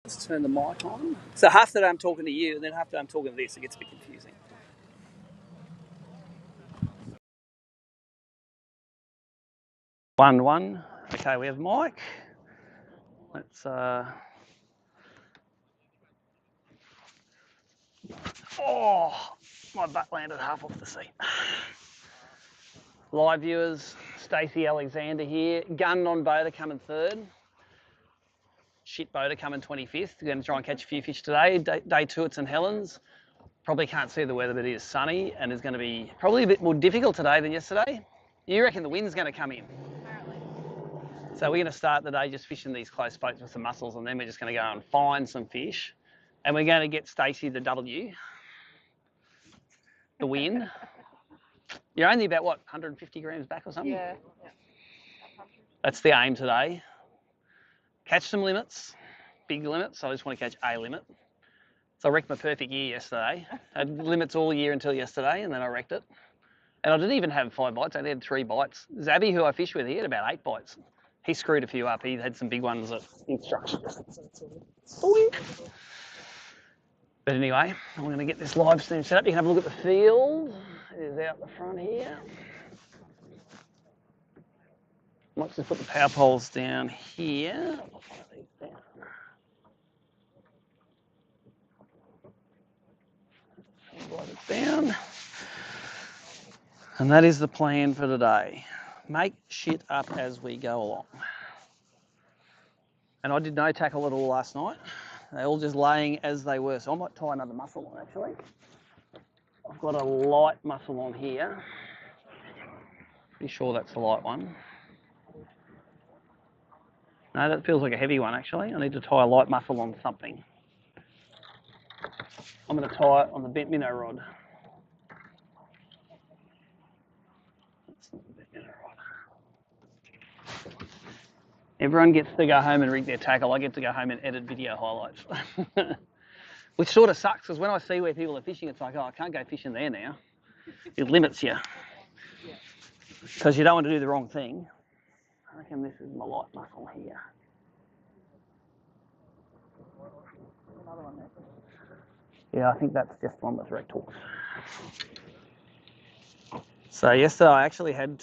Let's turn the mic on. So half the day I'm talking to you, and then half the day I'm talking to this. It gets a bit confusing. One. Okay, we have Mike. Let's. Oh, my butt landed half off the seat. Live viewers, Stacey Alexander here. Gun on boater coming third. Shit boater coming 25th. We're going to try and catch a few fish today. Day 2 at St Helens. Probably can't see the weather, but it is sunny and it's going to be probably a bit more difficult today than yesterday. You reckon the wind's going to come in? Apparently. So we're going to start the day just fishing these close boats with some mussels, and then we're just going to go and find some fish. And we're going to get Stacey the W, the win. You're only about, what, 150 grams back or something? Yeah. That's the aim today. Catch some limits, big limits. I just want to catch a limit. So I wrecked my perfect year yesterday. I had limits all year until yesterday, and then I wrecked it. And I didn't even have 5 bites. I only had 3 bites. Zabby, who I fished with, he had about 8 bites. He screwed a few up. He had some big ones at instructions. But anyway, I'm going to get this live stream set up. You can have a look at the field. It is out the front here. Might just put the power poles down here. Down. And that is the plan for today. Make shit up as we go along. And I did no tackle at all last night. They're all just laying as they were. So I might tie another mussel on actually. I've got a light mussel on here. Pretty sure that's the light one. No, that feels like a heavy one actually. I need to tie a light mussel on something. I'm going to tie it on the bent minnow rod. That's not the bent minnow rod. Everyone gets to go home and rig their tackle. I get to go home and edit video highlights. Which sort of sucks, because when I see where people are fishing, it's like, oh, I can't go fishing there now. It limits you. Because you don't want to do the wrong thing. I reckon this is my light mussel here. Another one there. Yeah, I think that's just one with direct hooks. So yesterday I actually had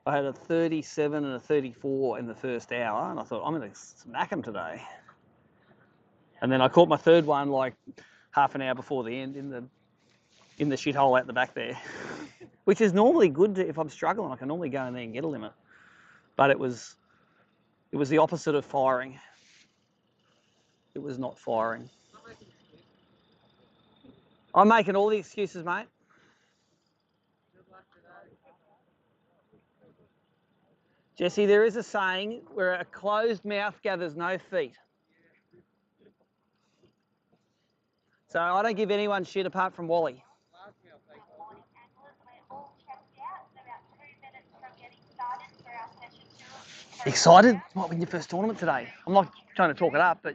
a 37 and a 34 in the first hour, and I thought, I'm going to smack them today. And then I caught my third one like half an hour before the end in the shithole out the back there, which is normally good if I'm struggling. I can normally go in there and get a limit, but it was the opposite of firing. It was not firing. I'm making all the excuses, mate. Jesse, there is a saying where a closed mouth gathers no feet. So I don't give anyone shit apart from Wally. Excited? Might win your first tournament today. I'm not trying to talk it up, but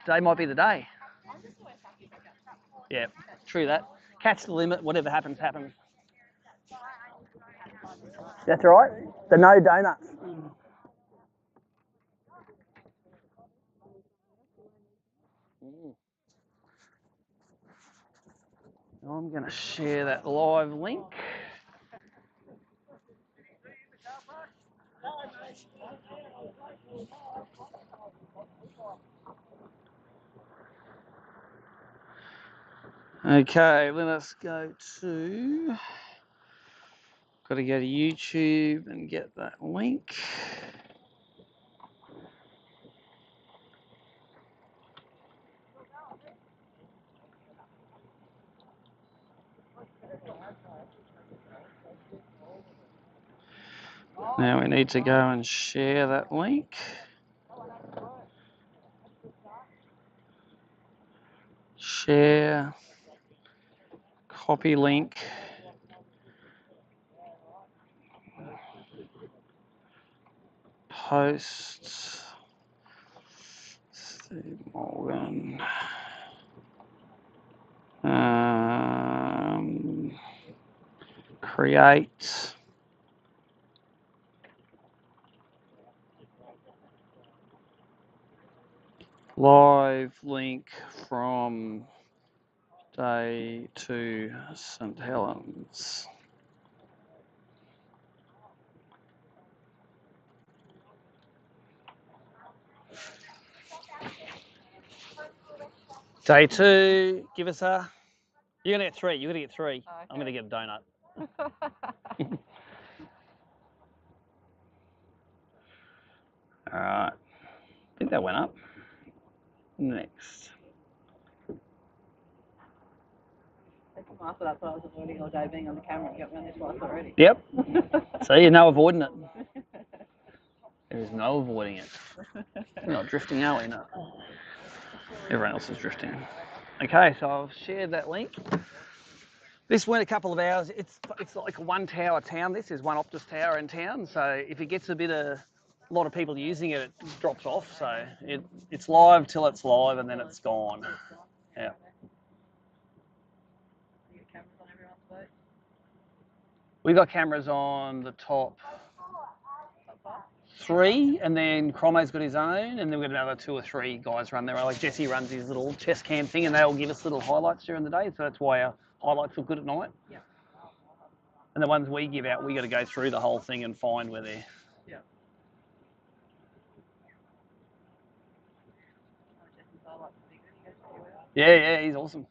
today might be the day. Yeah, true that. Catch the limit, whatever happens, happens. That's all right. The no donuts. I'm going to share that live link. Okay, let us go to... Got to go to YouTube and get that link. Now we need to go and share that link. Share, copy link. Post, Steve Morgan. Create. Live link from day to St Helens. Day 2, give us a... You're going to get 3. You're going to get 3. Oh, okay. I'm going to get a donut. All right. I think that went up. Next. After that's what I was avoiding all day, being on the camera and getting on this life already. Yep. So you're no avoiding it. There is no avoiding it. We're not drifting, are we? No. Everyone else is drifting. Okay, so I've shared that link. This went a couple of hours. It's like a one tower town. This is one Optus tower in town. So if it gets a lot of people using it, it drops off. So it's live till it's live and then it's gone. Yeah. We got cameras on the top 3, and then Cromo's got his own, and then we've got another 2 or 3 guys run there. Like Jesse runs his little chest cam thing, and they'll give us little highlights during the day. So that's why our highlights look good at night. Yeah. And the ones we give out, we got to go through the whole thing and find where they're. Yeah. Yeah, he's awesome.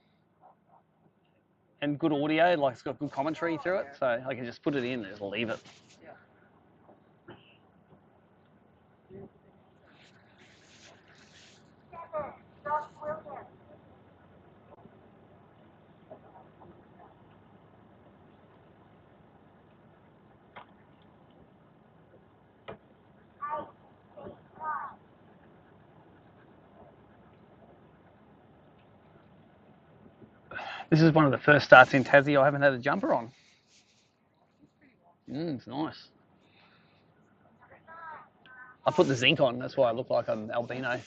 And good audio, like it's got good commentary through it, so I can just put it in and just leave it. This is one of the first starts in Tassie I haven't had a jumper on. It's nice. I put the zinc on, that's why I look like I'm albino.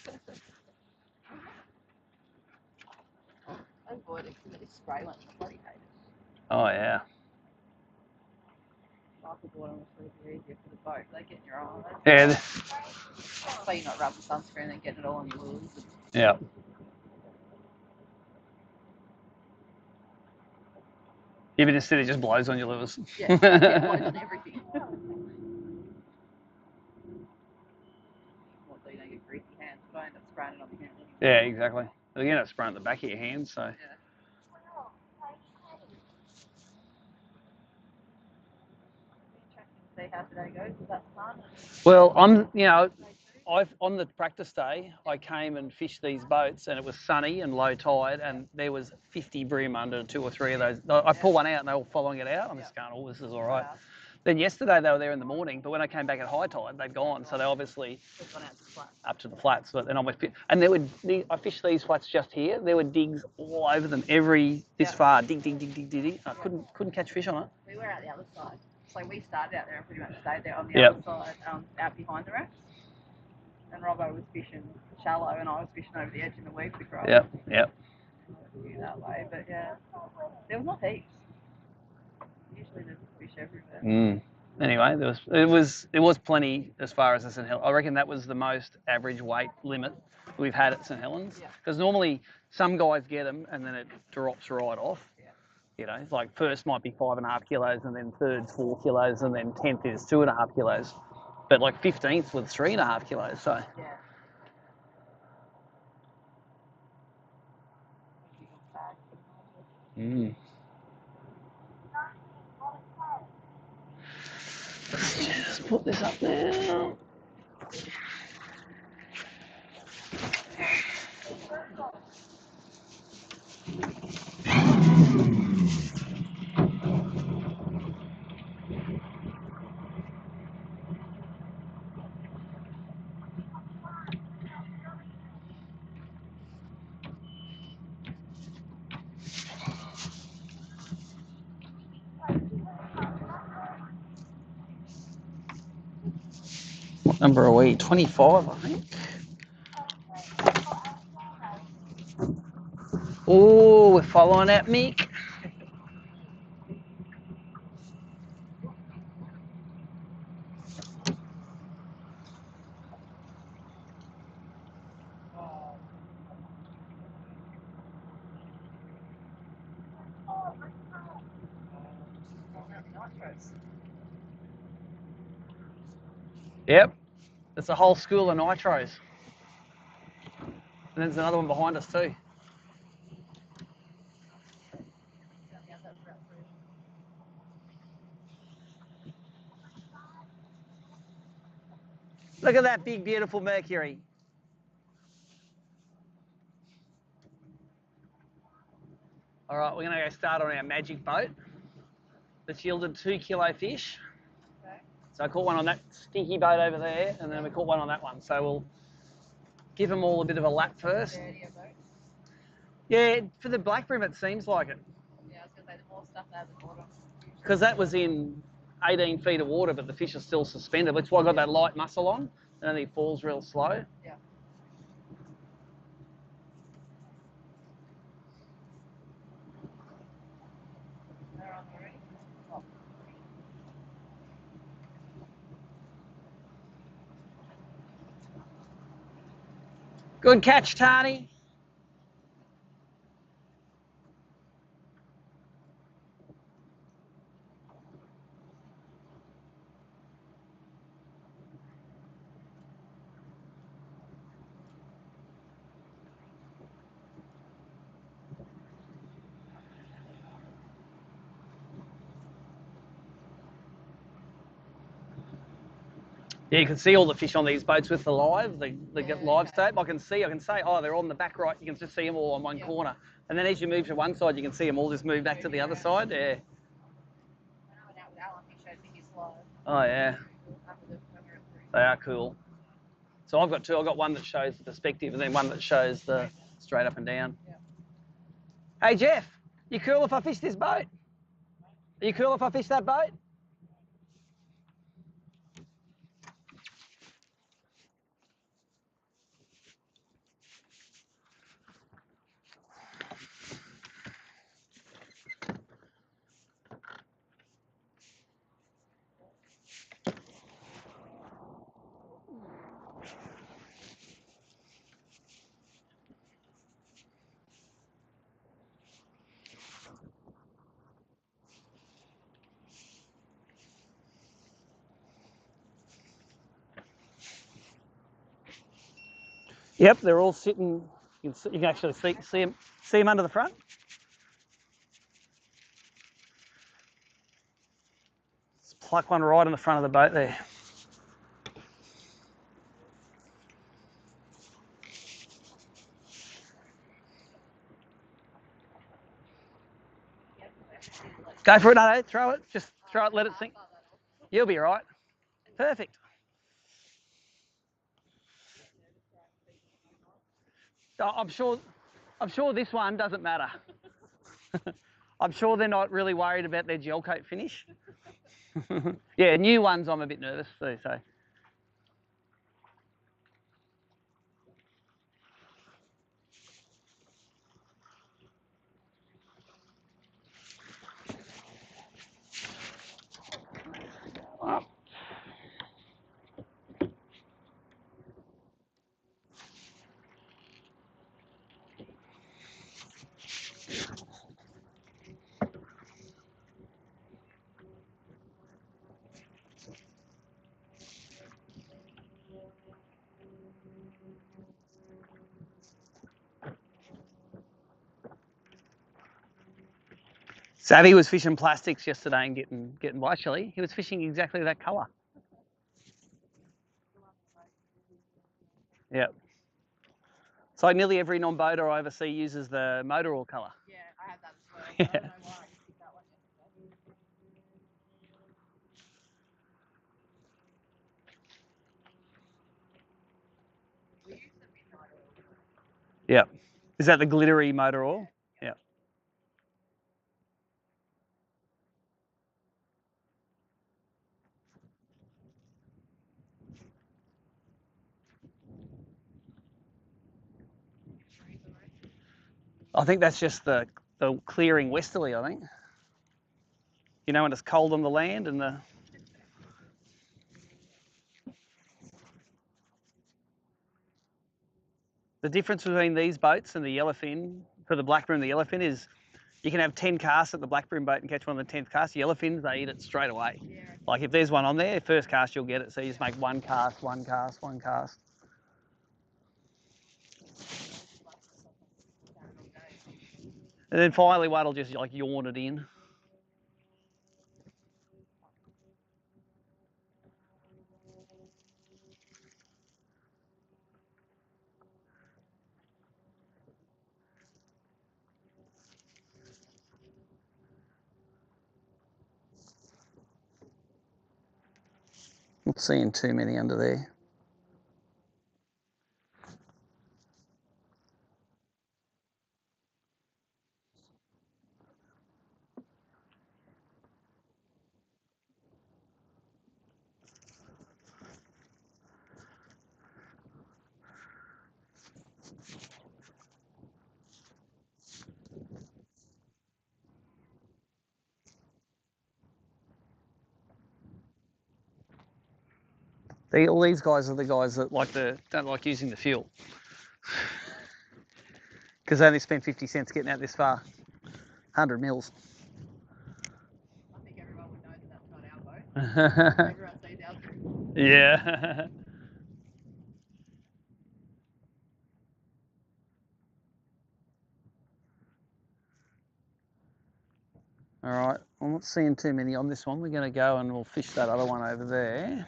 Oh, yeah. Yeah. So you're not rubbing sunscreen and getting it all on your lures. Yeah. Yeah, but instead it just blows on your lures. Yeah, it blows on everything. So you don't get greasy hands, but I end up spraying it on the hand anyway. Yeah, exactly. You end up spraying the back of your hands, so. Yeah. See how today goes. Is that fun? Well, on the practice day, I came and fished these boats, and it was sunny and low tide, and there was 50 bream under 2 or 3 of those. I pulled one out, and they were following it out. I'm just going, oh, this is all right. Then yesterday they were there in the morning, but when I came back at high tide, they'd gone. So they obviously up to the flats. But then I fished these flats just here. There were digs all over them, this far. Dig. I couldn't catch fish on it. We were out the other side. So we started out there and pretty much stayed there on the other side, out behind the racks. And Robbo was fishing shallow, and I was fishing over the edge in the weeds with Rob. Yep. That way, but yeah, there was not heaps. Usually there's fish everywhere. Anyway, it was plenty as far as the St Helens. I reckon that was the most average weight limit we've had at St Helens. Because normally some guys get them and then it drops right off. You know, it's like first might be 5.5 kilos, and then third's 4 kilos, and then 10th is 2.5 kilos. But like 15th was 3.5 kilos. So. Let's just put this up there. What number are we? 25, I think. Oh, we're following that Mick. Yep. It's a whole school of nitros. And there's another one behind us too. Look at that big, beautiful mercury. All right, we're going to go start on our magic boat that's yielded 2 kilo fish. Okay. So I caught one on that stinky boat over there, and then we caught one on that one. So we'll give them all a bit of a lap first. Dirty a boat. Yeah, for the black bream, it seems like it. Yeah, I was going to say the more stuff they have, the more. Because that was in 18 feet of water, but the fish are still suspended. That's why I got that light mussel on, and then he falls real slow. Yeah. They're on already. Oh. Good catch, Tani. Yeah, you can see all the fish on these boats with the live. They get live tape. I can say, oh, they're on the back right. You can just see them all on one corner. And then as you move to one side, you can see them all just move back to the other side. Yeah. When I went out with Alan, he showed me his live. Oh, yeah. They are cool. So I've got two. I've got one that shows the perspective and then one that shows the straight up and down. Yeah. Hey, Jeff, you cool if I fish this boat? Are you cool if I fish that boat? Yep, they're all sitting. You can actually see them under the front. Let's pluck one right in the front of the boat there. Go for it, no, throw it. Just throw it, let it sink. You'll be right. Perfect. I'm sure this one doesn't matter. I'm sure they're not really worried about their gel coat finish. Yeah, new ones I'm a bit nervous too, so. Savvy was fishing plastics yesterday and getting by. Actually, he was fishing exactly that colour. Yep. It's like nearly every non-boater I ever see uses the motor oil colour. Yeah, I had that as well. Yeah. I don't know why I just picked that one yesterday. We use the midnight oil. Yep. Is that the glittery motor oil? Yeah. I think that's just the clearing westerly, I think. You know when it's cold on the land and the difference between these boats and the yellowfin, for the black bream and the yellowfin, is you can have 10 casts at the black bream boat and catch one of the 10th cast. Yellowfins, they eat it straight away. Yeah. Like if there's one on there, first cast you'll get it. So you just make one cast, one cast, one cast. And then finally one will just like yawn it in. Not seeing too many under there. All these guys are the guys that don't like using the fuel. Because they only spent 50 cents getting out this far. 100 mils. I think everyone would know that that's not our boat. Everyone sees ours. Yeah. All right, I'm not seeing too many on this one. We're going to go and we'll fish that other one over there.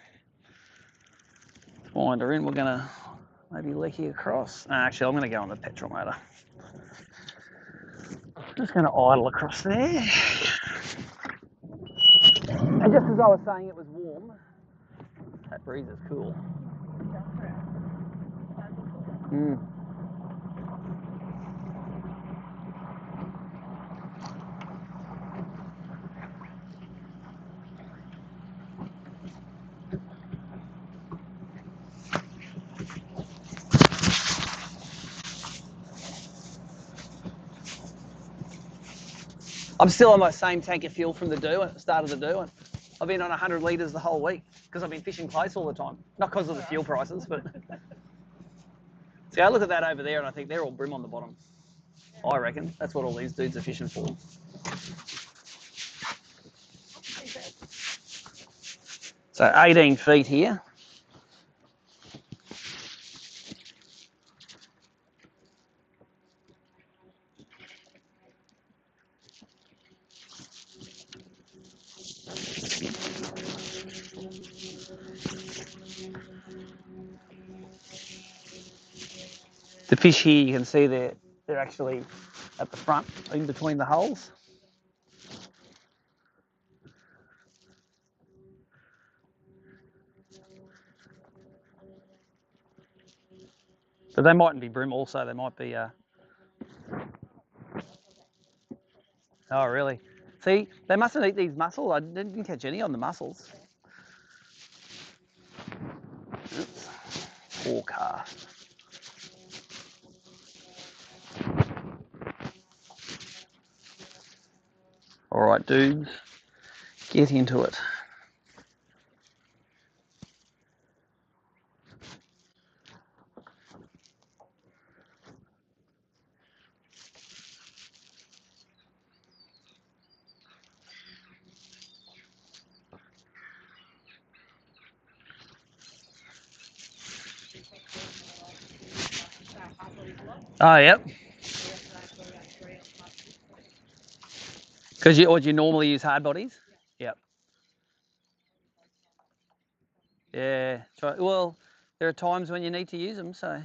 Wind her in. We're going to maybe leaky across. No, actually, I'm going to go on the petrol motor. Just going to idle across there. And just as I was saying it was warm, that breeze is cool. Mm. I'm still on my same tank of fuel from the start of the Derwent. I've been on 100 litres the whole week because I've been fishing close all the time. Not because of the fuel prices, but... See, I look at that over there and I think they're all brim on the bottom. I reckon. That's what all these dudes are fishing for. So 18 feet here. The fish here, you can see they're actually at the front, in between the holes. But they mightn't be brim also, they might be... Oh, really? See, they mustn't eat these mussels. I didn't catch any on the mussels. Oops. Poor cast. All right, dudes, get into it. Oh, yep. Because do you normally use hard bodies? Yep. Yeah. Well, there are times when you need to use them, so.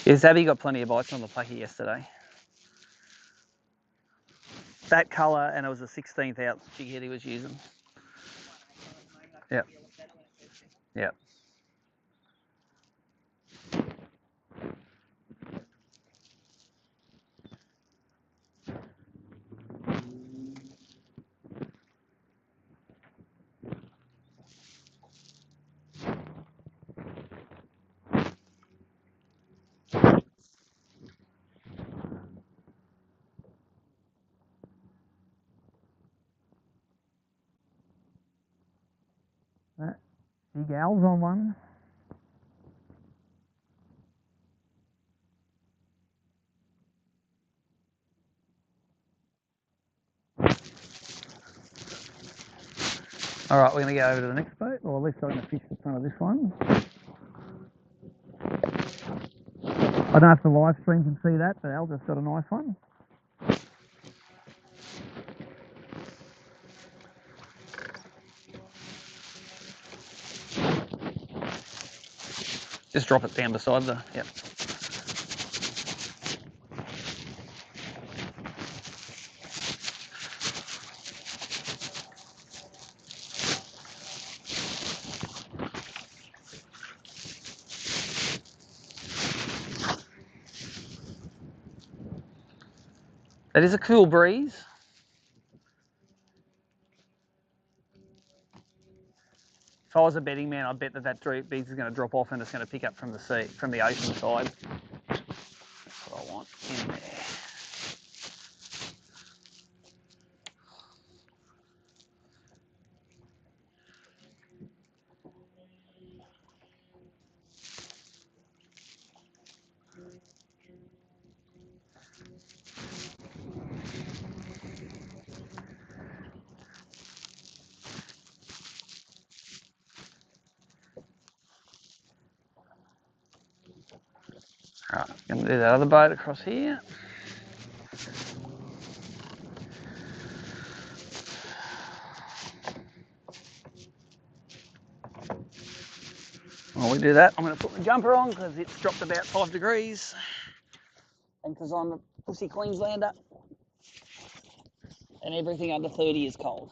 Yeah, Zabby got plenty of bites on the plucky yesterday. That colour, and it was a 16th out jig head he was using. Yep. Yep. Big owls on one. All right, we're going to go over to the next boat, or at least I'm going to fish the front of this one. I don't know if the live stream can see that, but Al just got a nice one. Just drop it down beside the, yep. That is a cool breeze. If I was a betting man, I'd bet that breeze is going to drop off and it's going to pick up from the sea, from the ocean side. That's what I want in there. Right, going to do that other boat across here. While we do that, I'm going to put my jumper on because it's dropped about 5 degrees. And because I'm a pussy Queenslander, and everything under 30 is cold.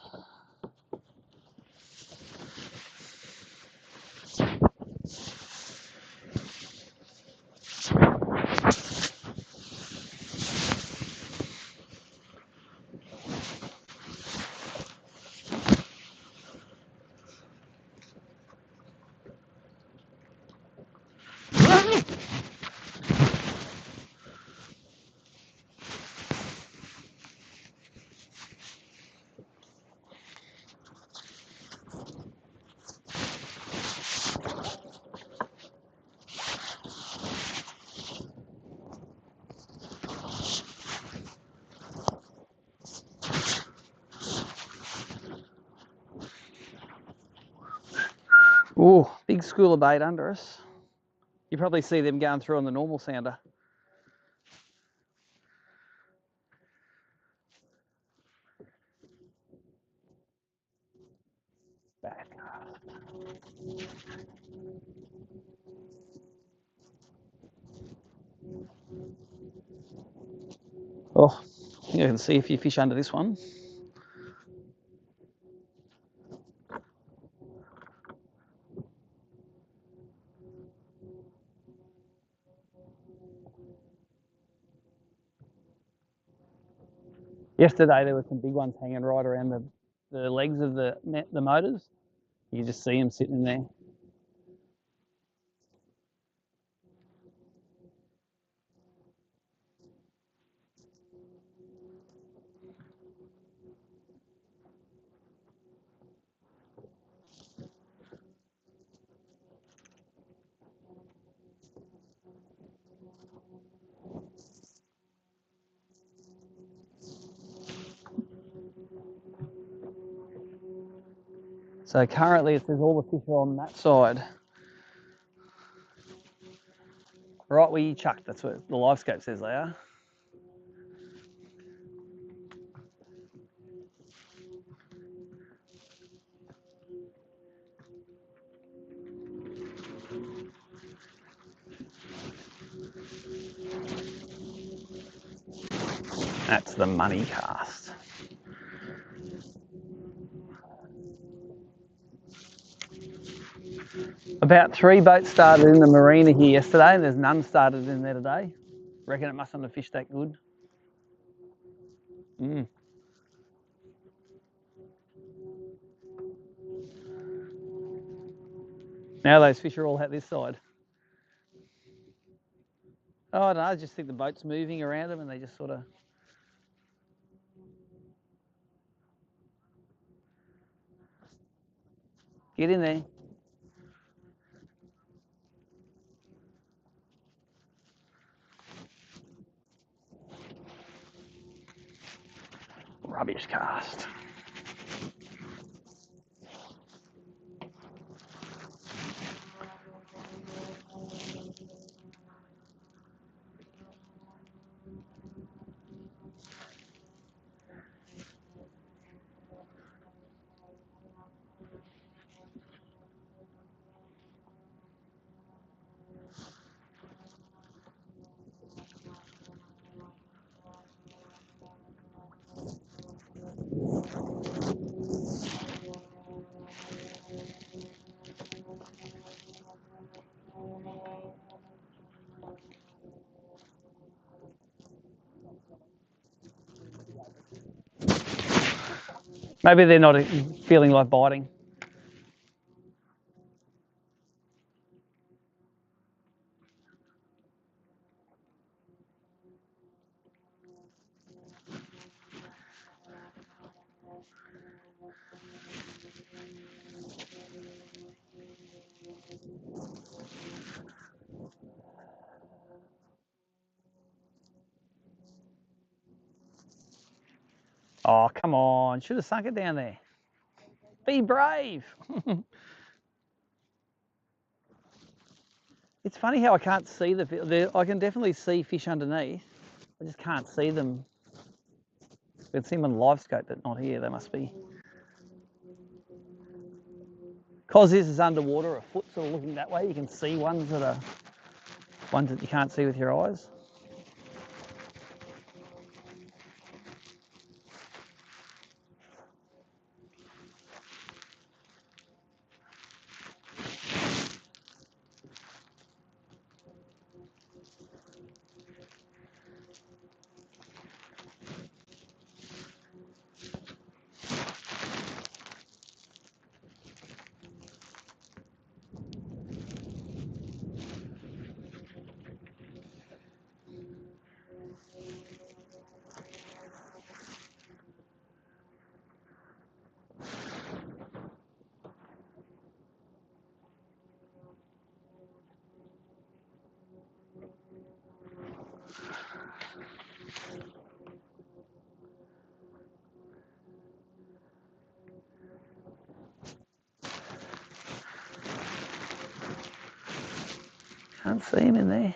Oh, big school of bait under us. You probably see them going through on the normal sounder. Back. Oh, you can see a few fish under this one. Yesterday there were some big ones hanging right around the legs of the motors. You can just see them sitting in there. So currently it says all the fish are on that side. Right where you chucked, that's what the Livescope says they are. That's the money cast. About 3 boats started in the marina here yesterday, and there's none started in there today. Reckon it mustn't have fished that good. Now those fish are all at this side. Oh, I don't know, I just think the boat's moving around them and they just sort of... Get in there. Rubbish cast. Maybe they're not feeling like biting. Oh, come on. Should have sunk it down there. Be brave. It's funny how I can't see I can definitely see fish underneath. I just can't see them. I can see them on Livescope, but not here. They must be. Because this is underwater, a foot sort of looking that way, you can see ones that you can't see with your eyes. Can't see him in there.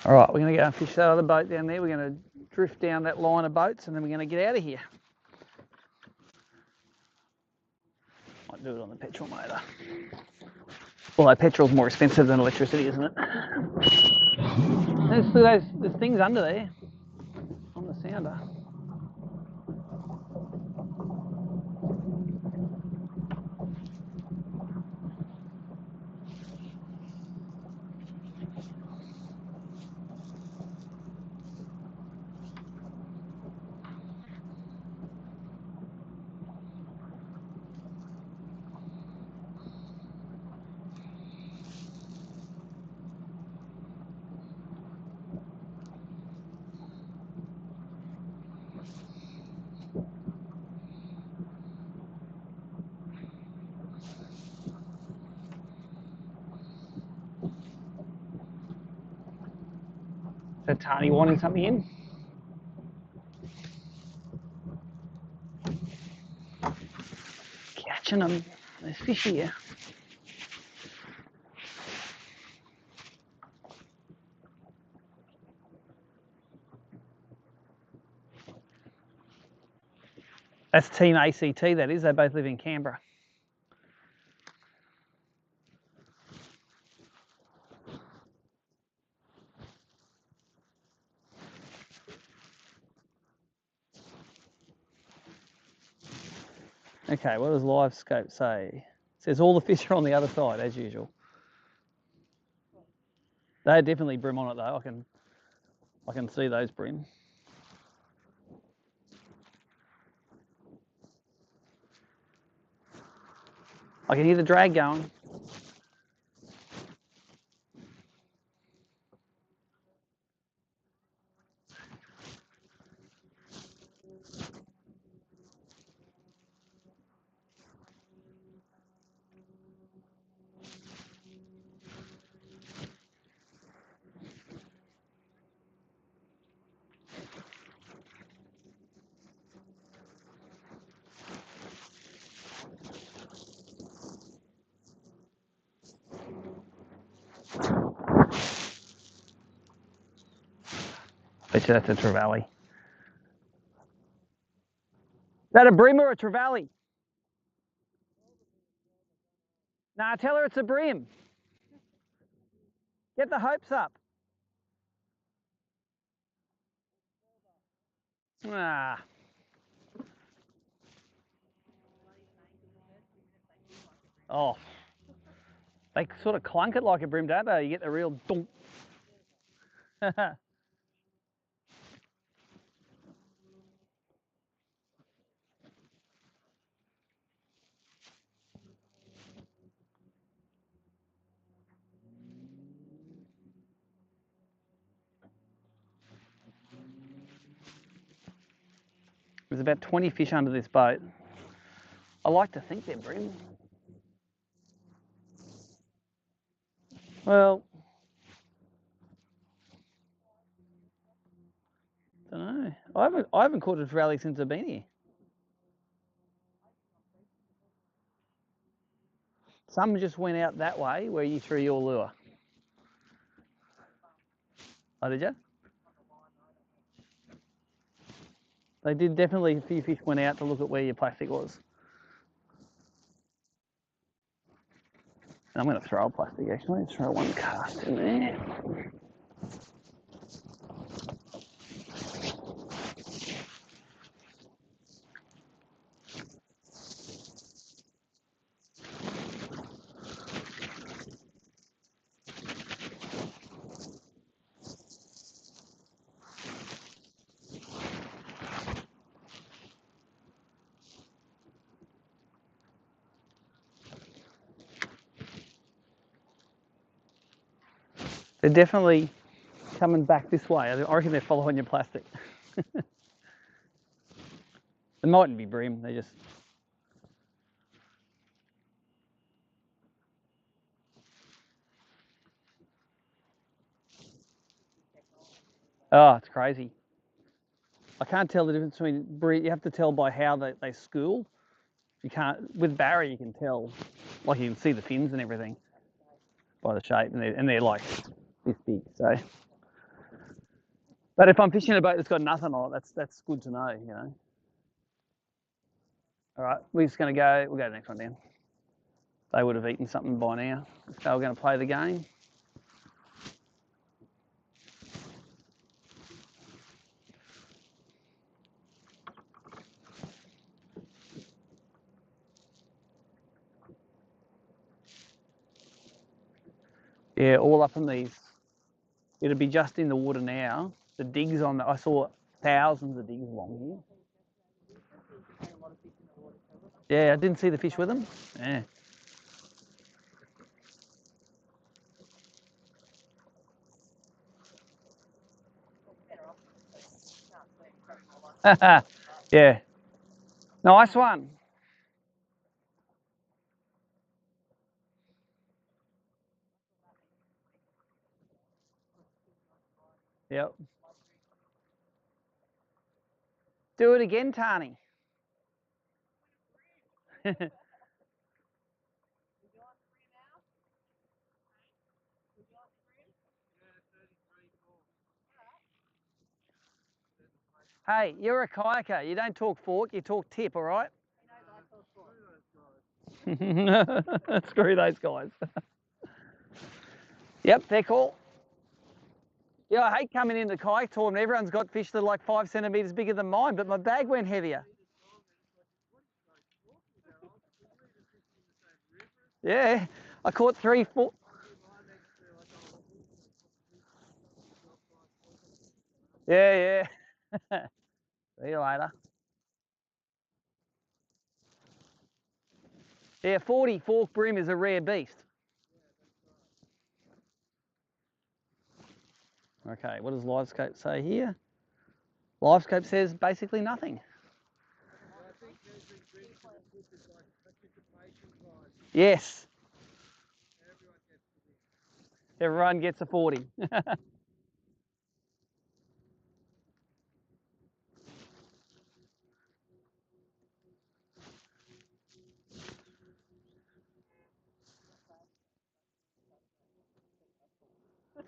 All right, we're going to go and fish that other boat down there. We're going to drift down that line of boats and then we're going to get out of here. Might do it on the petrol motor. Although petrol's more expensive than electricity, isn't it? There's things under there on the sounder. Is that Tani wanting something in? Catching them. There's fish here. That's Team ACT, that is. They both live in Canberra. Okay, what does Livescope say? It says all the fish are on the other side, as usual. They're definitely bream on it though. I can see those bream. I can hear the drag going. Bet you that's a trevally. Is that a bream or a trevally? Nah, tell her it's a bream. Get the hopes up. Ah. Oh. They sort of clunk it like a bream, don't they? You get the real dunk. There's about 20 fish under this boat. I like to think they're bream. Well, I don't know. I haven't caught a trevally since I've been here. Some just went out that way where you threw your lure. Oh, did you? They did definitely. A few fish went out to look at where your plastic was. I'm going to throw a plastic actually. Throw one cast in there. They're definitely coming back this way. I reckon they're following your plastic. They mightn't be bream. They just. Oh, it's crazy. I can't tell the difference between bream. You have to tell by how they school. You can't with barra. You can tell, like you can see the fins and everything by the shape, and they're like this big. So, but if I'm fishing a boat that's got nothing on it, that's good to know. You know. All right, we're just going to go. We'll go to the next one down. They would have eaten something by now. So we're going to play the game. Yeah, all up in these. It'll be just in the water now. The digs on I saw thousands of digs along here. Yeah, I didn't see the fish with them. Yeah. Yeah. Nice one. Yep. Do it again, Tani. Hey, you're a kayaker. You don't talk fork, you talk tip, all right? Screw those guys. Yep, they're cool. Yeah, I hate coming into the kayak tournament. Everyone's got fish that are like 5 centimetres bigger than mine, but my bag went heavier. Yeah, I caught 3, 4. Yeah, yeah. See you later. Yeah, 40 fork bream is a rare beast. Okay, what does Livescope say here? Livescope says basically nothing. Yes. Everyone gets a 40.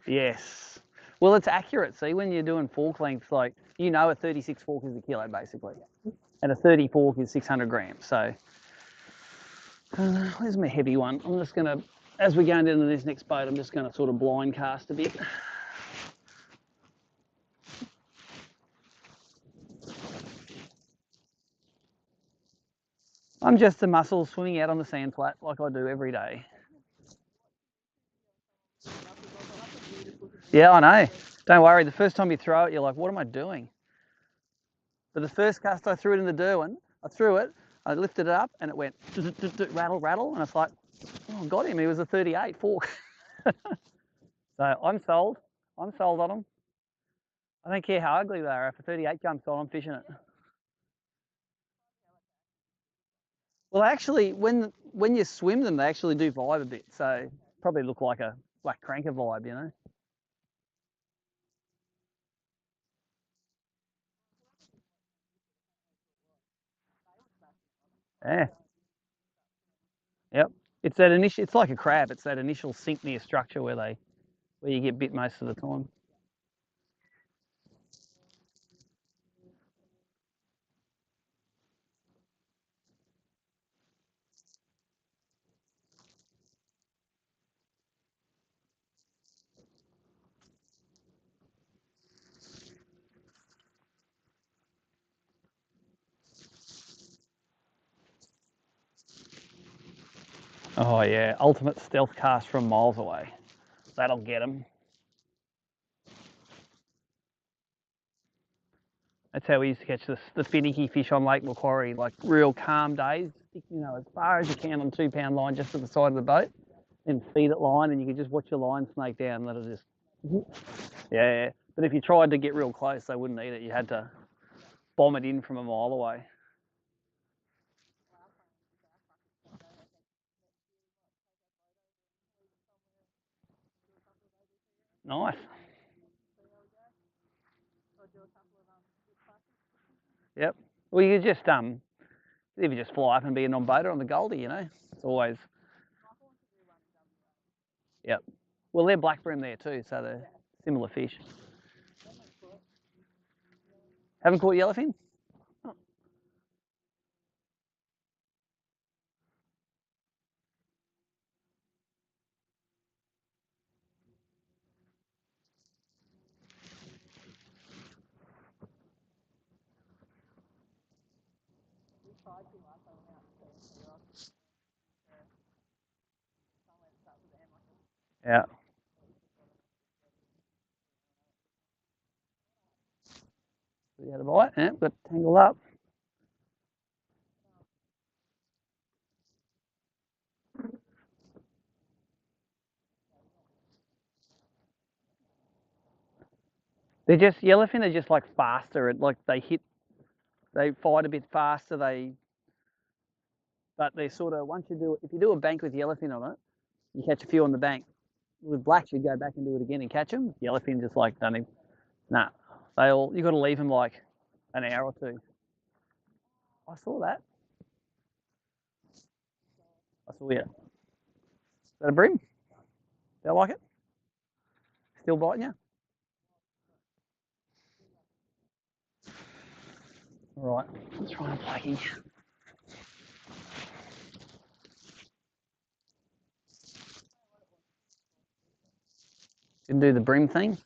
Yes. Well, it's accurate. See, when you're doing fork lengths, like, you know, a 36 fork is a kilo basically, and a 30 fork is 600 grams. So, where's my heavy one? I'm just gonna, as we go into this next boat, I'm just gonna sort of blind cast a bit. I'm just a mussel swimming out on the sand flat like I do every day. Yeah, I know. Don't worry. The first time you throw it, you're like, what am I doing? But the first cast I threw it in the Derwent, I threw it, I lifted it up, and it went rattle, rattle, and it's like, oh, I got him. He was a 38 fork. So I'm sold. I'm sold on them. I don't care how ugly they are. If a 38 jumps on, I'm fishing it. Well, actually, when you swim them, they actually do vibe a bit. So probably look like a black cranker vibe, you know. Yeah. Yep. It's that initial. It's like a crab. It's that initial sink near structure where you get bit most of the time. Oh yeah, ultimate stealth cast from miles away. That'll get them. That's how we used to catch the finicky fish on Lake Macquarie, like real calm days. You know, as far as you can on 2 pound line just to the side of the boat, then feed it line, and you could just watch your line snake down and let it just. Yeah. But if you tried to get real close, they wouldn't eat it. You had to bomb it in from a mile away. Nice. Yep. Well, you could just if you just fly up and be a non-boater on the Goldie, you know, it's always. Yep. Well, they're black bream there too, so they're similar fish. Haven't caught yellowfin? Yeah. We had a bite. Yeah, got tangled up. They're just yellowfin. They're just like faster. Like they fight a bit faster. But they sort of if you do a bank with yellowfin on it, you catch a few on the bank. With blacks, you go back and do it again and catch them. Yellowfin just like don't even. Nah, you got to leave them like an hour or two. I saw that. I saw it. Is that a bream? Do you like it? Still biting you? All right. Let's try and pluggy. Didn't do the bream thing.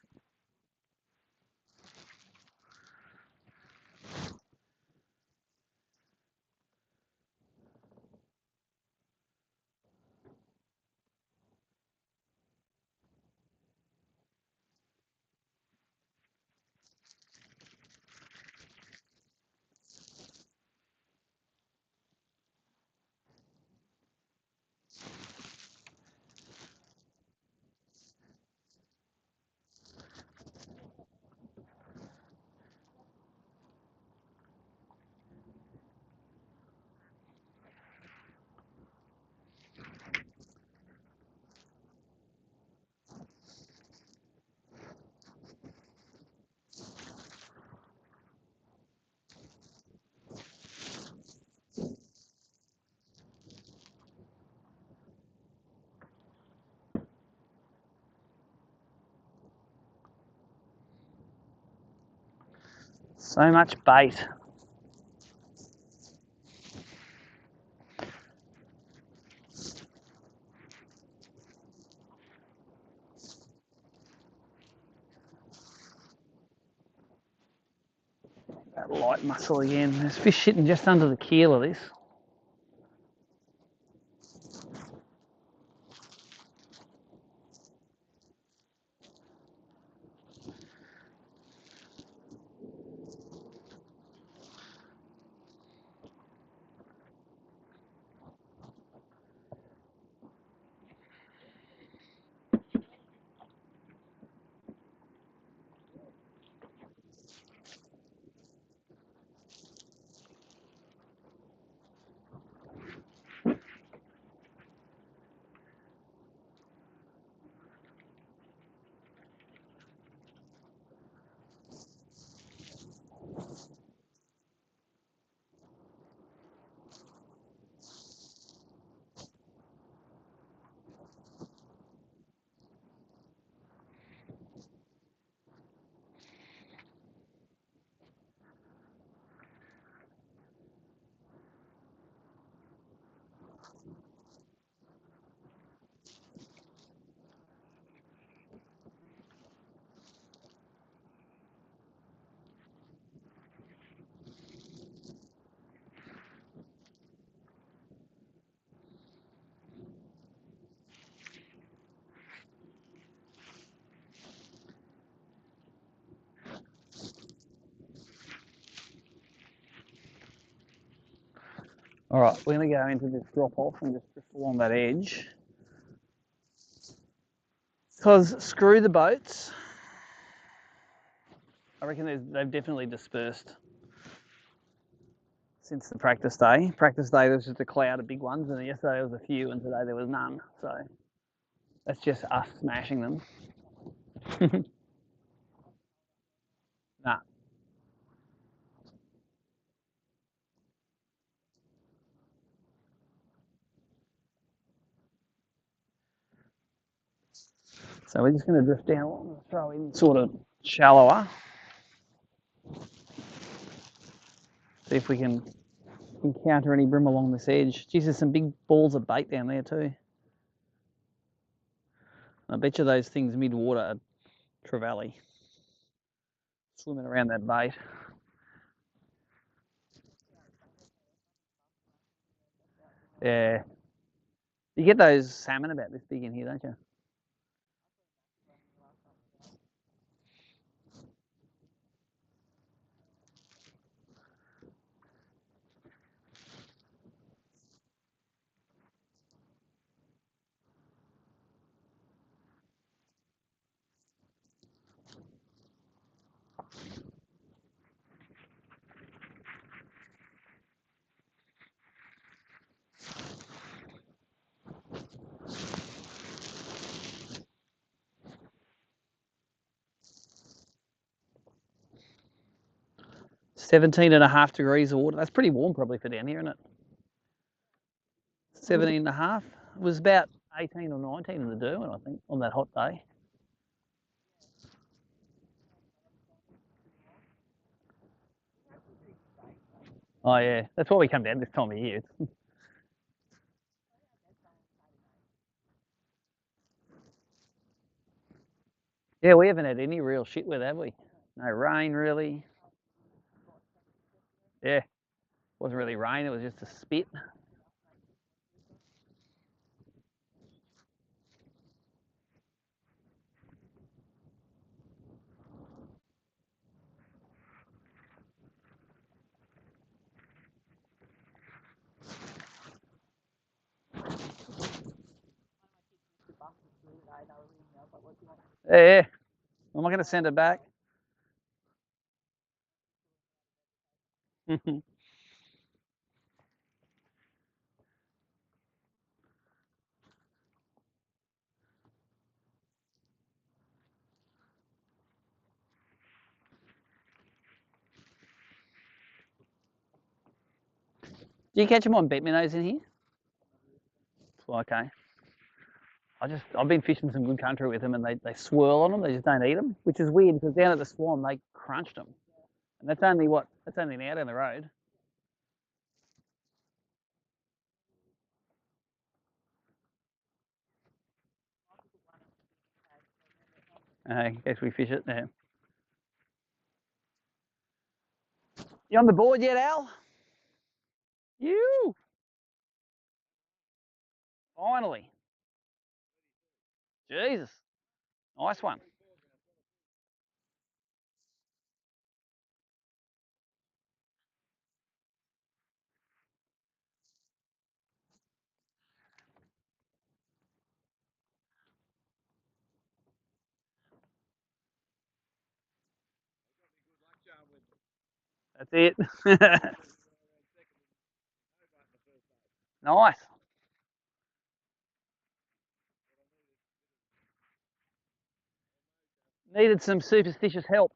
So much bait. That light mussel again. There's fish sitting just under the keel of this. All right, we're going to go into this drop off and just drift along that edge. Because screw the boats. I reckon they've definitely dispersed since the practice day. Practice day there was just a cloud of big ones, and yesterday there was a few, and today there was none. So that's just us smashing them. Nah. So we're just going to drift down along and throw in sort of shallower. See if we can encounter any bream along this edge. Geez, there's some big balls of bait down there too. I bet you those things mid-water are trevally, swimming around that bait. Yeah. You get those salmon about this big in here, don't you? .5 degrees of water. That's pretty warm probably for down here, isn't it? 17.5. It was about 18 or 19 in the Derwent, I think, on that hot day. Oh yeah, that's why we come down this time of year. Yeah, we haven't had any real shit weather, have we? No rain really. Yeah, it wasn't really rain, it was just a spit. Yeah, I'm not going to send it back. Do you catch them on bait minnows in here? Okay. I've been fishing some good country with them, and they swirl on them. They just don't eat them, which is weird because down at the Swan they crunched them. And that's only what? That's only an hour down the road. I guess we fish it there. You on the board yet, Al? You. Finally. Jesus. Nice one. That's it. Nice. Needed some superstitious help.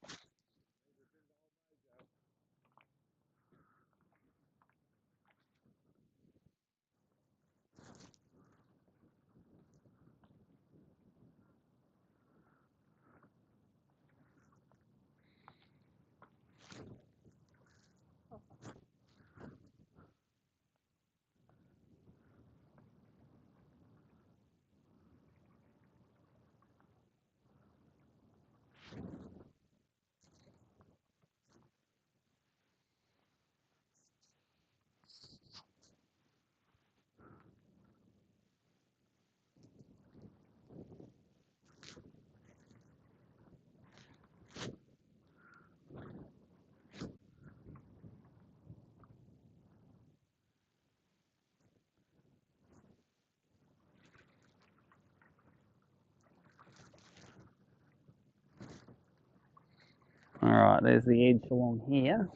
All right, there's the edge along here.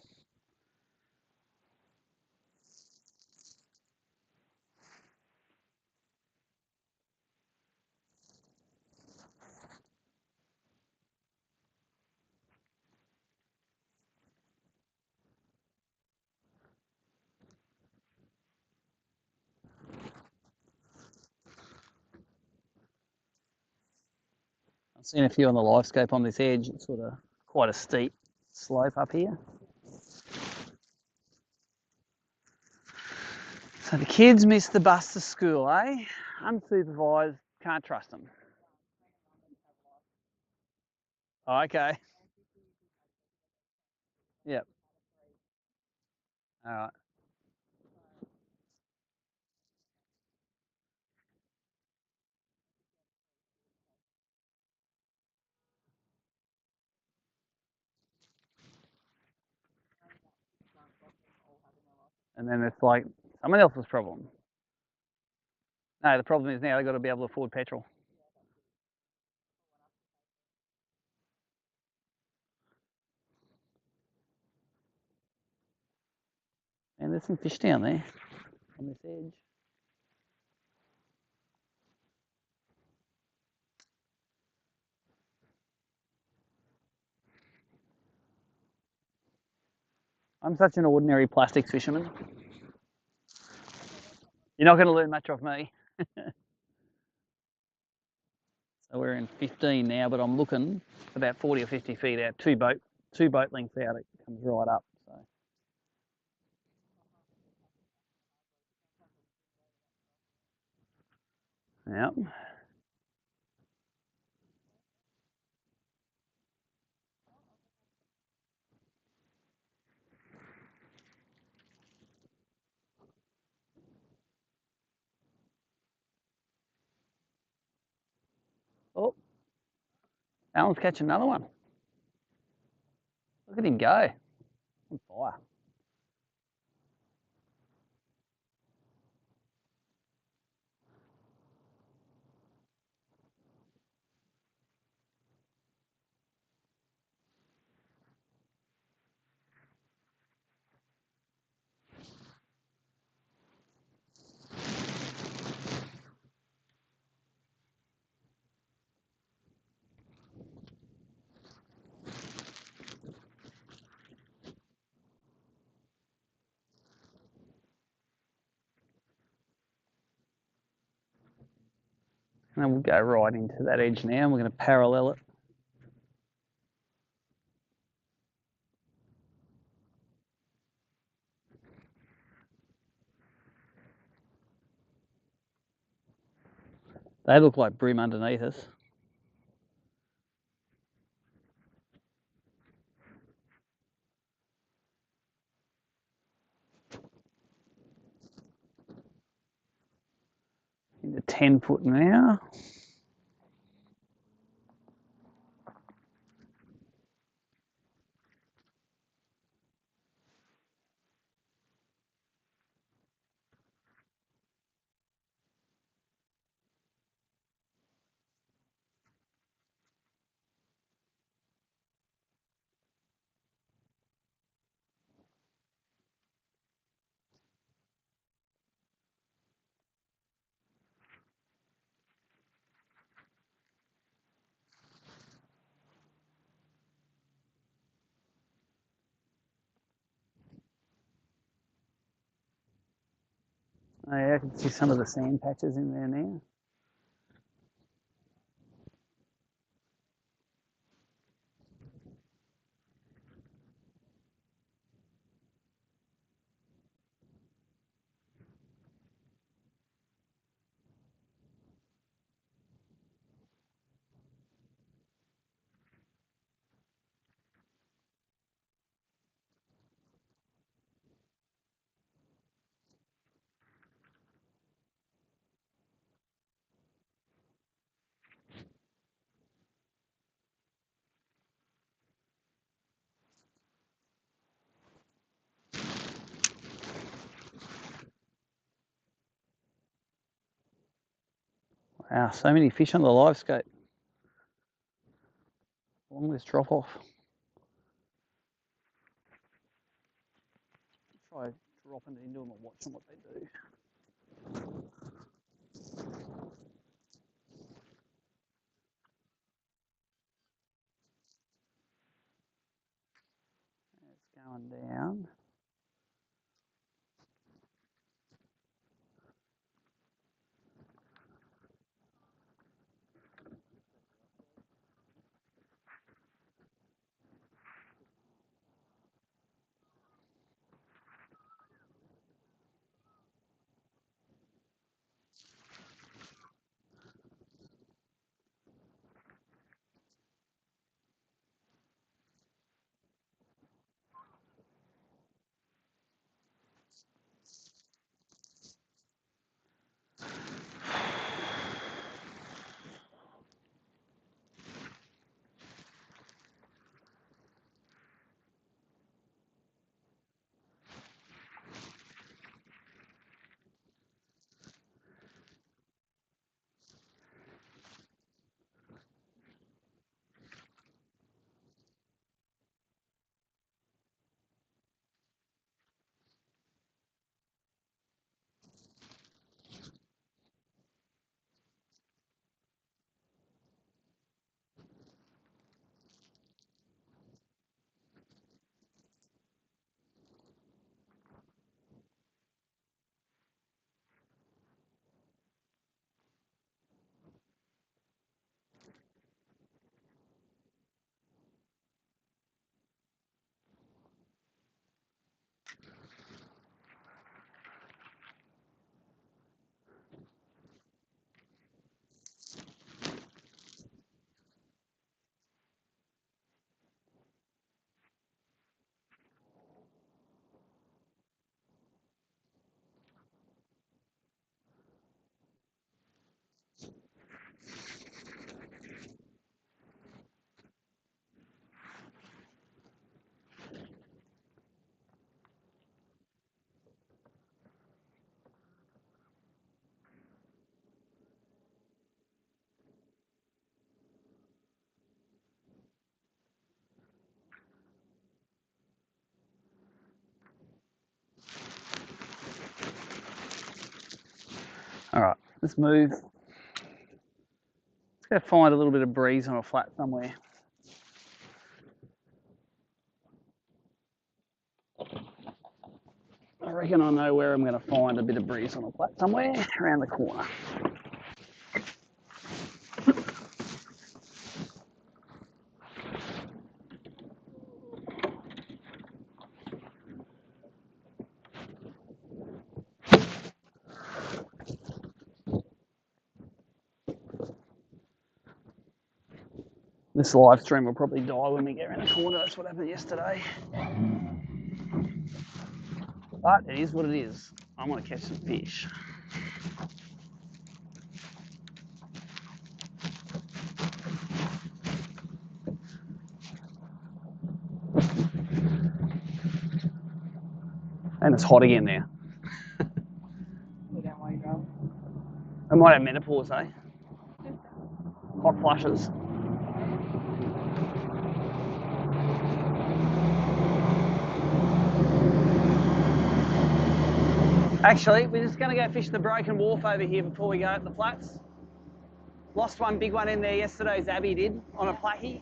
I've seen a few on the Livescope on this edge. It's sort of quite a steep slope up here. So the kids missed the bus to school, eh? Unsupervised, can't trust them. Oh, okay. Yep. All right. And then it's like someone else's problem. No, the problem is now they've got to be able to afford petrol. And there's some fish down there on this edge. I'm such an ordinary plastics fisherman. You're not going to learn much off me. So we're in 15 now, but I'm looking about 40 or 50 feet out, two boat lengths out. It comes right up. So. Yep. Oh, Alan's catching another one. Look at him go. On fire. And then we'll go right into that edge now, and we're going to parallel it. They look like bream underneath us. Into 10 foot now. Oh, yeah, I can see some of the sand patches in there now. Wow, so many fish on the Livescope along this drop off. Try dropping it into them and watching what they do. It's going down. All right, let's move. Let's go find a little bit of breeze on a flat somewhere. I reckon I know where I'm going to find a bit of breeze on a flat somewhere around the corner. This live stream will probably die when we get around the corner. That's what happened yesterday. But it is what it is. I want to catch some fish. And it's hot again now. I might have menopause, eh? Hot flushes. Actually, we're just going to go fish the broken wharf over here before we go up the flats. Lost one big one in there yesterday, Zabby did, on a placky.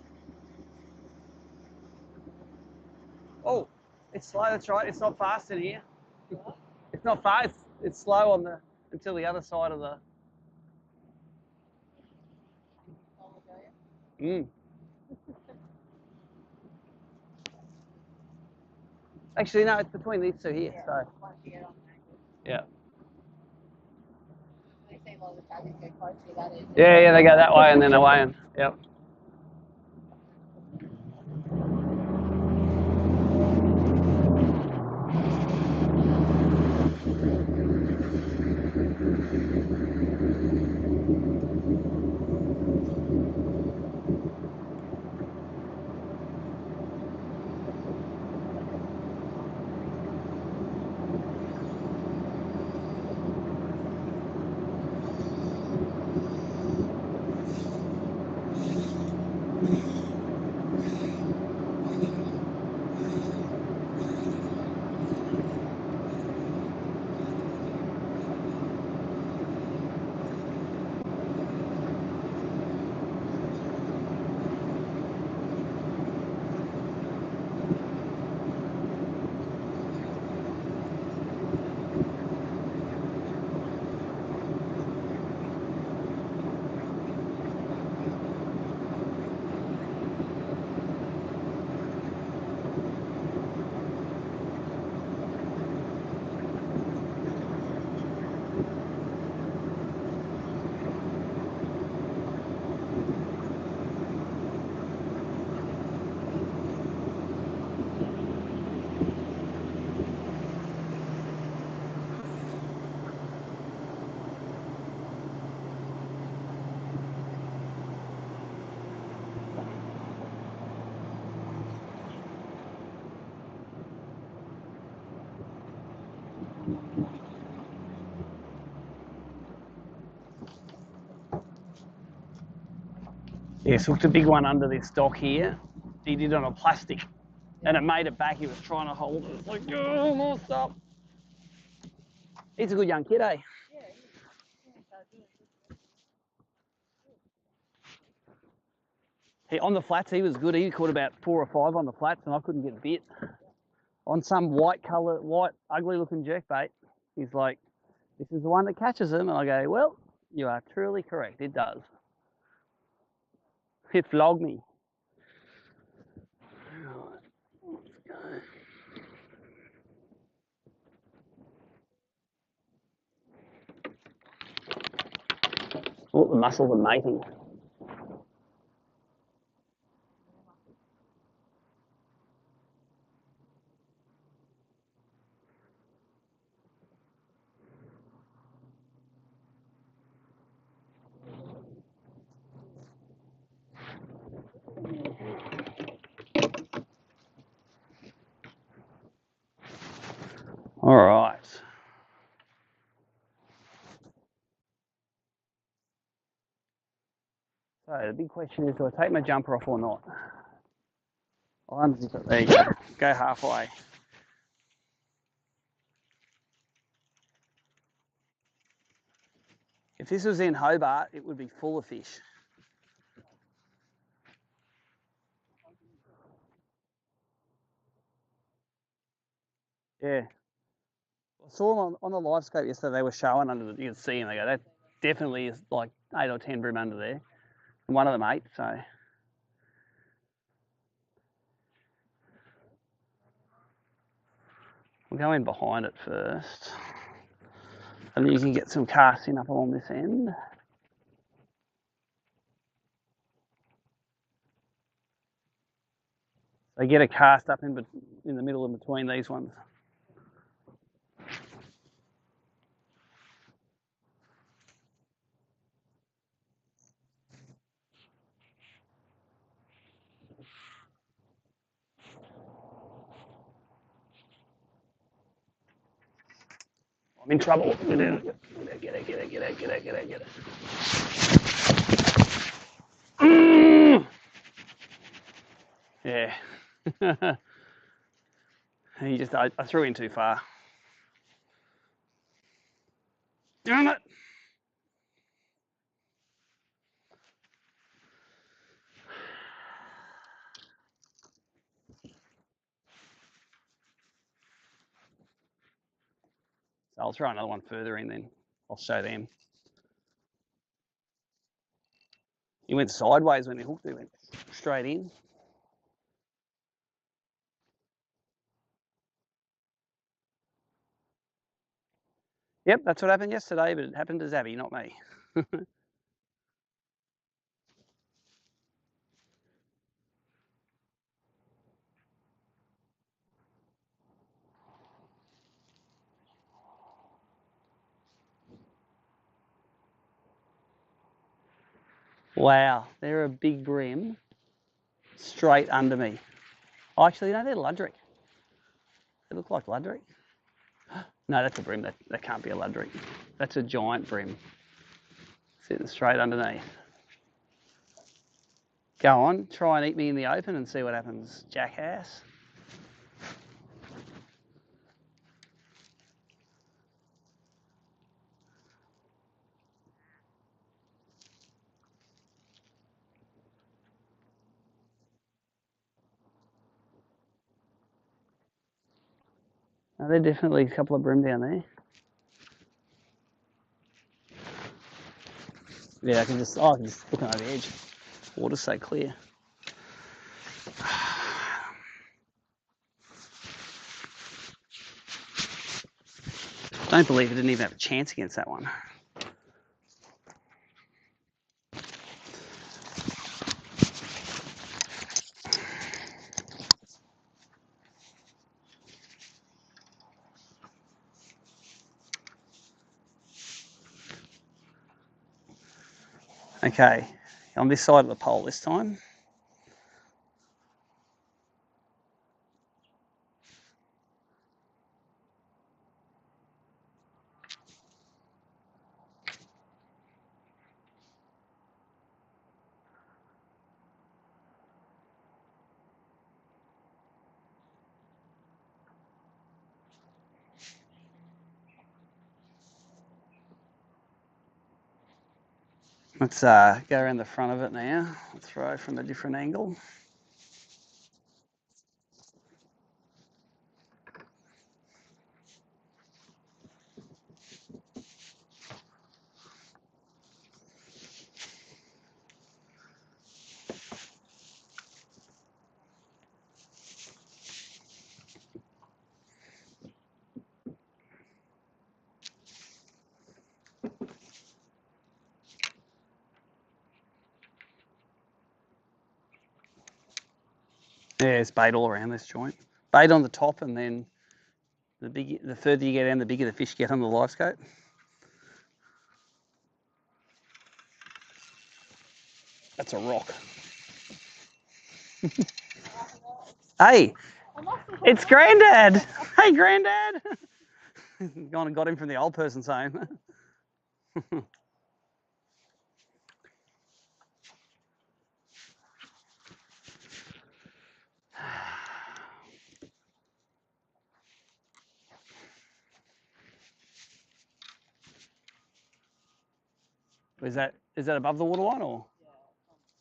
Oh, it's slow, that's right. It's not fast in here. It's not fast, it's slow on the until the other side of the... Actually, no, it's between these two here, so... Yeah. Yeah, they go that way and then away and... Yep. Yes, hooked a big one under this dock here. He did on a plastic, and it made it back. He was trying to hold it. It's like, oh, more stuff. He's a good young kid, eh? On the flats, he was good. He caught about 4 or 5 on the flats, and I couldn't get a bit. On some white, ugly-looking jerkbait, he's like, this is the one that catches him. And I go, well, you are truly correct. It does. It flogged me. Right, let's go. Oh, the mussels are mating. All right. So the big question is, do I take my jumper off or not? I'll unzip it. There you go. Go halfway. If this was in Hobart, it would be full of fish. Yeah. I saw them on the Livescope yesterday. They were showing under the, you can see them. They go, that definitely is like 8 or 10 bream under there. And one of them 8, so. We'll go in behind it first. And then you can get some casting up along this end. They get a cast up in the middle in between these ones. I'm in trouble. Get it. Yeah. I threw in too far. Damn it. So I'll throw another one further in then. I'll show them. He went sideways when he hooked. He went straight in. Yep, that's what happened yesterday, but it happened to Zabby, not me. Wow, they're a big bream straight under me. Oh, actually, no, they're ludric. They look like ludric. No, that's a bream. That can't be a ludric. That's a giant bream sitting straight underneath. Go on, try and eat me in the open and see what happens, jackass. No, there's definitely a couple of bream down there. Yeah, I can just look over the edge. Water's so clear. Don't believe it didn't even have a chance against that one. Okay, on this side of the pole this time. Let's go around the front of it now. Let's throw from a different angle. Yeah, it's bait all around this joint. Bait on the top, and then the further you get down, the bigger the fish get on the Livescope. That's a rock. Hey, it's Grandad. Hey, Grandad. Gone and got him from the old person's home. Is that above the water line, or?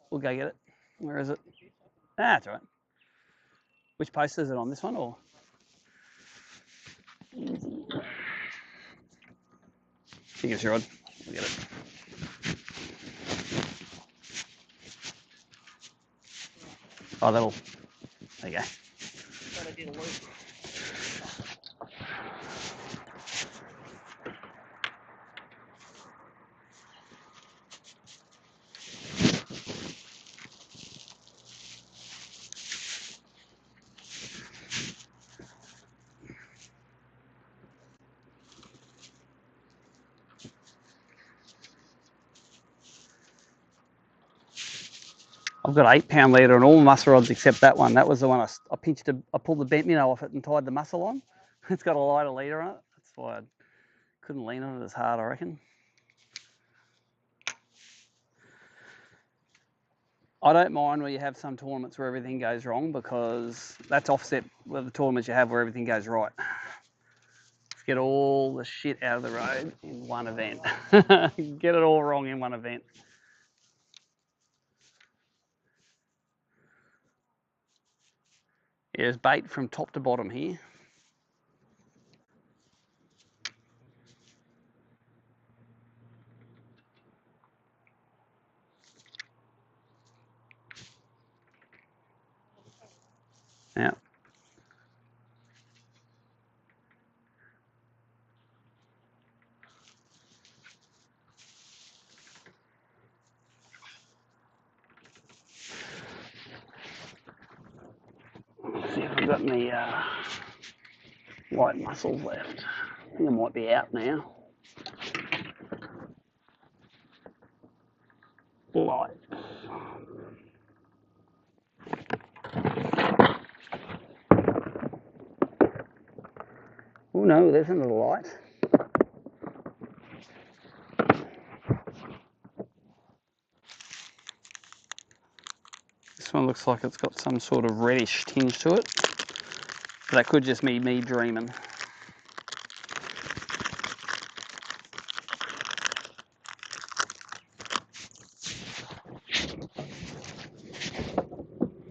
We'll go get it. Where is it? Ah, that's all right. Which post is it on? This one, or? Give us your rod. We'll get it. Oh, that'll. There you go. I've got 8 pound leader on all the mussel rods except that one. That was the one I pinched, I pulled the bent minnow off it and tied the mussel on. It's got a lighter leader on it. That's why I couldn't lean on it as hard, I reckon. I don't mind where you have some tournaments where everything goes wrong, because that's offset with the tournaments you have where everything goes right. Let's get all the shit out of the road in one event. Get it all wrong in one event. Yeah, there's bait from top to bottom here. Yeah. Let's see if I've got any white mussels left. I think I might be out now. Light. Oh no, there's another light. This one looks like it's got some sort of reddish tinge to it. But that could just be me dreaming.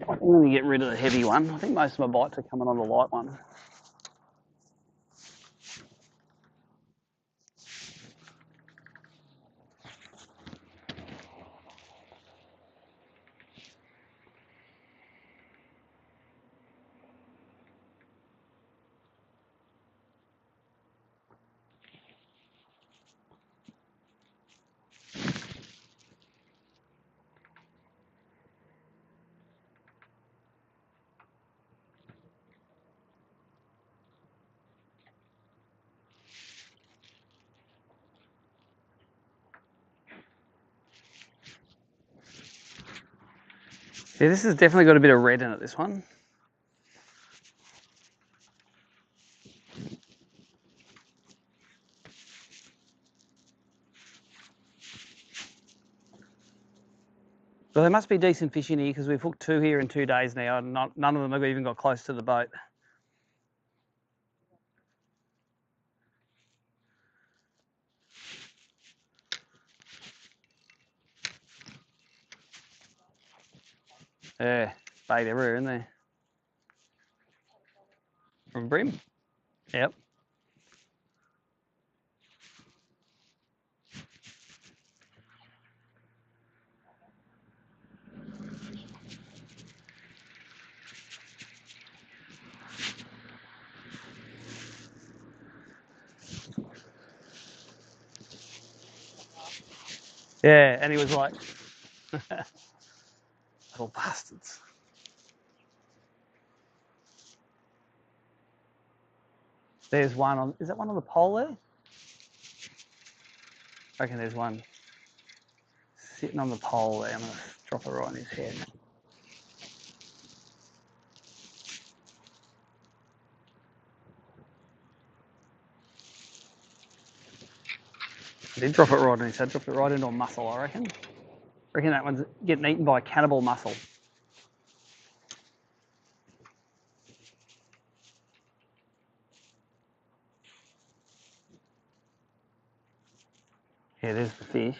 I'm going to get rid of the heavy one. I think most of my bites are coming on the light one. Yeah, this has definitely got a bit of red in it, this one. Well, there must be decent fish in here, because we've hooked 2 here in 2 days now, and none of them have even got close to the boat. Yeah, bait everywhere, isn't there? From bream? Yep. Yeah, and he was like, little bastards. There's one on, is that one on the pole there? I reckon there's one sitting on the pole there. I'm going to drop it right on his head. I did drop it right on his head, dropped it right into a mussel, I reckon. I reckon that one's getting eaten by a cannibal mussel. Yeah, there's the fish.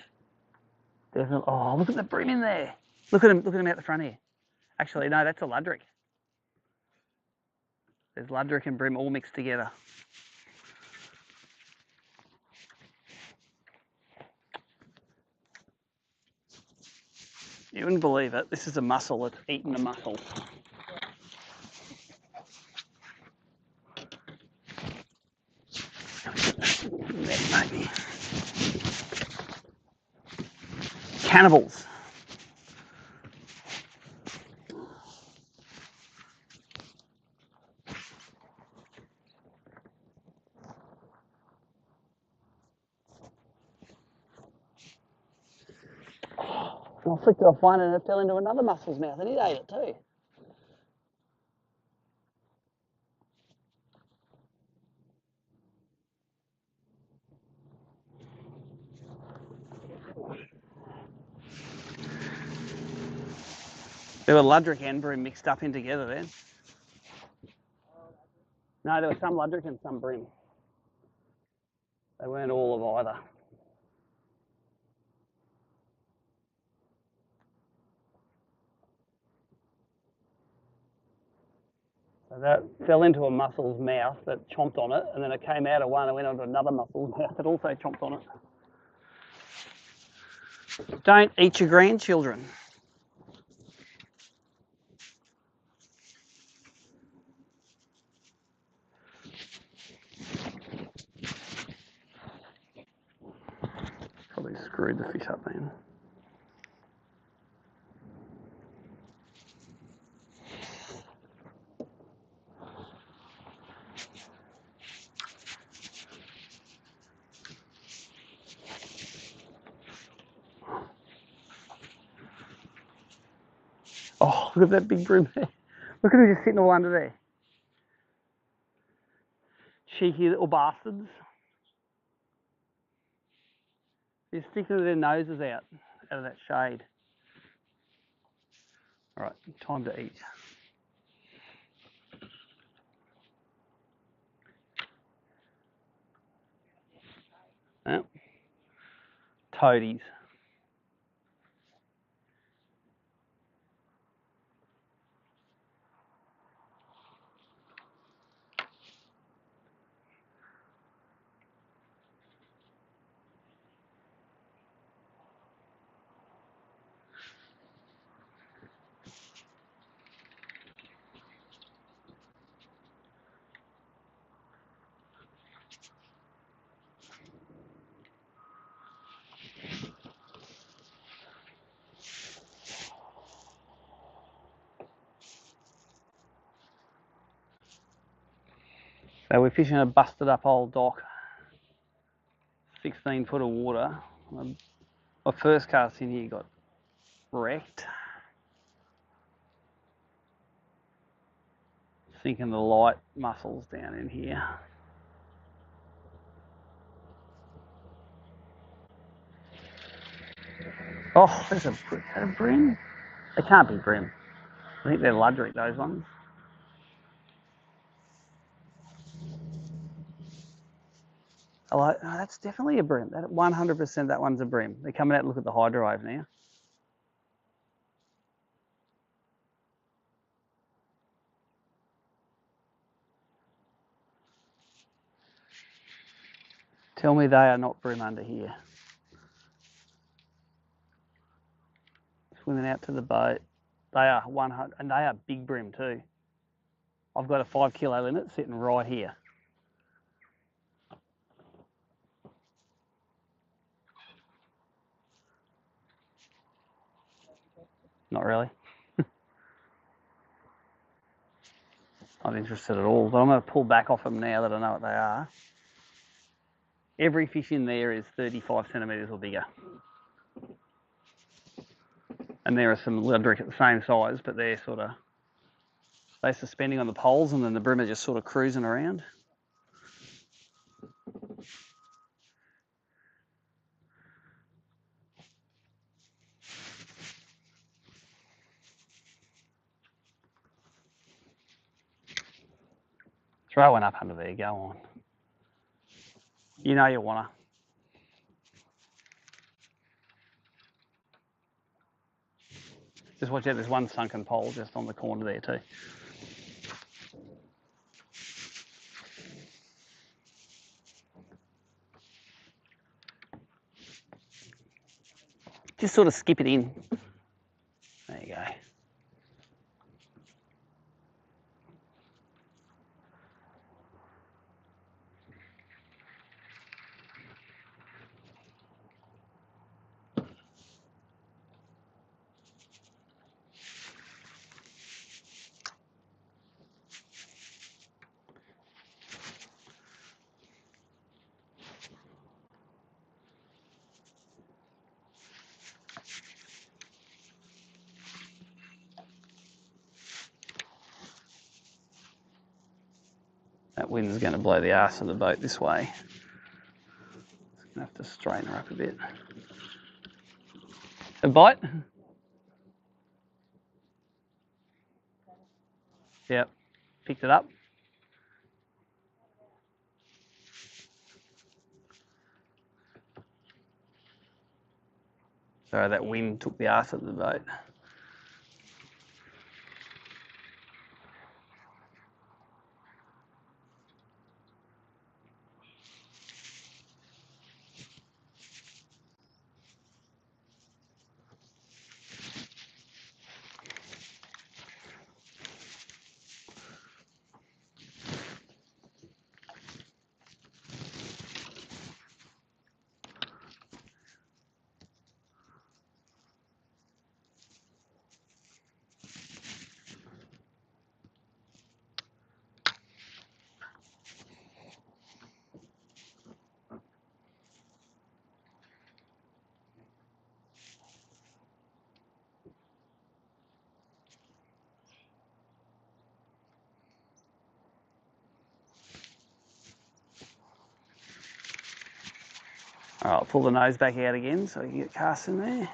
Definitely. Oh, look at the bream in there. Look at him out the front here. Actually, no, that's a ludric. There's ludric and bream all mixed together. You wouldn't believe it. This is a mussel that's eaten a mussel. Maybe. Cannibals. I flicked it off one and it fell into another mussel's mouth and it ate it too. There were ludric and bream mixed up in together then. No, there was some ludric and some bream. They weren't all of either. So that fell into a mussel's mouth that chomped on it, and then it came out of one and went onto another mussel's mouth that also chomped on it. Don't eat your grandchildren. Probably screwed the fish up then. Oh, look at that big bream there. Look at him just sitting all under there. Cheeky little bastards. They're sticking their noses out of that shade. All right, time to eat. Yep. Toadies. So we're fishing a busted up old dock, 16 foot of water. My first cast in here got wrecked. Sinking the light mussels down in here. Oh, there's a bream. They can't be bream. I think they're ludric, those ones. Oh, that's definitely a bream. That 100% that one's a bream. They're coming out to look at the hydrowave now. Tell me they are not bream under here. Swimming out to the boat. They are 100, and they are big bream too. I've got a 5 kilo limit sitting right here. Not really. Not interested at all, but I'm going to pull back off them now that I know what they are. Every fish in there is 35 centimetres or bigger. And there are some ludric at the same size, but they're suspending on the poles, and then the bream are just sort of cruising around. Throw one up under there, go on. You know you wanna. Just watch out, there's one sunken pole just on the corner there too. Just sort of skip it in. There you go. That wind's going to blow the arse of the boat this way. Just going to have to straighten her up a bit. A bite? Yep. Picked it up. Sorry, that wind took the arse of the boat. All right, I'll pull the nose back out again so I can get cast in there.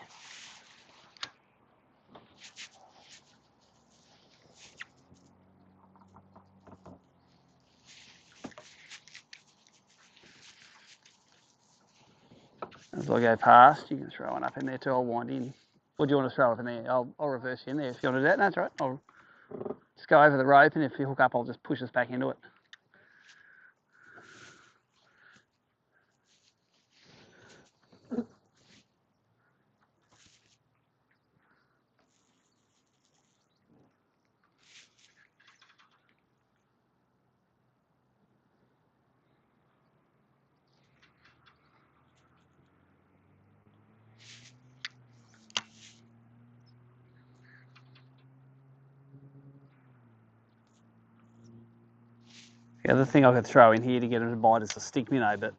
As I go past, you can throw one up in there too. I'll wind in. Or do you want to throw up in there? I'll reverse you in there if you want to do that. No, that's right. I'll just go over the rope, and if you hook up, I'll just push us back into it. The other thing I could throw in here to get them to bite is a stick minnow, but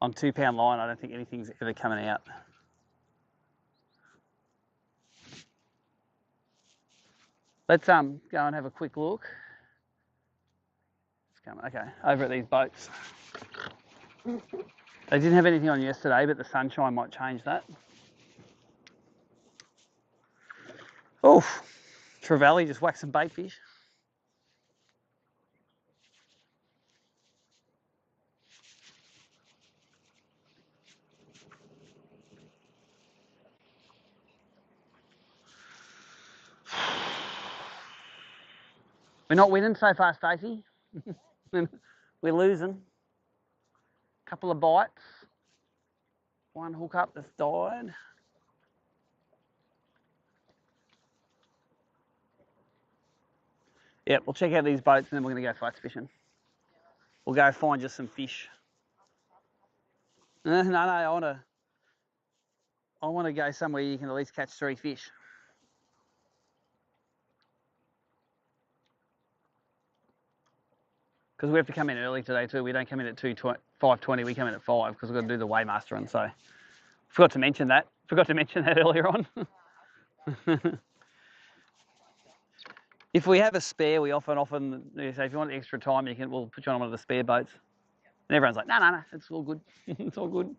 on 2 pound line, I don't think anything's ever coming out. Let's go and have a quick look. It's coming. Okay, over at these boats. They didn't have anything on yesterday, but the sunshine might change that. Oh, trevally just whacked some bait fish. We're not winning so far, Stacey. We're losing. Couple of bites. One hook up that's died. Yep, we'll check out these boats and then we're going to go flats fishing. We'll go find just some fish. No, I want to go somewhere you can at least catch 3 fish. Because we have to come in early today too. We don't come in at 5:20. We come in at 5 because we've got to do the weighmastering. So forgot to mention that. Forgot to mention that earlier on. If we have a spare, we often say if you want extra time, we'll put you on one of the spare boats. And everyone's like, no, it's all good. It's all good.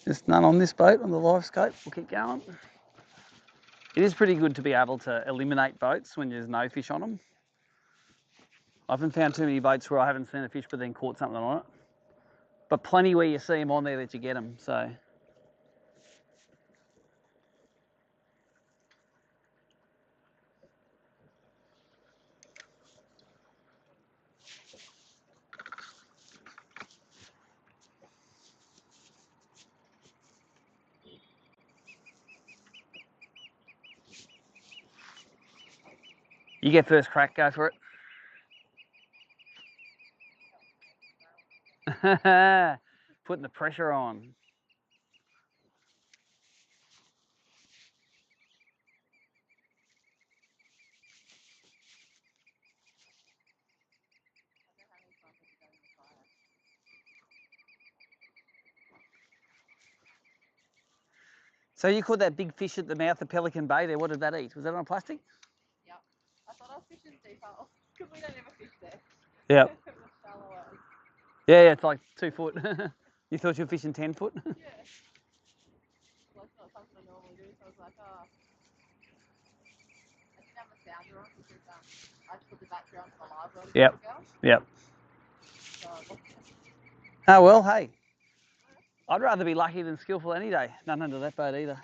There's none on this boat on the Livescope. We'll keep going. It is pretty good to be able to eliminate boats when there's no fish on them. I haven't found too many boats where I haven't seen a fish but then caught something on it. But plenty where you see them on there that you get them, so. You get first crack, go for it. Putting the pressure on. So you caught that big fish at the mouth of Pelican Bay there. What did that eat? Was that on plastic? Yep. I thought I was fishing deep holes because we don't ever fish there. Yep. It was shallower. Yeah, it's like 2 foot. You thought you were fishing 10 foot? Yeah. Well, it's not something I normally do, so I was like, oh. I didn't have a sounder on because I just put the battery onto my live rod. Yep. Yep. So I lost it. Oh, well, hey. I'd rather be lucky than skillful any day. None under that boat either.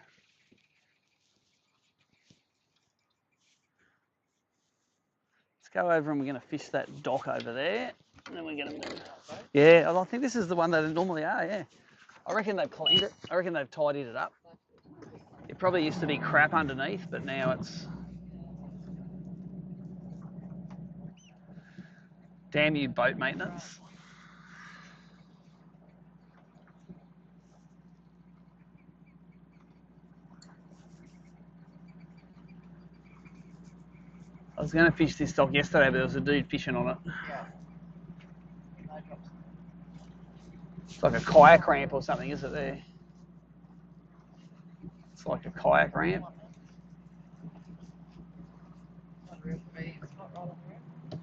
Let's go over and we're going to fish that dock over there. And then we're going to move. Yeah, I think this is the one that they normally are, yeah. I reckon they've cleaned it. I reckon they've tidied it up. It probably used to be crap underneath, but now it's... Damn you, boat maintenance. I was going to fish this dock yesterday, but there was a dude fishing on it. Yeah. It's like a kayak ramp or something, is it there? It's like a kayak ramp. Not real for me. It's not right on the ramp.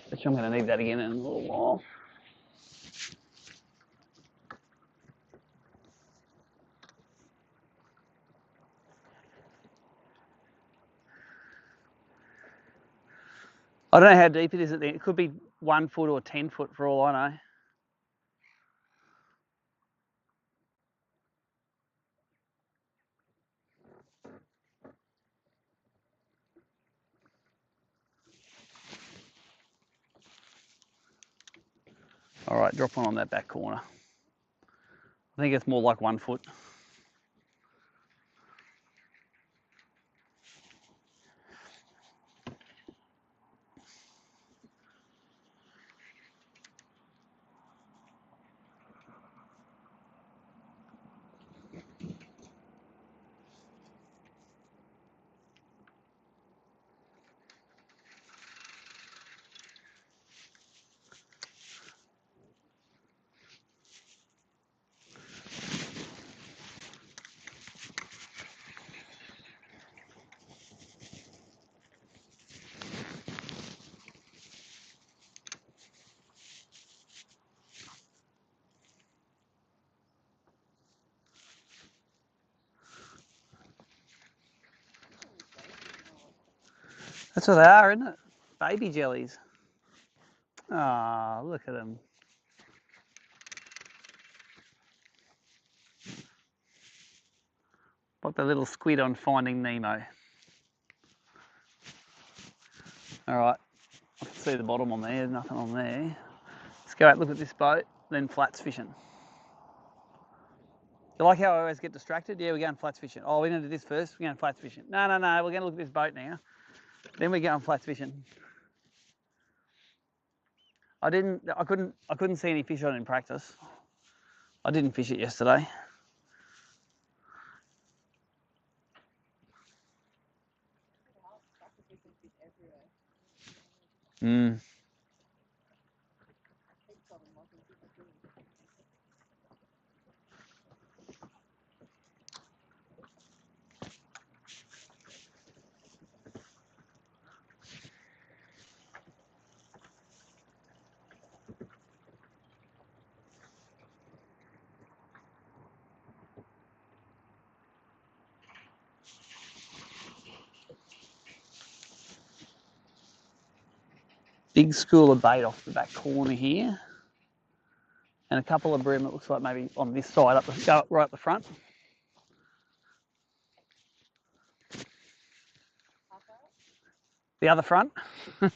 Which I'm going to need that again in a little while. I don't know how deep it is at the end. It could be 1 foot or 10 foot for all I know. All right, drop one on that back corner. I think it's more like 1 foot. That's what they are, isn't it? Baby jellies. Ah, look at them. Like the little squid on Finding Nemo. All right, I can see the bottom on there. There's nothing on there. Let's go out and look at this boat, then flats fishing. You like how I always get distracted? Yeah, we're going flats fishing. Oh, we're going to do this first. We're going flats fishing. No, we're going to look at this boat now. Then we're going flats fishing. I couldn't see any fish on it in practice. I didn't fish it yesterday. Mm. Big school of bait off the back corner here. And a couple of bream, it looks like maybe on this side, go right up the front. The other front. So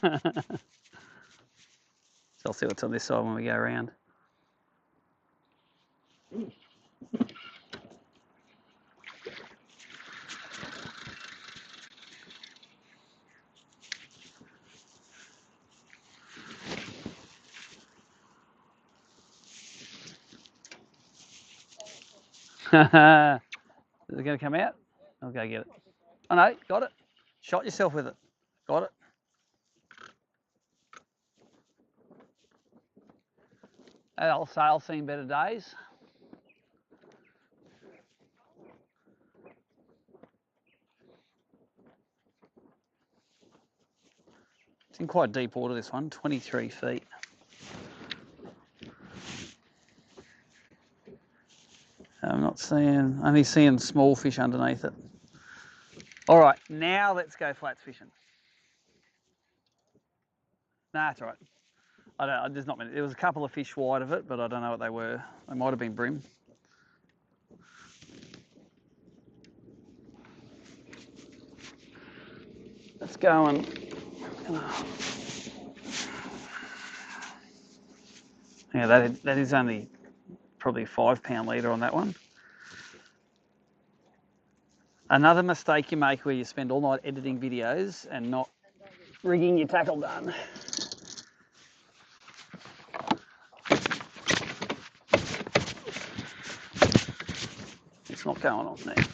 I'll see what's on this side when we go around. Is it going to come out? I'll go get it. Oh no, got it. Shot yourself with it. Got it. I'll say I've seen better days. It's in quite deep water, this one, 23 feet. I'm not seeing, only seeing small fish underneath it. All right, now let's go flats fishing. Nah, that's all right. There's not many. There was a couple of fish wide of it, but I don't know what they were. They might have been bream. Let's go and yeah, that is only probably 5 pound leader on that one. Another mistake you make where you spend all night editing videos and not rigging your tackle done. It's not going on there.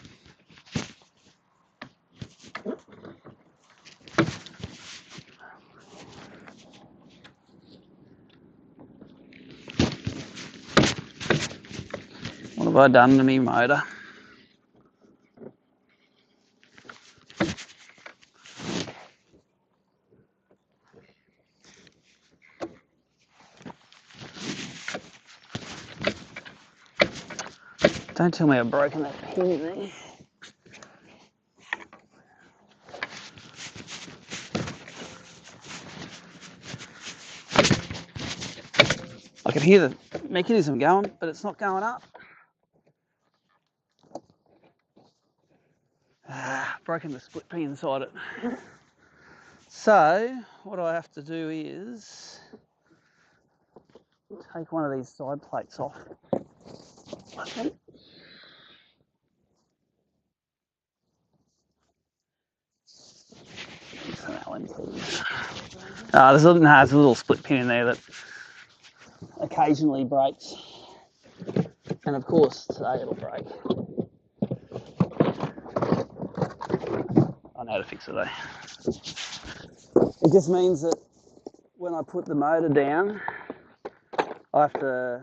What have I done to me motor? Don't tell me I've broken that pin there. I can hear the mechanism going, but it's not going up. Broken the split pin inside it. So what I have to do is take one of these side plates off. Okay. Some Allen keys. There's a little split pin in there that occasionally breaks, and of course today it'll break. I know how to fix it though. It just means that when I put the motor down, I have to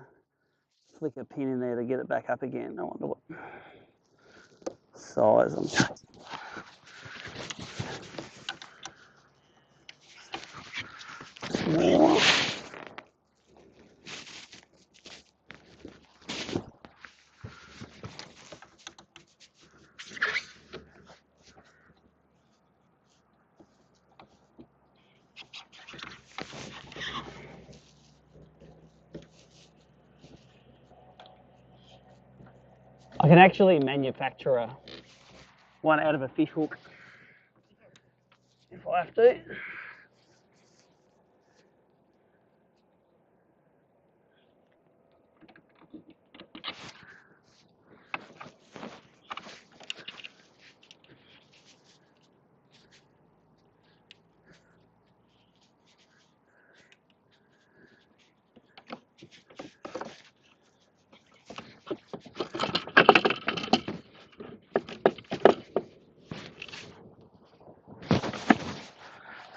flick a pin in there to get it back up again. I wonder what size I'm taking. Smaller. I can actually manufacture one out of a fish hook if I have to.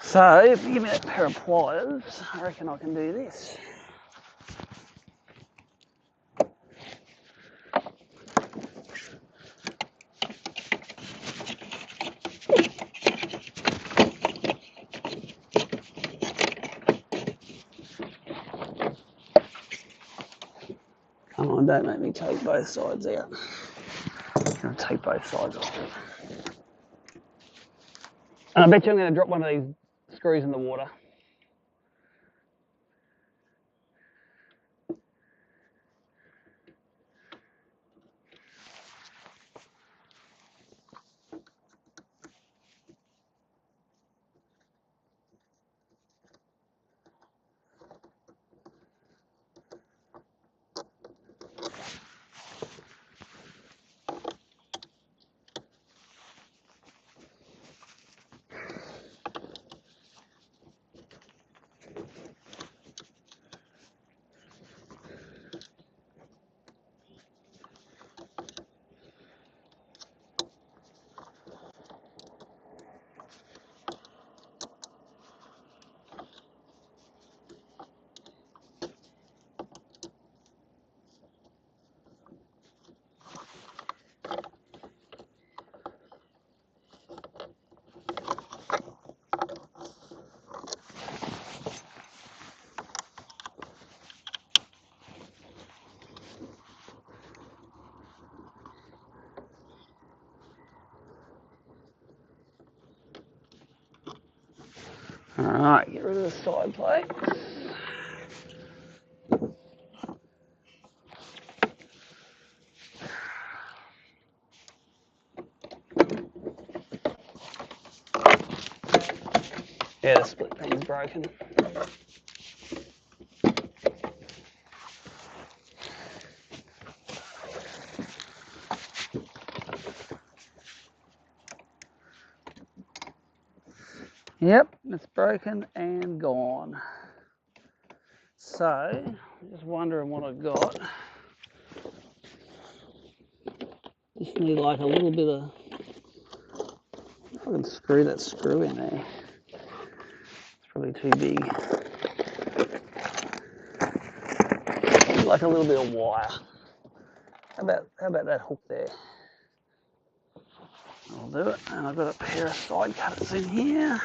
So if you give me that pair of pliers, I reckon I can do this. Come on, don't make me take both sides out. I'm going to take both sides off. And I bet you I'm going to drop one of these screws in the water. Alright, get rid of the side plate. Yeah, the split pin's broken. Yep, it's broken and gone. So, I'm just wondering what I've got. Just need like a little bit of, if I can screw that screw in there. It's probably too big. Like a little bit of wire. How about that hook there? I'll do it. And I've got a pair of side cutters in here.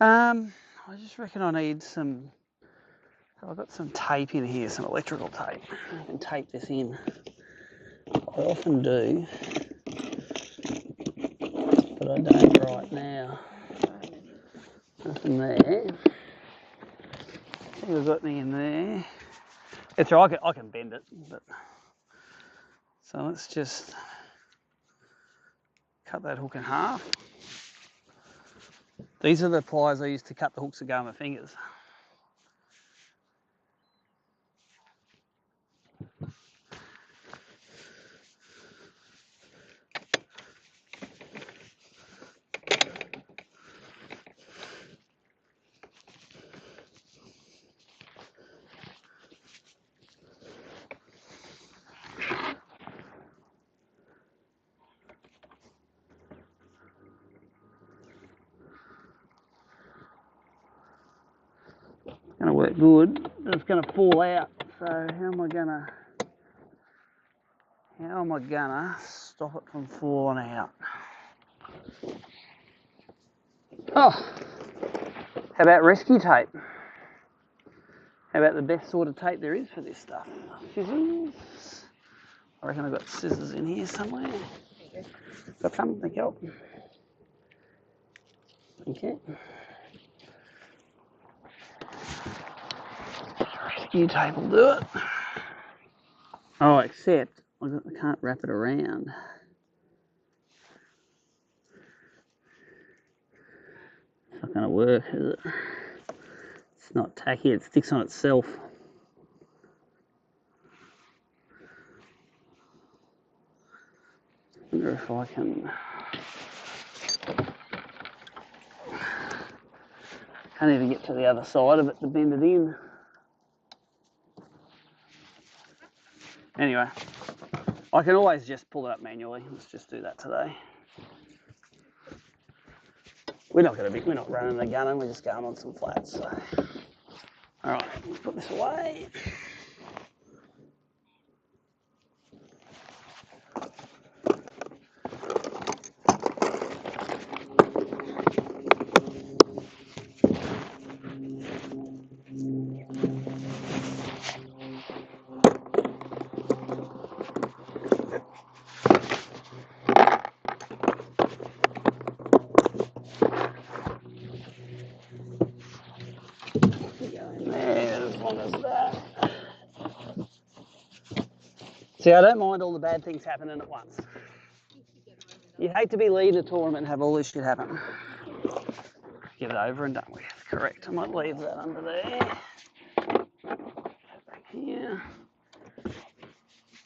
I just reckon I need some, I've got some tape in here, some electrical tape. I can tape this in. I often do, but I don't right now. Nothing there. See if we've got any in there. It's right, I can bend it, but so let's just cut that hook in half. These are the pliers I use to cut the hooks that go on my fingers. Gonna work good, but it's gonna fall out. So how am I gonna stop it from falling out? Oh, how about rescue tape? How about the best sort of tape there is for this stuff? Scissors. I reckon I've got scissors in here somewhere. Got some? Thank you. Okay. Rescue tape will do it. Oh, except I can't wrap it around. It's not going to work, is it? It's not tacky, it sticks on itself. I wonder if I can... Can't even get to the other side of it to bend it in. Anyway, I can always just pull it up manually. Let's just do that today. We're not running the gun, and we're just going on some flats. So. All right, let's put this away. See, I don't mind all the bad things happening at once. You'd hate to be lead a tournament and have all this shit happen. Get it over and done with. Correct. I might leave that under there. Back here.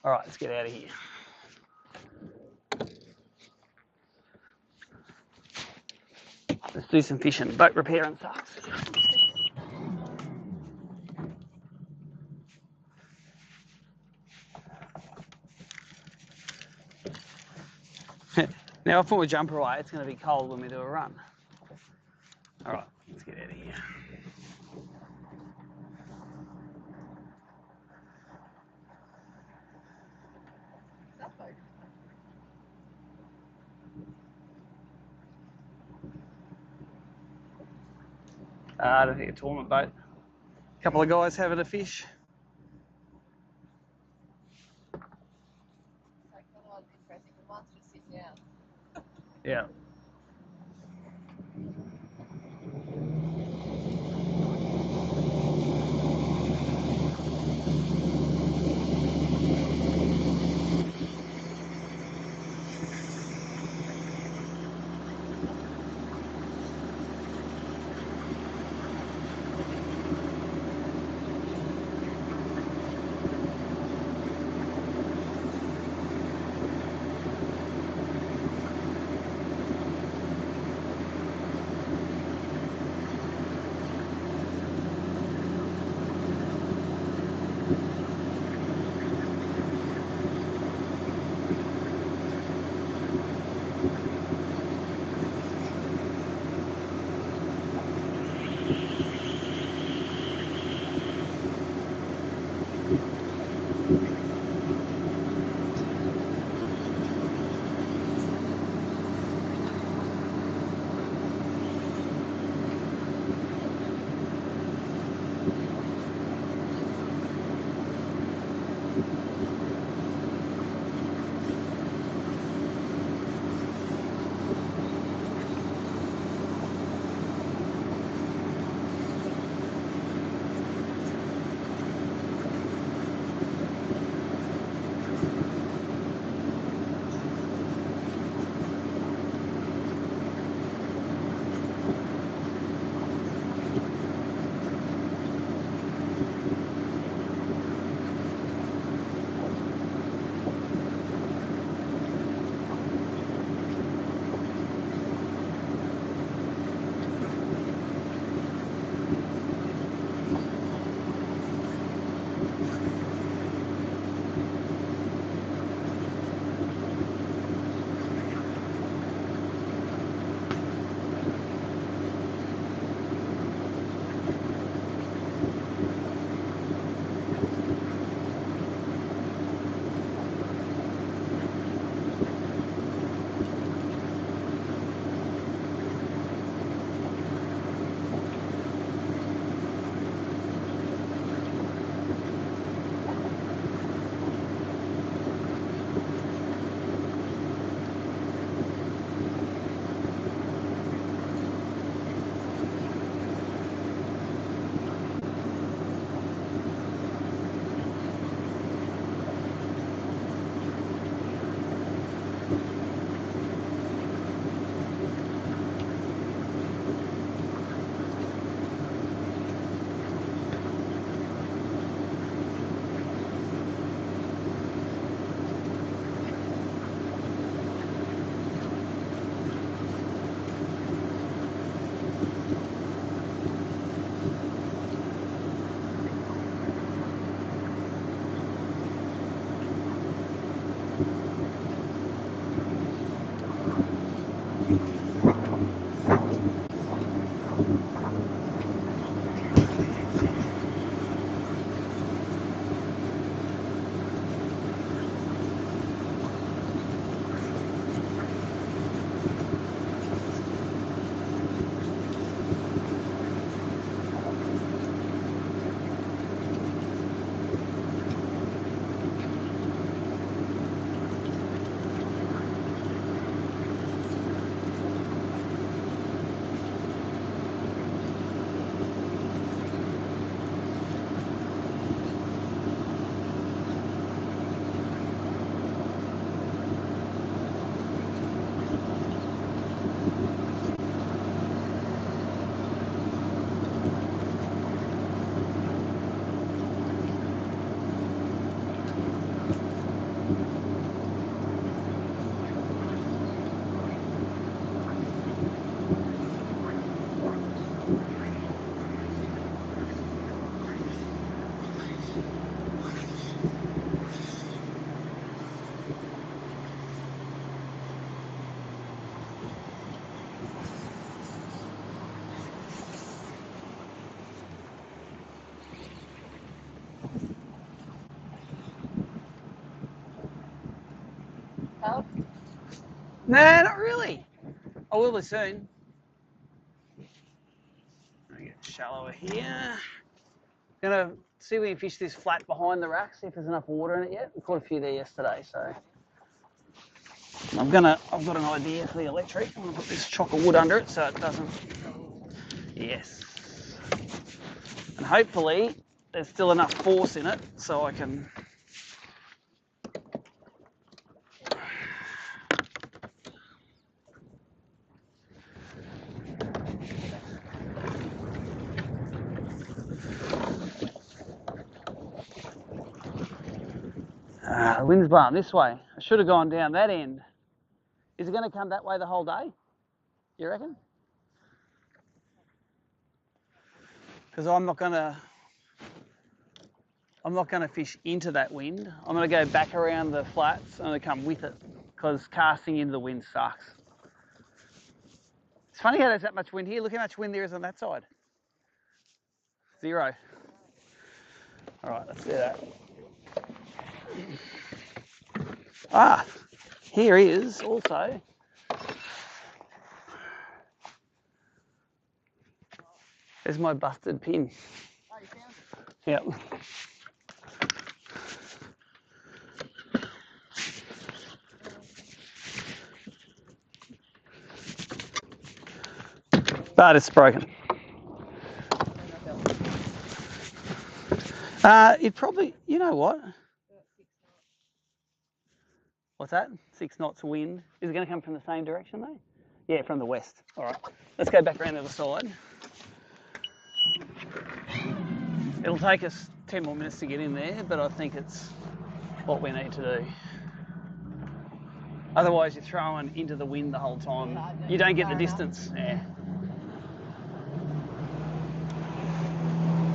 All right, let's get out of here. Let's do some fishing, boat repair and stuff. Now, I put my jumper away. It's going to be cold when we do a run. I don't think a tournament boat. A couple of guys having a fish. Yeah. Nah, not really. I will be soon. Okay. shallower here. Gonna see if we can fish this flat behind the rack, see if there's enough water in it yet. We caught a few there yesterday, so I've got an idea for the electric. I'm gonna put this chock of wood under it so it doesn't. Yes. And hopefully there's still enough force in it so I can. The wind's blowing this way. I should have gone down that end. Is it going to come that way the whole day? You reckon? Because I'm not going to fish into that wind. I'm going to go back around the flats and I'm going to come with it because casting into the wind sucks. It's funny how there's that much wind here. Look how much wind there is on that side. 0. All right, let's do that. Ah, here is also. There's my busted pin. Oh, you found it? Yep. But it's broken. It probably, you know what? What's that? 6 knots wind. Is it going to come from the same direction though? Yeah, from the west. All right, let's go back around the other side. It'll take us 10 more minutes to get in there, but I think it's what we need to do. Otherwise, you're throwing into the wind the whole time. You don't get the distance. Yeah.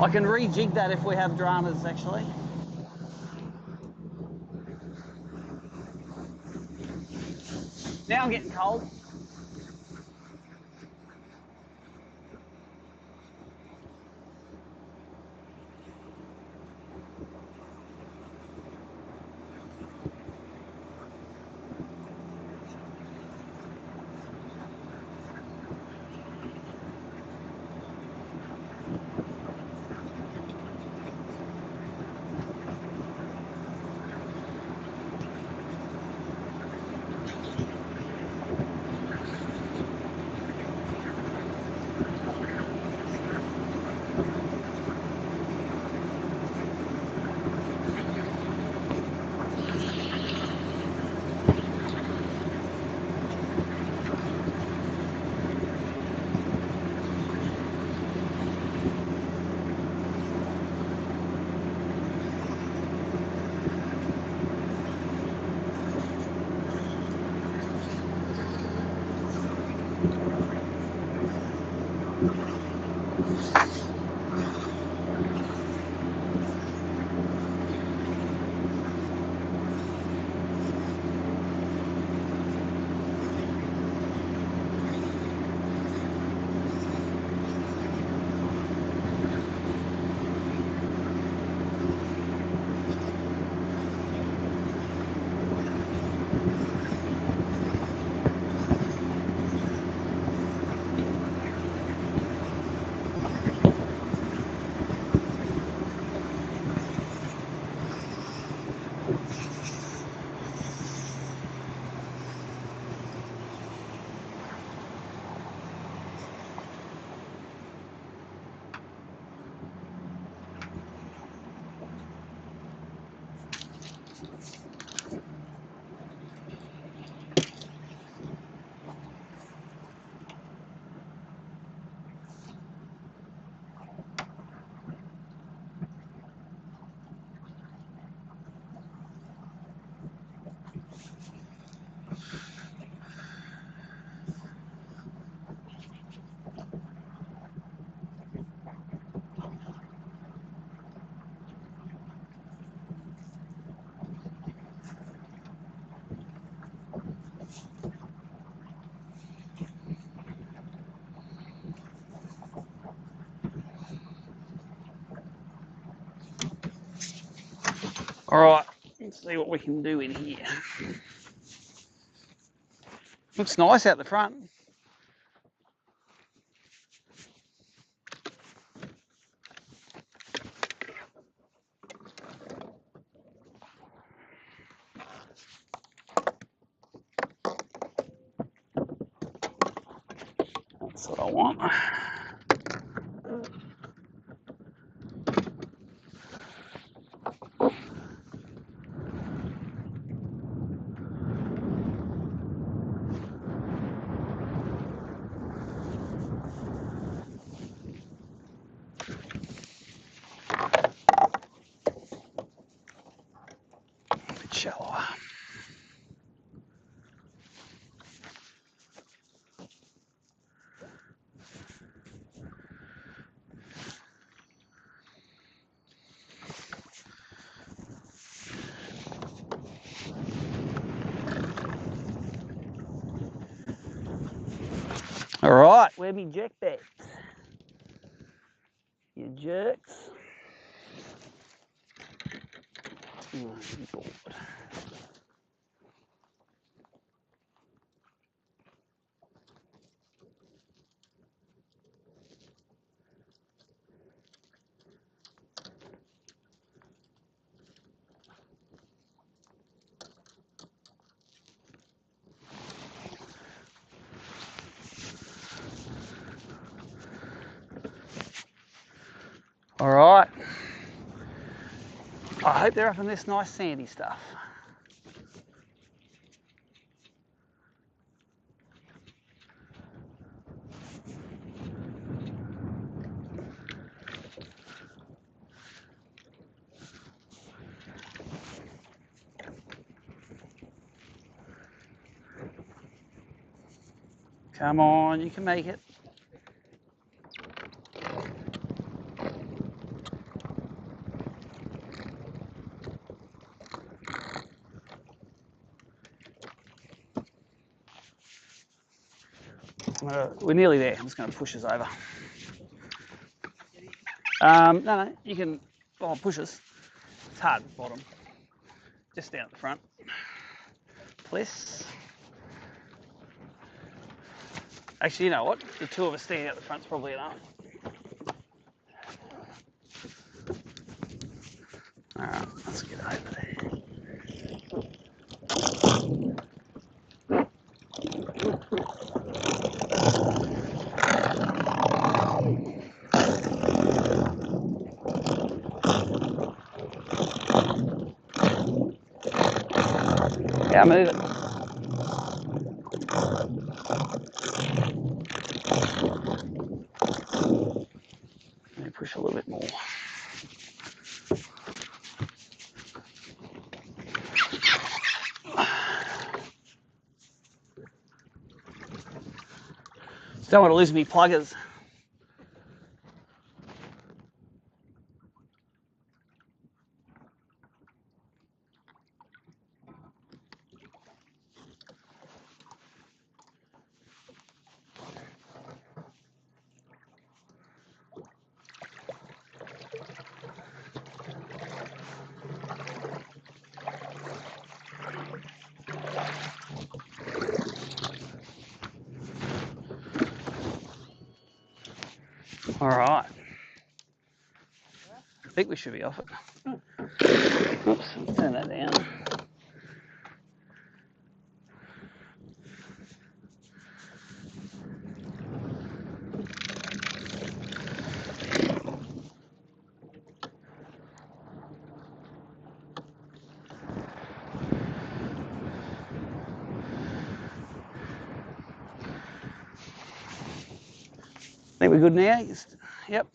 I can rejig that if we have dramas, actually. Now I'm getting cold. All right, let's see what we can do in here. Looks nice out the front. That's what I want. A bit shallower. All right, where me jerk bets? You jerks. Oh, I'm bored. All right. I hope they're up in this nice sandy stuff. Come on, you can make it. We're nearly there. I'm just going to push us over. No, you can push us. It's hard at the bottom. Just down at the front. Please. Actually, you know what? The two of us standing at the front's probably enough. All right, let's get over there. Yeah, move it. Let me push a little bit more. Don't want to lose me pluggers. All right. I think we should be off it. Oops, turn that down. I think we're good now. Yep.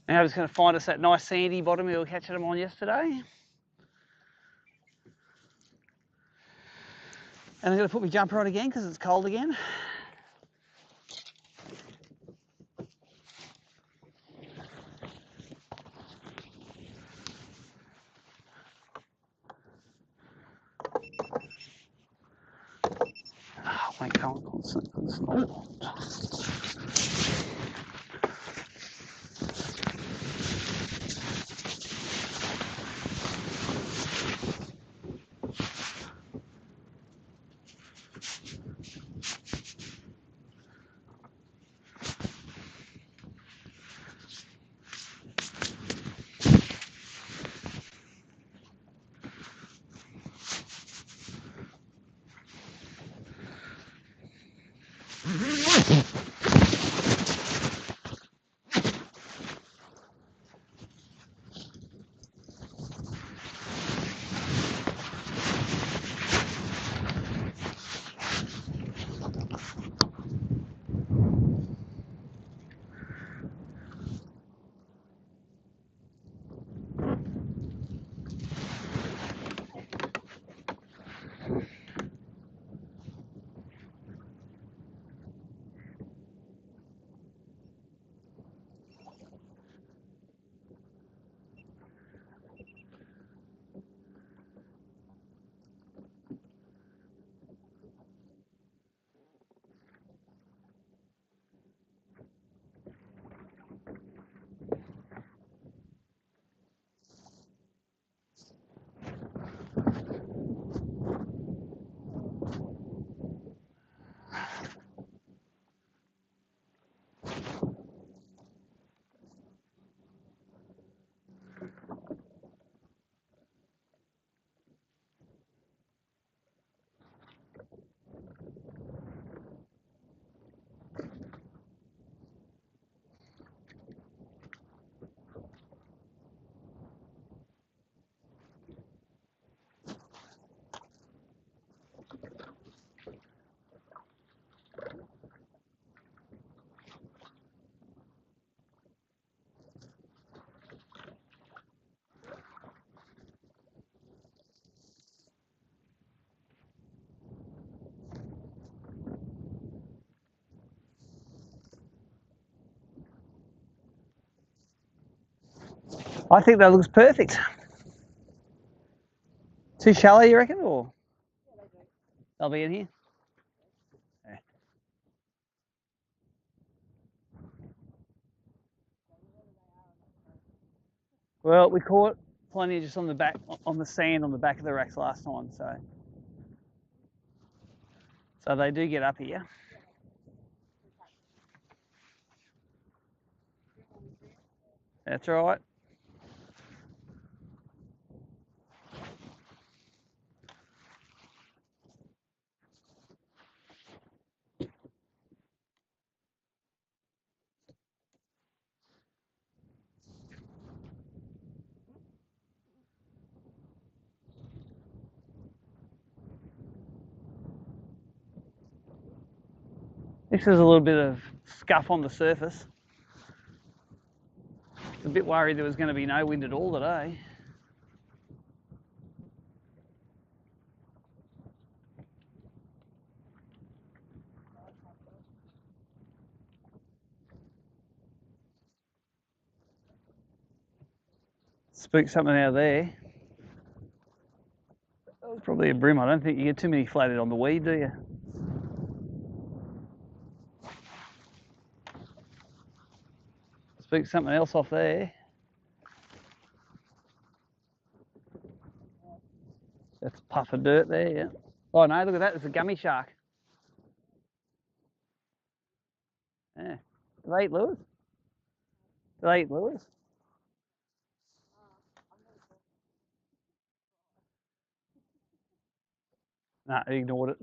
Now I'm just going to find us that nice sandy bottom we were catching them on yesterday. And I'm going to put my jumper on again because it's cold again. Oh, my God, it's not. I think that looks perfect. Too shallow, you reckon, or? Yeah, they do. They'll be in here? Yeah. Well, we caught plenty just on the back, on the sand on the back of the racks last time, so they do get up here. That's right. This is a little bit of scuff on the surface. A bit worried there was going to be no wind at all today. Spooked something out of there. That was probably a bream. I don't think you get too many flathead on the weed, do you? Spooked something else off there. That's a puff of dirt there, yeah. Oh no, look at that, there's a gummy shark. Yeah. Do they eat lures? Do they eat lures? Nah, he ignored it.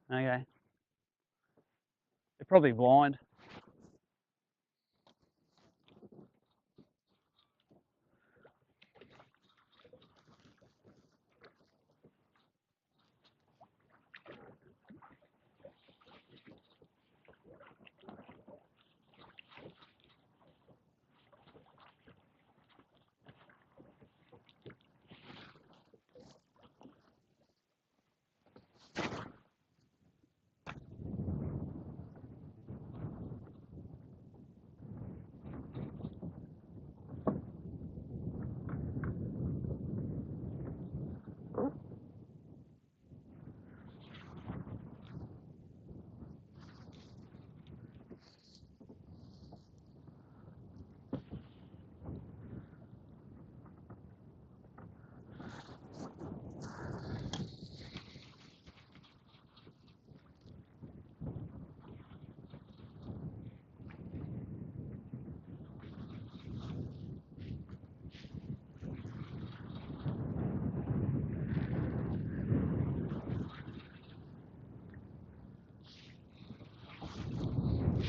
Okay. They're probably blind.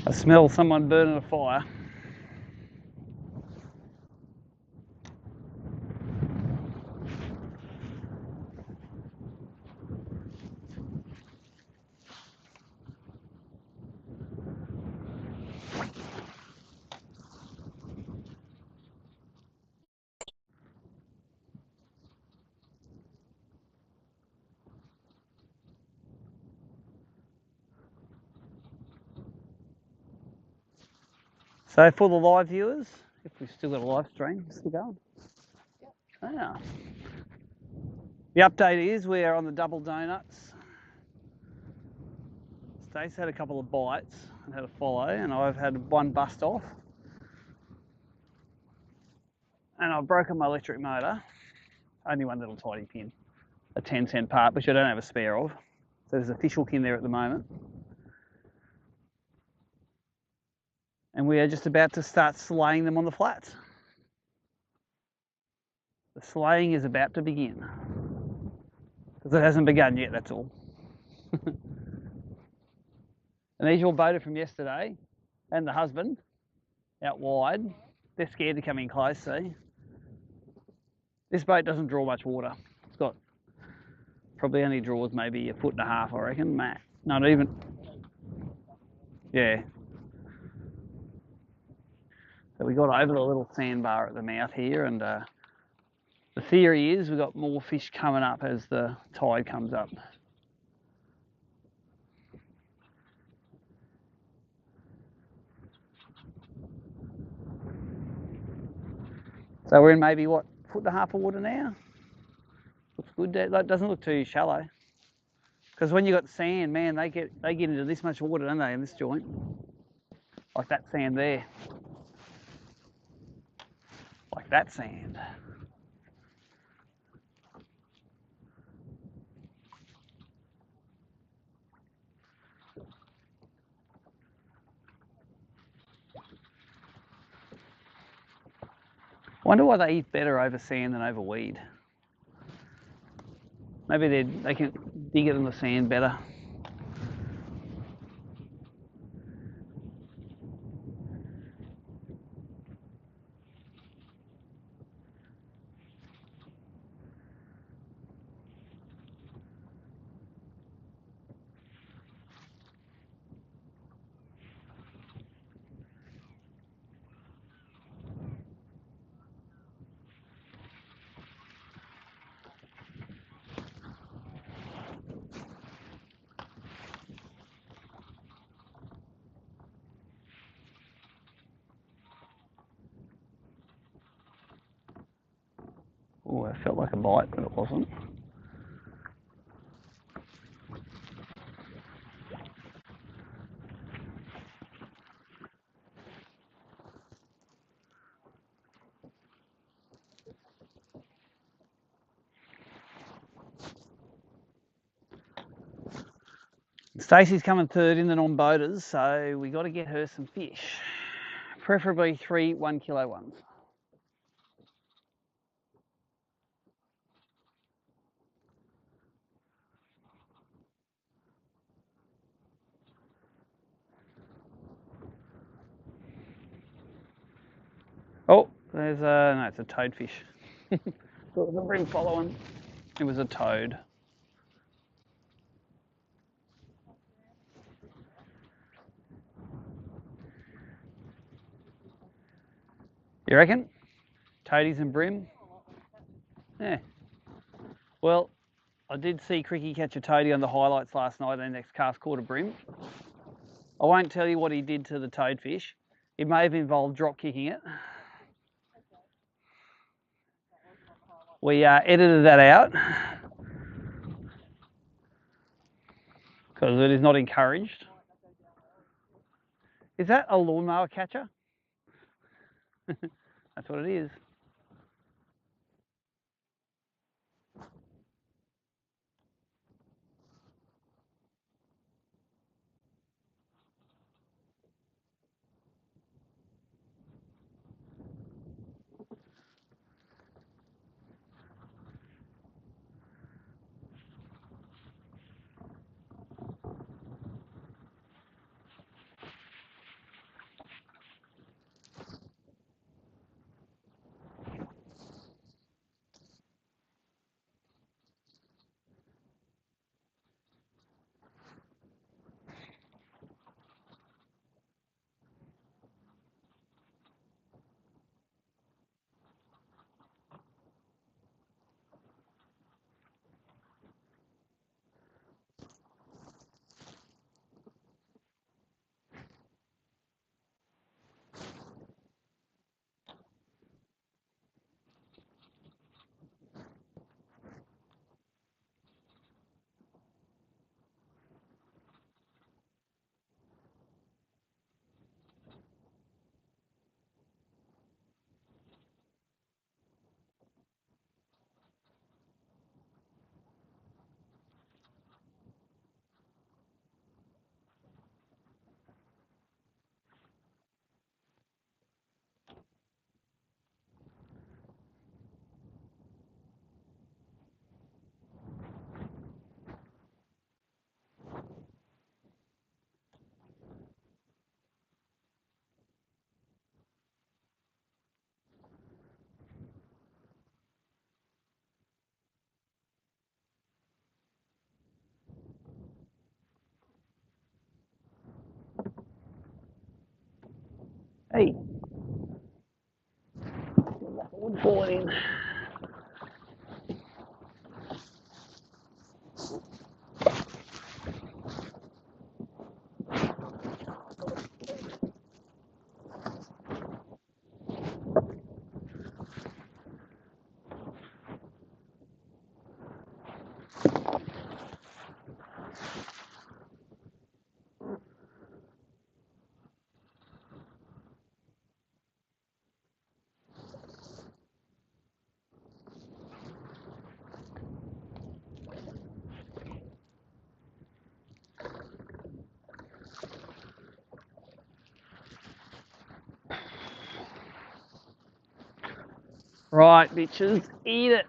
I smell someone burning a fire. So for the live viewers, if we've still got a live stream, still going? Yep. Ah. The update is we're on the double donuts. Stace had a couple of bites and had a follow, and I've had one bust off. And I've broken my electric motor. Only one little tidy pin, a 10-cent part, which I don't have a spare of. So there's a fish hook in there at the moment. And we are just about to start slaying them on the flats. The slaying is about to begin. Because it hasn't begun yet, that's all. And these all boated from yesterday, and the husband, out wide. They're scared to come in close, see? This boat doesn't draw much water. It's got, probably only draws maybe 1.5 foot, I reckon, max. Not even. Yeah. So we got over the little sandbar at the mouth here, and the theory is we've got more fish coming up as the tide comes up. So we're in maybe, what, 1.5 foot of water now? Looks good. That doesn't look too shallow. Because when you got sand, man, they get into this much water, don't they, in this joint? Like that sand there. Like that sand. I wonder why they eat better over sand than over weed. Maybe they can dig it in the sand better. Oh, it felt like a bite, but it wasn't. Stacey's coming third in the non-boaters, so we got to get her some fish. Preferably 3 1 kilo ones. Oh, there's a, no, it's a toadfish. Thought it was a bream following. It was a toad. You reckon? Toadies and bream? Yeah. Well, I did see Cricky catch a toadie on the highlights last night, and next cast caught a bream. I won't tell you what he did to the toadfish. It may have involved drop kicking it. We edited that out because it is not encouraged. Is that a lawnmower catcher? That's what it is. Hey, wood falling in. Right, bitches, eat it.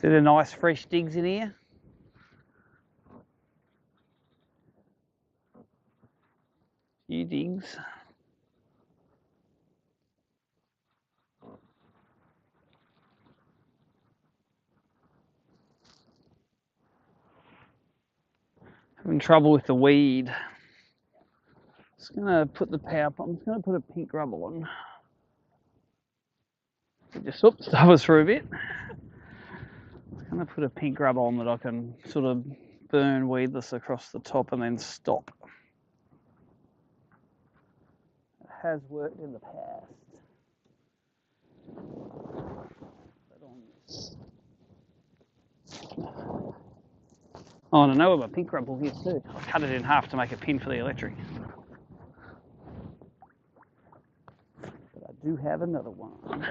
See the nice fresh digs in here? Few digs. Having trouble with the weed. Just gonna put the power. I'm just gonna put a pink grub on. Just stuff us through a bit. I'm gonna put a pink grub on that I can sort of burn weedless across the top and then stop. It has worked in the past. Oh, and I know where my pink grub hook is too. I cut it in half to make a pin for the electric. But I do have another one.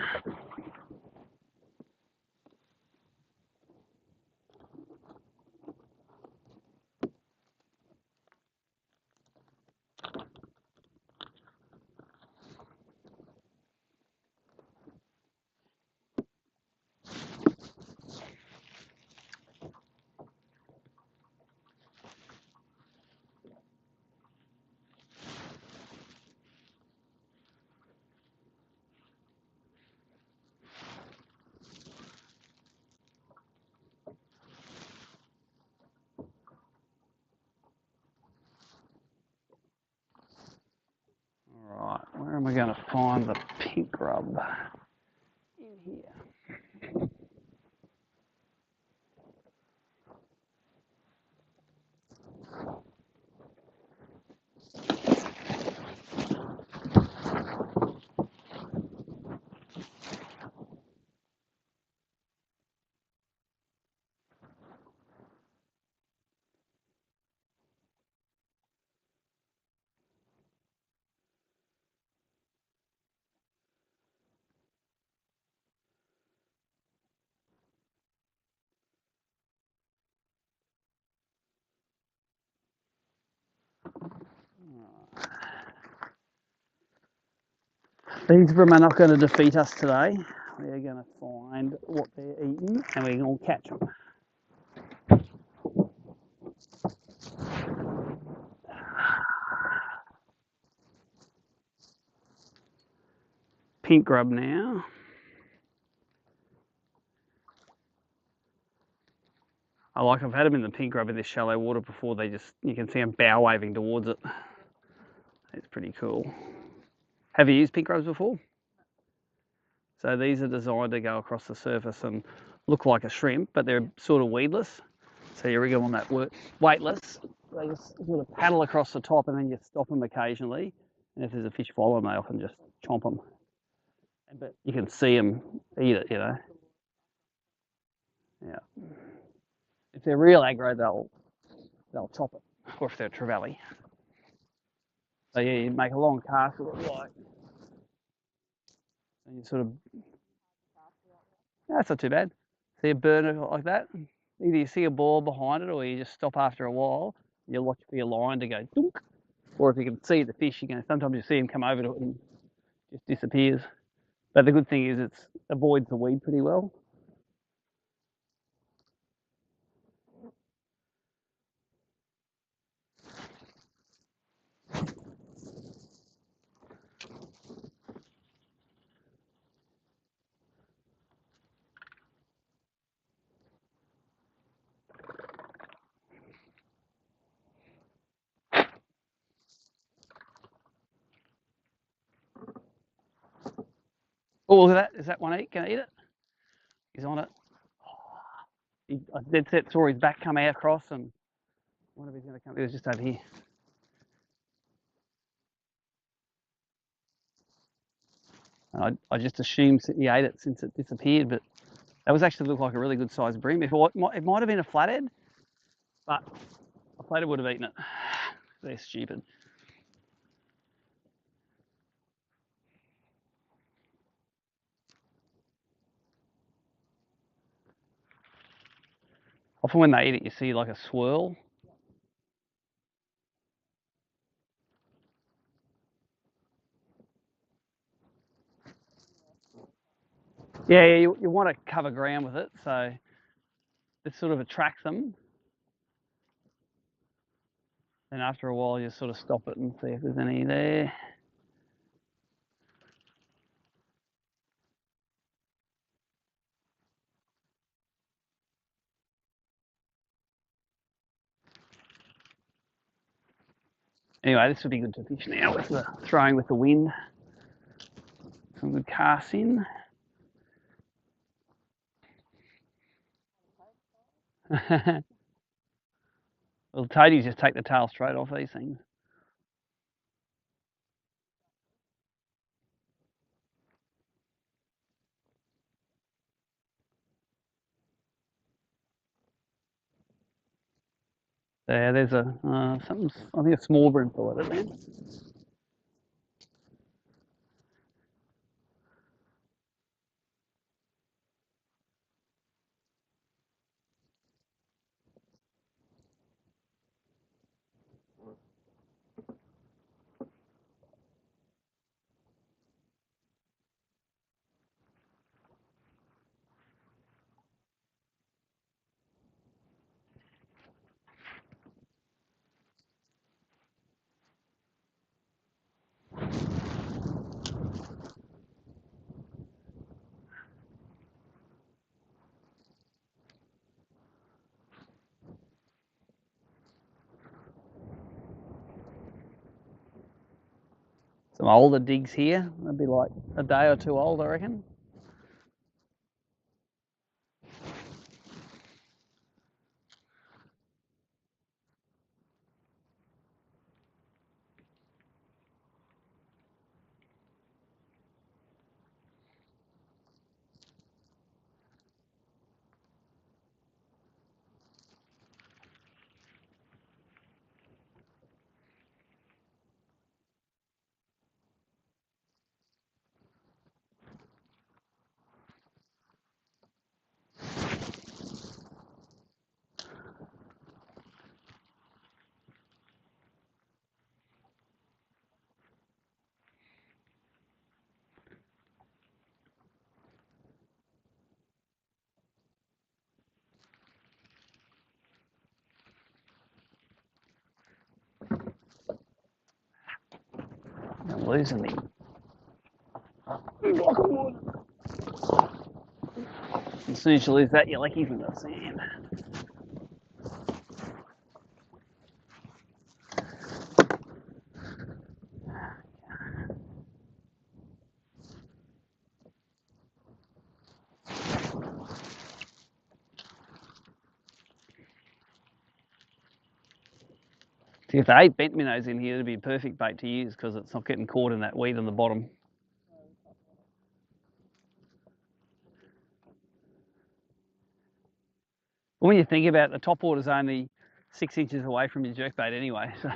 Right, where am I going to find the pink grub? In here. These bream are not going to defeat us today. We're going to find what they're eating and we're going to catch them. Pink grub now. I've had them in the pink grub in this shallow water before. You can see them bow waving towards it. It's pretty cool. Have you used pink grubs before? So these are designed to go across the surface and look like a shrimp, but they're sort of weedless. So you rig them on that weightless. They just sort of paddle across the top and then you stop them occasionally. And if there's a fish following them, they often just chomp them. But you can see them eat it, you know. Yeah. If they're real aggro, they'll chop it. Or if they're trevally. So yeah, you make a long cast with it, like, and you sort of, that's not too bad. See a burner like that? Either you see a ball behind it or you just stop after a while, you watch for your line to go dunk. Or if you can see the fish, sometimes you see him come over to it and just disappears. But the good thing is it avoids the weed pretty well. Oh, look at that. Is that one eat? Can I eat it? He's on it. I dead set saw his back come out across and I wonder if he's going to come. He was just over here. I just assumed he ate it since it disappeared, but that was actually looked like a really good sized bream. It might have been a flathead, but a flathead would have eaten it. They're stupid. Often when they eat it, you see like a swirl. Yeah, you want to cover ground with it, so this sort of attracts them. And after a while, you sort of stop it and see if there's any there. Anyway, this would be good to fish now with the throwing with the wind. Some good casts in. Well, toadies just take the tail straight off these things. There's something. I think a small bream fillet there. Some older digs here. They'd be like a day or two old, I reckon. losing me. Block of wood. As soon as you lose that, you're like even the sand. See, if they ate bent minnows in here, it'd be a perfect bait to use because it's not getting caught in that weed on the bottom. Well, when you think about it, the top water's only 6 inches away from your jerkbait anyway. So.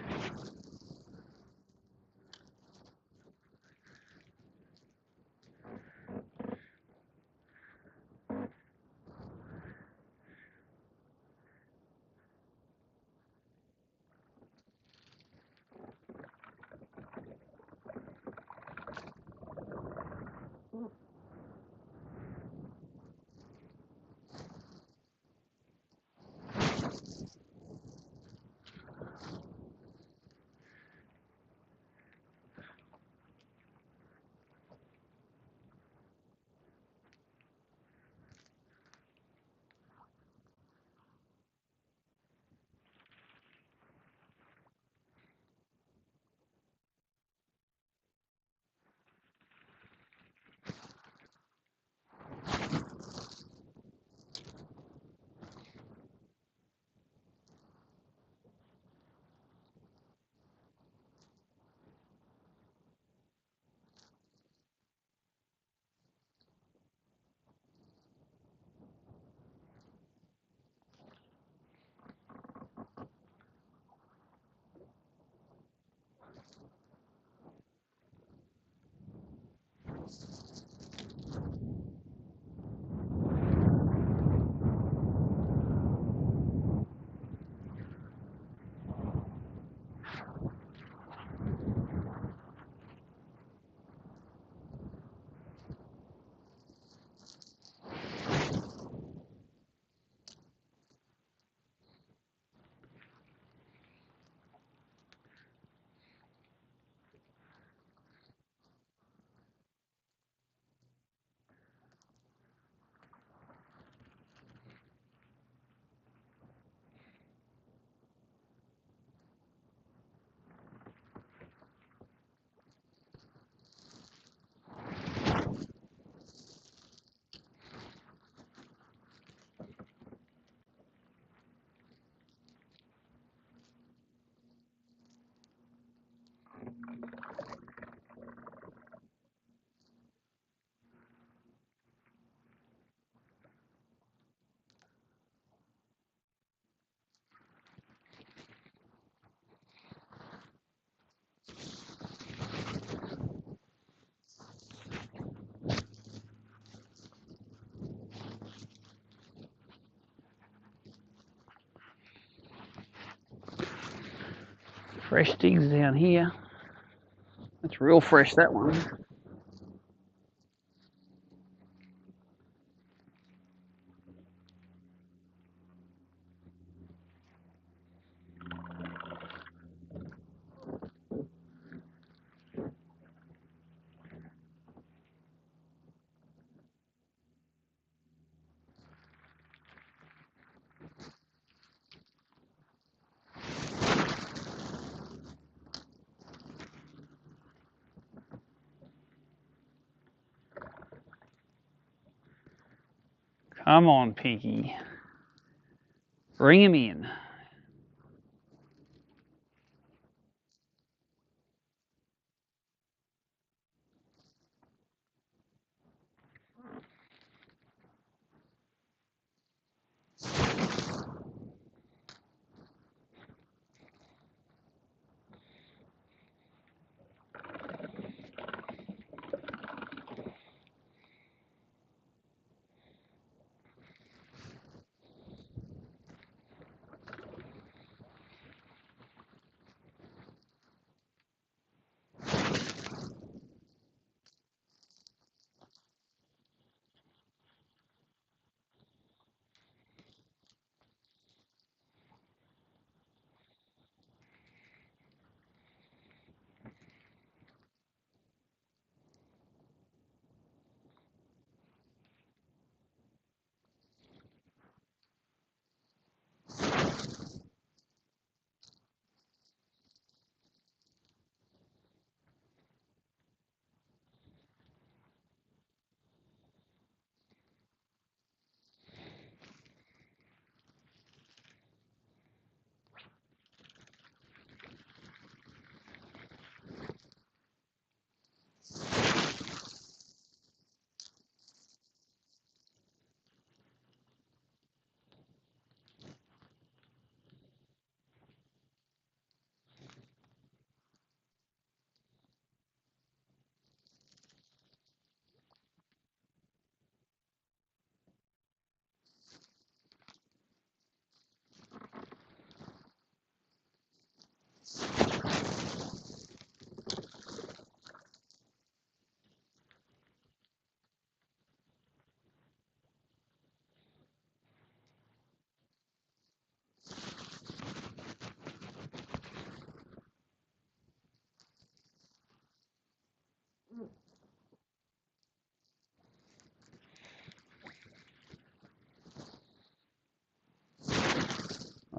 Fresh digs down here. That's real fresh, that one. Come on, Pinky. Bring him in.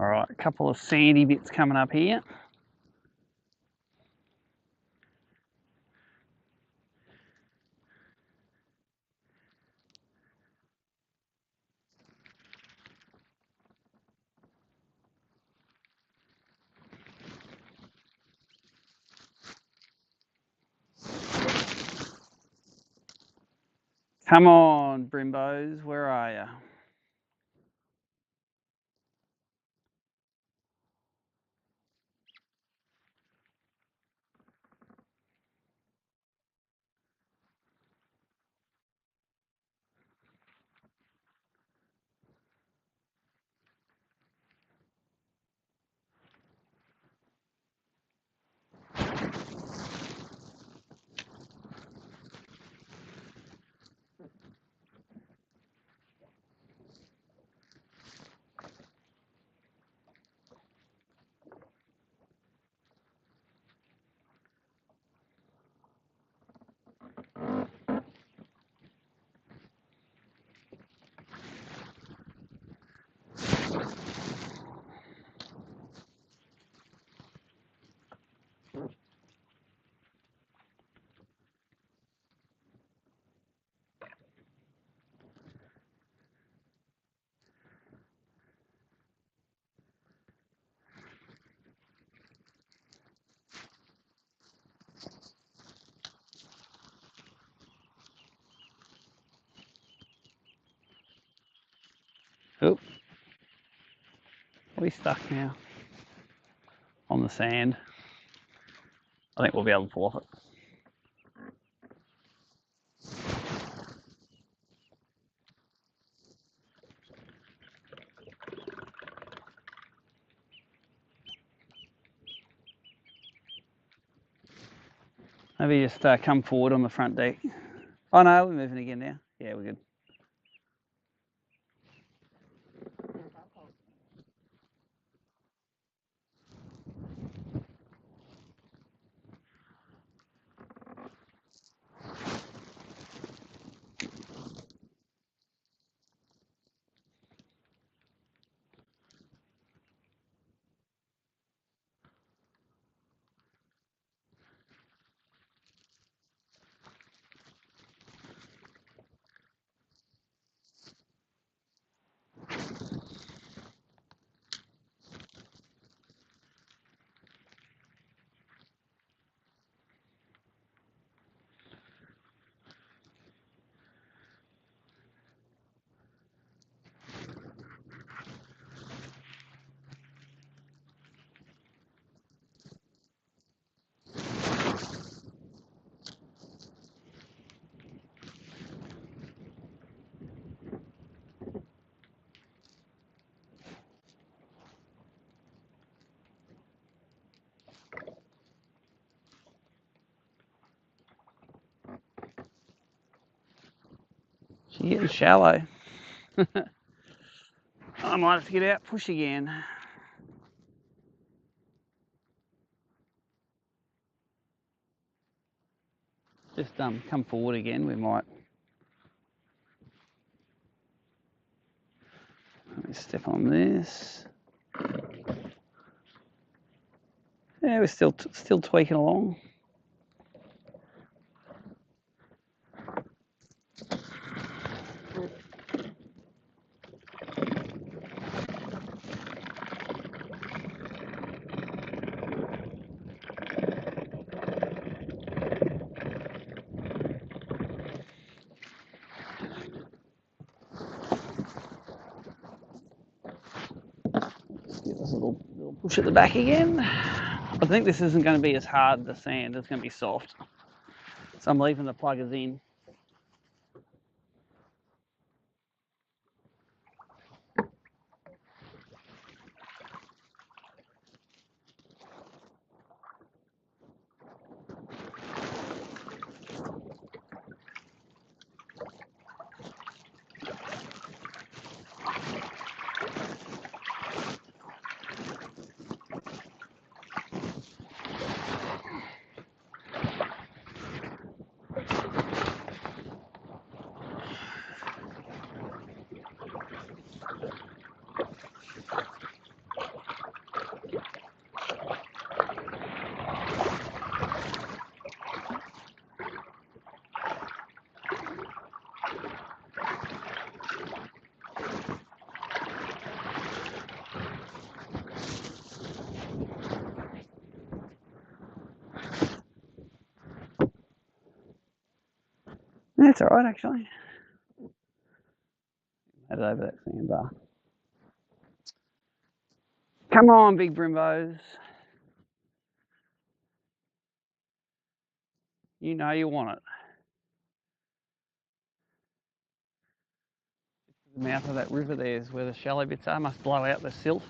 All right, a couple of sandy bits coming up here. Come on, Brimbos, where are you? Oh, are we stuck now? On the sand. I think we'll be able to pull off it. Maybe just come forward on the front deck. Oh no, we're moving again now. Yeah, we're good. She's getting shallow. I might have to get out, push again. Just come forward again, we might. Let me step on this. Yeah, we're still tweaking along. Give us a little push at the back again. I think this isn't going to be as hard, the sand, it's going to be soft. So I'm leaving the pluggers in. That's all right, actually. Head over that sandbar. Come on, big brimbos. You know you want it. The mouth of that river there is where the shallow bits are. Must blow out the silt.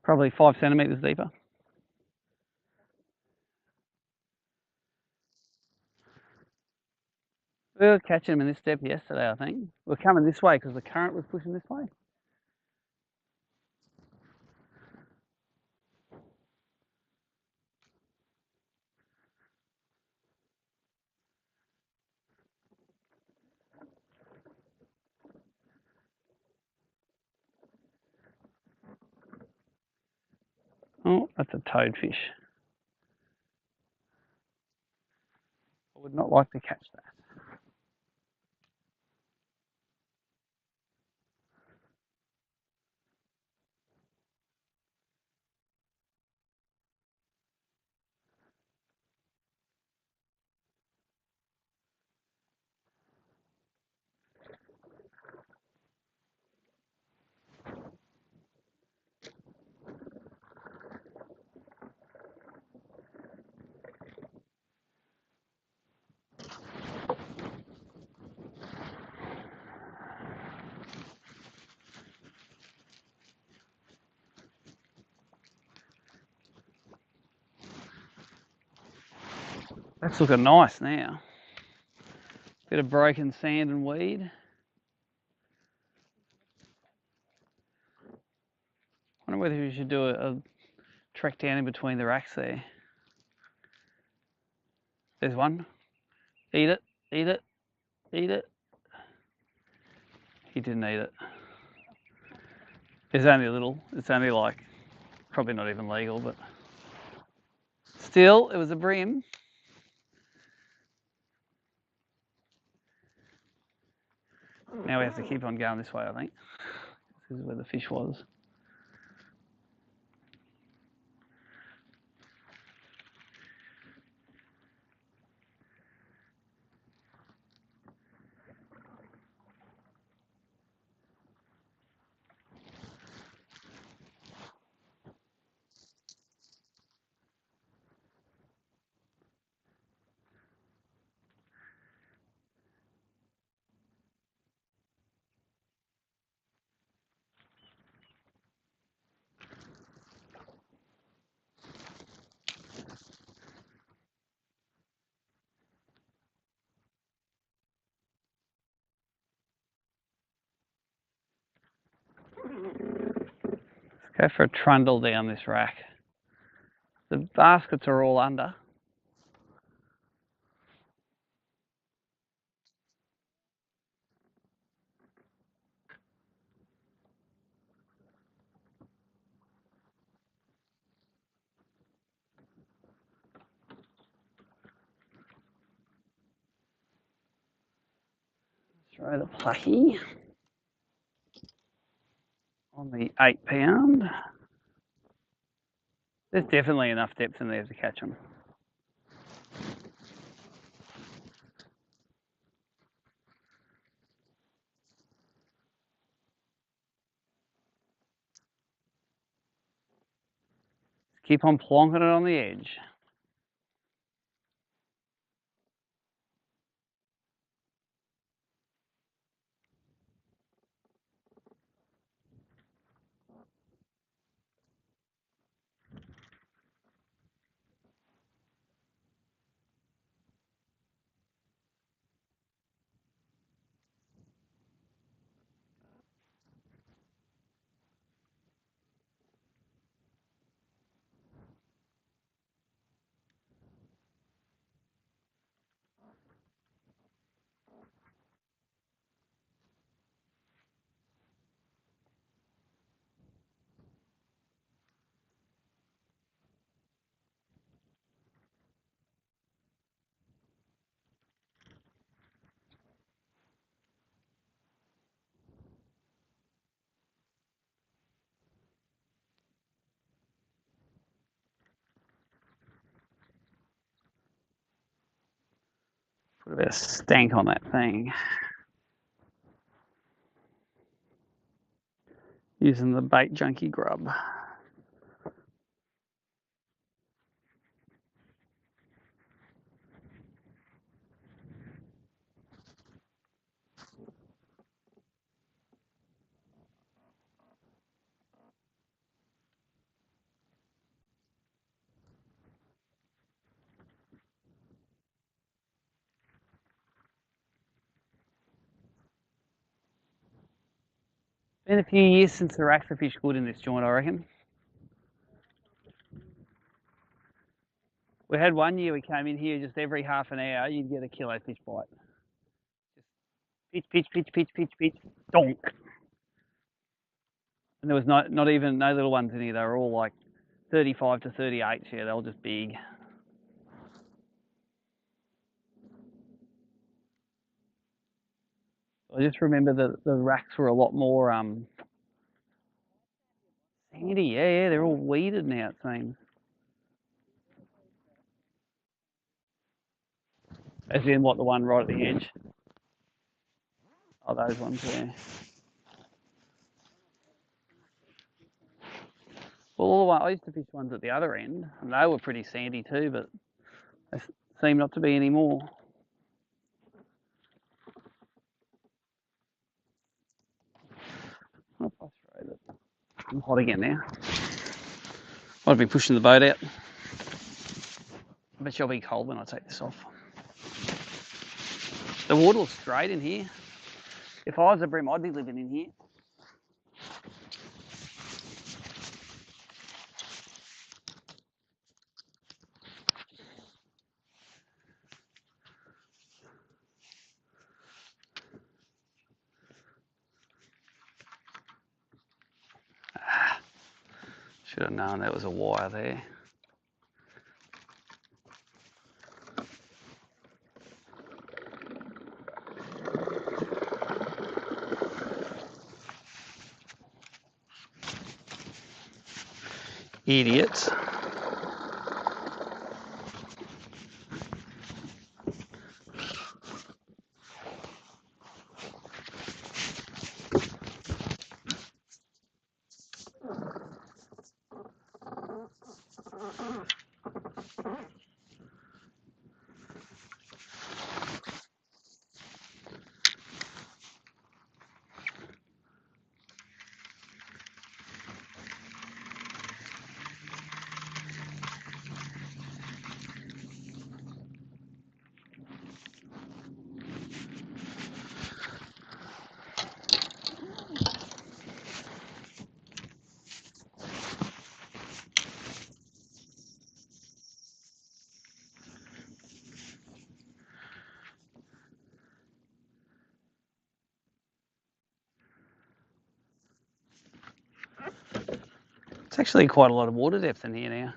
Probably 5 centimetres deeper. We were catching them in this depth yesterday, I think. We're coming this way because the current was pushing this way. Oh, that's a toadfish. I would not like to catch that. That's looking nice now. Bit of broken sand and weed. I wonder whether we should do a trek down in between the racks there. There's one. Eat it, eat it, eat it. He didn't eat it. It's only a little. It's only like, probably not even legal, but still, it was a bream. Now we have to keep on going this way, I think. This is where the fish was. Go for a trundle down this rack. The baskets are all under. Throw the plucky on the 8 pound. There's definitely enough depth in there to catch them. Keep on plonking it on the edge. Put a bit of stank on that thing. Using the bait junkie grub. Been a few years since the racks have fished good in this joint, I reckon. We had one year we came in here just every half an hour, you'd get a kilo fish bite. Pitch, pitch, pitch, pitch, pitch, pitch, donk. And there was not even no little ones in here. They were all like 35 to 38. Yeah, they were just big. I just remember the racks were a lot more sandy. Yeah, they're all weeded now, it seems. As in what, the one right at the edge? Oh, those ones, yeah. Well, I used to fish ones at the other end, and they were pretty sandy too, but they seem not to be anymore. Oh, frustrated. I'm hot again now. I'd be pushing the boat out. I bet you'll be cold when I take this off. The water looks great in here. If I was a bream, I'd be living in here. Should have known there was a wire there. Idiot. It's actually quite a lot of water depth in here now.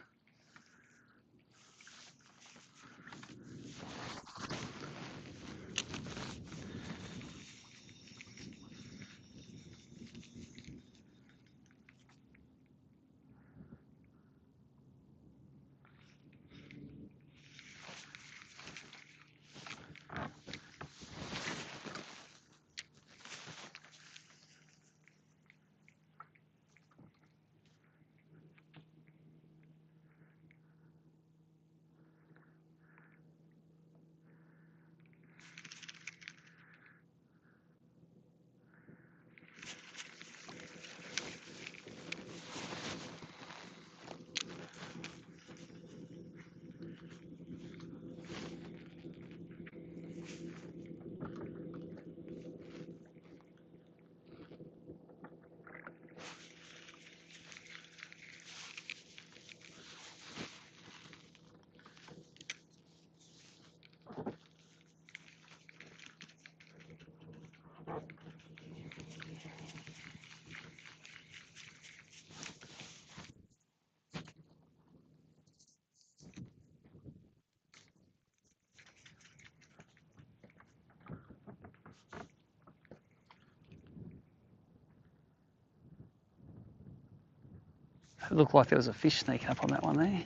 It looked like there was a fish sneaking up on that one there.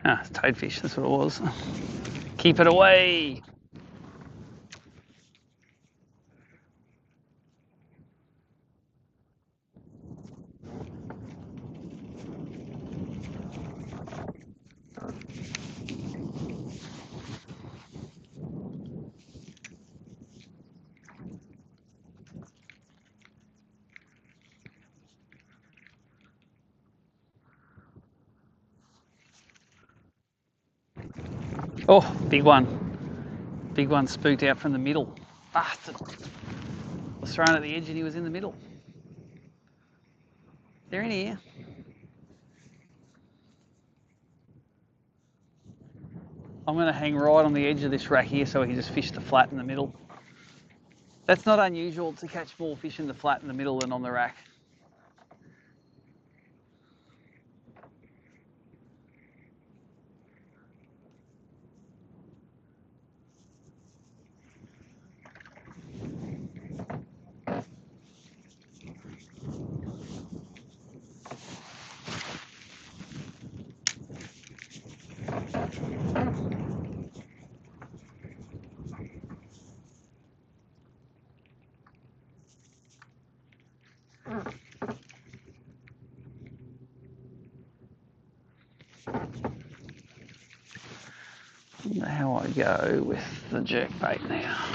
Ah, it's toadfish, that's what it was. Keep it away. Oh, big one. Big one spooked out from the middle. Bastard. I was thrown at the edge and he was in the middle. They're in here. I'm going to hang right on the edge of this rack here so we can just fish the flat in the middle. That's not unusual to catch more fish in the flat in the middle than on the rack. I don't know how I go with the jerkbait now.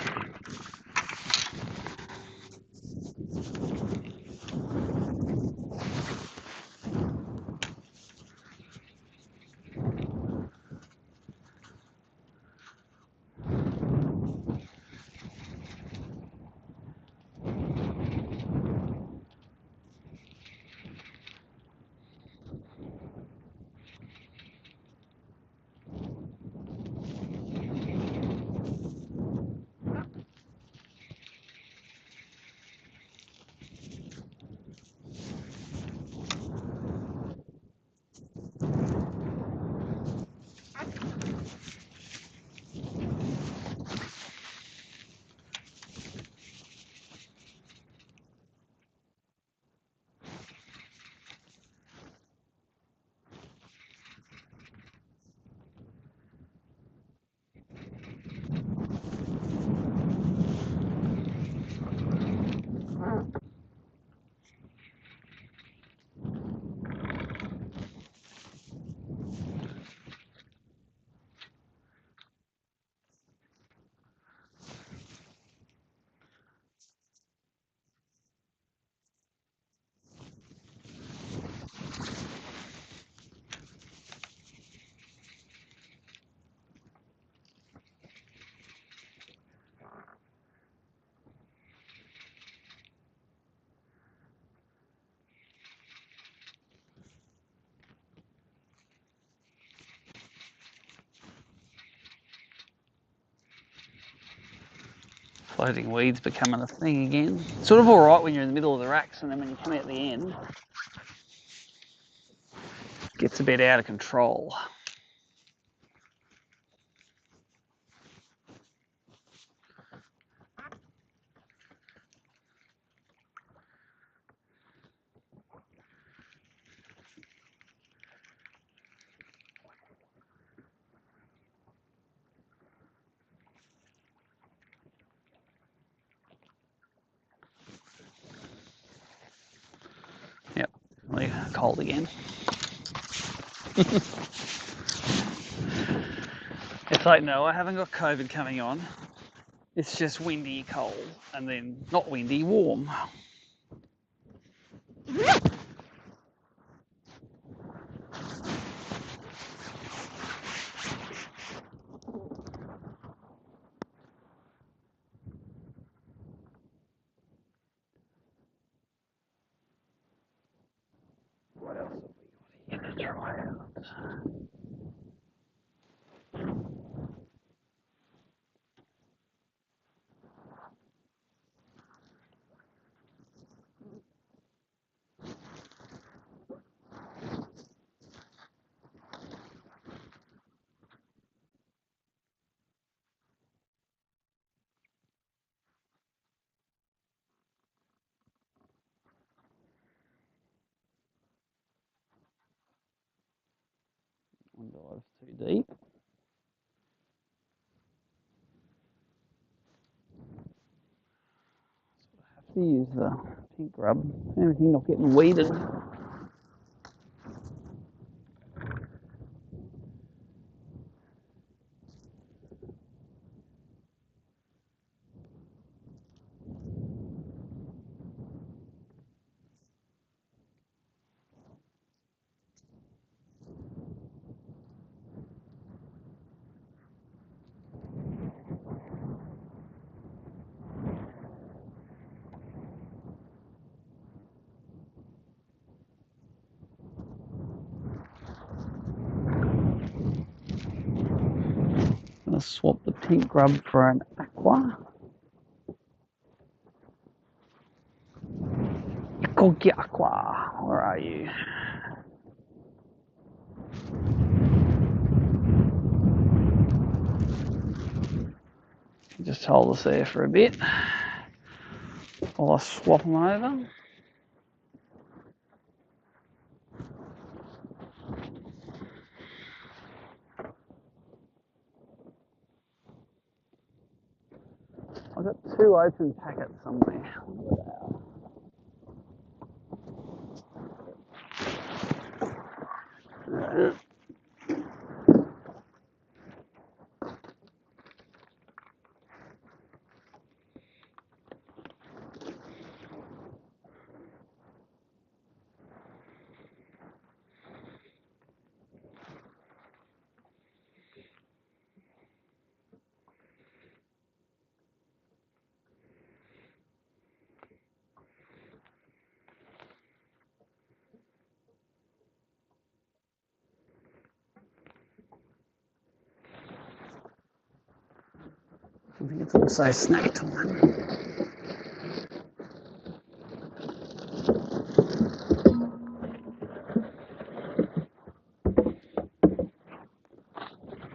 Floating weeds becoming a thing again. Sort of all right when you're in the middle of the racks, and then when you come out the end, it gets a bit out of control. Yep, cold again. It's like, no, I haven't got COVID coming on. It's just windy, cold, and then not windy, warm. What else have we got here to try out? One dive's too deep. to use the pink grub. Anything not getting weeded. I'm going to swap the pink grub for an aqua. Coggy aqua, where are you? Just hold us there for a bit while I swap them over. I've got 2 open packets somewhere. I think it's also snack time.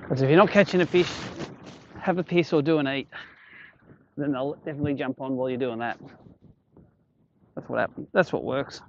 Because if you're not catching a fish, have a piss or do an eat. Then they'll definitely jump on while you're doing that. That's what happens. That's what works.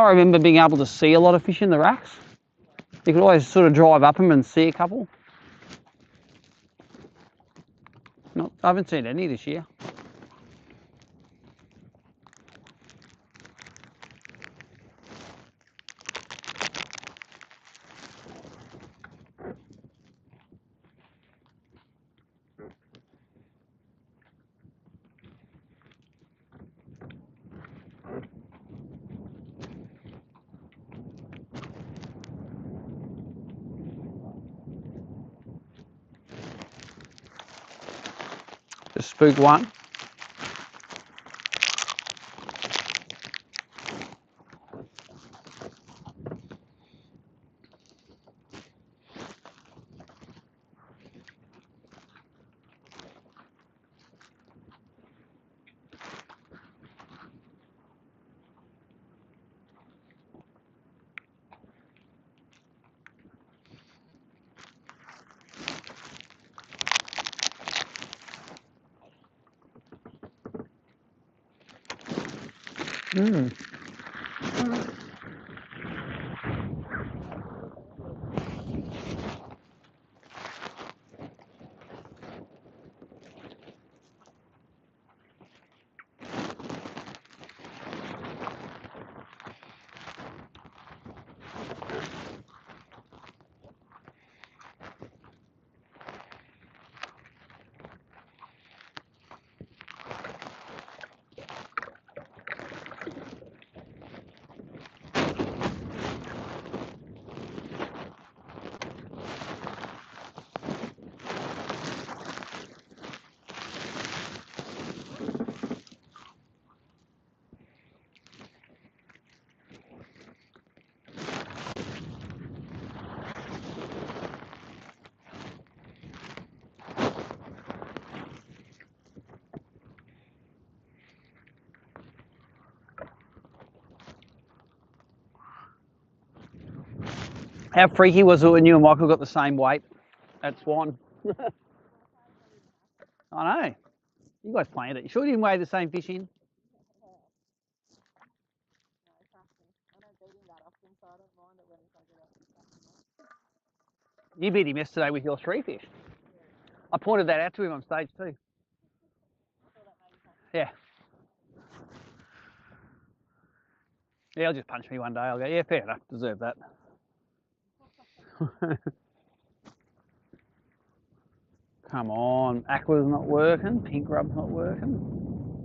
I remember being able to see a lot of fish in the racks. You could always sort of drive up them and see a couple. No, I haven't seen any this year. Just spook one. Mm. How freaky was it when you and Michael got the same weight at Swan? I know. You guys planned it. You sure you didn't weigh the same fish in? You beat him yesterday with your 3 fish. I pointed that out to him on stage too. Yeah. Yeah, he'll just punch me one day. I'll go, yeah, fair enough. Deserve that. Come on. Aqua's not working. Pink grub's not working.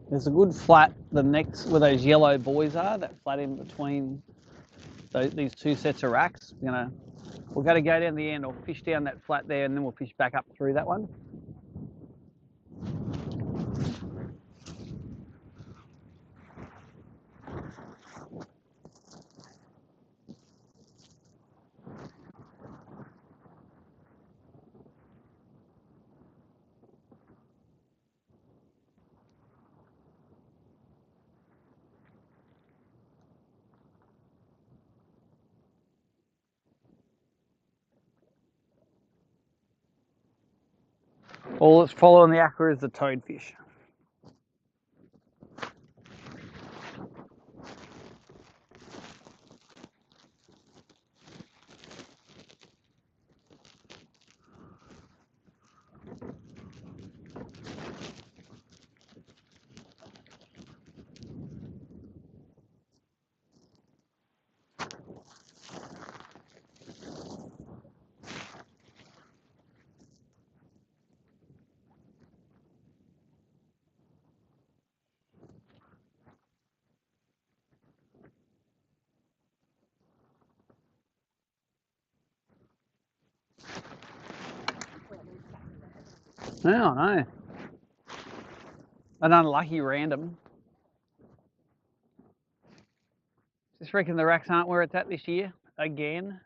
There's a good flat, the next where those yellow buoys are, that flat in between these 2 sets of racks. We're going to go down the end. I'll fish down that flat there, and then we'll fish back up through that one. All that's following the aqua is the toadfish. Yeah, I know. An unlucky random. Just reckon the racks aren't where it's at this year again.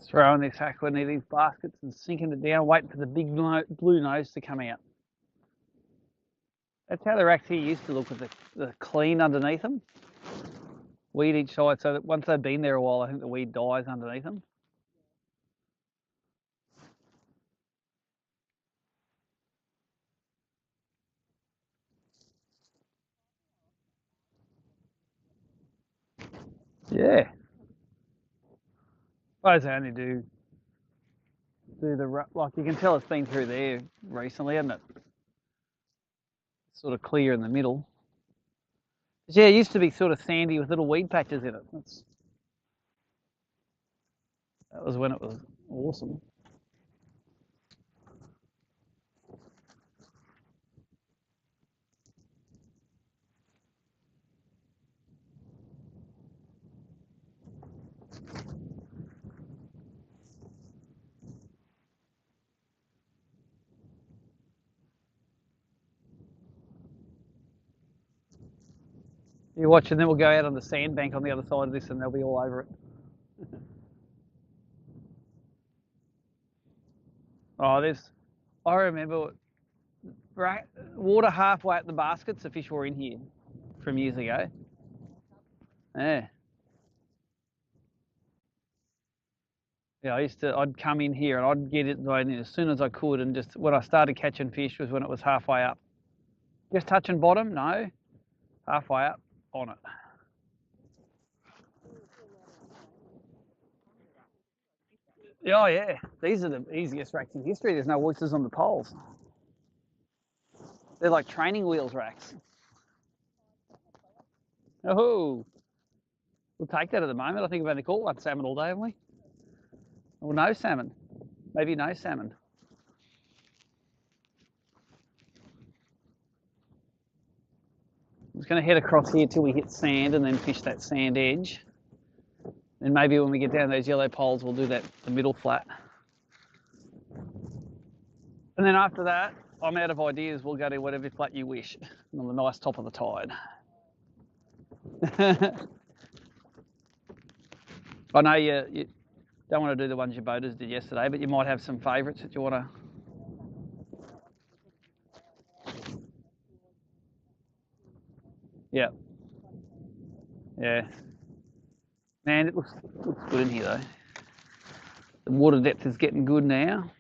Throwing this aqua into these baskets and sinking it down, waiting for the big blue nose to come out. That's how the racks here used to look, with the clean underneath them. Weed each side, so that once they've been there a while, I think the weed dies underneath them. Yeah. I suppose they only do the, like, you can tell it's been through there recently, hasn't it? It's sort of clear in the middle. But yeah, it used to be sort of sandy with little weed patches in it. That was when it was awesome. You watch, and then we'll go out on the sandbank on the other side of this, and they'll be all over it. Oh, I remember water halfway at the baskets, the fish were in here from years ago. Yeah. Yeah, I'd come in here and I'd get it in as soon as I could, and just when I started catching fish was when it was halfway up. Just touching bottom? No. Halfway up, on it. Oh yeah, these are the easiest racks in history. There's no oysters on the poles. They're like training wheels racks. Oh, we'll take that at the moment. I think we've only caught one salmon all day, haven't we? Or no salmon. Maybe no salmon. I'm just going to head across here till we hit sand and then fish that sand edge. And maybe when we get down those yellow poles, we'll do that the middle flat. And then after that, I'm out of ideas. We'll go to whatever flat you wish on the nice top of the tide. I know you don't want to do the ones your boaters did yesterday, but you might have some favourites that you want to. Yeah. Yeah. Man, it looks good in here though. The water depth is getting good now.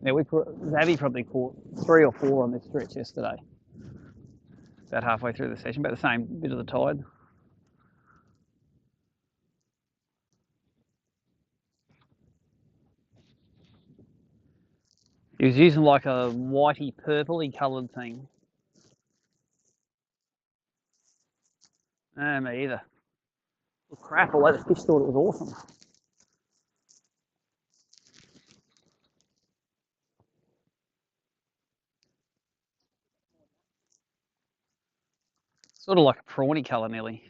Yeah, Zabby probably caught 3 or 4 on this stretch yesterday. About halfway through the session, about the same bit of the tide. He was using like a whitey purpley coloured thing. Me either. Well, crap, although the fish thought it was awesome. Sort of like a prawny colour nearly.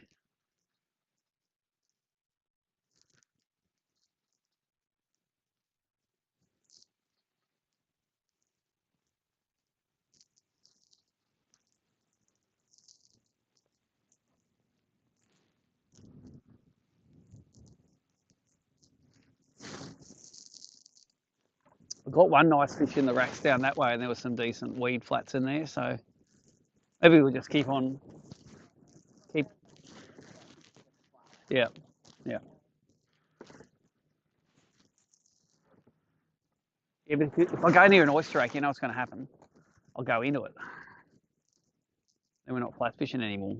I got one nice fish in the racks down that way, and there was some decent weed flats in there. So maybe we'll just keep. Yeah, yeah. Yeah, but if I go near an oyster rack, you know what's going to happen. I'll go into it. Then we're not flat fishing anymore.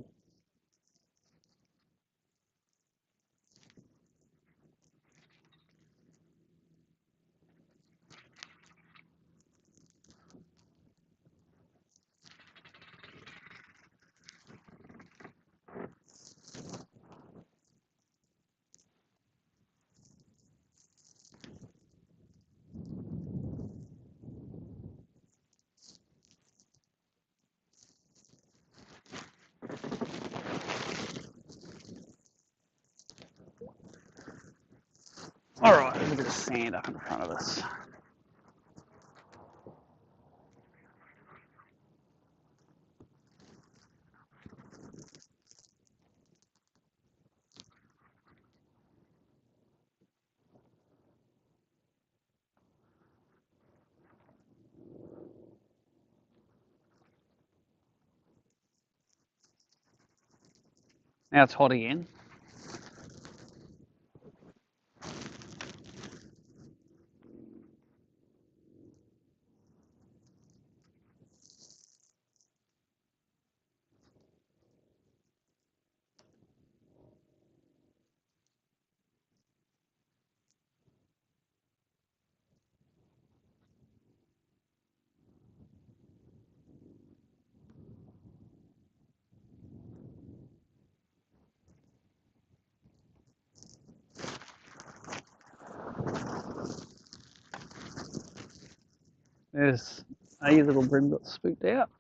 All right, there's a bit of sand up in front of us. Now it's hot again. There's a little bream got spooked out.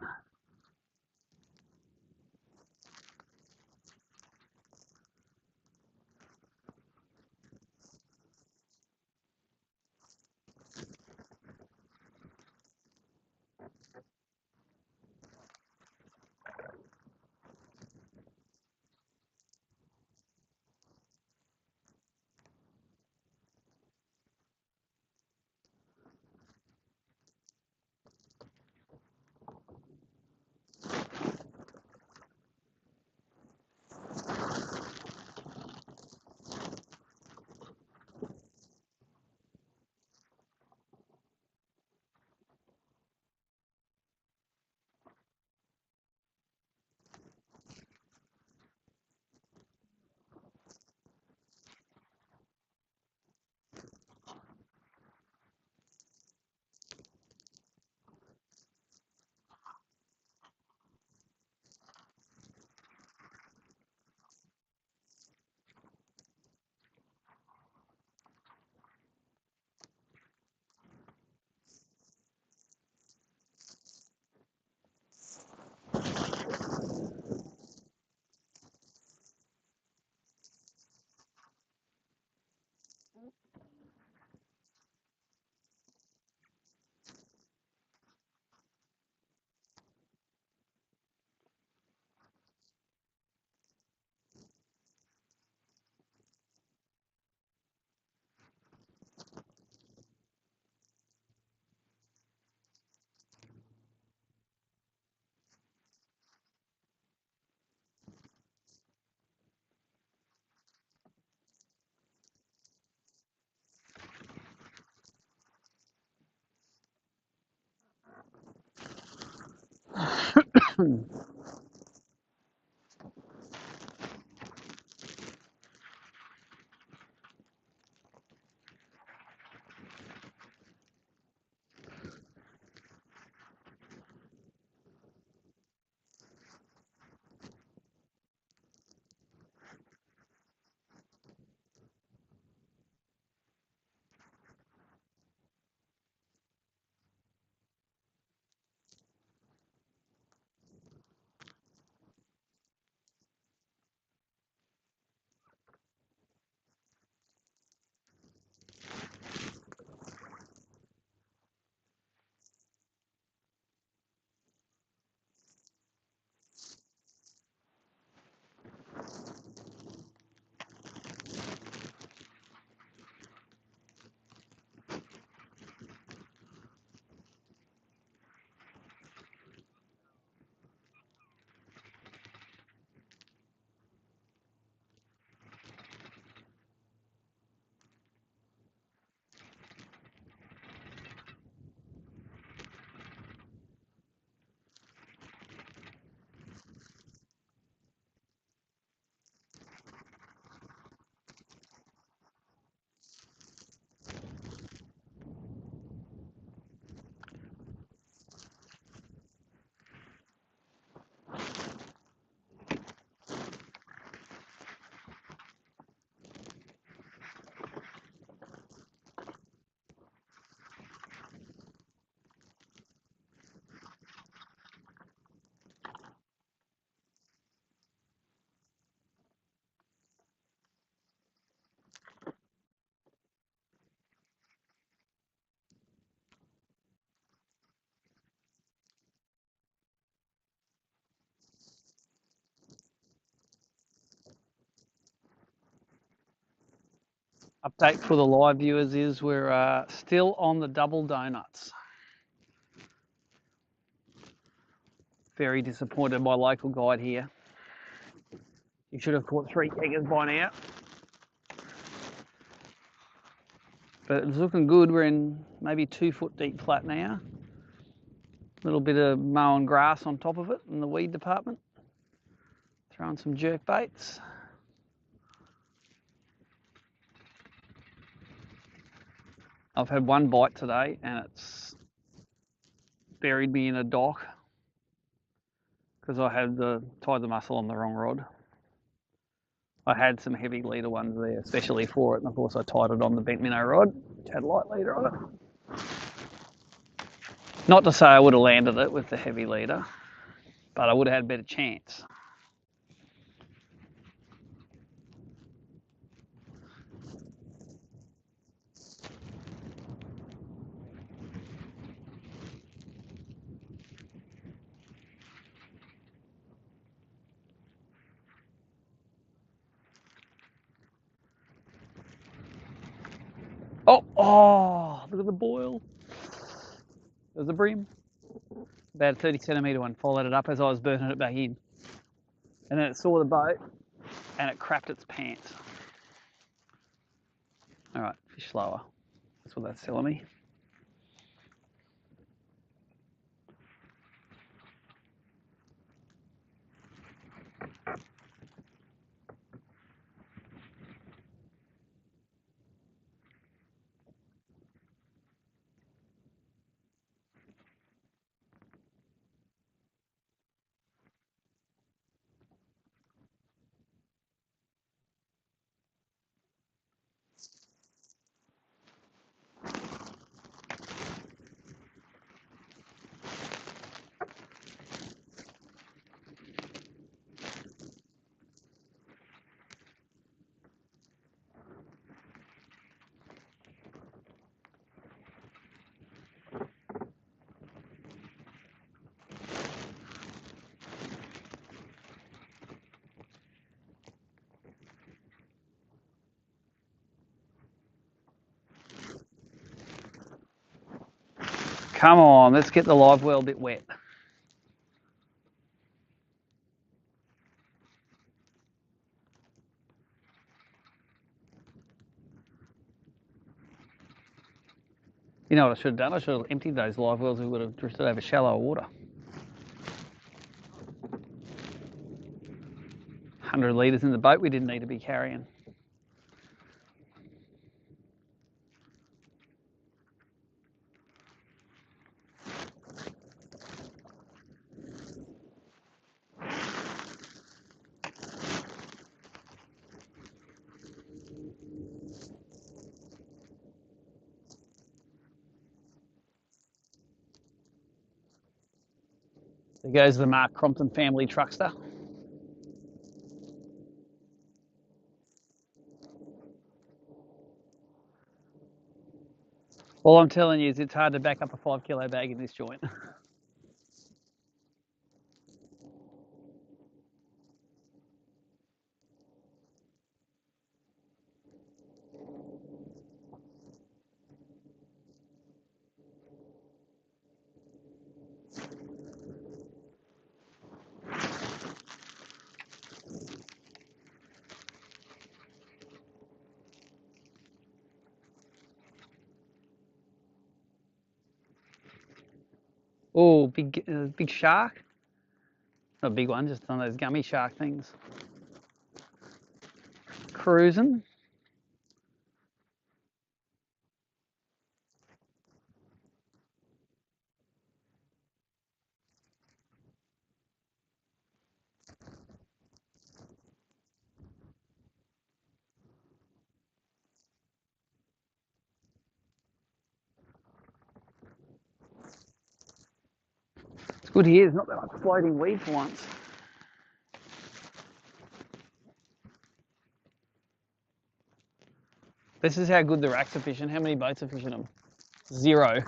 Update for the live viewers is we're still on the double donuts. Very disappointed my local guide here. You should have caught 3 keggers by now. But it's looking good. We're in maybe 2 foot deep flat now. A little bit of mowing grass on top of it in the weed department. Throwing some jerk baits. I've had one bite today and it's buried me in a dock because I had tied the mussel on the wrong rod. I had some heavy leader ones there, especially for it, and of course I tied it on the bent minnow rod, which had light leader on it. Not to say I would have landed it with the heavy leader, but I would have had a better chance. Oh, look at the boil. There's a bream. About a 30 centimetre one, followed it up as I was burning it back in. And then it saw the boat and it crapped its pants. All right, fish slower. That's what that's telling me. Come on, let's get the live well a bit wet. You know what I should have done? I should have emptied those live wells. We would have drifted over shallower water. 100 litres in the boat we didn't need to be carrying. There goes the Mark Crompton family truckster. All I'm telling you is it's hard to back up a 5 kilo bag in this joint. Oh, big shark. Not a big one, just one of those gummy shark things. Cruising. It's good here, there's not that much floating weed for once. This is how good the racks are fishing. How many boats are fishing them? 0.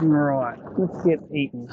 Right, let's get eaten.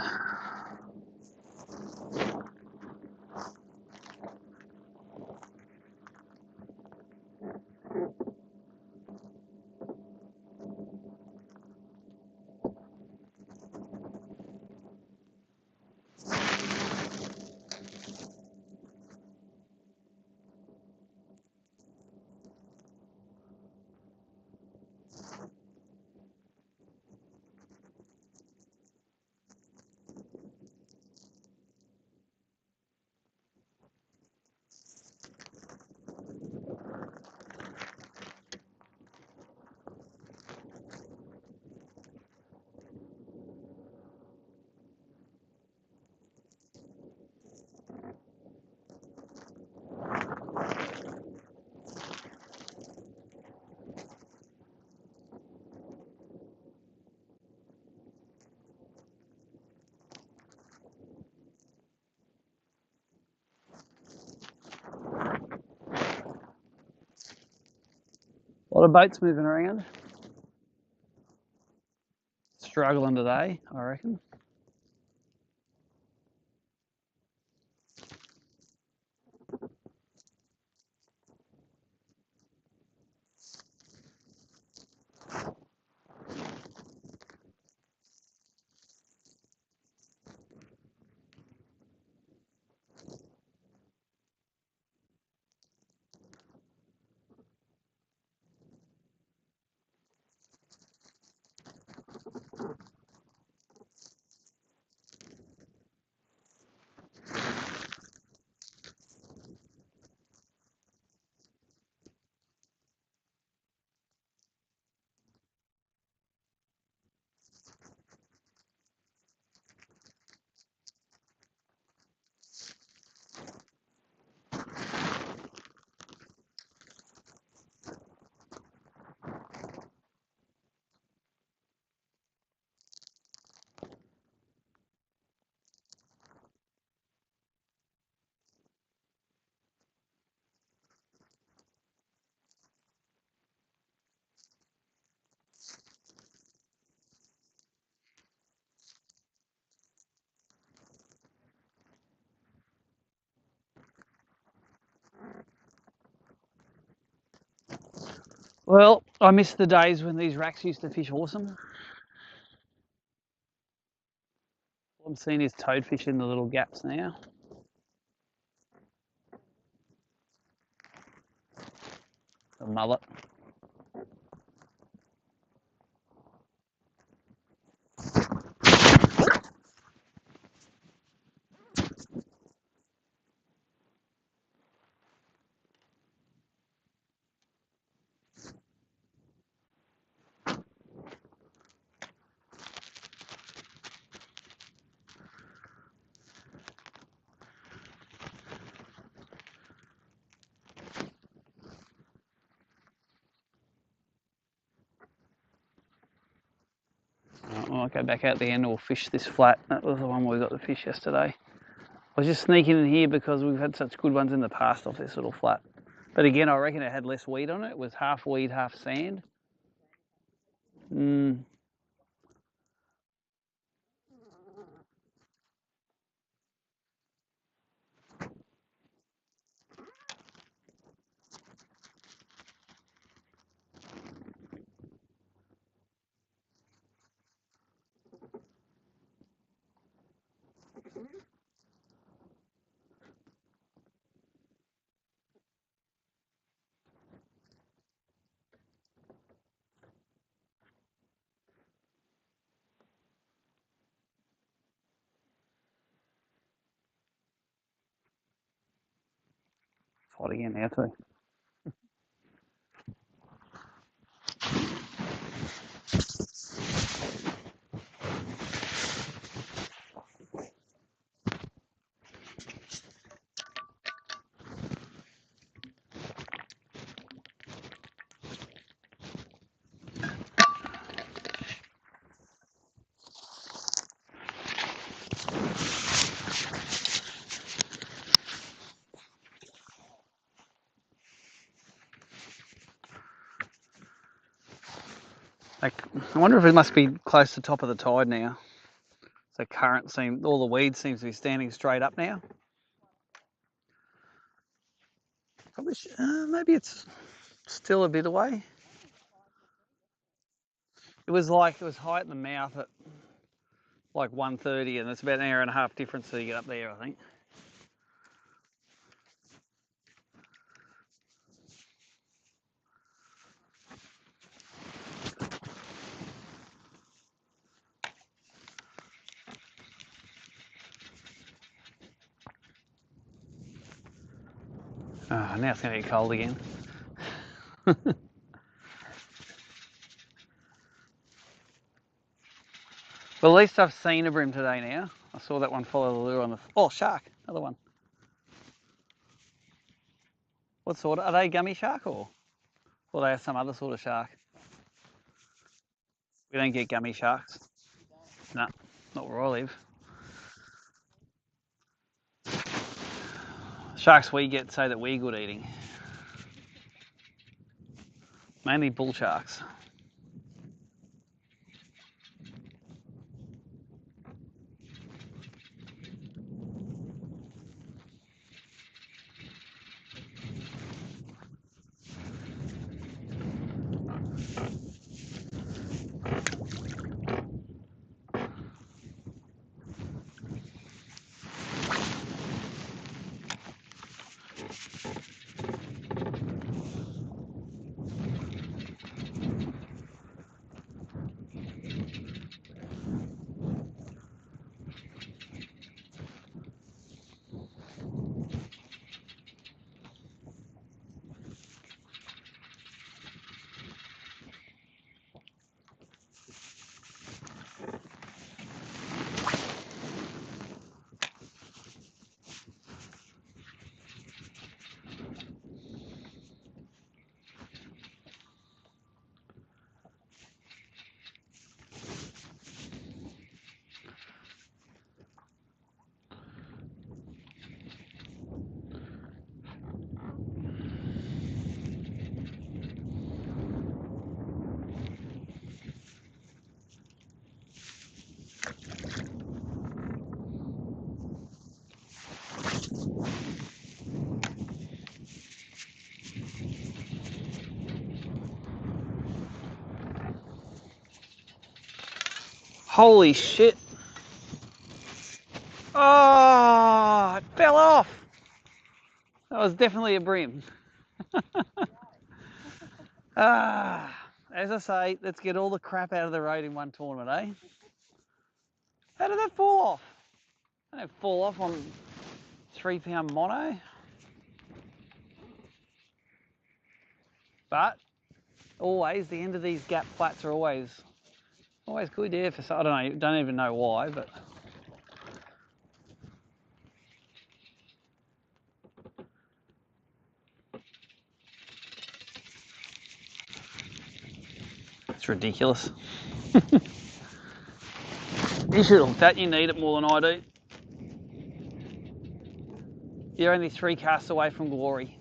of boats moving around. Struggling today, I reckon. Well, I miss the days when these racks used to fish awesome. All I'm seeing is toadfish in the little gaps now. A mullet. I might go back out the end and we'll fish this flat. That was the one we got the fish yesterday. I was just sneaking in here because we've had such good ones in the past off this little flat. But again, I reckon it had less weed on it. It was half weed, half sand. It's hot again now too. I wonder if it must be close to the top of the tide now. So current seems, all the weed seems to be standing straight up now. Probably, maybe it's still a bit away. It was high at the mouth at like 1:30, and it's about an hour and a half difference till you get up there, I think. Oh, now it's going to get cold again. Well, at least I've seen a bream today now. I saw that one follow the lure on the... Oh, shark, another one. What sort? Are they gummy shark or they have some other sort of shark? We don't get gummy sharks. No, not where I live. Sharks we get say that we're good eating. Mainly bull sharks. Holy shit. Oh, it fell off. That was definitely a bream. As I say, let's get all the crap out of the road in one tournament, eh? How did that fall off? I don't fall off on 3 pound mono. But always, the end of these gap flats are always good, yeah. For I don't even know why, but it's ridiculous. You should look that. You need it more than I do. You're only 3 casts away from glory.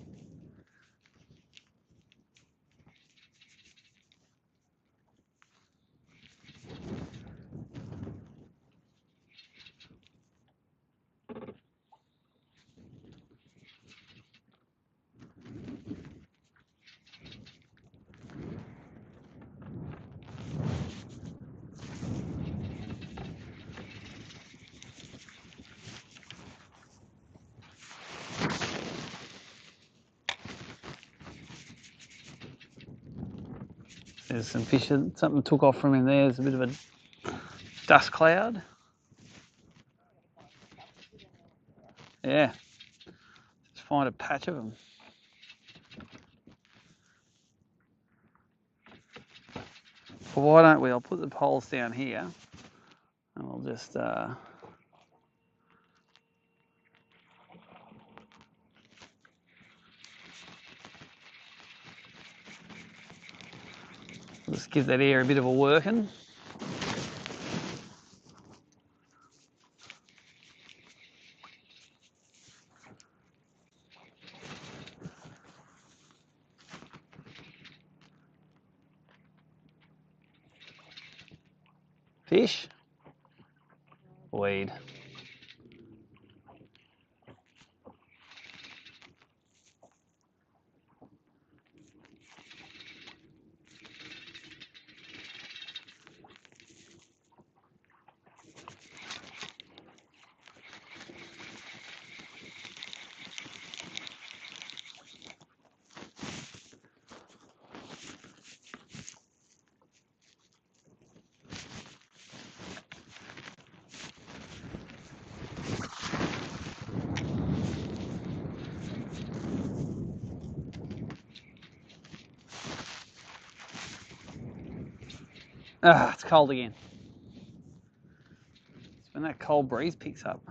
There's some fish, something took off from in there. There's a bit of a dust cloud. Yeah, just find a patch of them. Well, why don't we? I'll put the poles down here, and I'll just give that air a bit of a working. Fish, weed. Ah, it's cold again. It's when that cold breeze picks up.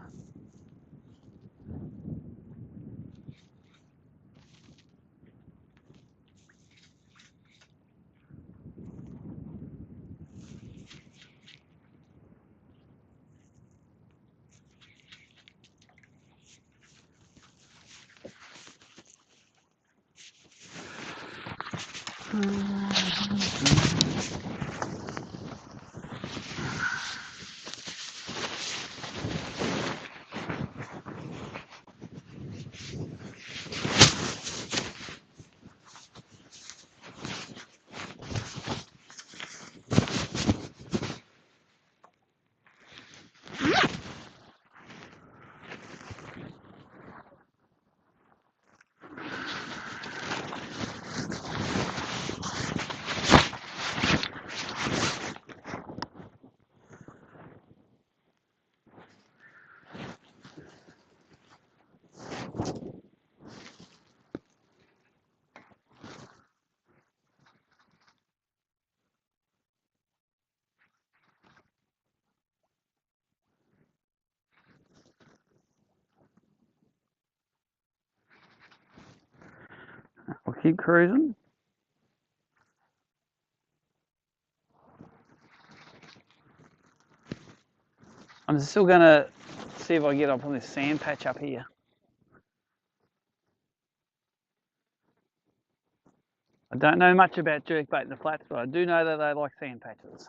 I'll keep cruising. I'm still going to see if I can get up on this sand patch up here. I don't know much about jerkbait in the flats, but I do know that they like sand patches.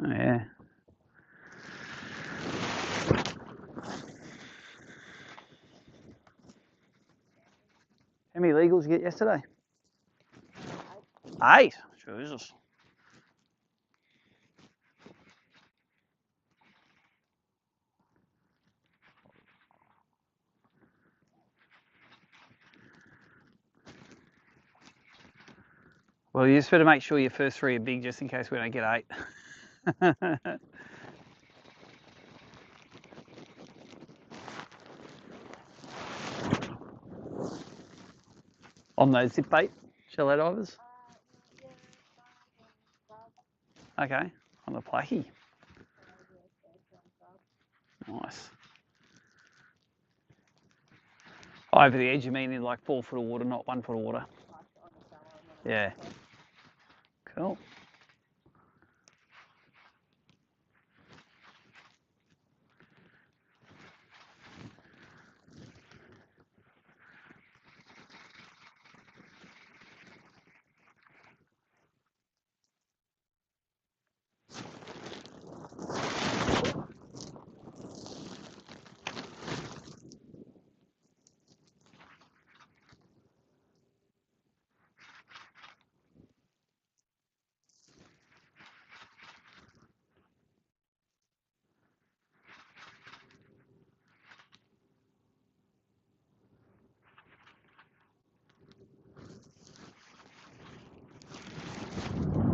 Oh, yeah. How many legals did you get yesterday? 8. Jesus. Well, you just better make sure your first 3 are big just in case we don't get 8. On those zip bait shallow divers? Okay, on the placky. Nice. Oh, over the edge, you mean in like 4 foot of water, not 1 foot of water? Yeah. Cool.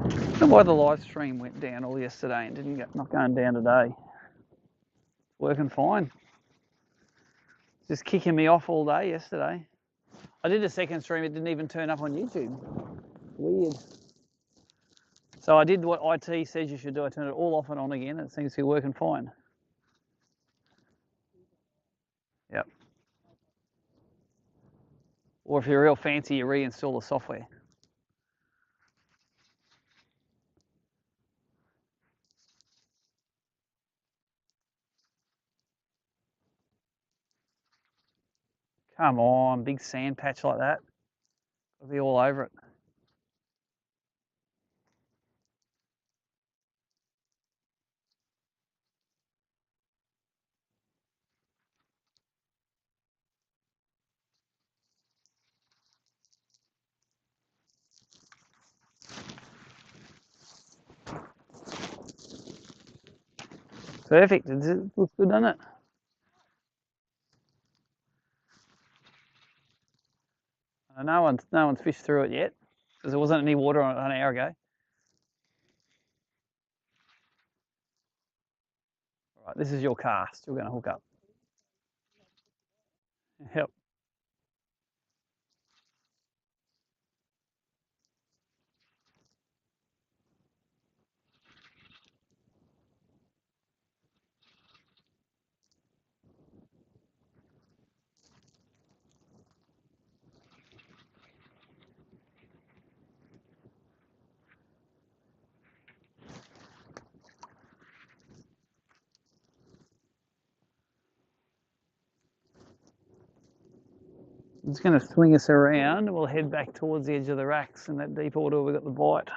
I don't know why the live stream went down all yesterday and not going down today. Working fine. Just kicking me off all day yesterday. I did a second stream, it didn't even turn up on YouTube. Weird. So I did what IT says you should do. I turned it all off and on again. It seems to be working fine. Yep. Or if you're real fancy, you reinstall the software. Come on, big sand patch like that. I'll be all over it. Perfect. It looks good, doesn't it? No one's fished through it yet because there wasn't any water on it an hour ago. All right, this is your cast. You're going to hook up. Yep. It's going to swing us around. We'll head back towards the edge of the racks in that deep water. We've got the bite.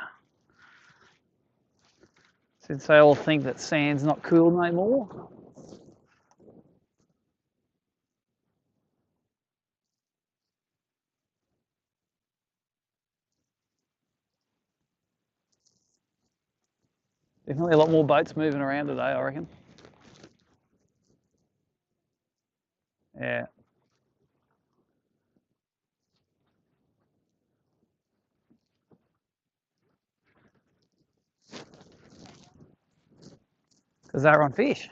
Since they all think that sand's not cool no more. Definitely a lot more boats moving around today, I reckon. Yeah. Because they're on fish.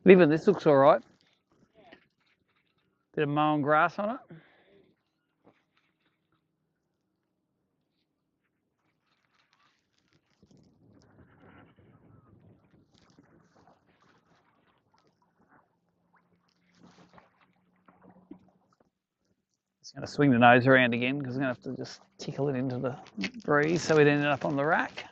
Even this looks all right. Bit of mown grass on it. Just going to swing the nose around again because I'm going to have to just tickle it into the breeze so it ended up on the rack.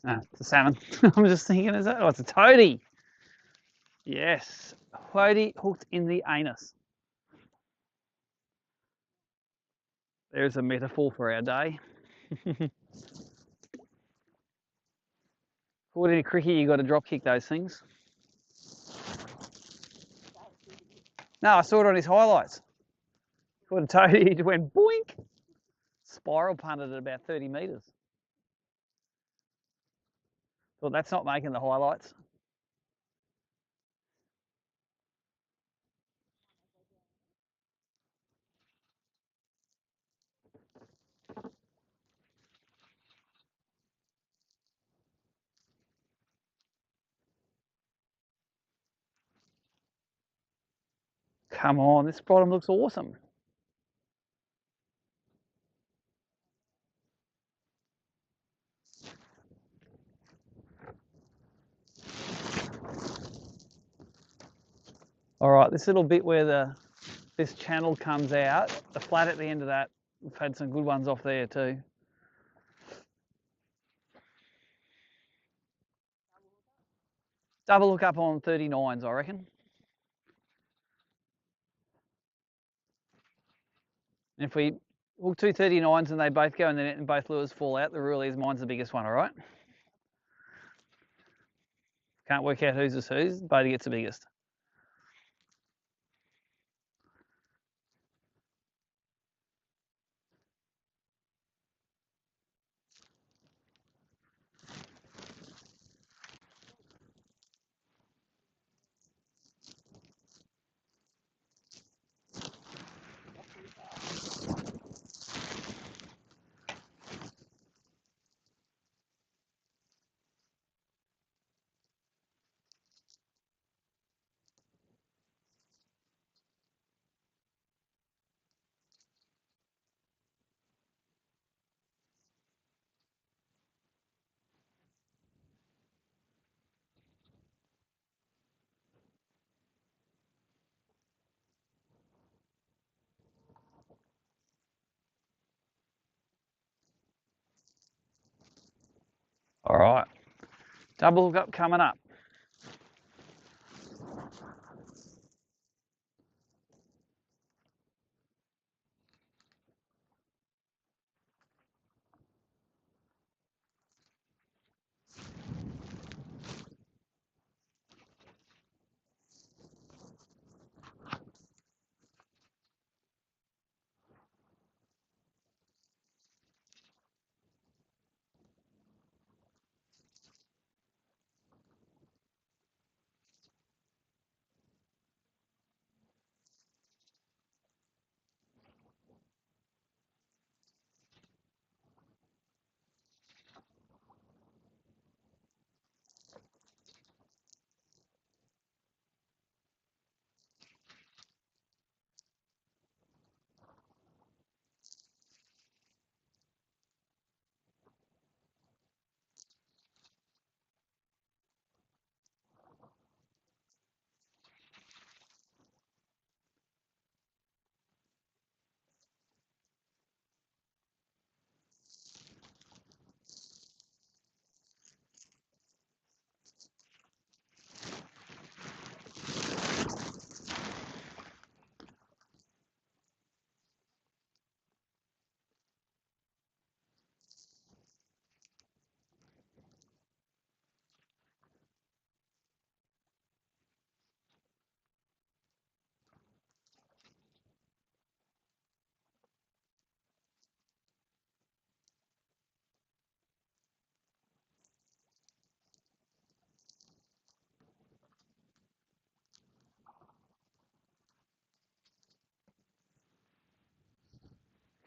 No, it's a salmon. I'm just thinking, is that? Oh, it's a toadie. Yes, toadie hooked in the anus. There's a metaphor for our day. According to cricket, you got to drop kick those things. No, I saw it on his highlights. Caught a toadie, it went boink. Spiral punted at about 30 metres. Well, that's not making the highlights. Come on, this bottom looks awesome. All right, this little bit where this channel comes out, the flat at the end of that, we've had some good ones off there too. Double look up on 39s, I reckon. And if we hook two 39s and they both go in the net and both lures fall out, the rule is mine's the biggest one, all right? Can't work out whose is whose, Bodie gets the biggest. All right, double hook up coming up.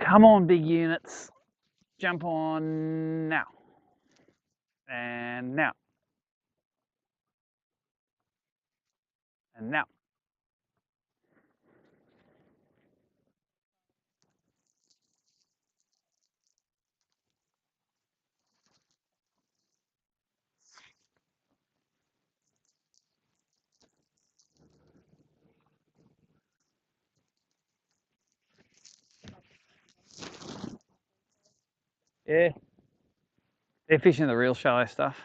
Come on, big units. Jump on now. And now. And now. Yeah. They're fishing the real shallow stuff.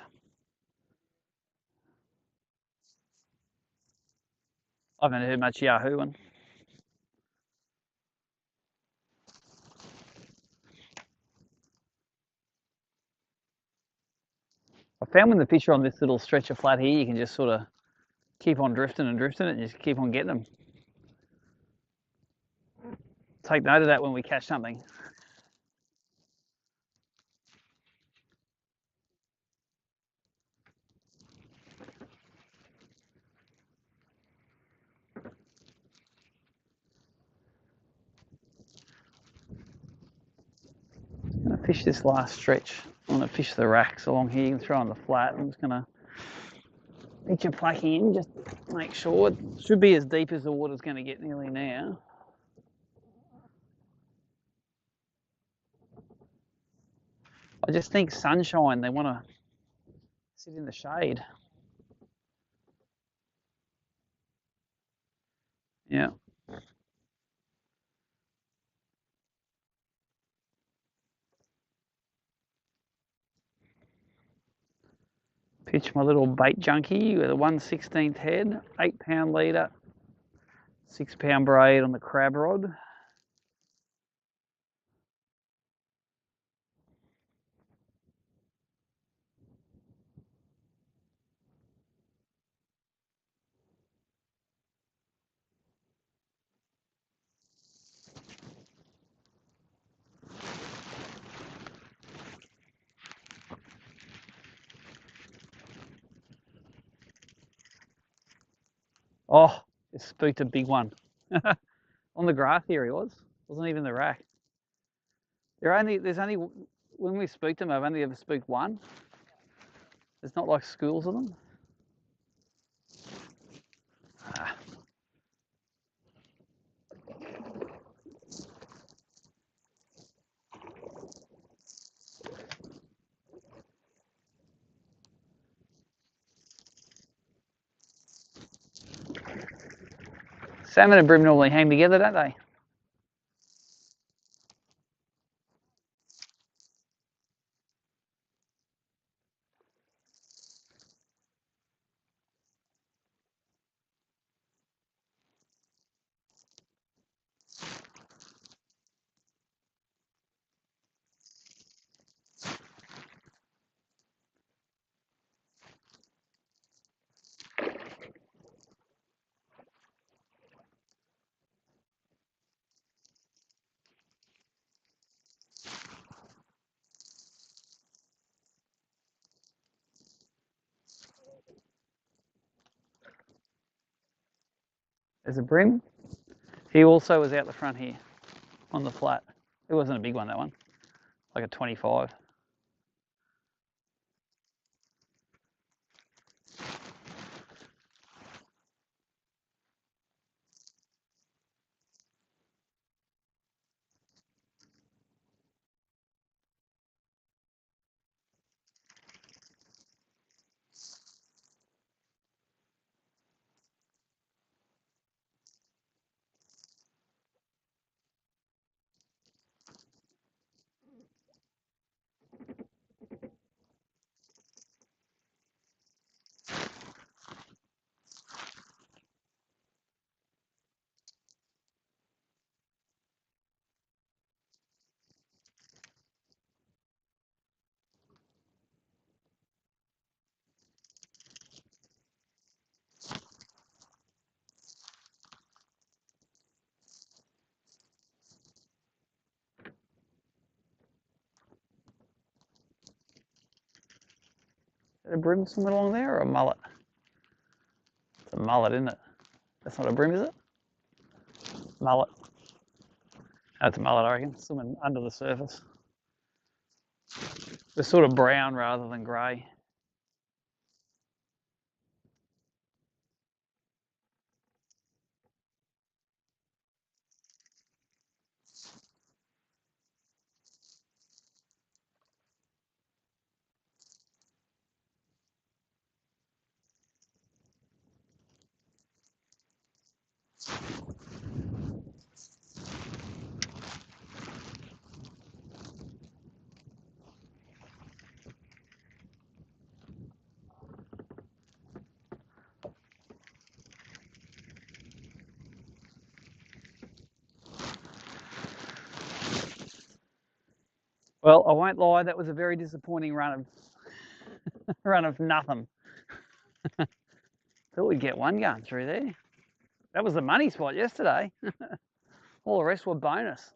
I haven't heard much Yahooing. I found when the fish are on this little stretch of flat here, you can just sort of keep on drifting and drifting it and just keep on getting them. Take note of that when we catch something. I'm going to fish this last stretch. I'm going to fish the racks along here. You can throw on the flat. I'm just going to each your plucking in, just make sure it should be as deep as the water's going to get nearly now. I just think sunshine, they want to sit in the shade. Yeah. Pitch my little bait junkie with a 1/16 head, 8-pound leader, 6-pound braid on the crab rod. Oh, just spooked a big one. On the grass here he was. Wasn't even the rack. There's only, when we spooked them, I've only ever spooked one. There's not like schools of them. Ah. Salmon and bream normally hang together, don't they? There's a bream. He also was out the front here on the flat. It wasn't a big one, that one. Like a 25. Is that a bream somewhere along there or a mullet? It's a mullet, isn't it? That's not a bream, is it? Mullet. That's a mullet, I reckon. Swimming under the surface. They're sort of brown rather than grey. Well, I won't lie, that was a very disappointing run of nothing. Thought we'd get one going through there. That was the money spot yesterday. All the rest were bonus.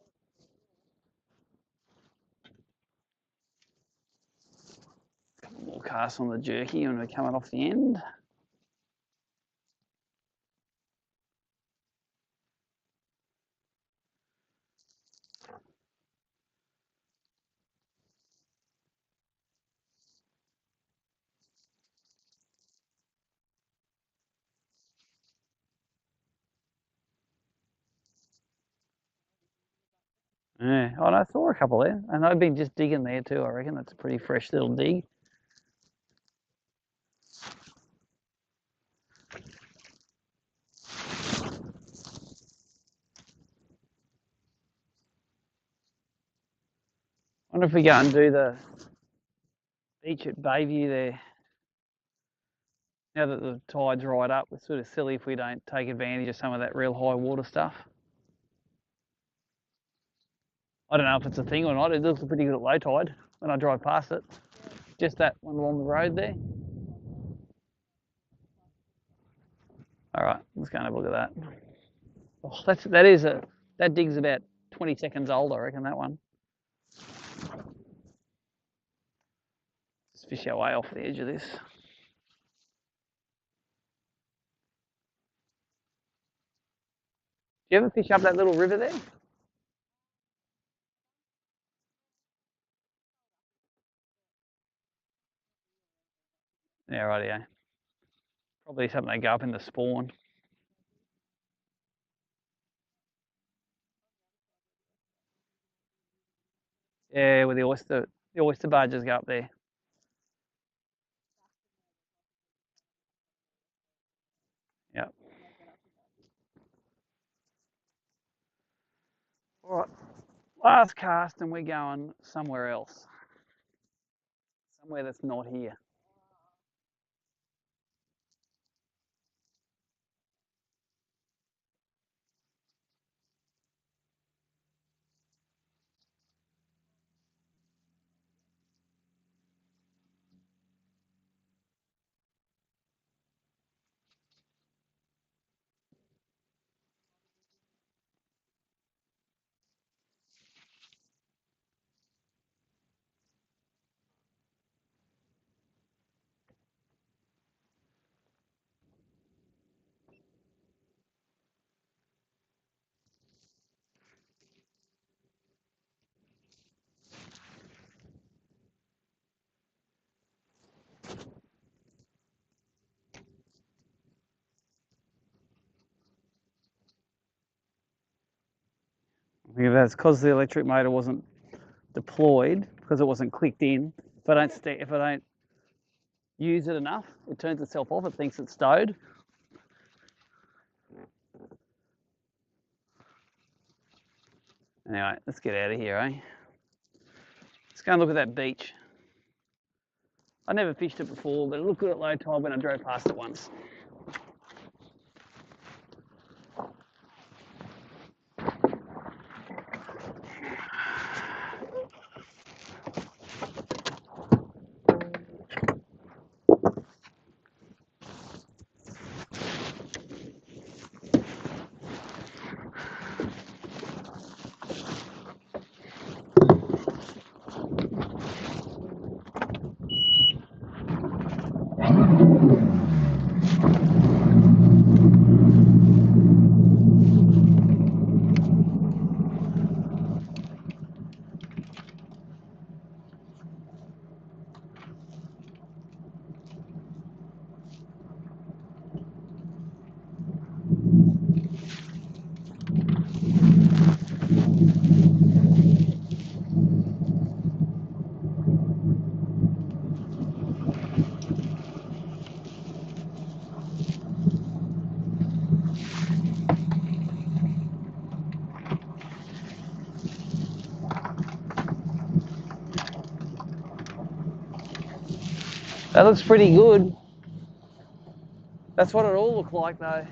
Couple more casts on the jerky when we're coming off the end. Yeah, oh, I saw a couple there, and I've been just digging there too. I reckon that's a pretty fresh little dig. Wonder if we go and do the beach at Bayview there. Now that the tide's right up, it's sort of silly if we don't take advantage of some of that real high water stuff. I don't know if it's a thing or not. It looks pretty good at low tide when I drive past it. Just that one along the road there. All right, let's go and have a look at that. Oh, that dig's about 20 seconds old, I reckon, that one. Let's fish our way off the edge of this. Do you ever fish up that little river there? Yeah, right, yeah. Probably something they go up in the spawn. Yeah, where the oyster barges go up there. Yeah. All right, last cast and we're going somewhere else. Somewhere that's not here. I think that's because the electric motor wasn't deployed, because it wasn't clicked in. If I don't use it enough, it turns itself off. It thinks it's stowed. Anyway, let's get out of here, eh? Let's go and look at that beach. I never fished it before, but it looked good at low tide when I drove past it once. That looks pretty good. That's what it all looked like though.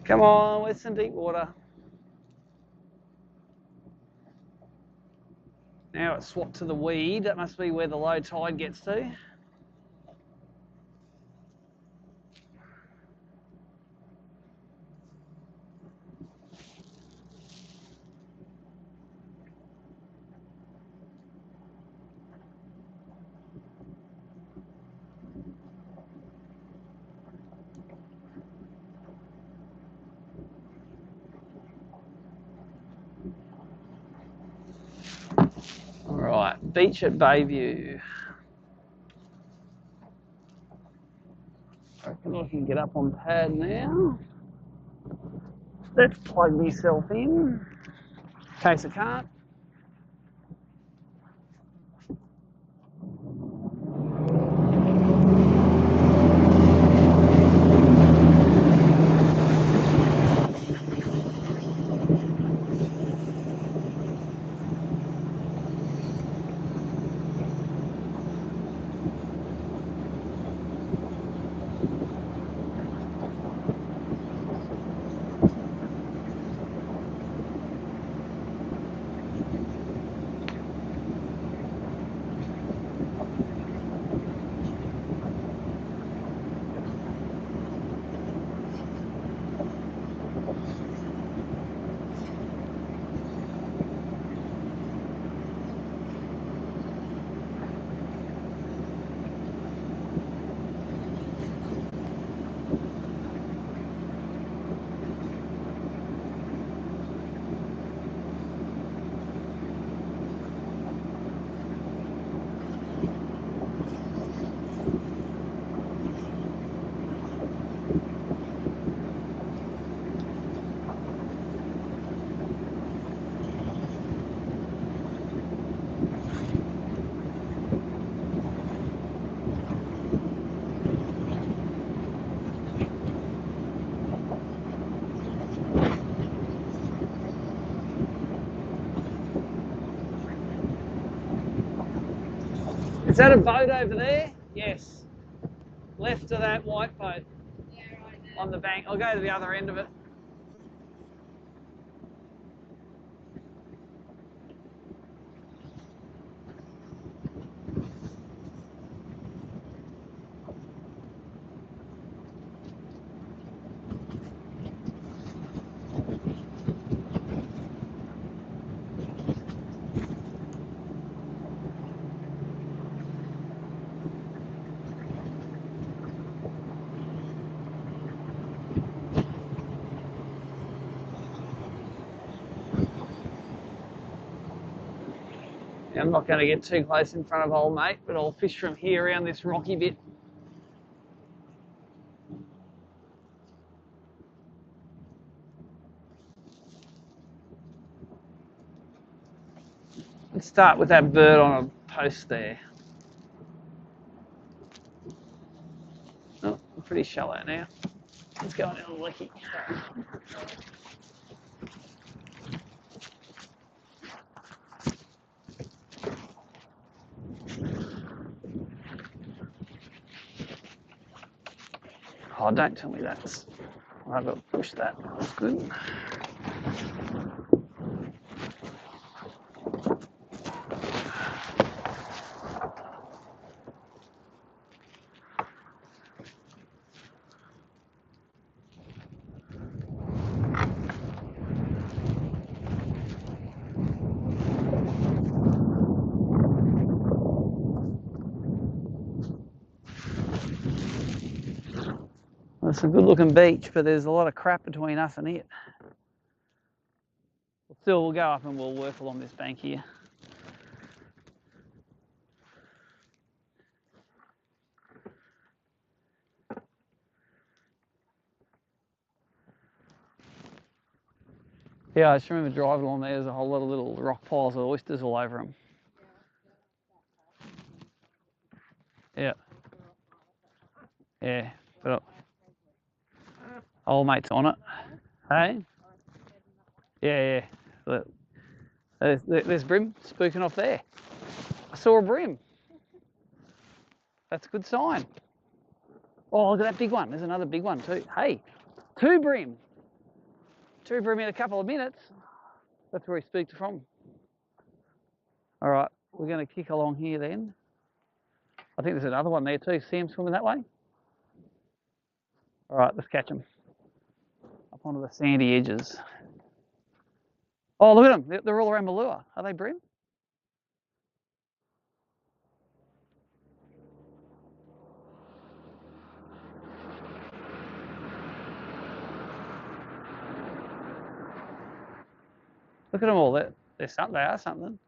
Come on, where's some deep water? Now it's swapped to the weed. That must be where the low tide gets to. All right, beach at Bayview. I reckon I can get up on pad now. Let's plug myself in case I can't. Is that a boat over there? Yes. Left of that white boat. Yeah, right there. On the bank. I'll go to the other end of it. I'm not going to get too close in front of old mate, but I'll fish from here around this rocky bit. Let's start with that bird on a post there. Oh, I'm pretty shallow now. Let's go on a little licky. Oh, don't tell me that's... I've got to push that. That's good. It's a good looking beach, but there's a lot of crap between us and it. Still, we'll go up and we'll work along this bank here. Yeah, I just remember driving along there, there's a whole lot of little rock piles of oysters all over them. Yeah. Yeah, but old mate's on it. Hey? Yeah, yeah. There's bream spooking off there. I saw a bream. That's a good sign. Oh, look at that big one. There's another big one too. Hey, 2 bream. 2 bream in a couple of minutes. That's where he spooked from. All right, we're going to kick along here then. I think there's another one there too. See him swimming that way? All right, let's catch him. Up onto the sandy edges. Oh, look at them. They're all around my lure. Are they bream? Look at them all. They are something.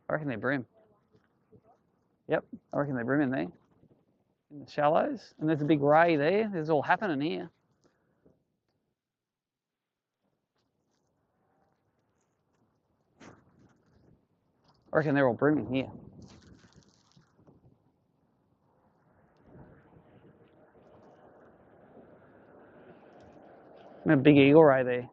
I reckon they're bream. Yep, I reckon they're bream in there. In the shallows. And there's a big ray there. There's all happening here. I reckon they're all breaming here. And a big eagle ray there.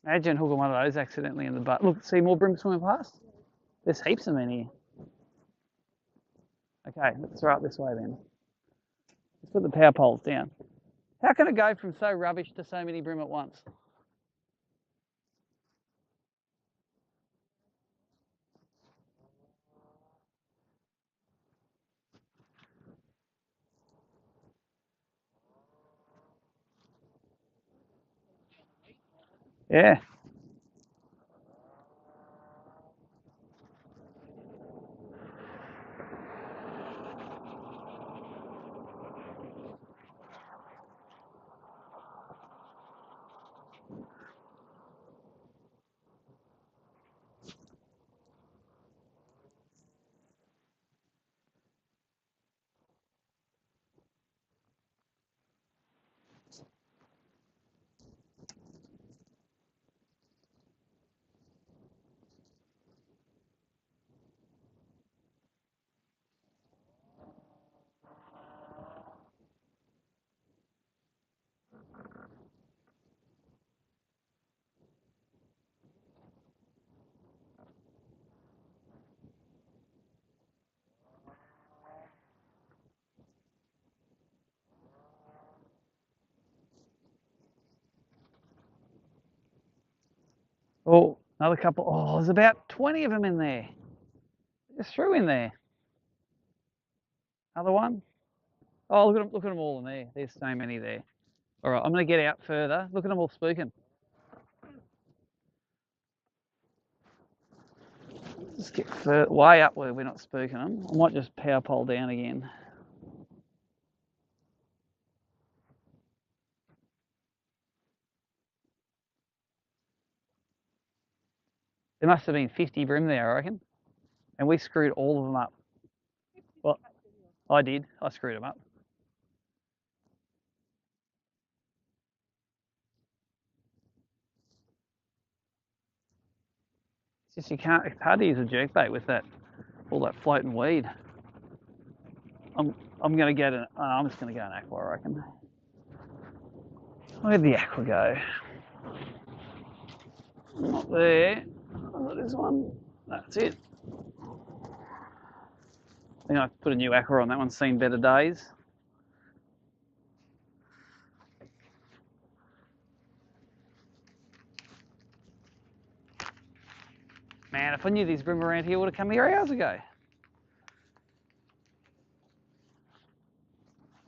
Imagine hooking one of those accidentally in the butt. Look, see more bream swimming past? There's heaps of them in here. Okay, let's throw it this way then. Let's put the power poles down. How can it go from so rubbish to so many bream at once? Yeah. Oh, another couple. Oh, there's about 20 of them in there. Just threw in there. Another one. Oh, look at them all in there. There's so many there. All right, I'm going to get out further. Look at them all spooking. Just get way up where we're not spooking them. I might just power pole down again. There must have been 50 bream there, I reckon. And we screwed all of them up. Well, I did. I screwed them up. It's just it's hard to use a jerkbait with all that floating weed. I'm going to get I'm just going to go an aqua, I reckon. Where'd the aqua go? Not there. Oh, there's one. That's it. I think I put a new aqua on. That one's seen better days. Man, if I knew these bream around here, I would have come here hours ago.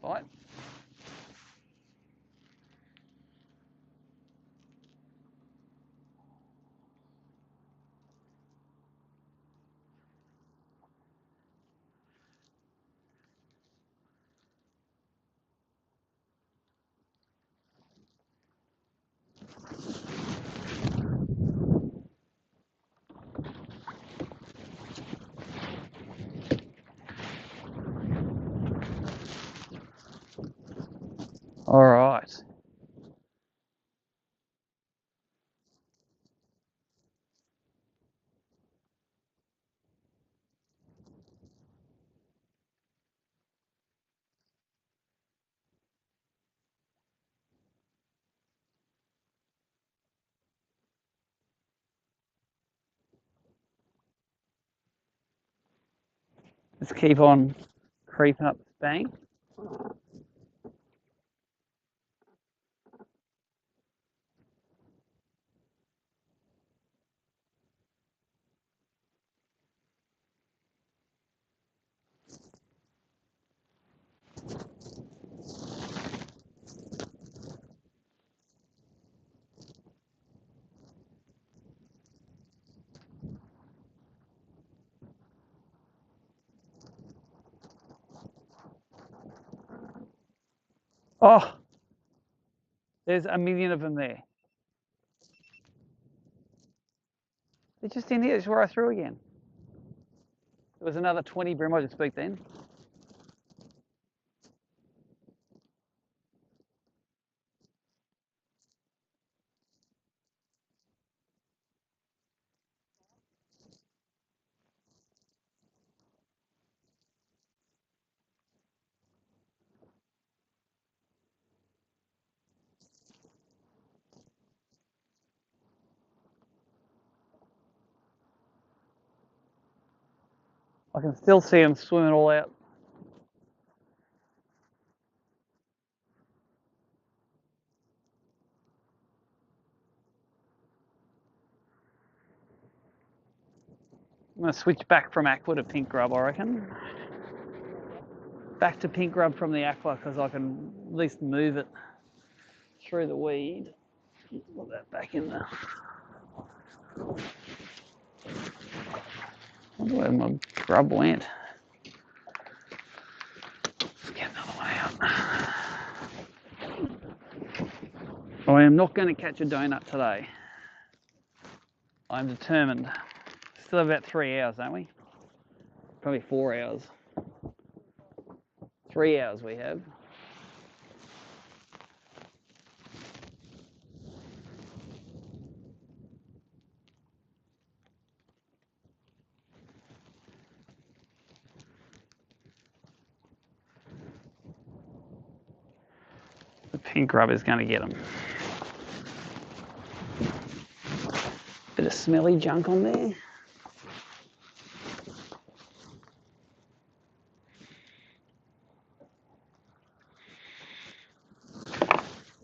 Right. Let's keep on creeping up this bank. Oh, there's a million of them there. They're just in here. It's where I threw again. There was another 20 bream I just spooked then. I can still see them swimming all out. I'm going to switch back from aqua to pink grub, I reckon. Back to pink grub from the aqua because I can at least move it through the weed. Put that back in there. I wonder where my grub went. Let's get another one out. I am not going to catch a donut today. I'm determined. Still have about 3 hours, don't we? Probably 4 hours. 3 hours we have. The pink grub is going to get them. Bit of smelly junk on there.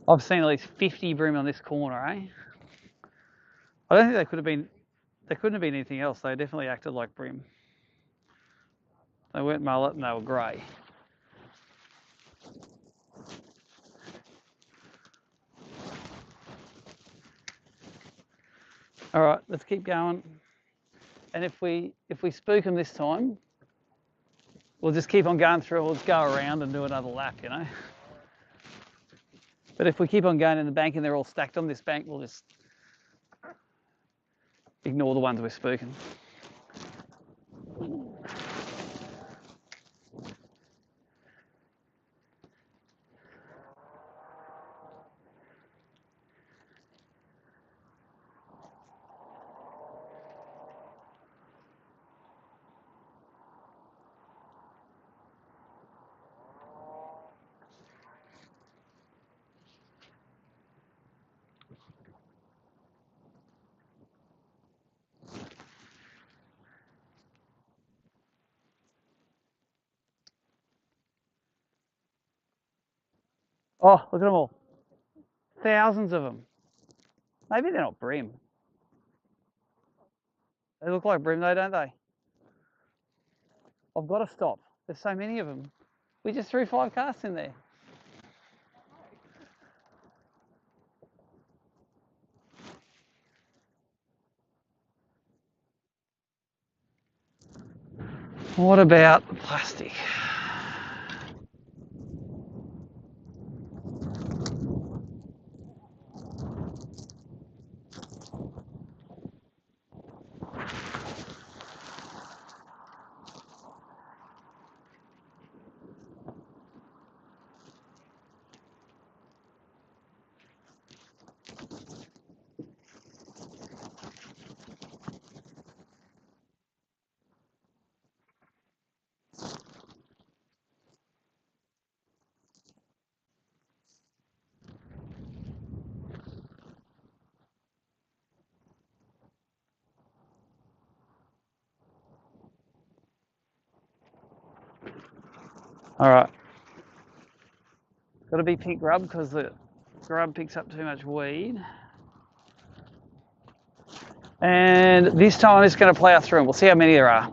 I've seen at least 50 bream on this corner, eh? I don't think they could have been. They couldn't have been anything else. They definitely acted like bream. They weren't mullet and they were grey. All right, let's keep going. And if we spook them this time, we'll just keep on going through. We'll just go around and do another lap, you know. But if we keep on going in the bank and they're all stacked on this bank, we'll just ignore the ones we're spooking. Oh, look at them all. Thousands of them. Maybe they're not bream. They look like bream though, don't they? I've got to stop. There's so many of them. We just threw 5 casts in there. What about the plastic? All right. Got to be pink grub because the grub picks up too much weed. And this time I'm just going to plough through them. We'll see how many there are.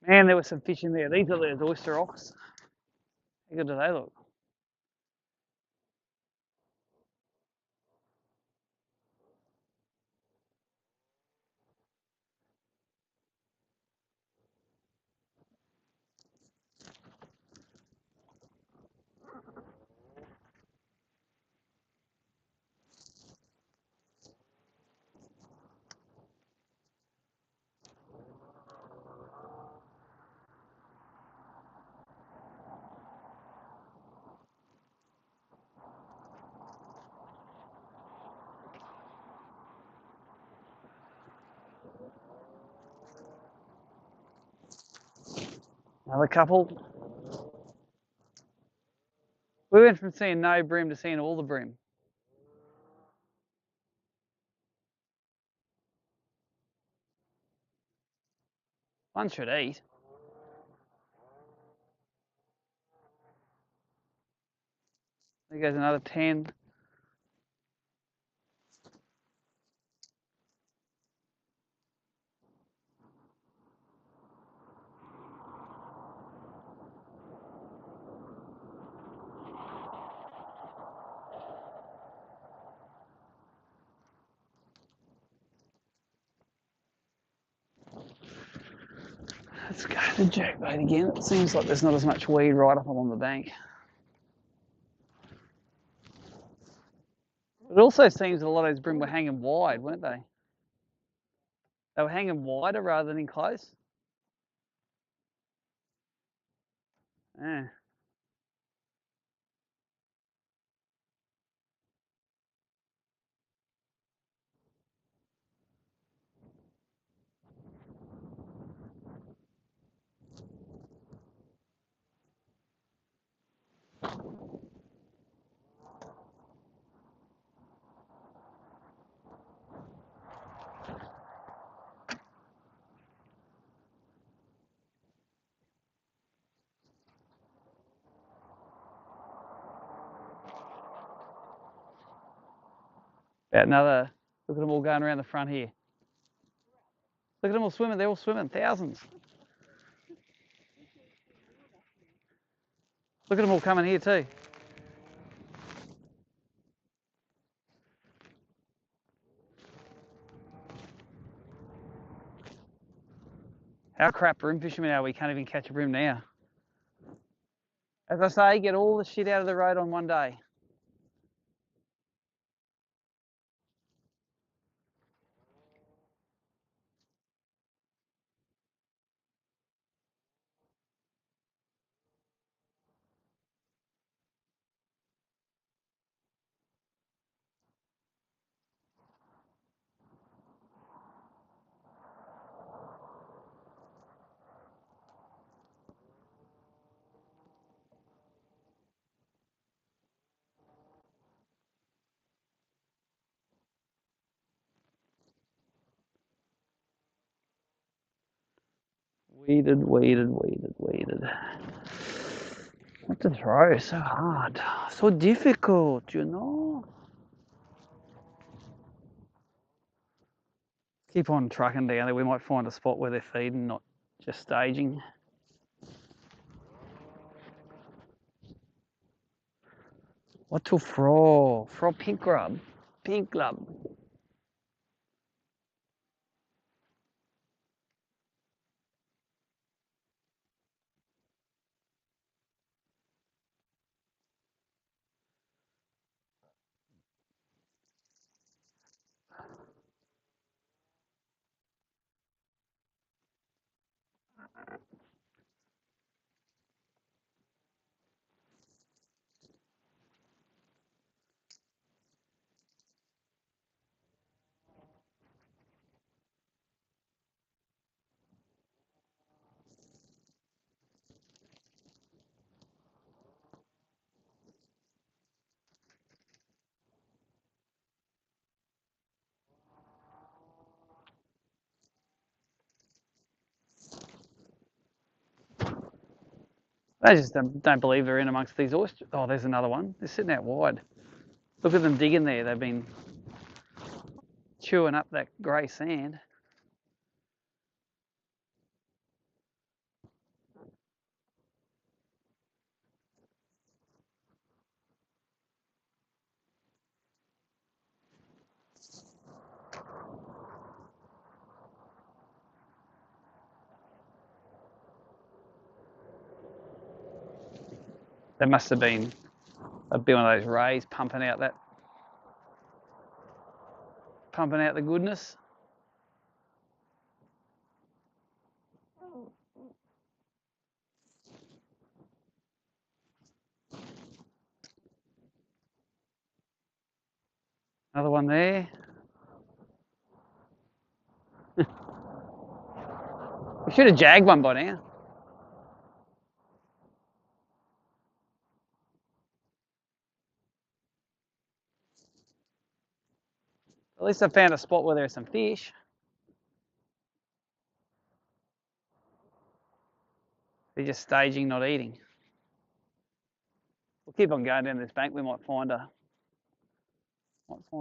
Man, there was some fish in there. These are the oyster rocks. How good do they look? Another couple. We went from seeing no bream to seeing all the bream. One should eat. There goes another 10. Let's go to jerkbait again. It seems like there's not as much weed right up along the bank. It also seems a lot of those bream were hanging wide, weren't they? They were hanging wider rather than in close. Yeah. About another, look at them all going around the front here. Look at them all swimming, they're all swimming, thousands. Look at them all coming here too. How crap bream fishermen are we can't even catch a bream now. As I say, get all the shit out of the road on one day. Weeded. What to throw? So hard. So difficult, you know? Keep on trucking down there. We might find a spot where they're feeding, not just staging. What to throw? Throw pink grub. Pink grub. I just don't believe they're in amongst these oysters. Oh, there's another one. They're sitting out wide. Look at them digging there. They've been chewing up that grey sand. They must have been a bit one of those rays pumping out the goodness. Another one there. We should have jagged one by now. At least I found a spot where there's some fish. They're just staging, not eating. We'll keep on going down this bank. We might find a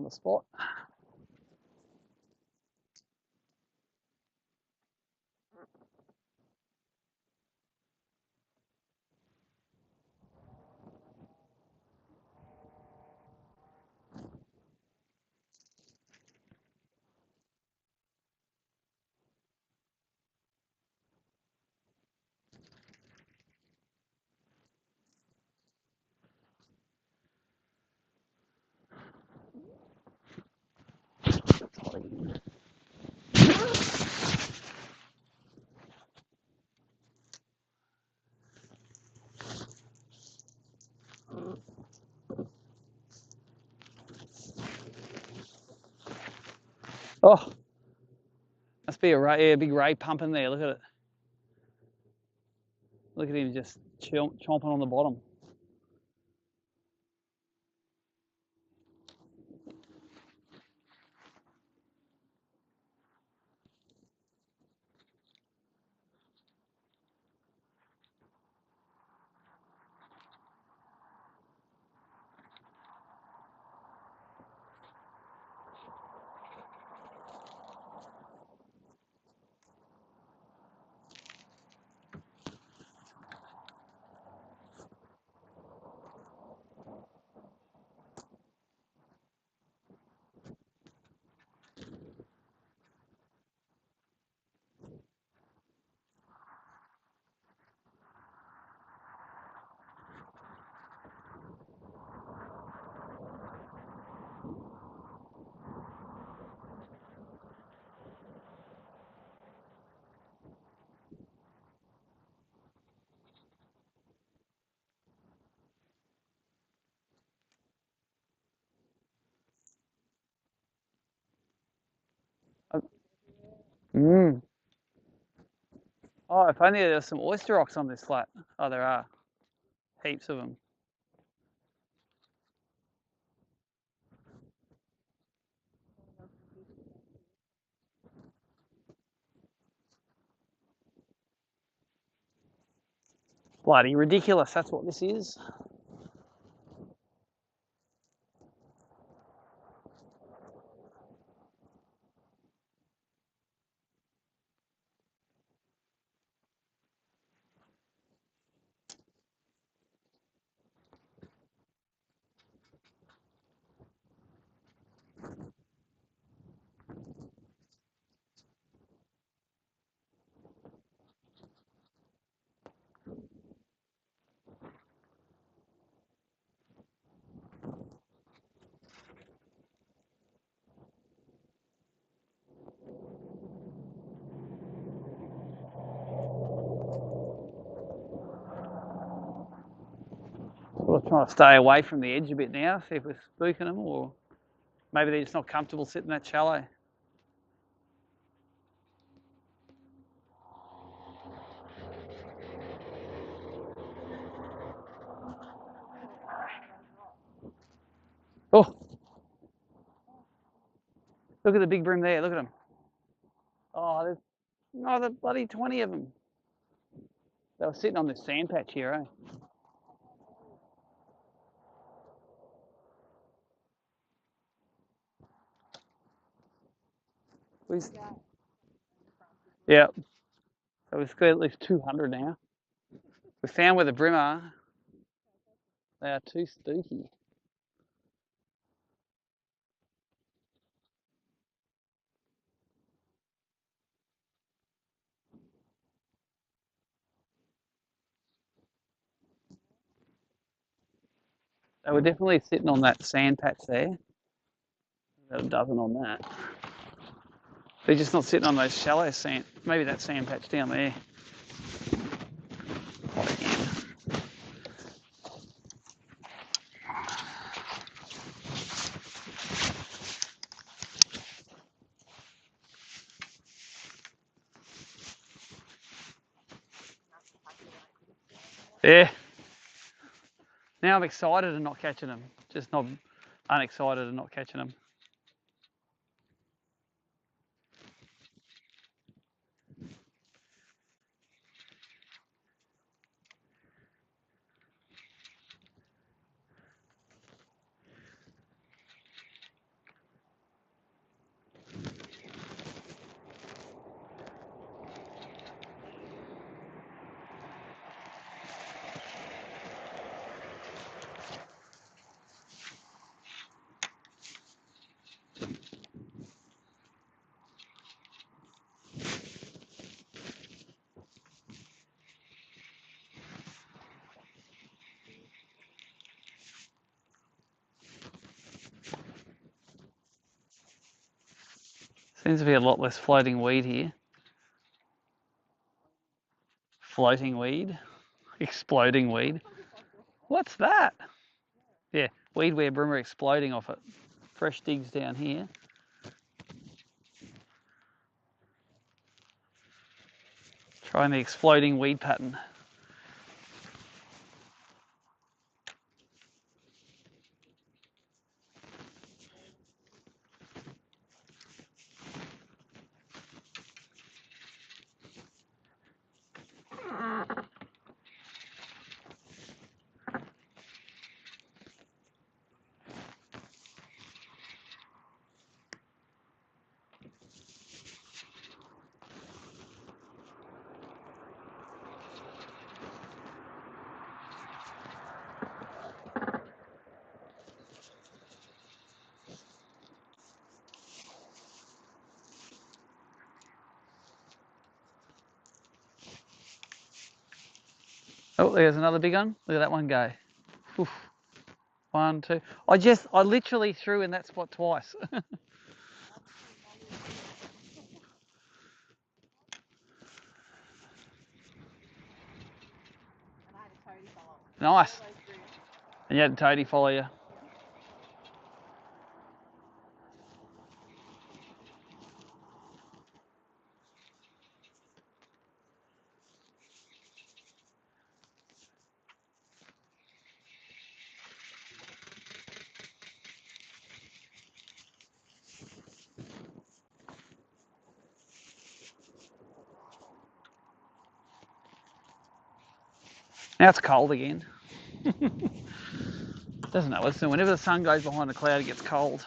spot. Oh, must be a big ray pumping there. Look at it. Look at him just chomping on the bottom. Mm. Oh, if only there was some oyster rocks on this flat. Oh, there are. Heaps of them. Bloody ridiculous, that's what this is. We're trying to stay away from the edge a bit now, see if we're spooking them, or maybe they're just not comfortable sitting that shallow. Oh, look at the big bream there, look at them. Oh, there's another bloody 20 of them. They were sitting on this sand patch here, eh? Yeah, so we've got at least 200 now. We found where the bream are. They are too spooky. They were definitely sitting on that sand patch there. Got a dozen on that. They're just not sitting on those shallow sand. Maybe that sand patch down there. Yeah. Now I'm excited and not catching them. Just not unexcited and not catching them. Seems to be a lot less floating weed here. Floating weed. Exploding weed. What's that? Yeah, weed where bream are exploding off it. Fresh digs down here. Trying the exploding weed pattern. Oh, there's another big one. Look at that one go. Oof. 1, 2. I literally threw in that spot twice. Nice. And you had a toadie follow you. Now it's cold again. Doesn't know. Listen, whenever the sun goes behind the cloud, it gets cold.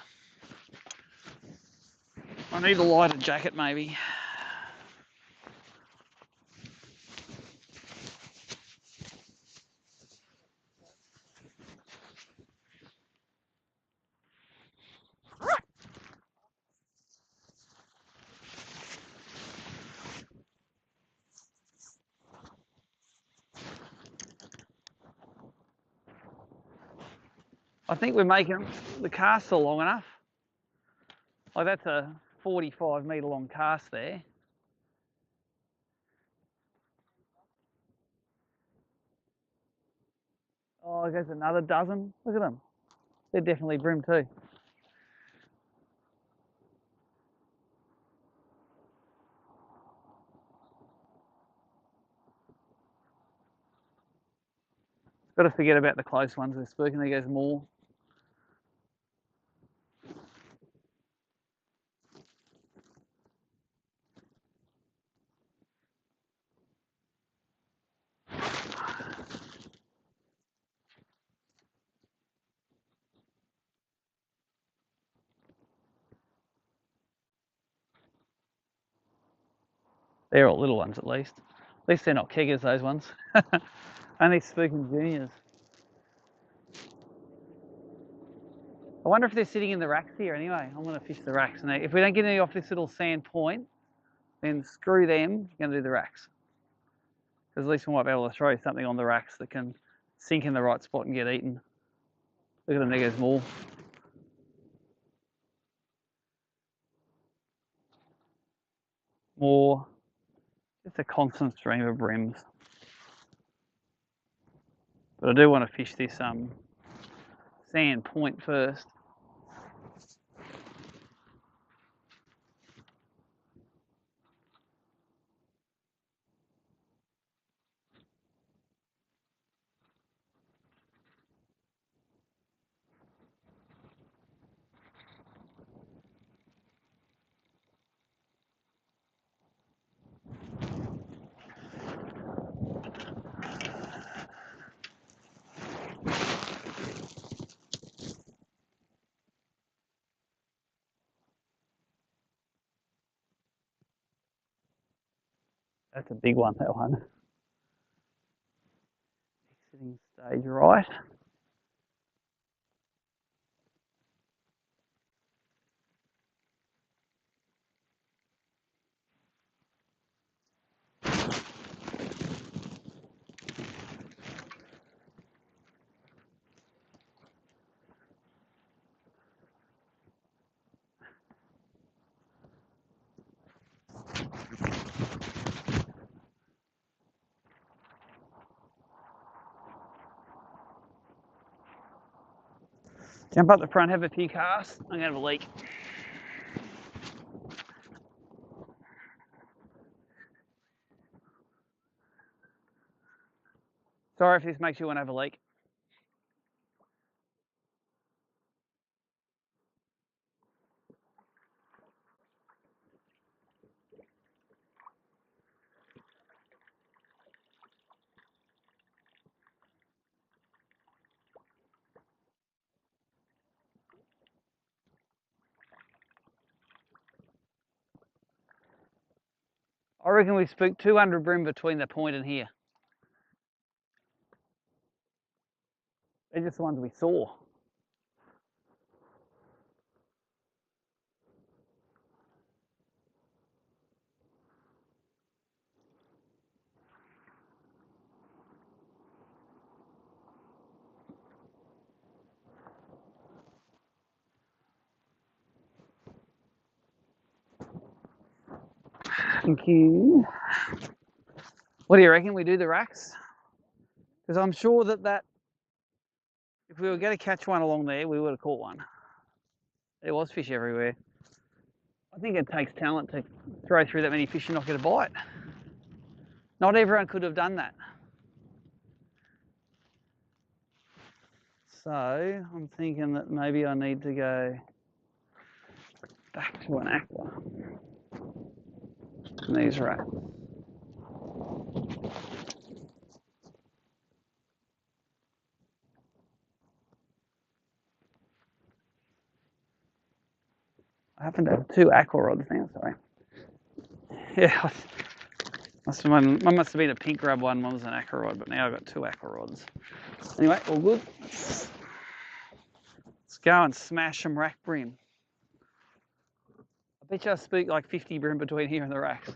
I need a lighter jacket, maybe. I think we're making the casts are long enough. Like that's a 45 metre long cast there. Oh, there's another dozen. Look at them. They're definitely bream too. Got to forget about the close ones. They're spooking. There goes more. They're all little ones at least. At least they're not keggers, those ones. Only spooking juniors. I wonder if they're sitting in the racks here anyway. I'm going to fish the racks. And if we don't get any off this little sand point, then screw them. You're going to do the racks. Because at least we might be able to throw something on the racks that can sink in the right spot and get eaten. Look at them, there goes more. More. Just a constant stream of breams. But I do want to fish this sand point first. That's a big one, that one. Exiting stage right. Jump up the front, have a few casts. I'm going to have a leak. Sorry if this makes you want to have a leak. I reckon we spooked 200 bream between the point and here. They're just the ones we saw. Thank you. What do you reckon? We do the racks? Because I'm sure that if we were going to catch one along there, we would have caught one. There was fish everywhere. I think it takes talent to throw through that many fish and not get a bite. Not everyone could have done that. So I'm thinking that maybe I need to go back to an aqua in these racks. happen to have 2 aqua rods now, sorry. Yeah, mine must have been a pink grub one was an aqua rod, but now I've got 2 aqua rods. Anyway, all good. Let's go and smash some rack bream. I bet you I spooked like 50 bream between here and the racks.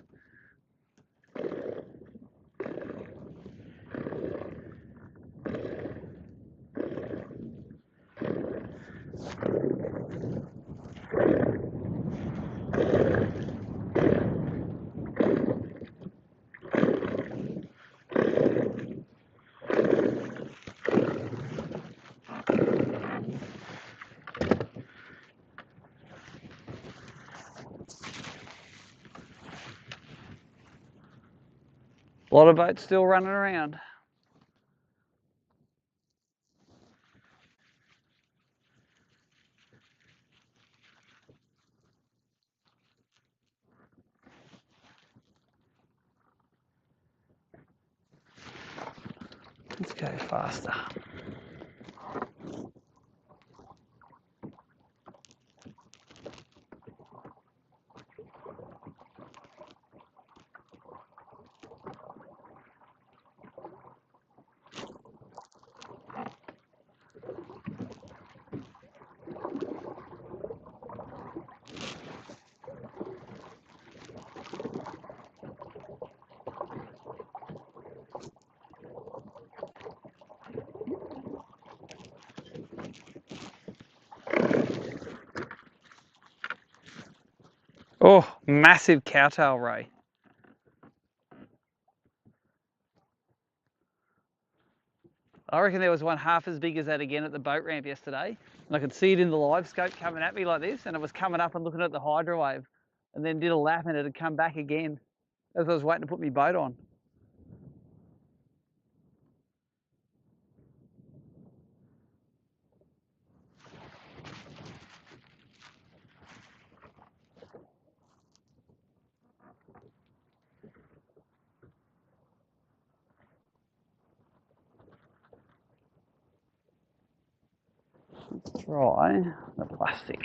A lot of boats still running around. Let's go faster. Oh, massive cowtail ray. I reckon there was one half as big as that again at the boat ramp yesterday. And I could see it in the Livescope coming at me like this, and it was coming up and looking at the hydro wave, and then did a lap and it had come back again as I was waiting to put my boat on. Let's try the plastic.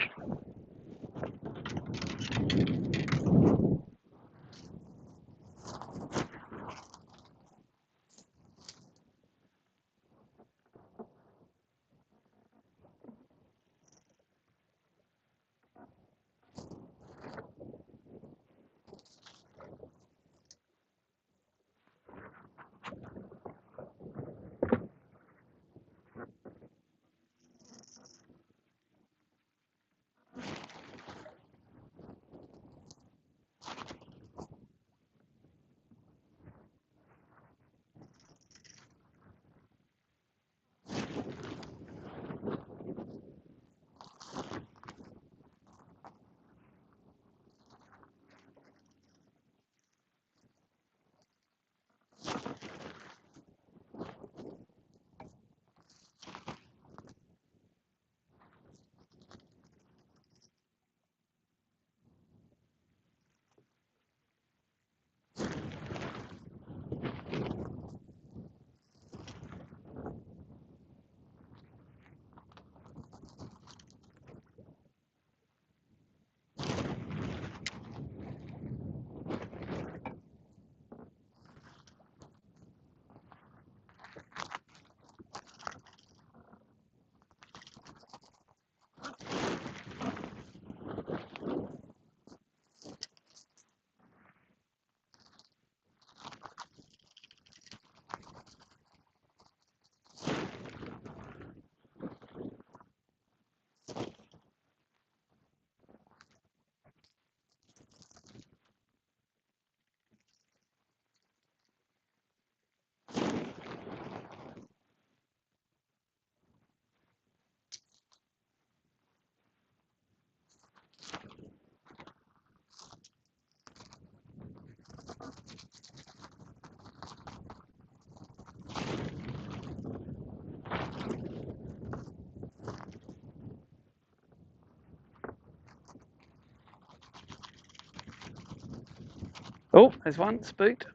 Oh, there's one, spooked.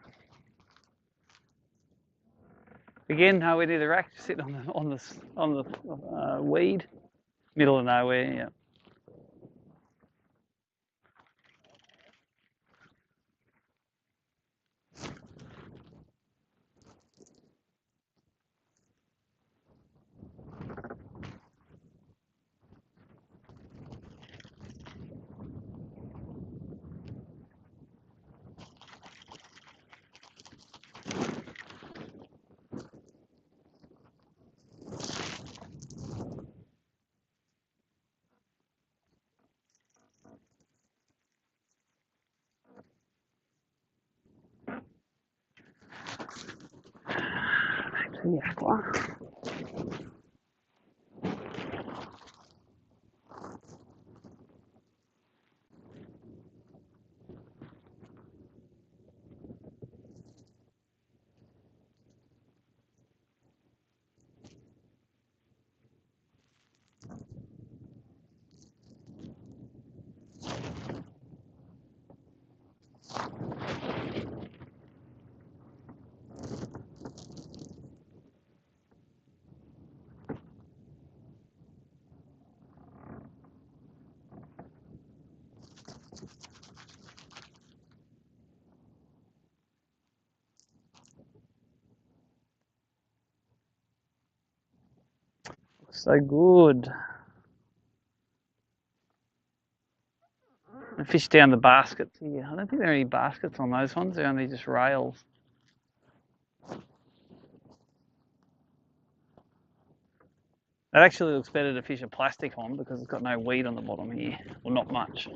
Again, nowhere near the rack, sitting on the weed, middle of nowhere. Yeah. the aqua. So good. I fish down the baskets here. I don't think there are any baskets on those ones. They're only just rails. It actually looks better to fish a plastic on because it's got no weed on the bottom here. Well, not much.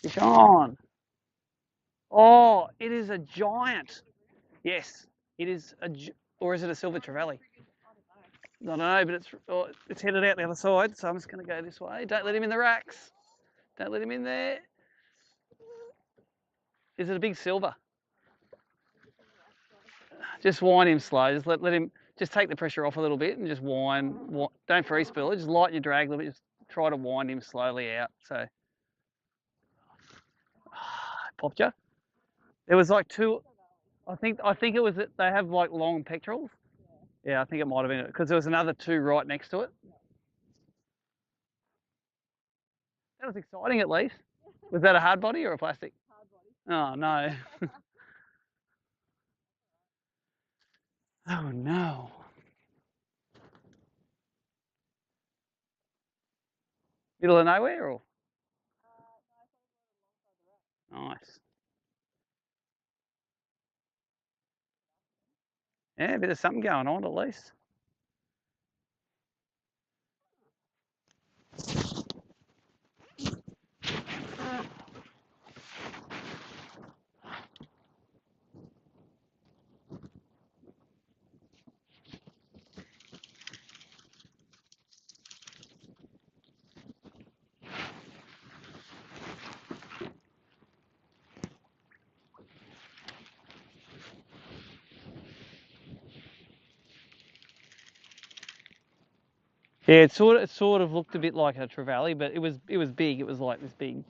Fish on. Oh, it is a giant. Yes, it is a, or is it a silver trevally? I don't know, but it's headed out the other side, so I'm just going to go this way. Don't let him in the racks. Don't let him in there. Is it a big silver? Just wind him slow. Just let him. Just take the pressure off a little bit and just wind. Don't free spill it. Just lighten your drag a little bit. Just try to wind him slowly out. So popped you. There was like two. I think it was that they have like long pectorals. Yeah, I think it might have been it because there was another two right next to it. That was exciting at least. Was that a hard body or a plastic? Hard body. Oh no. Oh no. Middle of nowhere or? Nice. Yeah, a bit of something going on at least. Yeah, it sort of looked a bit like a trevally, but it was big. It was like this big.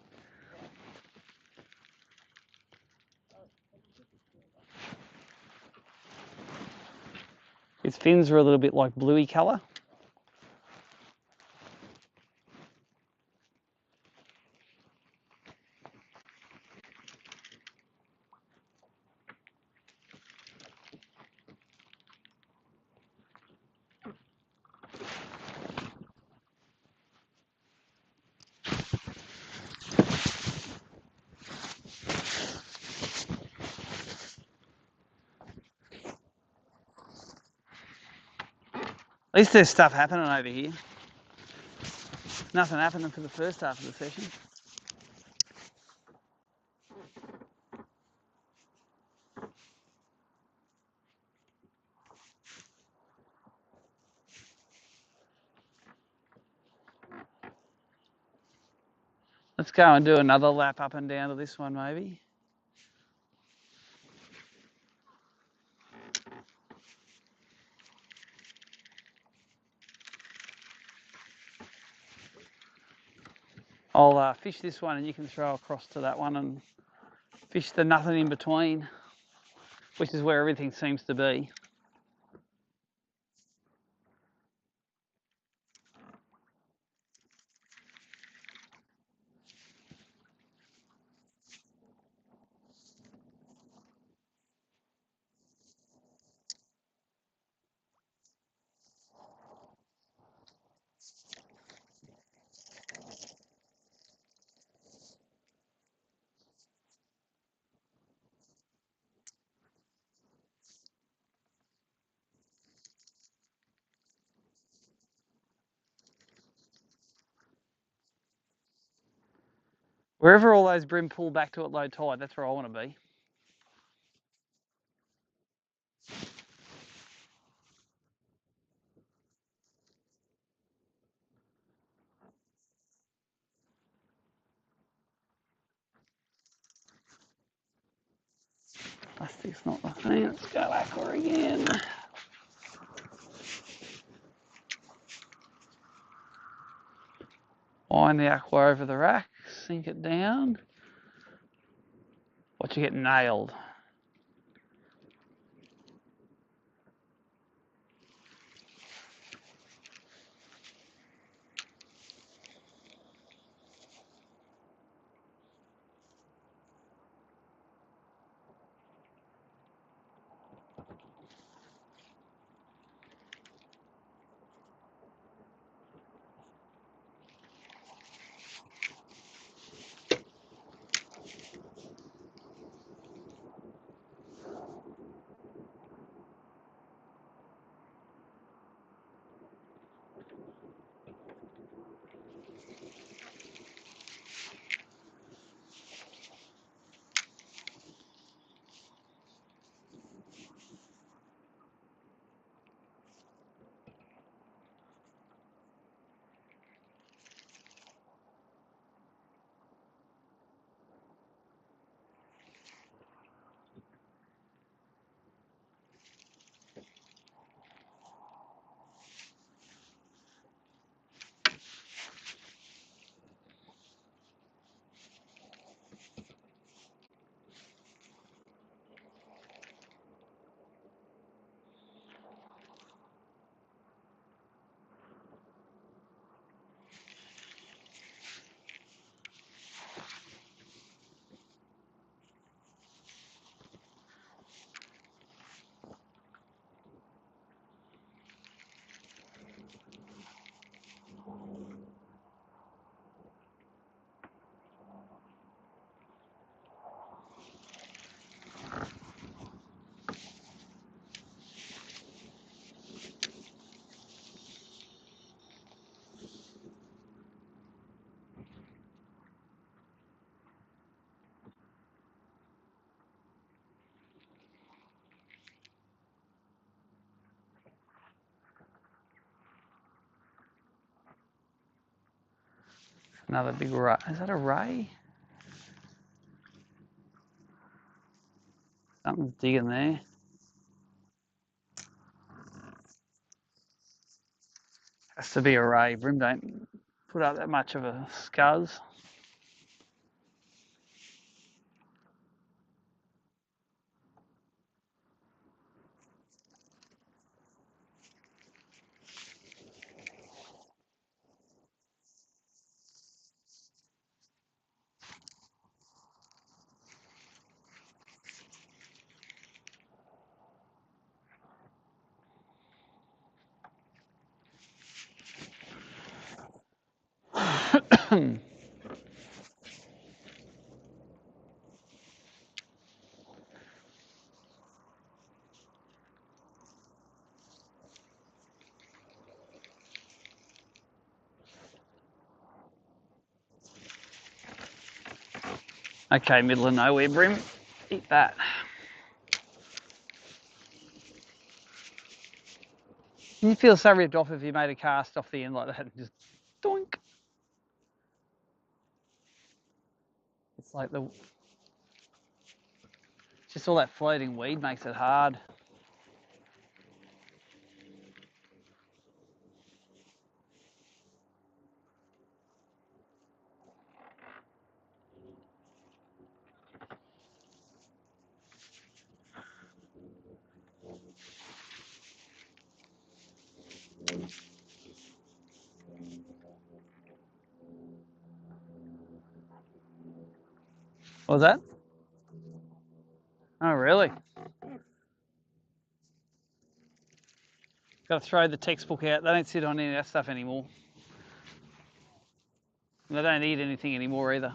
Its fins are a little bit like bluey colour. At least there's stuff happening over here. Nothing happening for the first half of the session. Let's go and do another lap up and down to this one maybe. I'll fish this one and you can throw across to that one and fish the nothing in between. which is where everything seems to be. Wherever all those bream pull back to at low tide, that's where I want to be. Plastic's not the thing. Let's go aqua again. Wind the aqua over the rack, sink it down. Watch you get nailed. Another big ray. Is that a ray? Something's digging there. Has to be a ray. Bream don't put out that much of a scuzz. Okay, middle of nowhere bream. Eat that. You feel so ripped off if you made a cast off the end like that and just doink. It's like just all that floating weed makes it hard. What was that? Oh, really? Got to throw the textbook out. They don't sit on any of that stuff anymore. And they don't eat anything anymore either.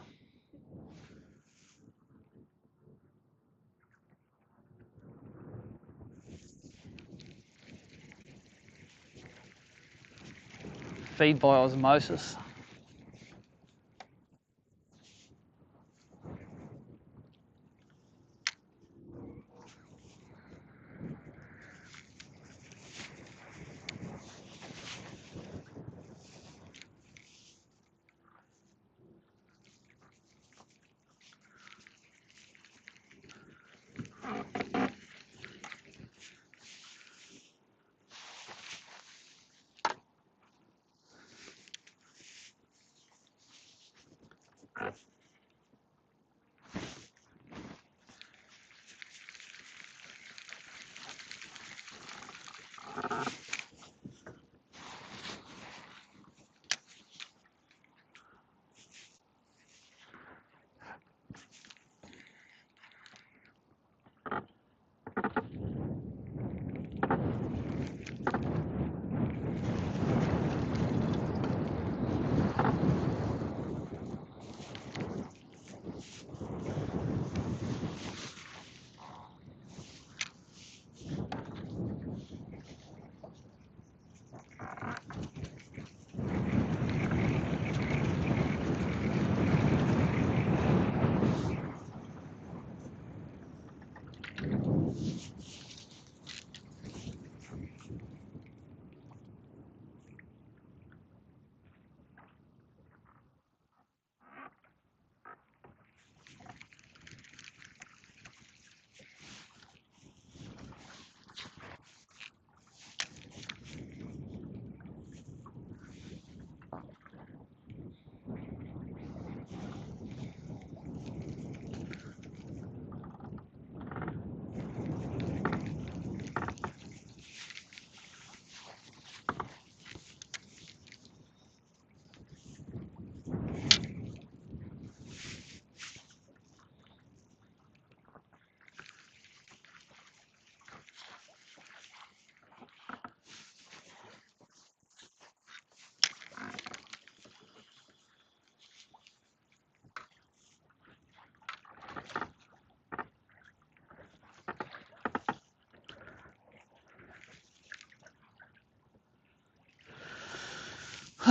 Feed by osmosis.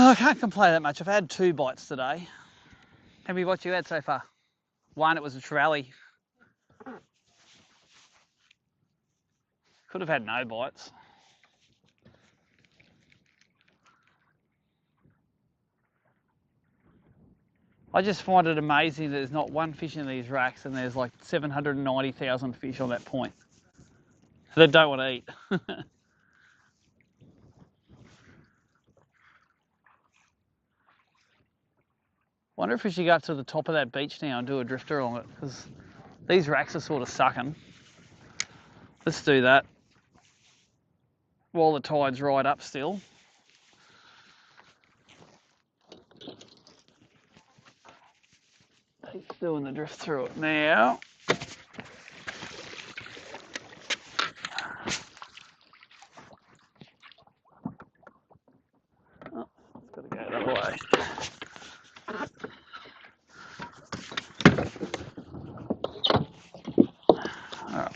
Oh, I can't complain that much. I've had 2 bites today. How many bites you had so far? 1, it was a trevally. Could have had no bites. I just find it amazing that there's not one fish in these racks and there's like 790,000 fish on that point that don't want to eat. Wonder if we should go up to the top of that beach now and do a drifter along it, because these racks are sort of sucking. Let's do that while the tide's right up still. He's doing the drift through it now. Oh, it's got to go that way. All right.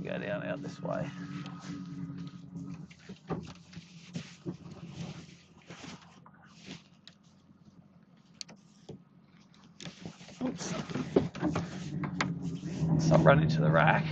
Go down out this way. Oops. Stop running to the rack.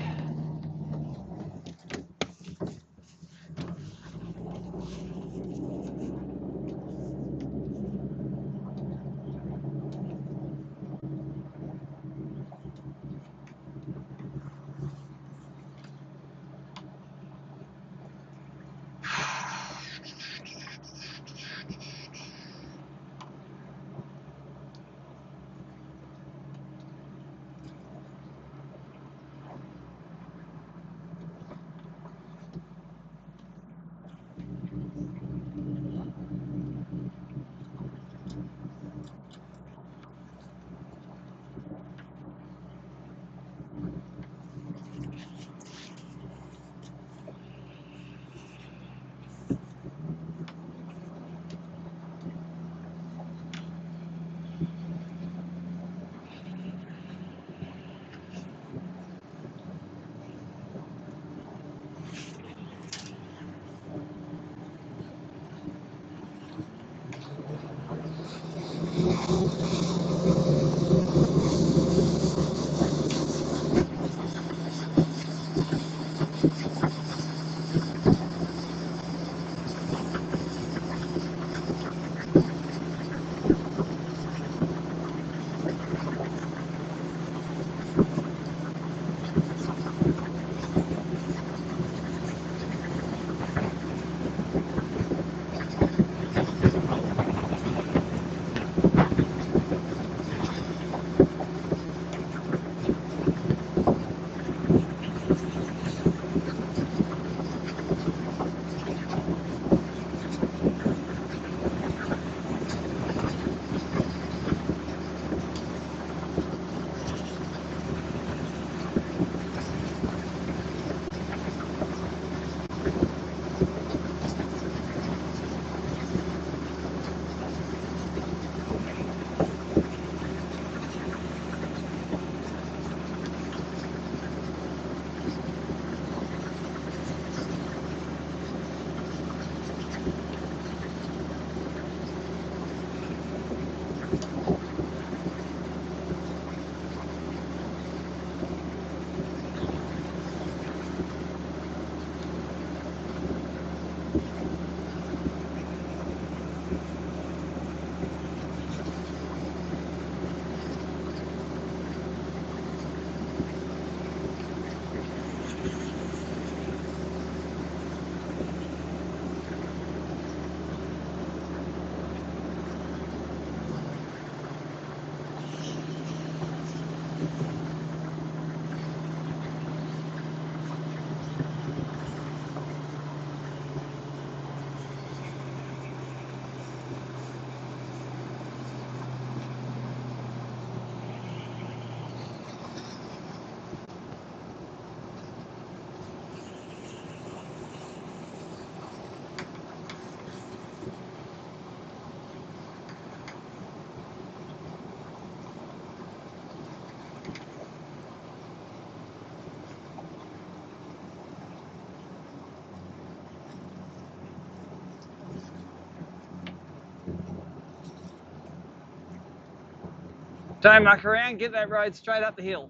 Don't muck around, get that road straight up the hill.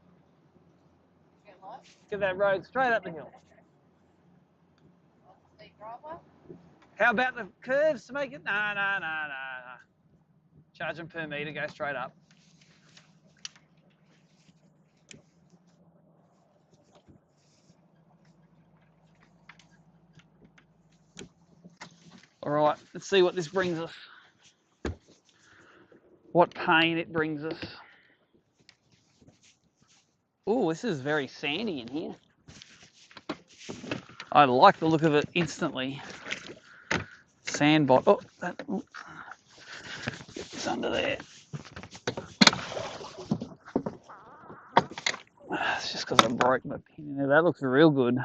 Get what? Get that road straight up the hill. Steep driveway? How about the curves to make it? Nah. Charge them per metre, go straight up. All right, let's see what this brings us. What pain it brings us. Oh, this is very sandy in here. I like the look of it instantly. Sandbar. Oh, it's under there. It's just because I broke my pin in there. That looks real good.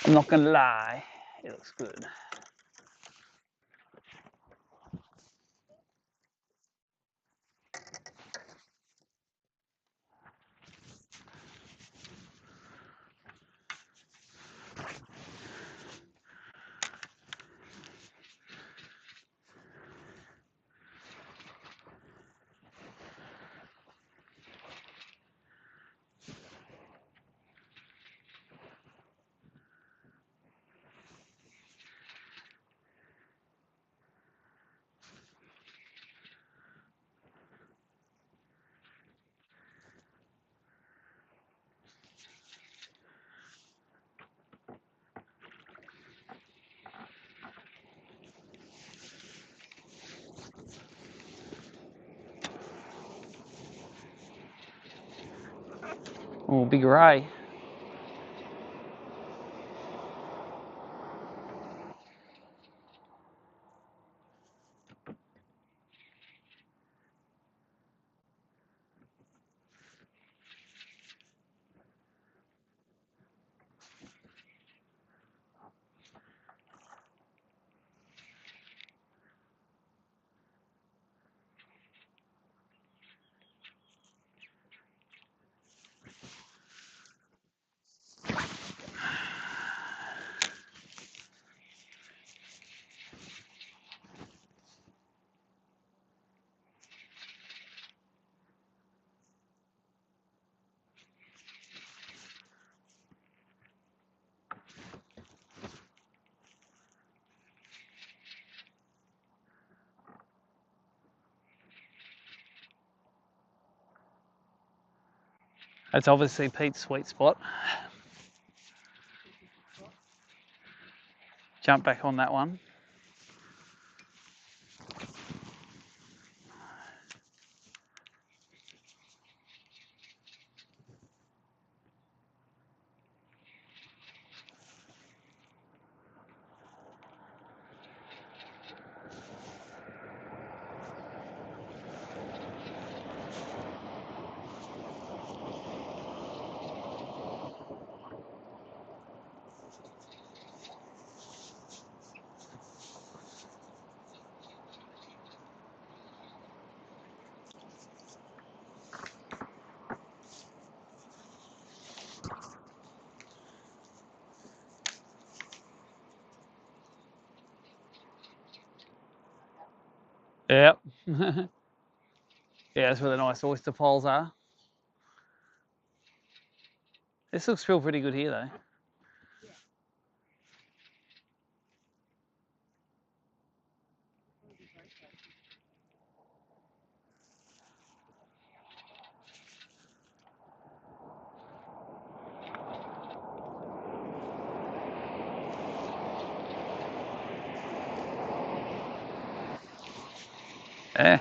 I'm not going to lie. It looks good. Oh, big ray. That's obviously Pete's sweet spot. Jump back on that one. Yep. Yeah, that's where the nice oyster poles are. This looks still pretty good here though. Yeah.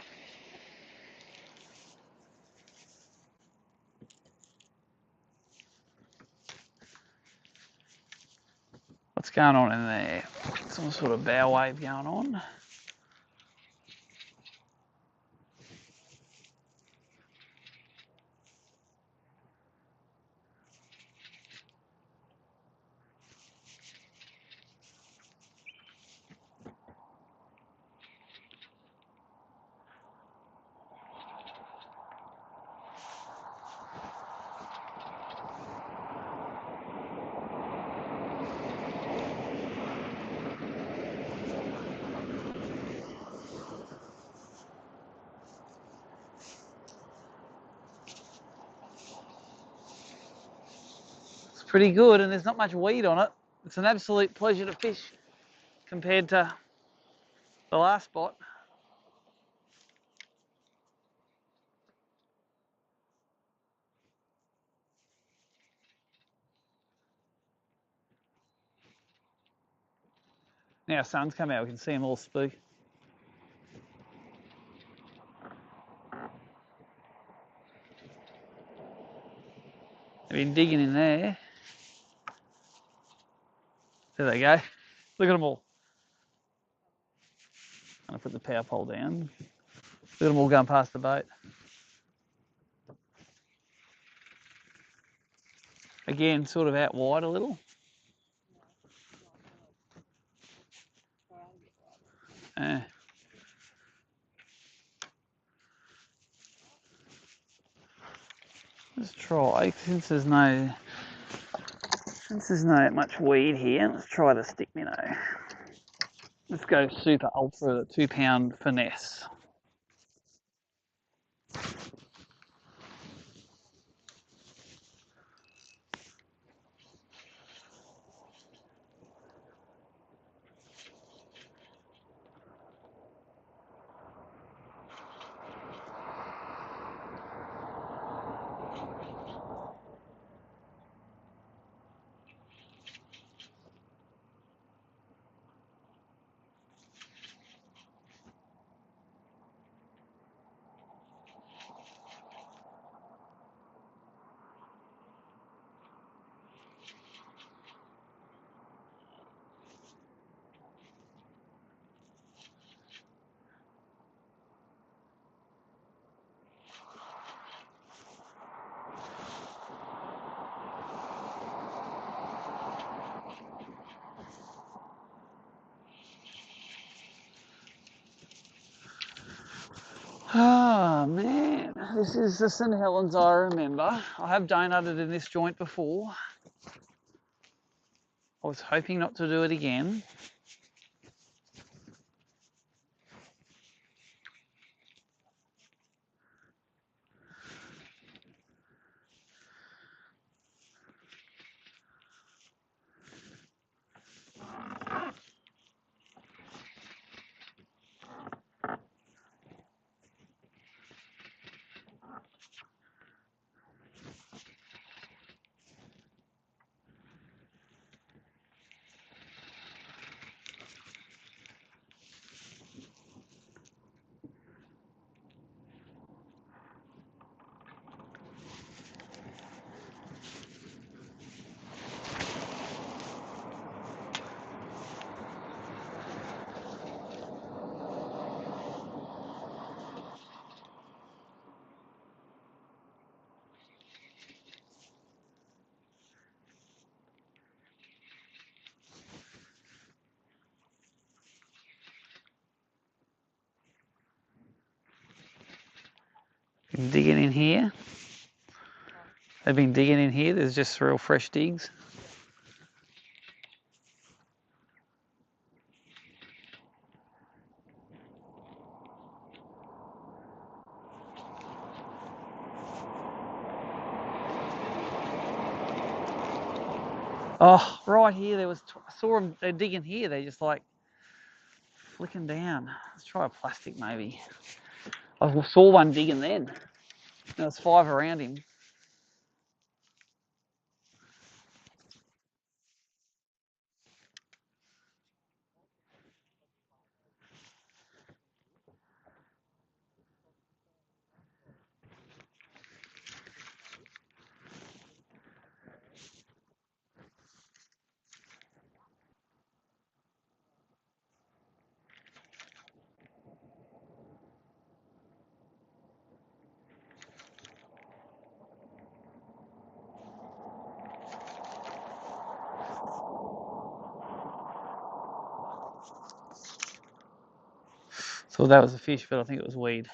What's going on in there? Some sort of bow wave going on. Pretty good, and there's not much weed on it. It's an absolute pleasure to fish compared to the last spot. Now sun's come out, we can see them all spook. They've been digging in there. There they go. Look at them all. I'm gonna put the power pole down. Look at them all going past the boat. Again, sort of out wide a little. Let's try, since there's not much weed here, let's try to stick minnow. Let's go super ultra 2 pound finesse. Oh man, this is the St Helens I remember. I have donutted in this joint before. I was hoping not to do it again. Digging in here. They've been digging in here. There's just real fresh digs. Oh, right here, I saw them, they're digging here. They're just like flicking down. Let's try a plastic maybe. I saw one digging then. There was 5 around him. Thought that was a fish, but I think it was weed.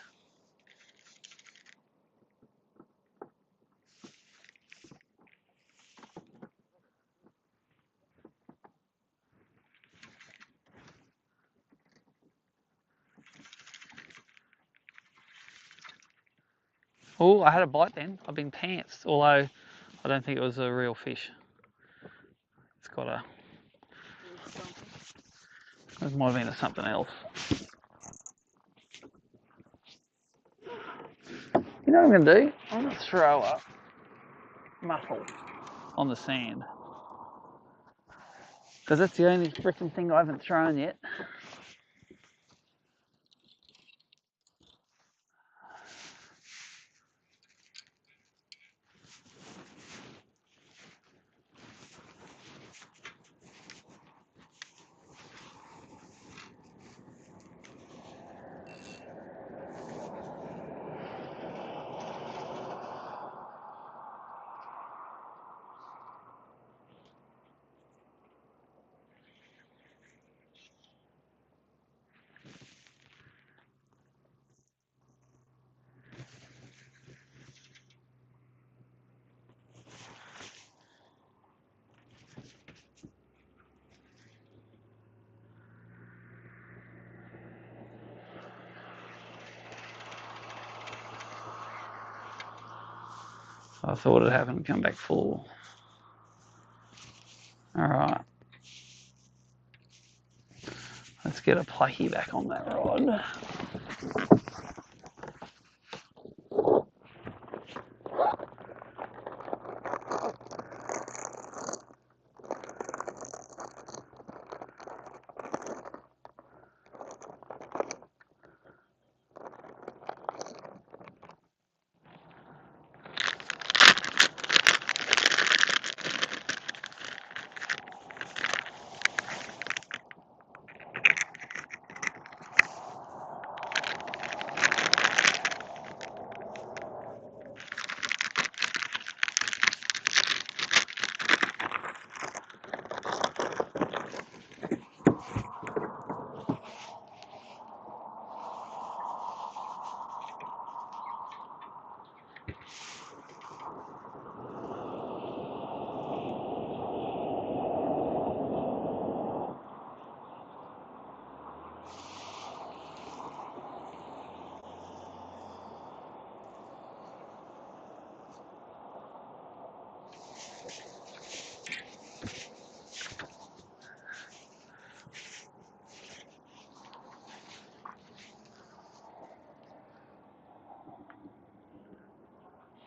Oh, I had a bite then. I've been pantsed, although I don't think it was a real fish. It's got a... It might have been something else. You know what I'm going to do? I'm going to throw a mussel on the sand. Because that's the only freaking thing I haven't thrown yet. I thought it happened and come back full. Alright. Let's get a plucky back on that rod.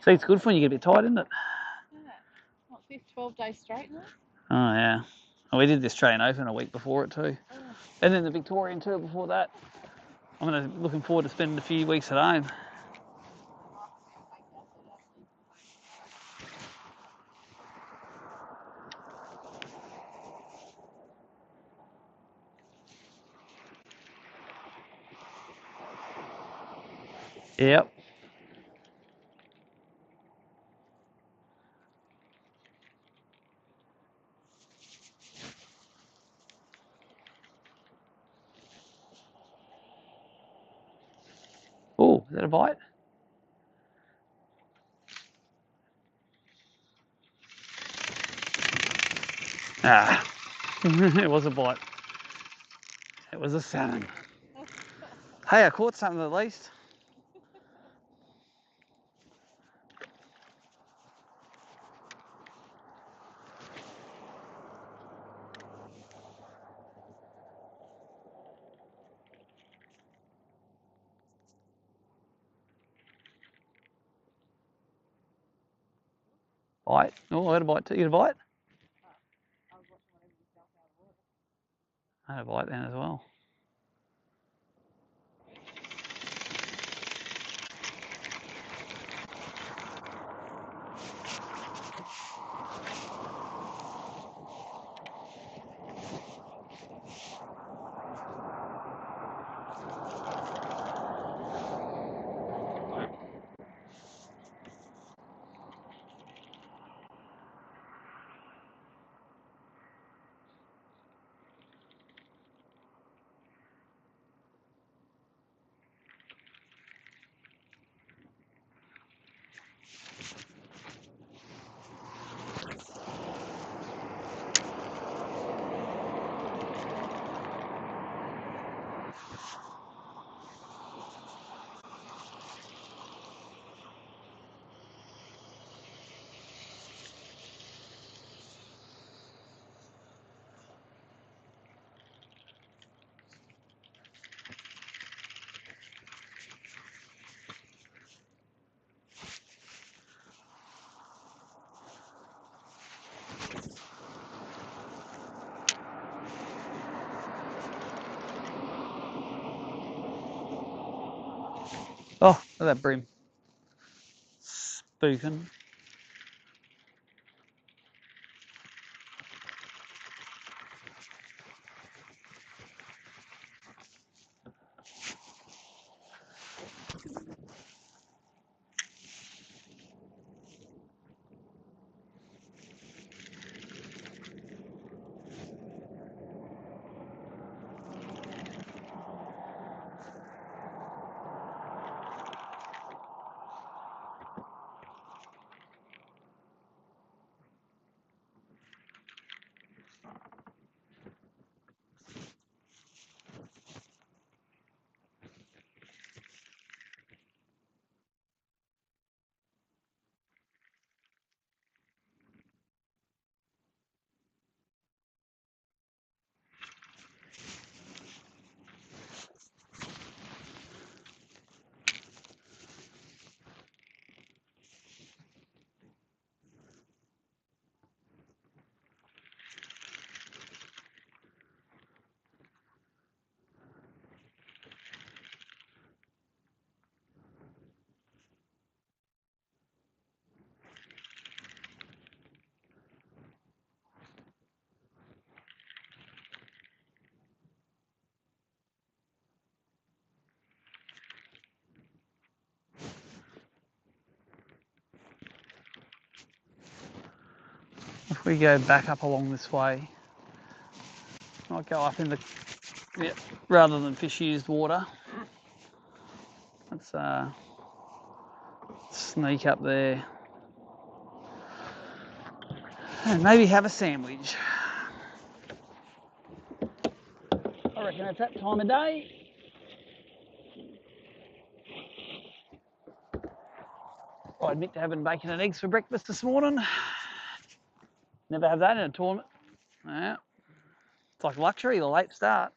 See, it's good for when you get a bit tight, isn't it? Yeah. What's this, 12 days straight now? Oh, yeah. Well, we did the Australian Open a week before it too. Oh. And then the Victorian tour before that. I'm looking forward to spending a few weeks at home. Yep. Oh, is that a bite? Ah, it was a bite. It was a salmon. Hey, I caught something at least. Bite. Oh, I had a bite too. You had a bite? I had a bite then as well. Look at that bream. Spooking. If we go back up along this way, might go up in the, yeah, rather than fish used water. Let's sneak up there and maybe have a sandwich. I reckon it's that time of day. I admit to having bacon and eggs for breakfast this morning. Never have that in a tournament. Yeah. It's like luxury, the late start.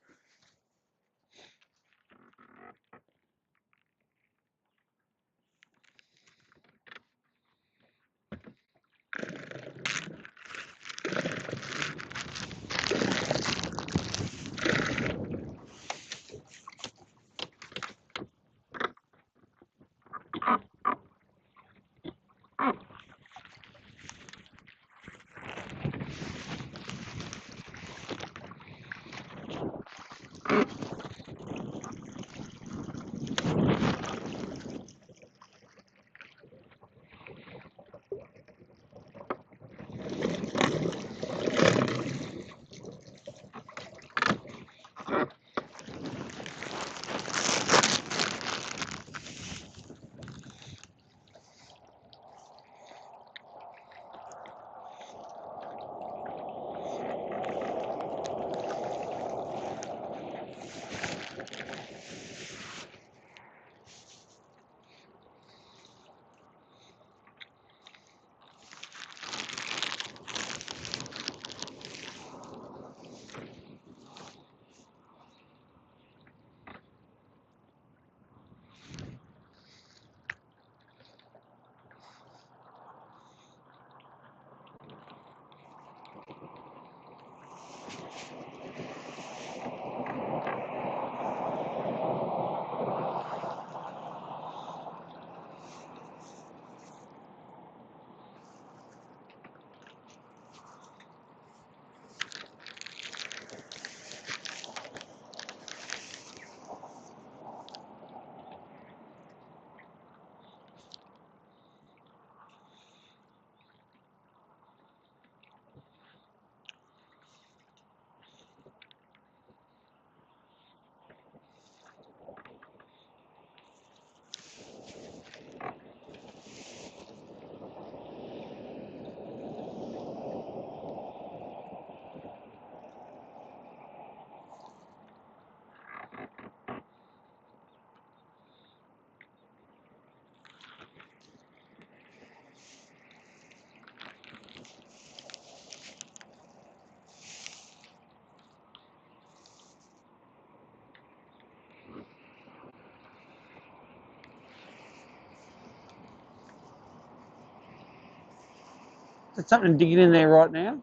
There's something digging in there right now.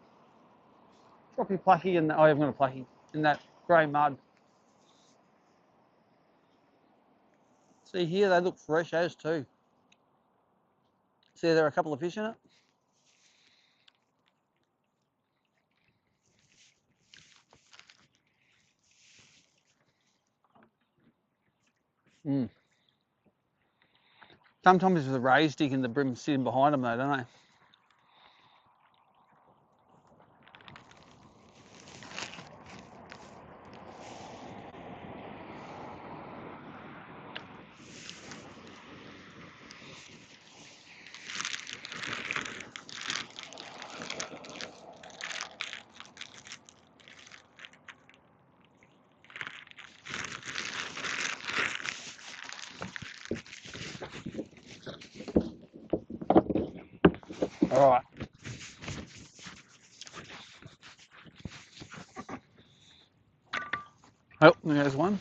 Drop your plucky in the, oh, I haven't got a plucky, in that grey mud. See here, they look fresh as too. See, there are a couple of fish in it. Sometimes with the rays digging, the brim sitting behind them though, don't they? All right. Oh, there's one.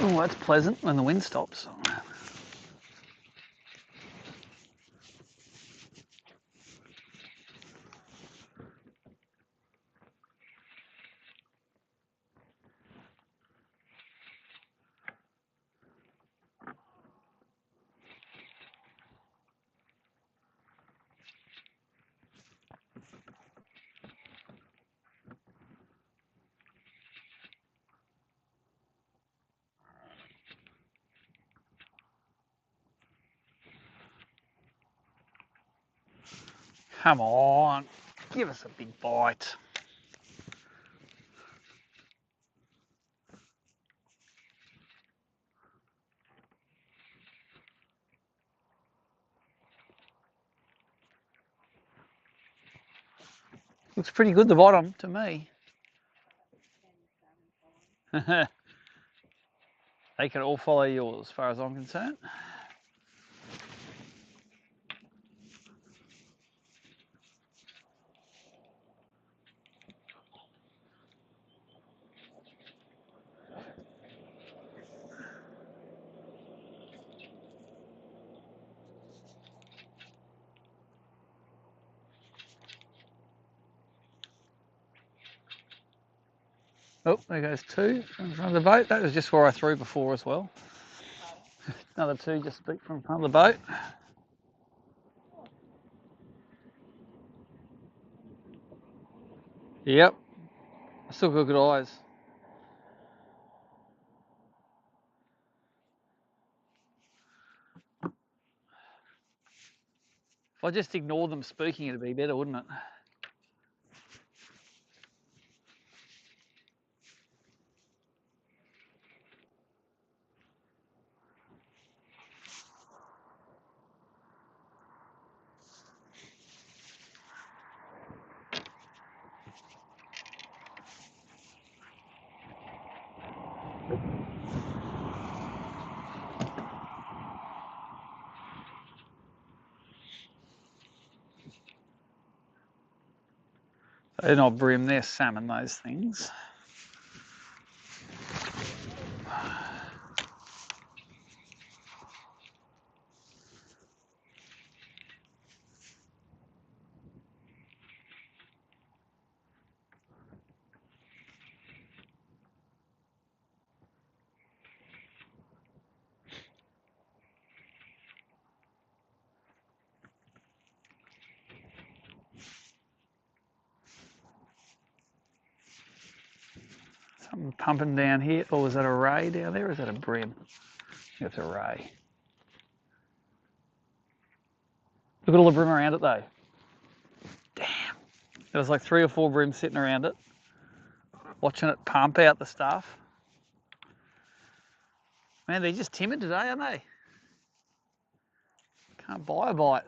Oh, that's pleasant when the wind stops. Come on, give us a big bite. Looks pretty good, the bottom, to me. They can all follow yours, as far as I'm concerned. Oh, there goes two in front of the boat. That was just where I threw before as well. Another two just beat from front of the boat. Yep, I still got good eyes. If I just ignore them spooking, it'd be better, wouldn't it? They're not bream, they're salmon, those things. Something pumping down here. Oh, is that a ray down there or is that a bream? I think it's a ray. Look at all the bream around it though. Damn. There was like 3 or 4 breams sitting around it, watching it pump out the stuff. Man, they're just timid today, aren't they? Can't buy a bite.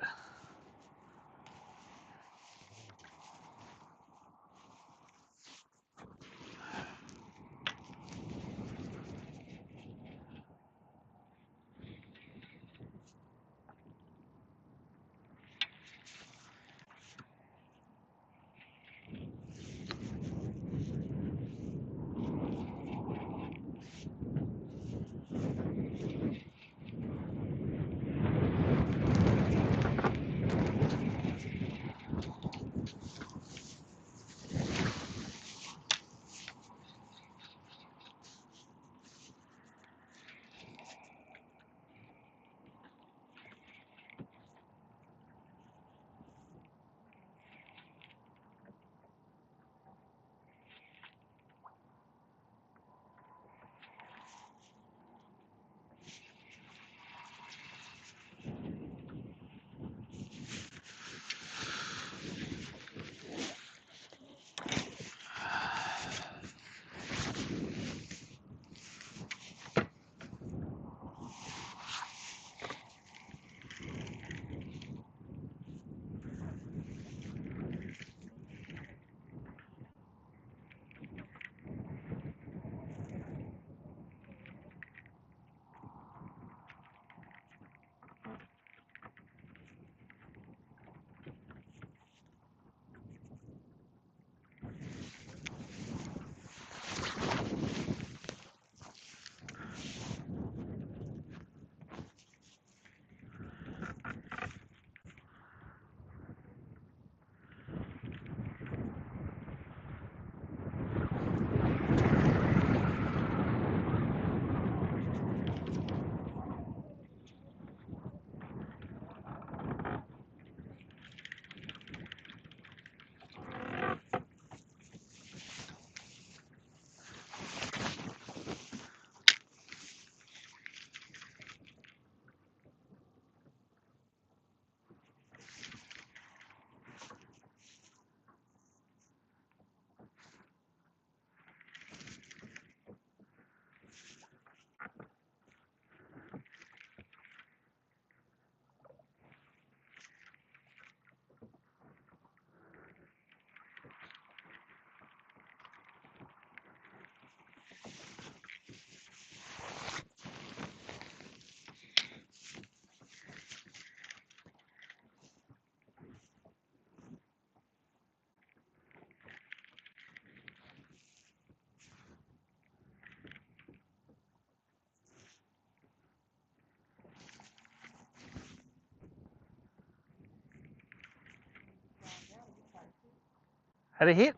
Had a hit?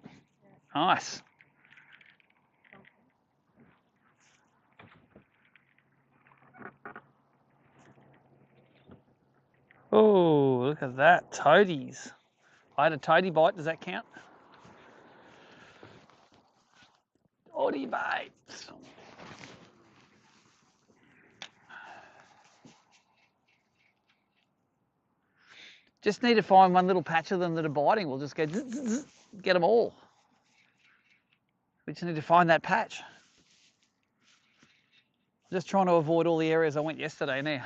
Nice. Oh, look at that. Toadies. I had a toady bite. Does that count? Toady bites. Just need to find one little patch of them that are biting. We'll just go zzz, zzz, zzz, get them all. We just need to find that patch. Just trying to avoid all the areas I went yesterday now.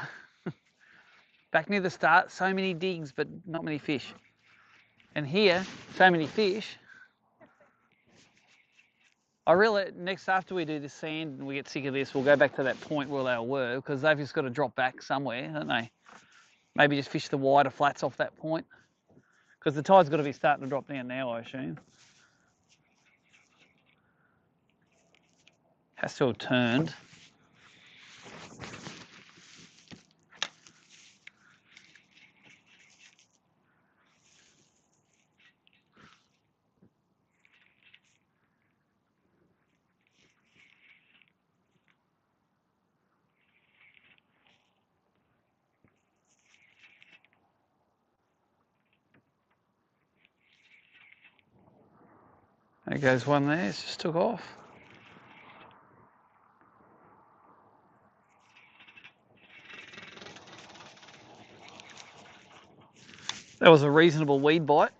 Back near the start, so many digs, but not many fish. And here, so many fish. I really, next after we do this sand and we get sick of this, we'll go back to that point where they were, because they've just got to drop back somewhere, don't they? Maybe just fish the wider flats off that point, because the tide's got to be starting to drop down now, I assume. Has to have turned. There goes one there, it's just took off. That was a reasonable weed bite.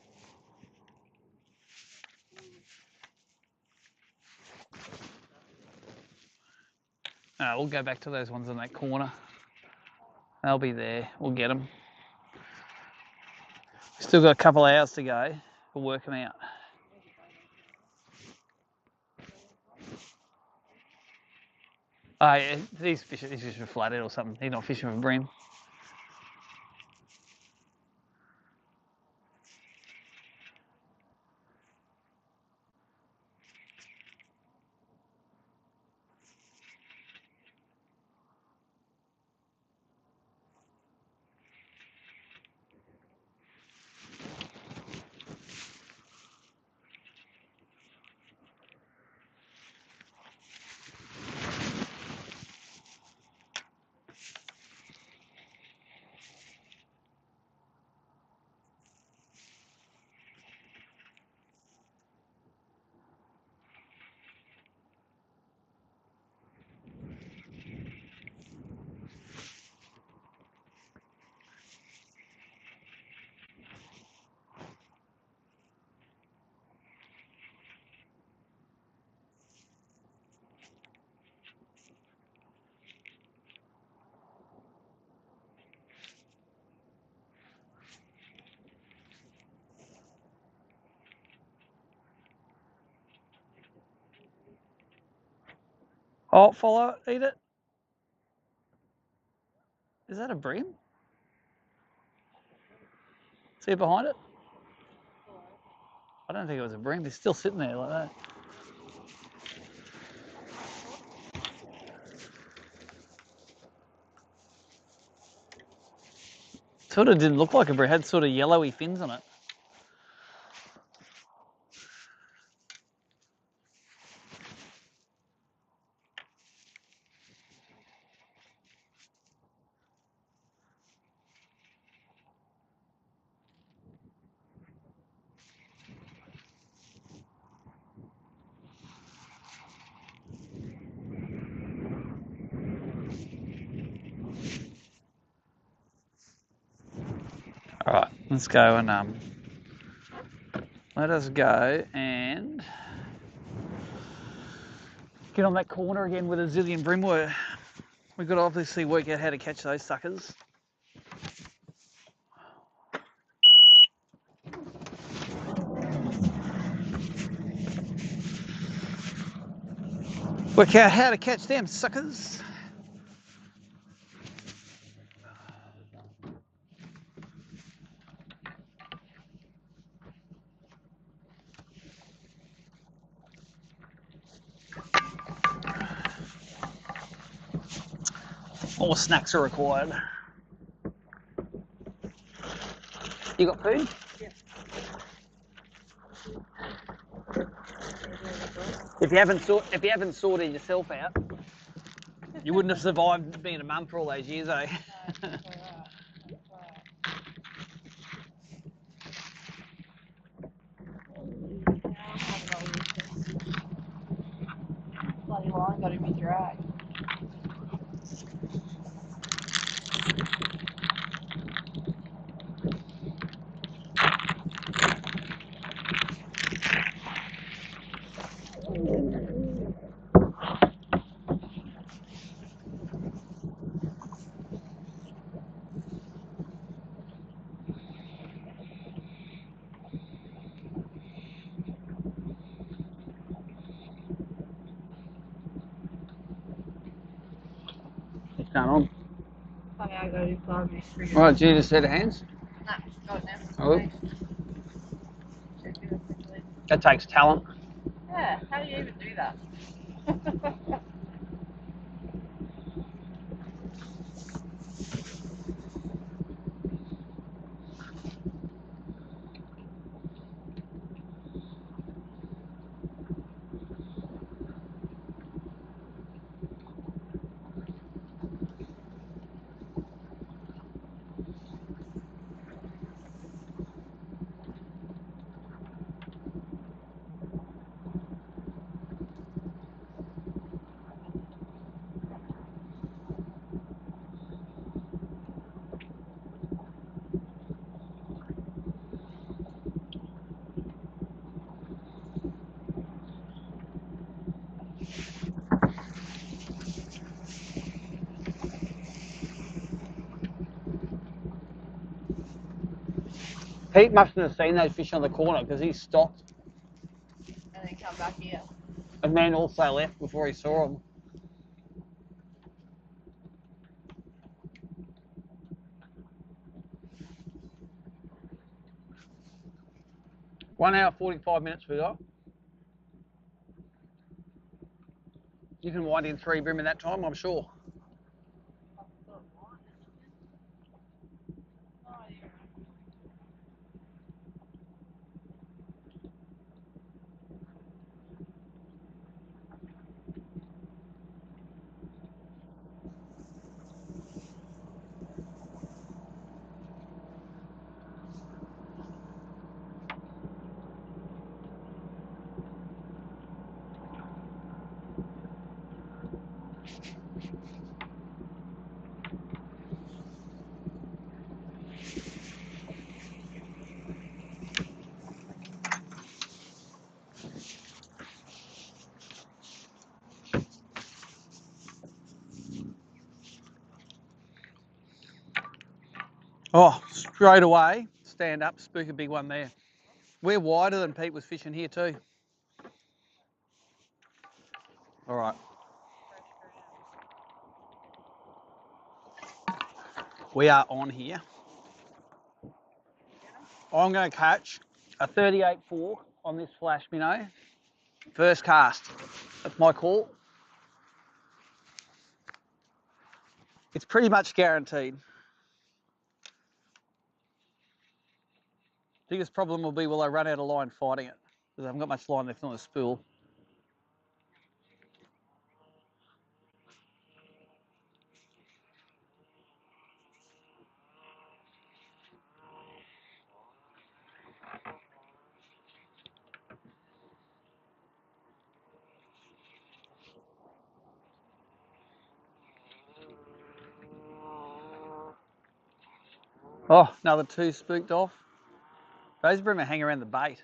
We'll go back to those ones in that corner. They'll be there, we'll get them. Still got a couple of hours to go, we'll work them out. Oh yeah, he's fishing for flathead or something. He's not fishing for bream. Oh, follow it, eat it. Is that a bream? See it behind it? I don't think it was a bream. He's still sitting there like that. Sort of didn't look like a bream. It had sort of yellowy fins on it. All right, let's go and let us go and get on that corner again with a zillion bream. We've got to obviously work out how to catch those suckers. Work out how to catch them suckers. More snacks are required. You got food? Yeah. If you haven't sorted yourself out, you wouldn't have survived being a mum for all those years, eh? Bloody line got him in drag. What's going on? Funny, I got inside me. Right, do you need a set of hands? Nah, got it now. Oh. Thanks. Check it out quickly. That takes talent. Yeah, how do you even do that? Pete mustn't have seen those fish on the corner because he stopped And then come back here. and then also left before he saw them. One hour, 45 minutes we got. You can wind in 3 bream in that time, I'm sure. Oh, straight away, stand up, spook a big one there. We're wider than Pete was fishing here too. All right. We are on here. I'm going to catch a 38 fork on this flash minnow. First cast. That's my call. It's pretty much guaranteed. Biggest problem will be will I run out of line fighting it because I haven't got much line left on the spool. Oh, another 2 spooked off. Those bream hang around the bait.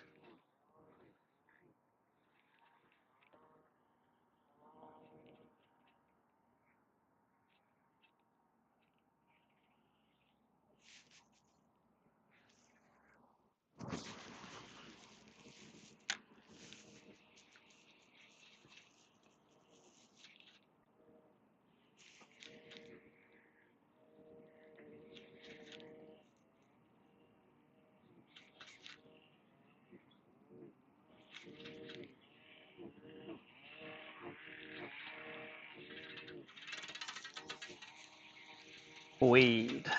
Weed.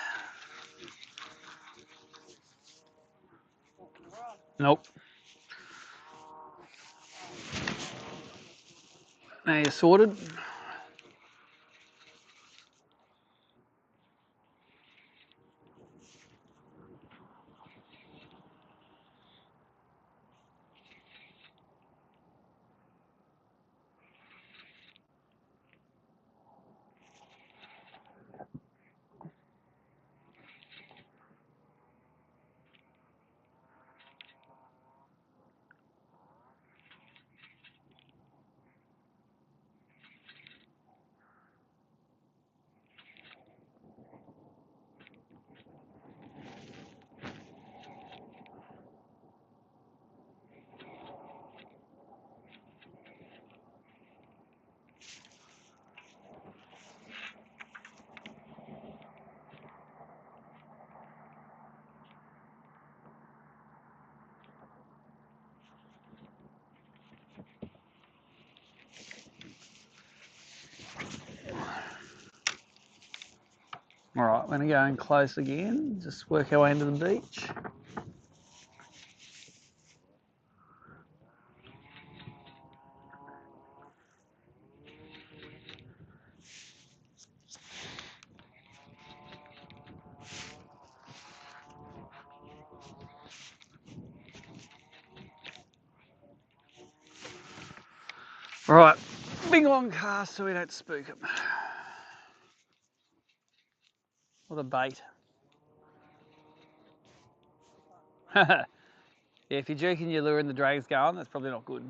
Nope. Now you're sorted. We're going to go in close again, just work our way into the beach. Right, big long cast so we don't spook them. Or the bait. Yeah, if you're jerking your lure and the drag's going, that's probably not good.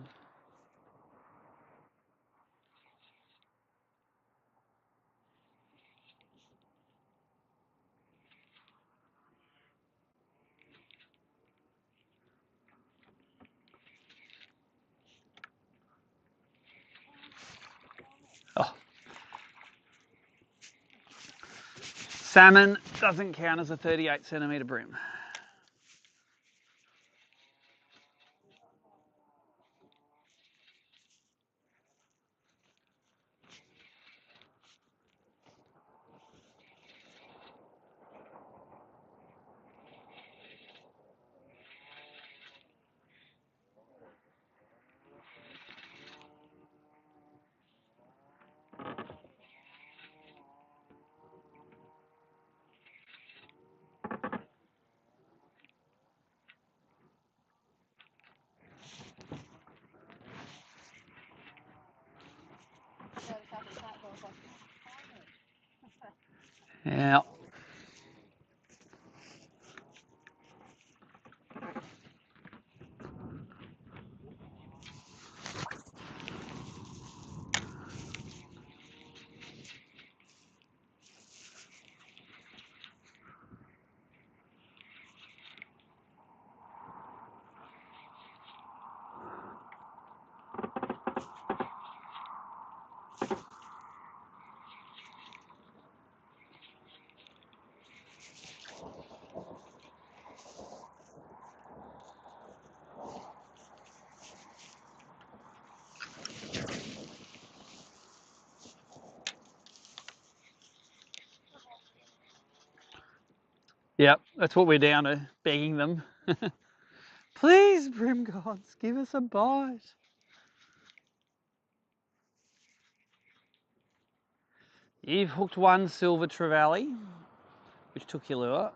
Oh. Salmon doesn't count as a 38 centimetre bream. Yeah. Yep, that's what we're down to, begging them. Please, bream gods, give us a bite. You've hooked one silver trevally, which took your lure,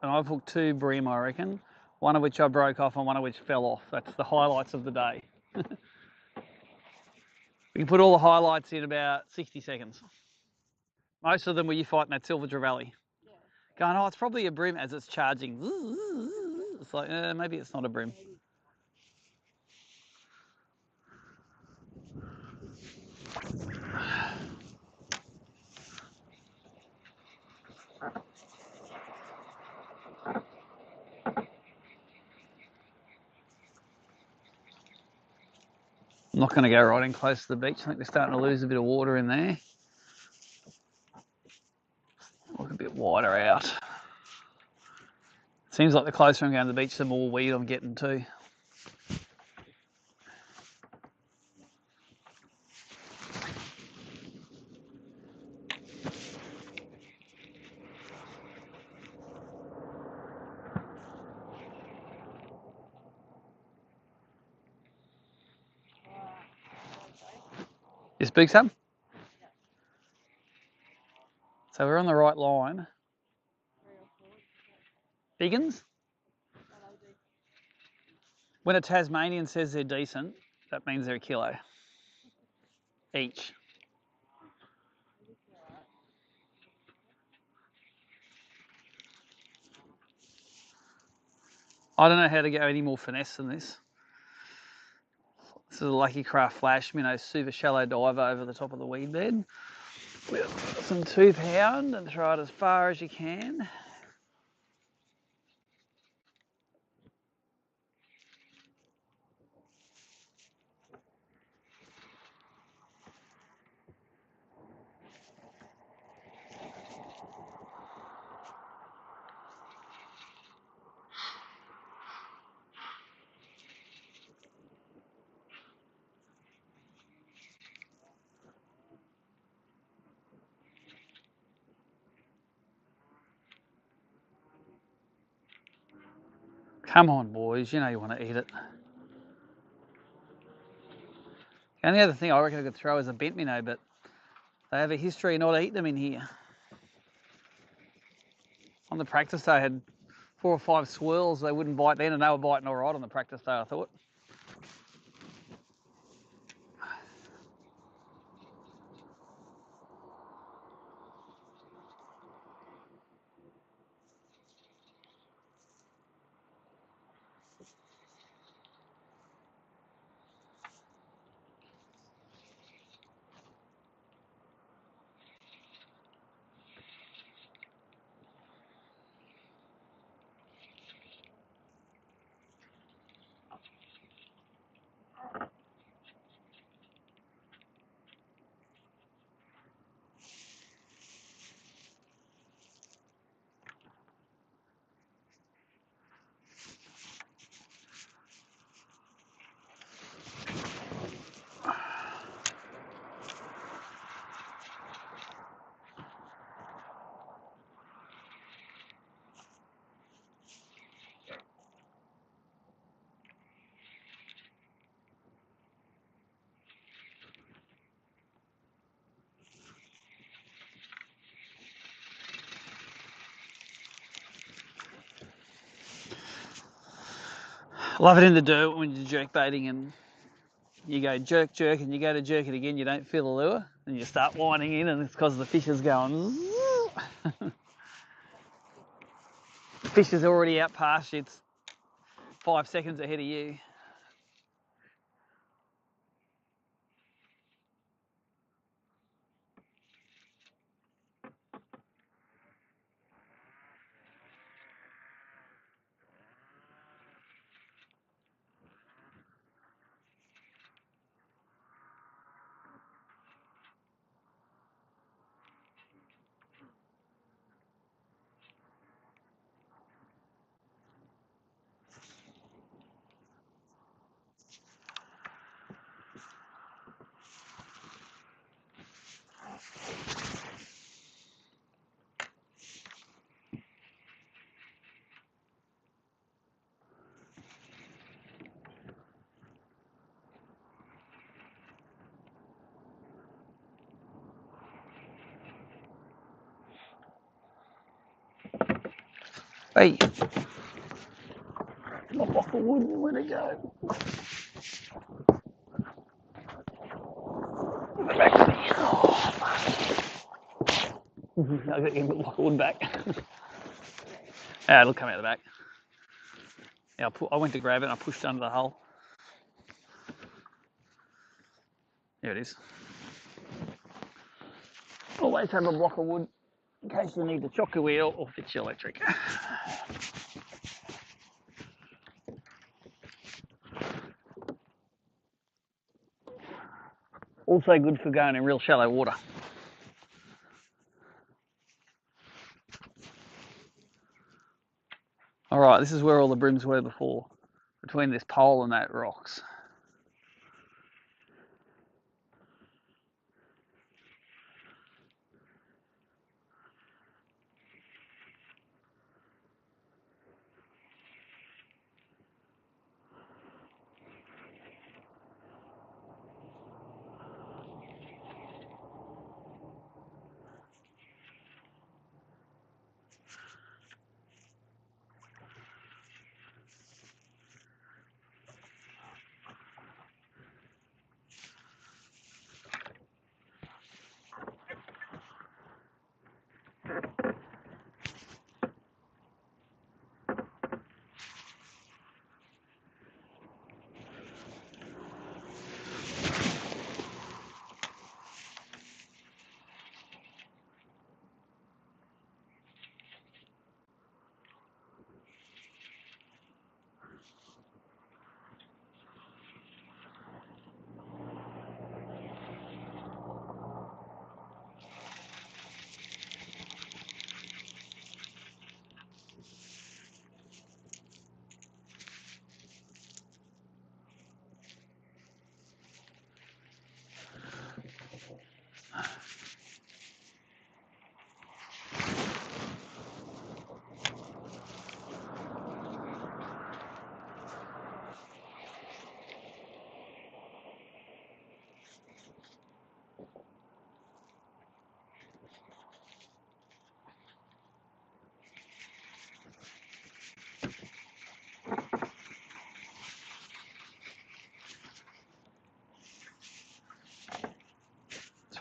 and I've hooked 2 bream, I reckon, one of which I broke off and one of which fell off. That's the highlights of the day. We can put all the highlights in about 60 seconds. Most of them were you fighting that silver trevally. Yeah. Going, oh, it's probably a bream as it's charging. It's like, maybe it's not a bream. I'm not going to go right in close to the beach. I think we're starting to lose a bit of water in there. Look a bit wider out. Seems like the closer I'm going to the beach, the more weed I'm getting too. You speak some? So we're on the right line. Biggins? When a Tasmanian says they're decent, that means they're a kilo each. I don't know how to go any more finesse than this. This is a Lucky Craft Flash Minnow super shallow diver over the top of the weed bed with some 2 pound and throw it as far as you can. Come on, boys, you know you want to eat it. The only other thing I reckon I could throw is a bent minnow, but they have a history not eating them in here. On the practice day, I had 4 or 5 swirls. They wouldn't bite then, and they were biting all right on the practice day, I thought. Love it in the dirt when you're jerk baiting and you go jerk, jerk, and you go to jerk it again, you don't feel the lure, and you start winding in, and it's because the fish is going. The fish is already out past you, it's 5 seconds ahead of you. Hey, my block of wood, where'd it go? Back to me. I got to get the block of wood back. It'll come out the back. Yeah, I went to grab it and I pushed it under the hole. There it is. Always have a block of wood in case you need to chock a wheel or fix your electric. Also good for going in real shallow water. All right, this is where all the brims were before, between this pole and that rocks.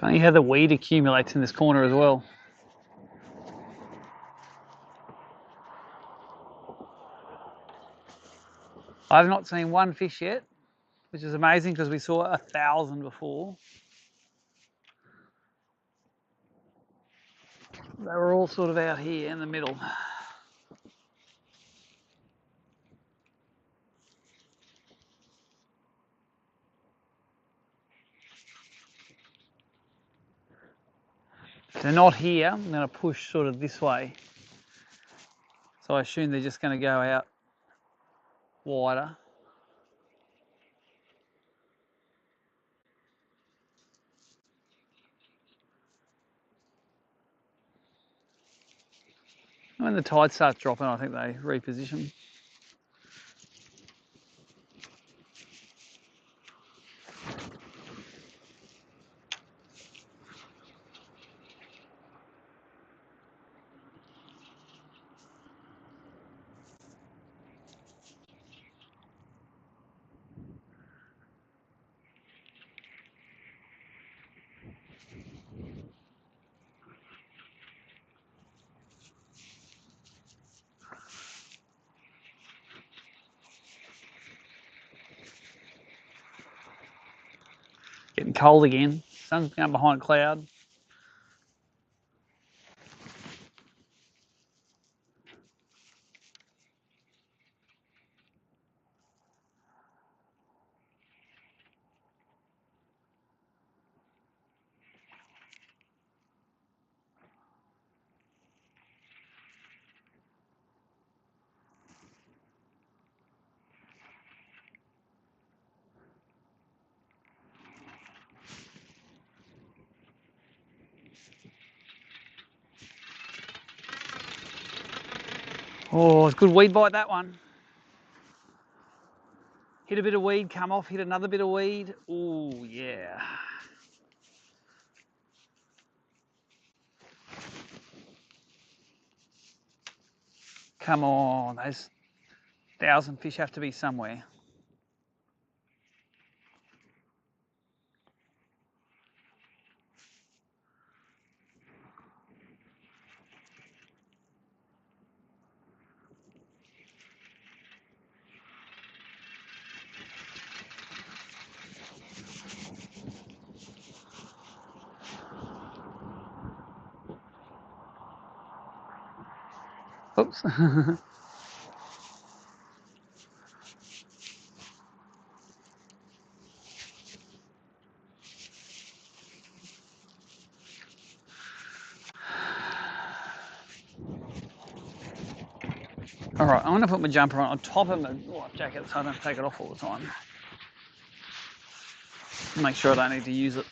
Funny how the weed accumulates in this corner as well. I've not seen one fish yet, which is amazing because we saw 1,000 before. They were all sort of out here in the middle. If they're not here, I'm going to push sort of this way. So I assume they're just going to go out wider. When the tide starts dropping, I think they reposition. Getting cold again. Sun's going behind a cloud. Oh, it's a good weed bite, that one. Hit a bit of weed, come off, hit another bit of weed. Oh, yeah. Come on, those 1,000 fish have to be somewhere. Oops. All right, I'm going to put my jumper on top of my life jacket so I don't take it off all the time. Make sure I don't need to use it.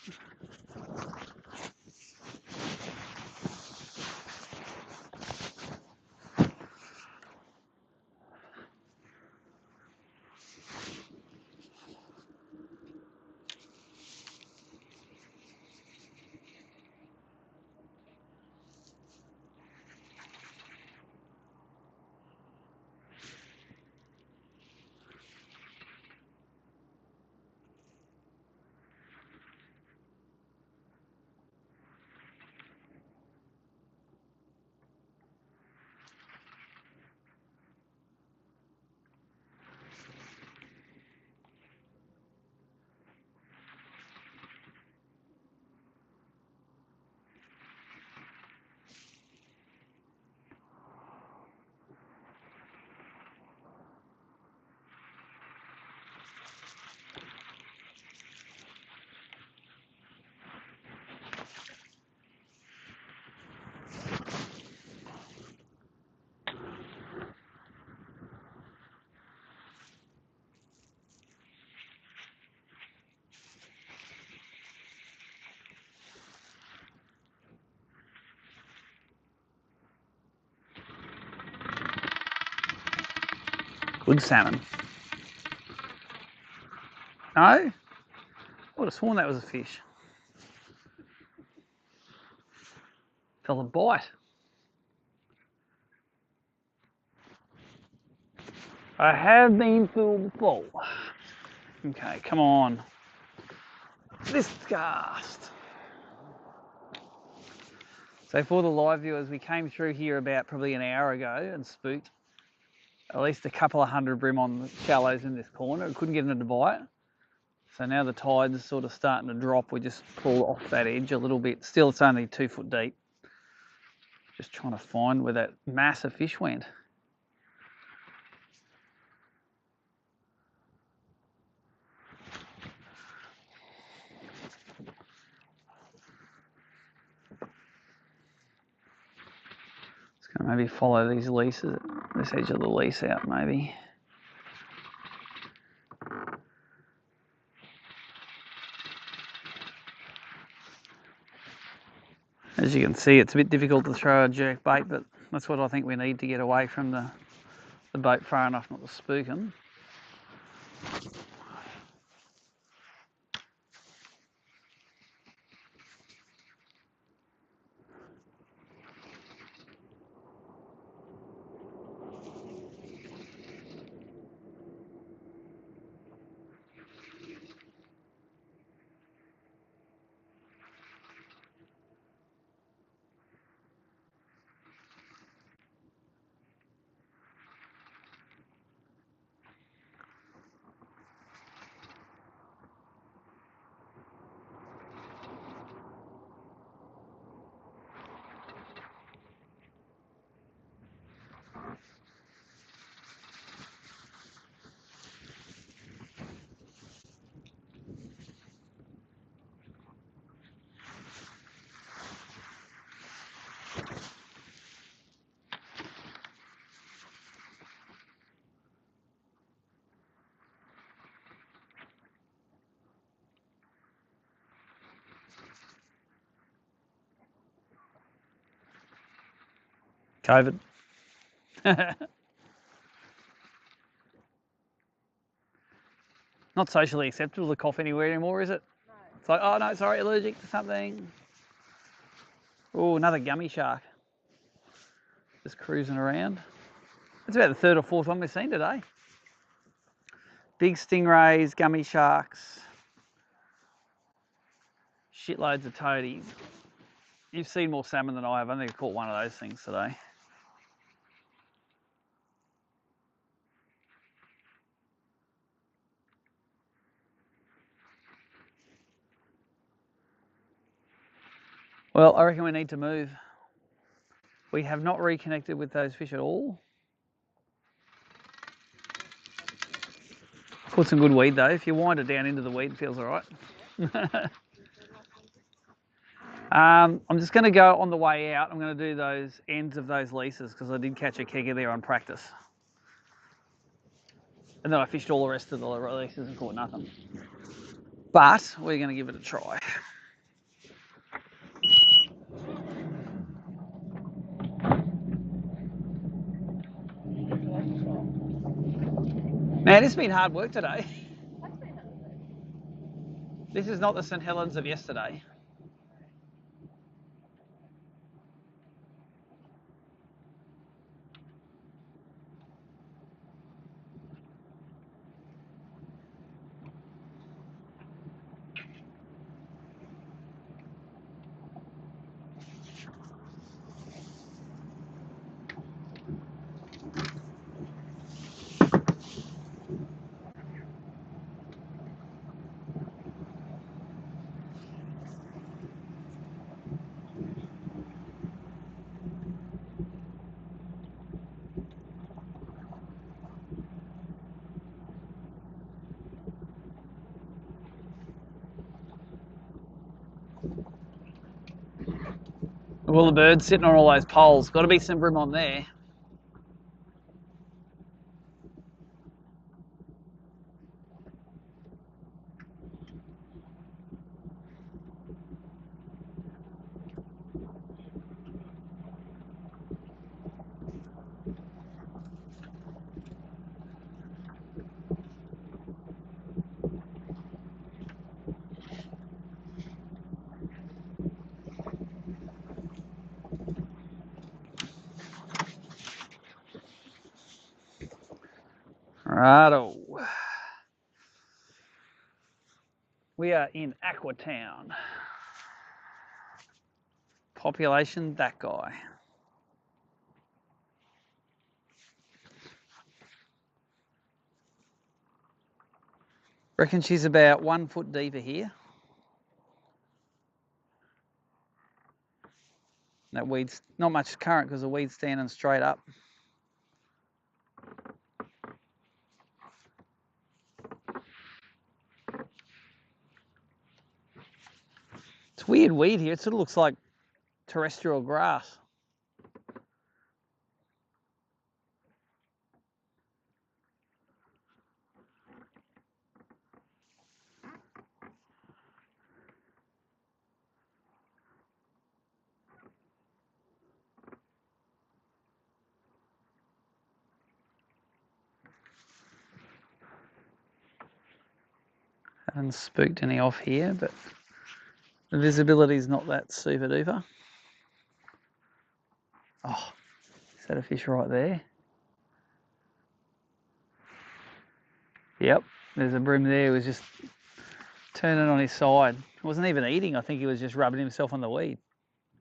Good salmon. No? I would have sworn that was a fish. Felt a bite. I have been fooled before. Okay, come on. This cast. So for the live viewers, we came through here about probably an hour ago and spooked at least a couple of hundred bream on the shallows in this corner. We couldn't get them to bite. So now the tide's sort of starting to drop. We just pull off that edge a little bit. Still, it's only 2 foot deep. Just trying to find where that mass of fish went. Just gonna maybe follow these leases, this edge of the lease out maybe. As you can see, it's a bit difficult to throw a jerk bait, but that's what I think we need to get away from the boat far enough not to spook them. COVID. Not socially acceptable to cough anywhere anymore, is it? No. It's like, oh no, sorry, allergic to something. Oh, another gummy shark. Just cruising around. It's about the third or fourth one we've seen today. Big stingrays, gummy sharks, shitloads of toadies. You've seen more salmon than I have. I think I caught one of those things today. Well, I reckon we need to move. We have not reconnected with those fish at all. Caught some good weed though. If you wind it down into the weed, it feels all right. I'm just going to go on the way out. I'm going to do those ends of those leases because I did catch a kegger there on practice. And then I fished all the rest of the leases and caught nothing. But we're going to give it a try. Man, it's been hard work today. This is not the St Helens of yesterday. All the birds sitting on all those poles. Got to be some bream on there. Righto. We are in Aquatown. Population, that guy. Reckon she's about 1 foot deeper here. That weed's not much current because the weed's standing straight up. It's weird weed here. It sort of looks like terrestrial grass. Haven't spooked any off here, but the visibility is not that super duper. Oh, is that a fish right there? Yep, there's a bream there. He was just turning on his side. He wasn't even eating. I think he was just rubbing himself on the weed.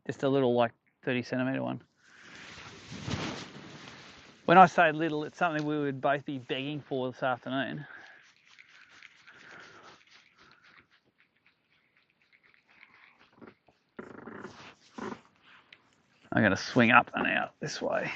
Just a little, like, 30 centimetre one. When I say little, it's something we would both be begging for this afternoon. I'm going to swing up and out this way.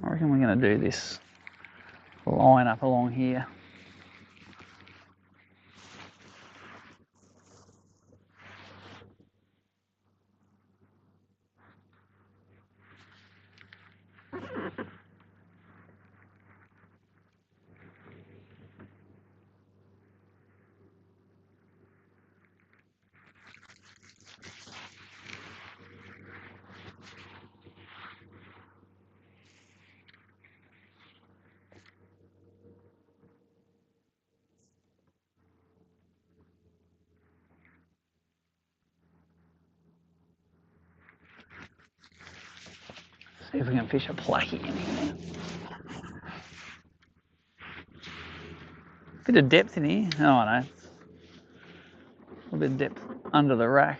I reckon we're going to do this line up along here. See if we can fish a plucky in here. Bit of depth in here. Oh, I know. A little bit of depth under the rack.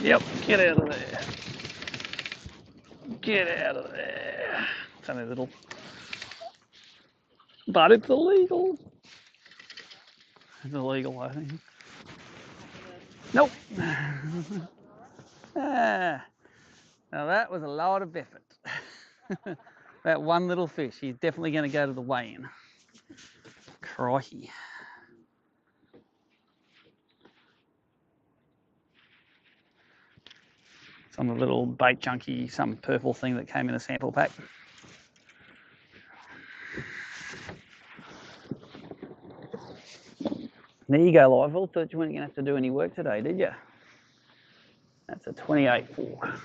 Yep, get out of there. Get out of there. It's only a little, but it's illegal. It's illegal, I think. Nope. Now that was a lot of effort. That one little fish, he's definitely going to go to the weigh-in. Crikey. It's on the little bait junkie, some purple thing that came in a sample pack. There you go, Liveville. Thought you weren't going to have to do any work today, did you? That's a 28.4.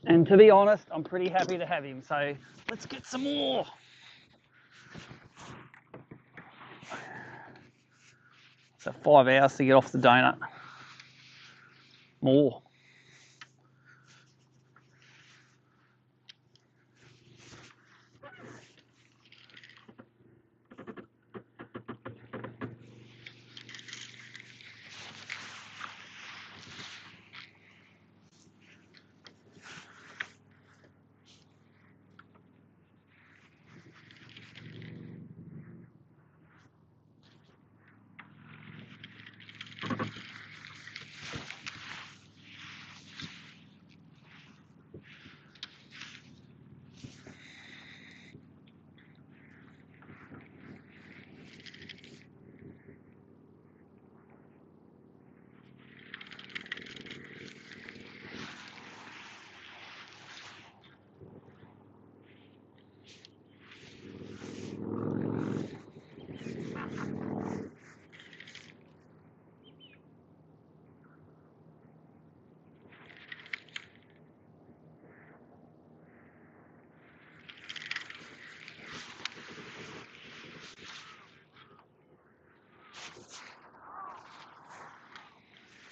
And to be honest, I'm pretty happy to have him, so let's get some more. So 5 hours to get off the donut. more.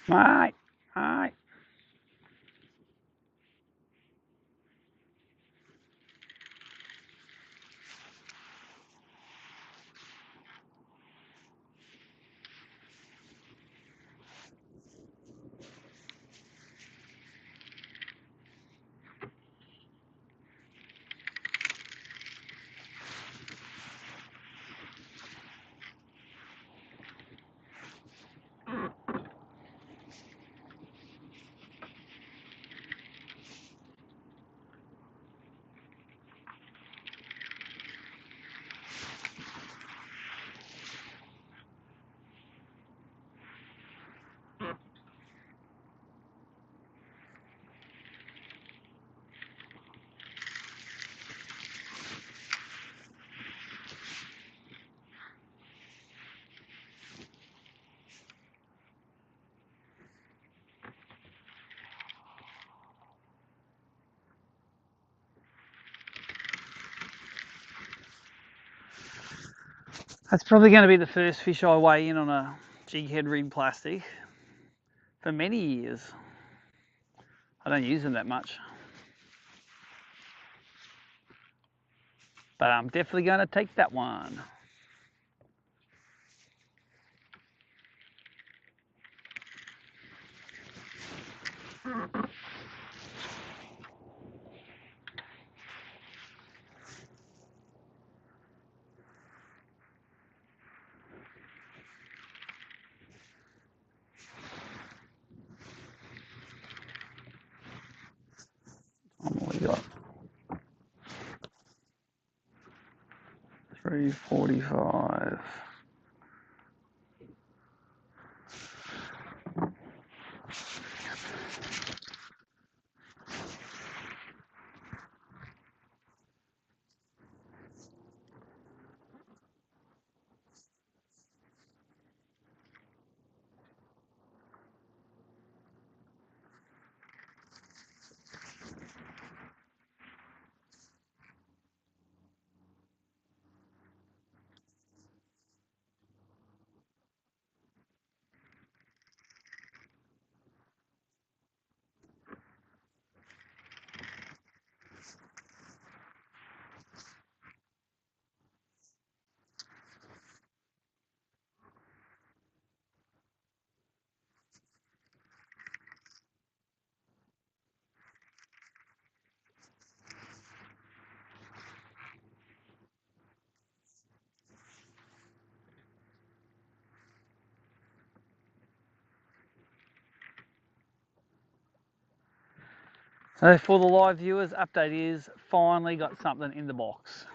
Mate, mate. That's probably going to be the first fish I weigh in on a jig head rig plastic for many years. I don't use them that much. But I'm definitely going to take that one. What we got? 3:45. So for the live viewers, update is finally got something in the box.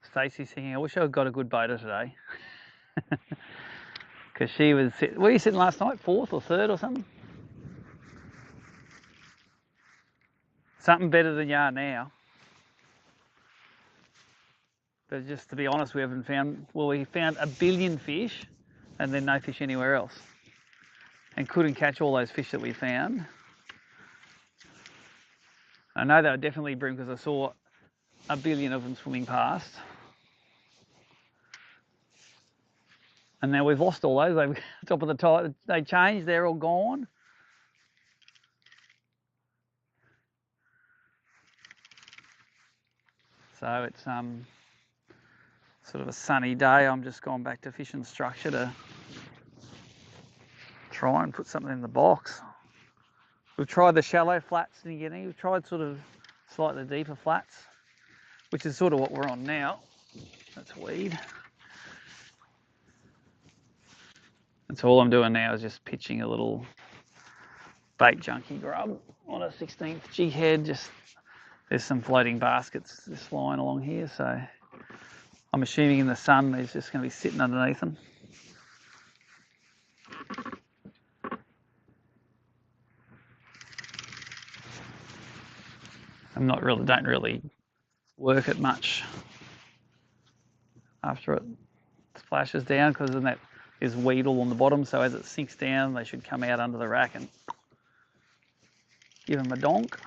Stacey's thinking, I wish I got a good boater today. Because she was, where were you sitting last night? Fourth or third or something? Something better than you are now. But just to be honest, we haven't found, well, we found 1 billion fish and then no fish anywhere else. And couldn't catch all those fish that we found. I know they were definitely bream because I saw 1 billion of them swimming past. And now we've lost all those. They've top of the tide. They changed. They're all gone. So it's sort of a sunny day. I'm just gone back to fishing structure to try and put something in the box. We've tried the shallow flats in the beginning. We've tried sort of slightly deeper flats, which is sort of what we're on now. That's weed. And so all I'm doing now is just pitching a little bait junkie grub on a 16th jig head. Just there's some floating baskets just lying along here, so I'm assuming in the sun there's just going to be sitting underneath them. Don't really work it much after it splashes down, because then that is weed all on the bottom, so as it sinks down they should come out under the rack and give them a donk,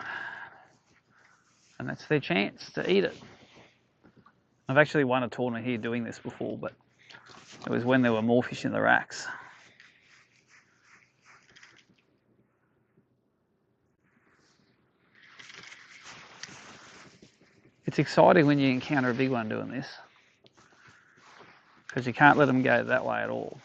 and that's their chance to eat it. I've actually won a tournament here doing this before, but it was when there were more fish in the racks. It's exciting when you encounter a big one doing this, because you can't let them go that way at all.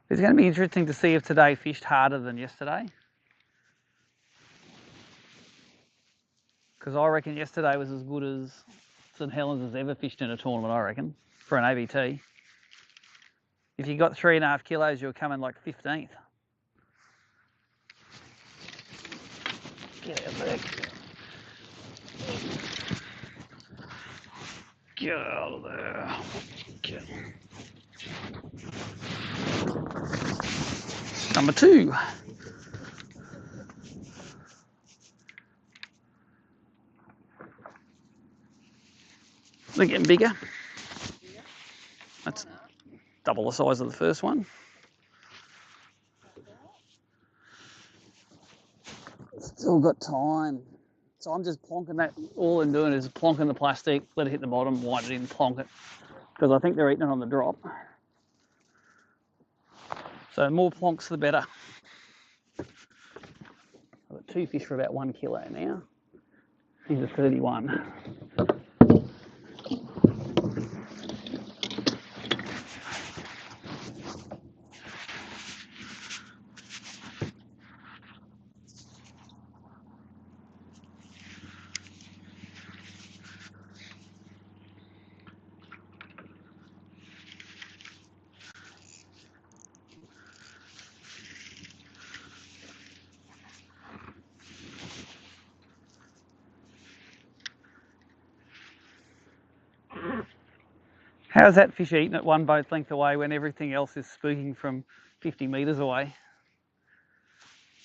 It's going to be interesting to see if today fished harder than yesterday, because I reckon yesterday was as good as St Helens has ever fished in a tournament, I reckon, for an ABT. If you got 3.5 kilos, you're coming like 15th. Get out there. Get out of there. Get. Number 2. They're getting bigger. That's double the size of the first one. Still got time. So I'm just plonking that. All I'm doing is plonking the plastic, let it hit the bottom, wind it in, plonk it, because I think they're eating it on the drop. So more plonks the better. I've got 2 fish for about 1 kilo now. These are 31. How's that fish eating at one boat length away when everything else is spooking from 50 metres away?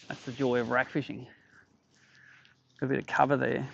That's the joy of rack fishing. Got a bit of cover there.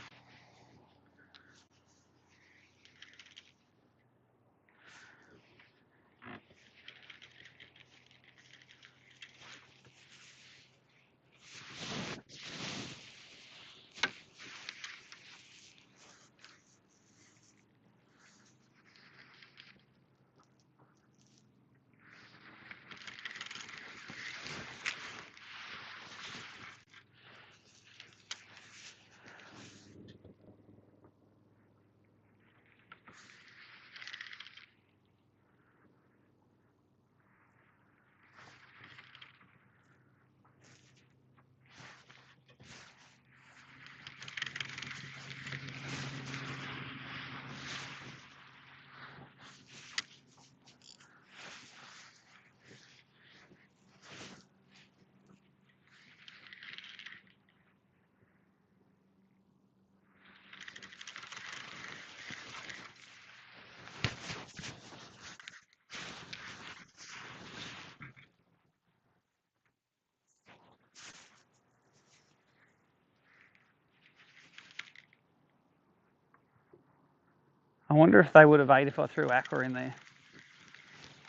wonder if they would have ate if I threw aqua in there,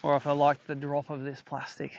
or if I liked the drop of this plastic.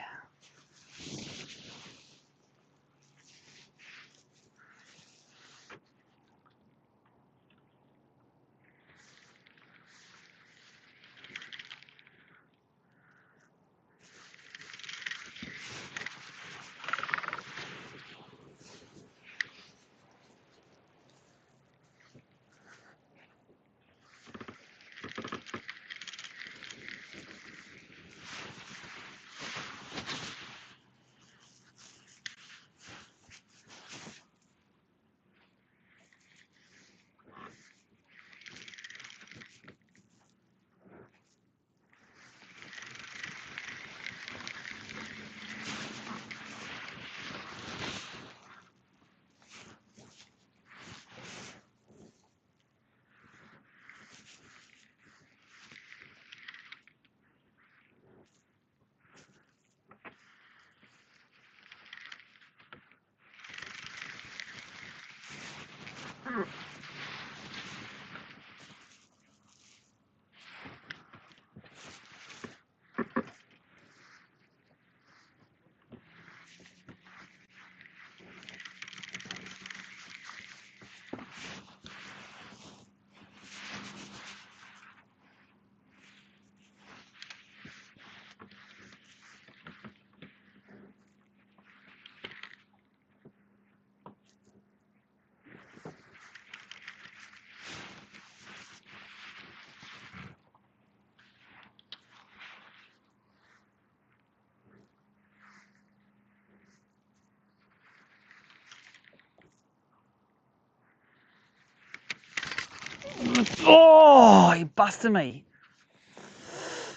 Oh, he busted me.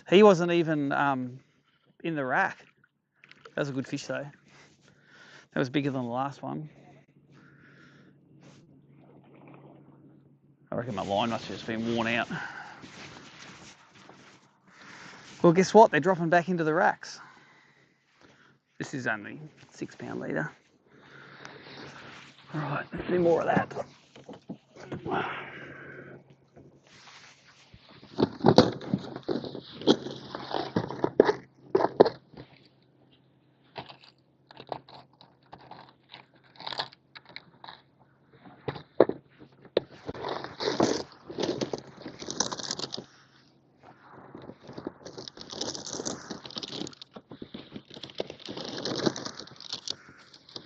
He wasn't even in the rack. That was a good fish though. That was bigger than the last one. I reckon my line must have just been worn out. Well, guess what? They're dropping back into the racks. This is only 6 pound leader. All right, let's do more of that.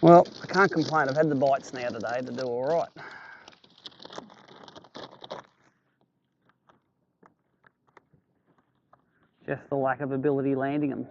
Well, I can't complain. I've had the bites now today to do all right. Just the lack of ability landing them.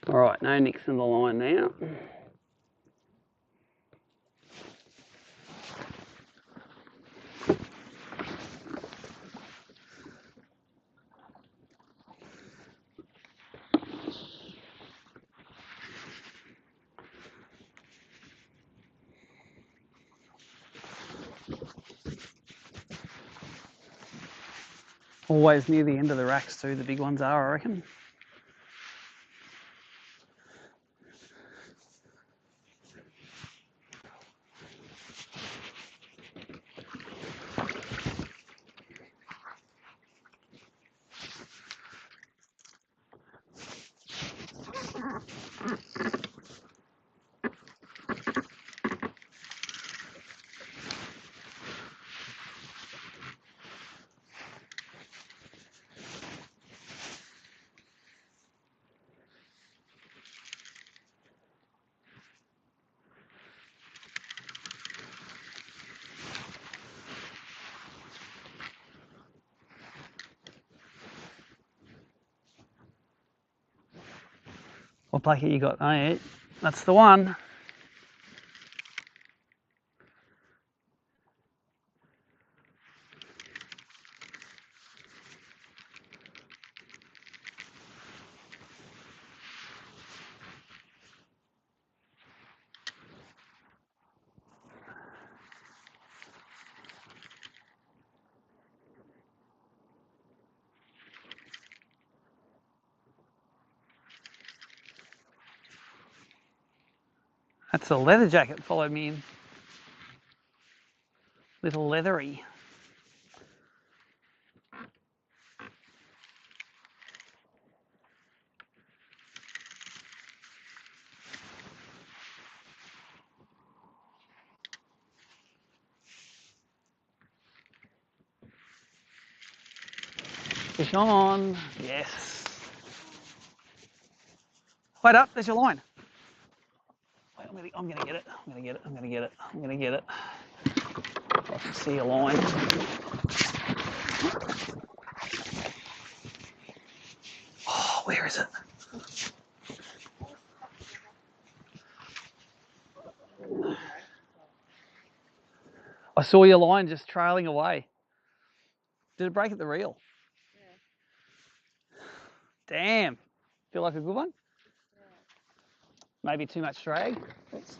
All right, no nicks in the line now. Always near the end of the racks too, the big ones are, I reckon. What placket you got? Oh yeah, that's the one. That's a leather jacket followed me in. Little leathery. Fish on. Yes. Wait up, there's your line. Wait, I'm gonna get it. I'm gonna get it. I'm gonna get it. I'm gonna get it. I can see a line. Oh, where is it? I saw your line just trailing away. Did it break at the reel? Yeah. Damn. Feel like a good one? Yeah. Maybe too much drag? Oops.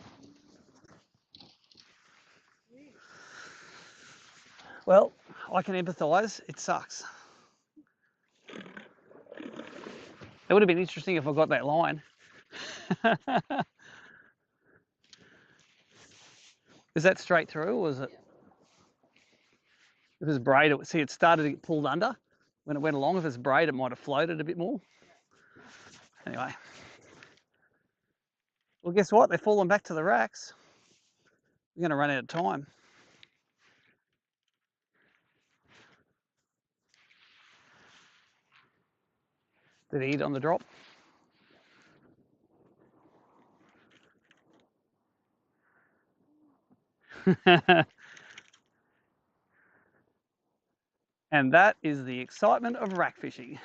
Well, I can empathise. It sucks. It would have been interesting if I got that line. Is that straight through, or was it? Yeah. If it's braid, see, it started to get pulled under. When it went along, if it's braid, it might have floated a bit more. Anyway. Well, guess what? They're falling back to the racks. We're going to run out of time. Did he eat on the drop? And that is the excitement of rack fishing.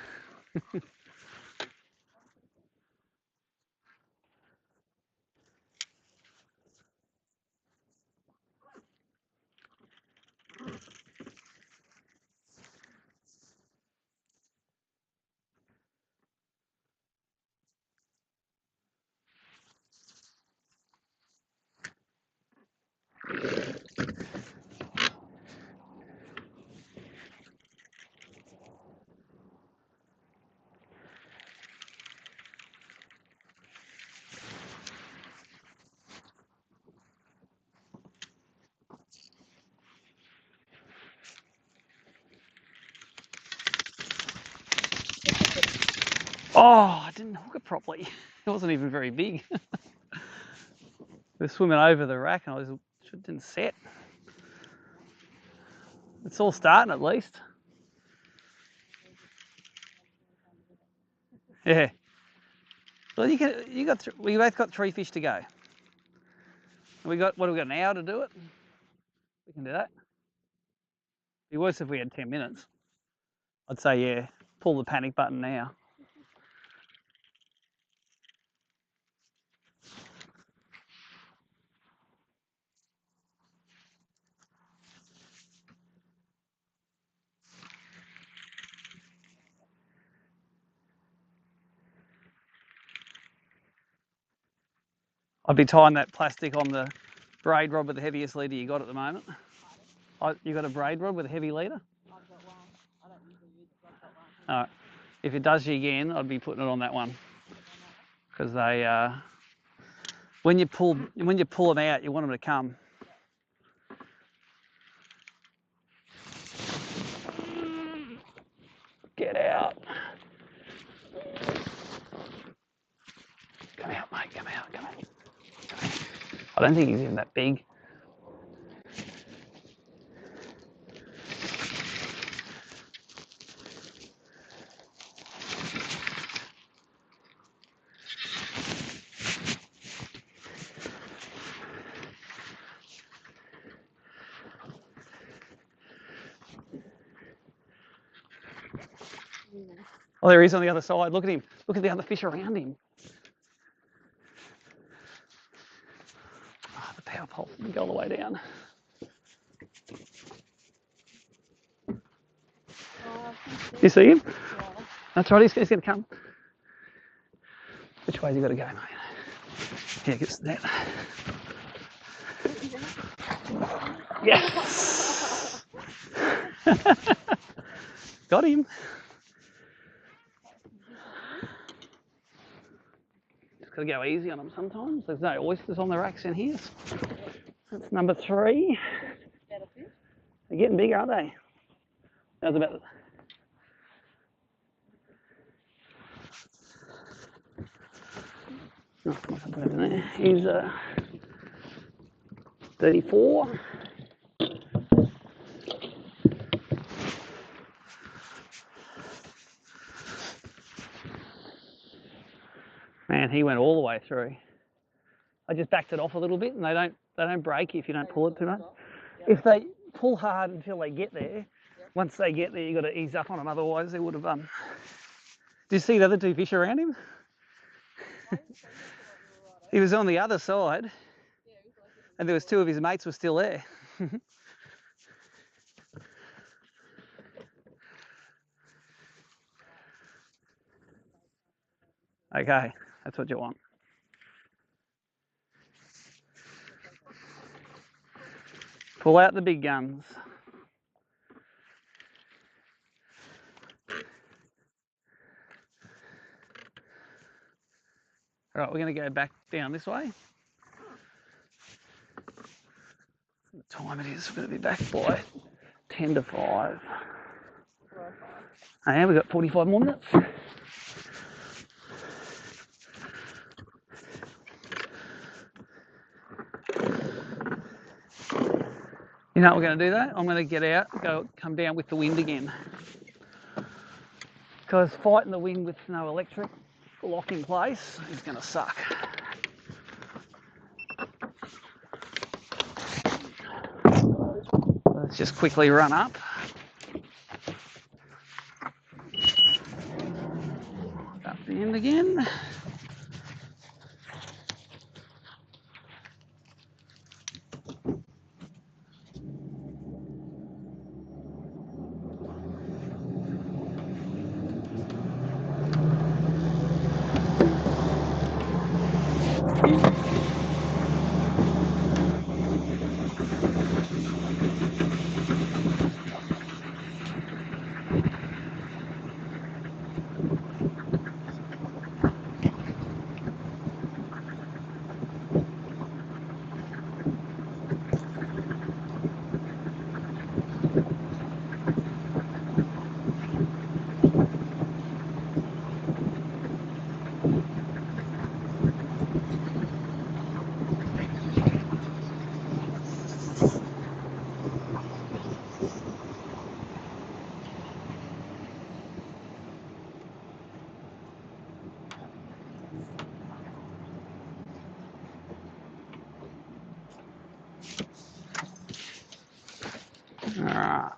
Oh, I didn't hook it properly. It wasn't even very big. We're swimming over the rack and it didn't set. It's all starting at least. Yeah. Well, we both got 3 fish to go. What have we got, an hour to do it? We can do that. It'd be worse if we had 10 minutes. I'd say, yeah, pull the panic button now. I'd be tying that plastic on the braid rod with the heaviest leader you got at the moment. You got a braid rod with a heavy leader? I've got one. I don't usually use it, but I've got one. All right. If it does you again, I'd be putting it on that one. Because they, when you pull them out, you want them to come. Get out. Come out, mate. Come out. Come out. I don't think he's even that big. Oh, there he is on the other side. Look at him. Look at the other fish around him. I'll go all the way down. You see him? Yeah. That's right, he's going to come. Which way's he got to go, mate? Yeah, get the net. Yes! Got him. Just got to go easy on them sometimes. There's no oysters on the racks in here. That's number 3. They're getting bigger, aren't they? That was about... Oh, put him in there. He's 34. Man, he went all the way through. I just backed it off a little bit, and they don't break if you don't pull it too much. If they pull hard until they get there, once they get there, you got to ease up on them. Otherwise, they would have. Did you see the other 2 fish around him? He was on the other side, and there was 2 of his mates were still there. Okay, that's what you want. Pull out the big guns. All right, we're going to go back down this way. What time it is? We're going to be back by 10 to 5. And we've got 45 more minutes. You know what we're going to do though? I'm going to get out, come down with the wind again. Because fighting the wind with no electric lock in place is going to suck. Let's just quickly run up. Up the end again. Alright.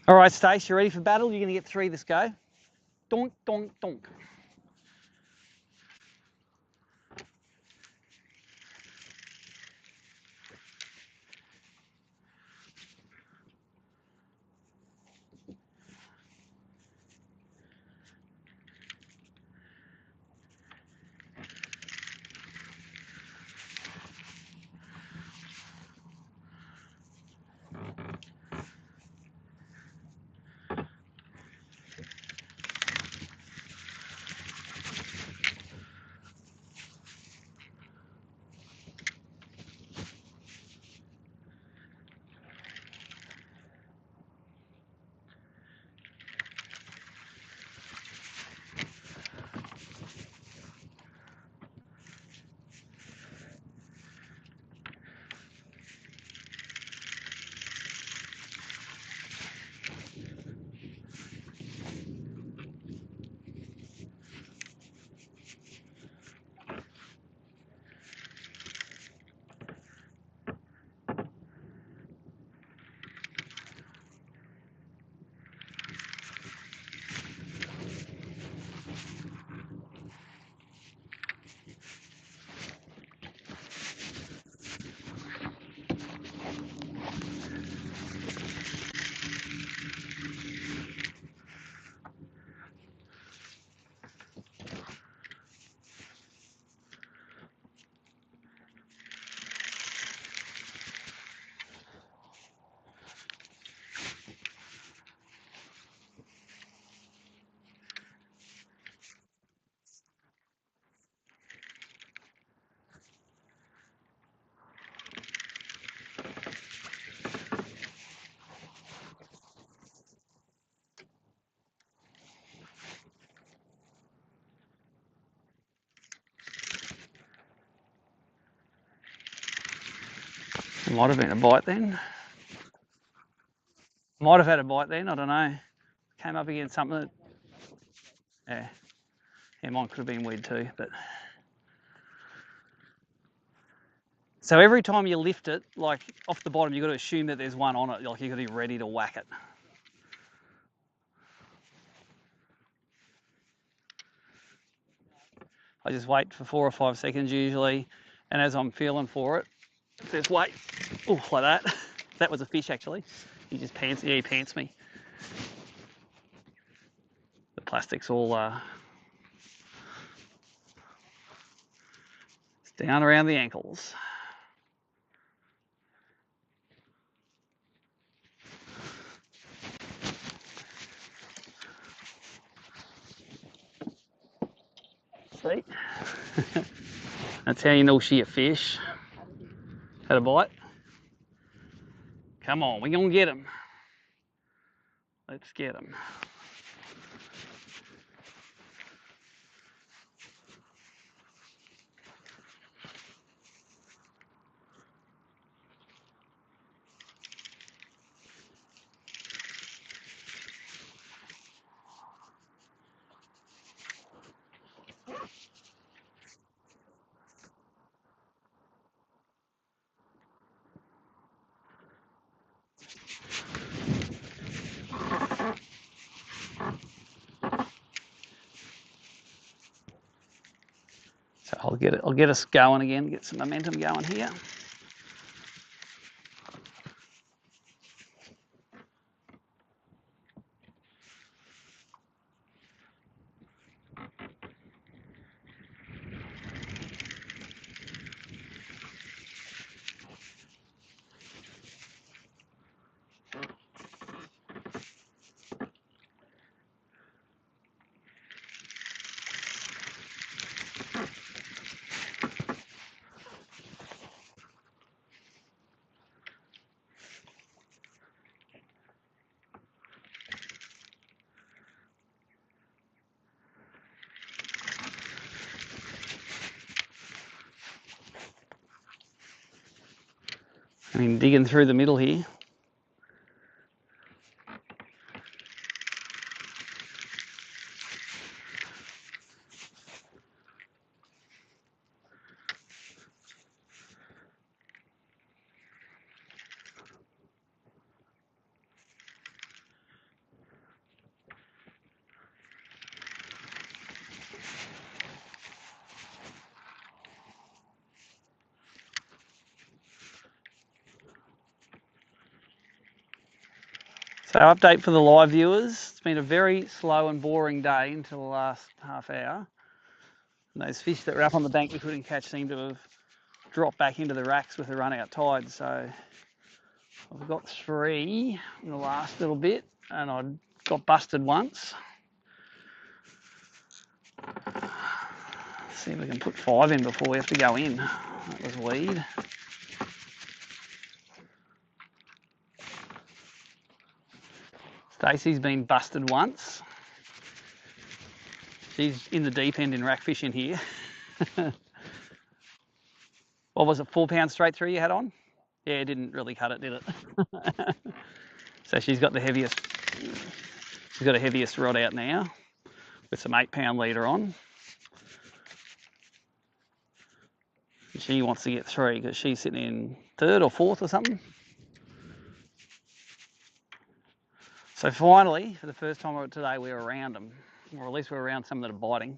All right, Stace, you ready for battle? You're going to get 3 this go. Donk, donk, donk. Might have been a bite then. Might have had a bite then, I don't know. Came up against something that, yeah, mine could have been weird too, but. So every time you lift it, like off the bottom, you've got to assume that there's one on it, like you've got to be ready to whack it. I just wait for 4 or 5 seconds usually, and as I'm feeling for it, just wait, oof, like that. That was a fish actually. He just pants, yeah, he pants me. The plastic's all it's down around the ankles. See? That's how you know she a fish. Had a bite? Come on, we're gonna get him. Let's get him. So I'll get us going again, get some momentum going here. I mean, digging through the middle here. So update for the live viewers, it's been a very slow and boring day until the last half hour. And those fish that were up on the bank we couldn't catch seem to have dropped back into the racks with the run out tide. So I've got 3 in the last little bit and I got busted once. Let's see if we can put 5 in before we have to go in. That was weed. Stacey's been busted once. She's in the deep end in rack fishing here. What was it, 4 pounds straight through you had on? Yeah, it didn't really cut it, did it? So she's got the heaviest, she's got a heaviest rod out now with some 8 pound leader on. She wants to get 3 because she's sitting in 3rd or 4th or something. So finally, for the first time today, we're around them, or at least we're around some that are biting.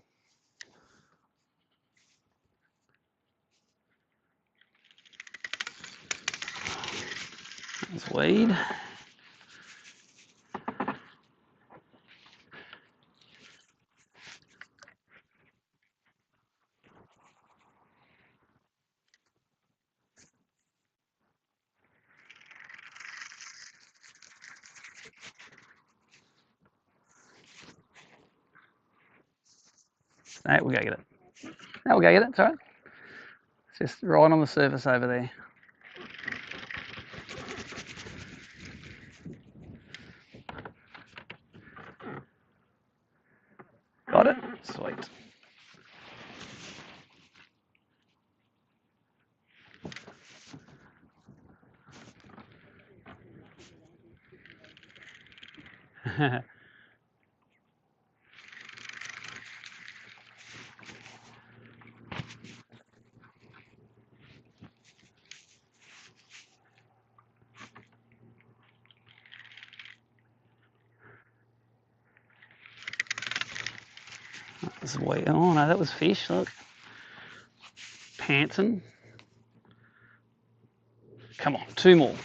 There's weed. No, we'll go get it. No, we'll go get it, it's all right. It's just right on the surface over there. Got it? Sweet. Sweet. Oh no, that was fish. Look, panting. Come on, 2 more.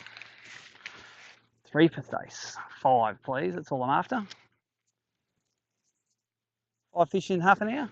3 per face. 5, please. That's all I'm after. 5 fish in half an hour.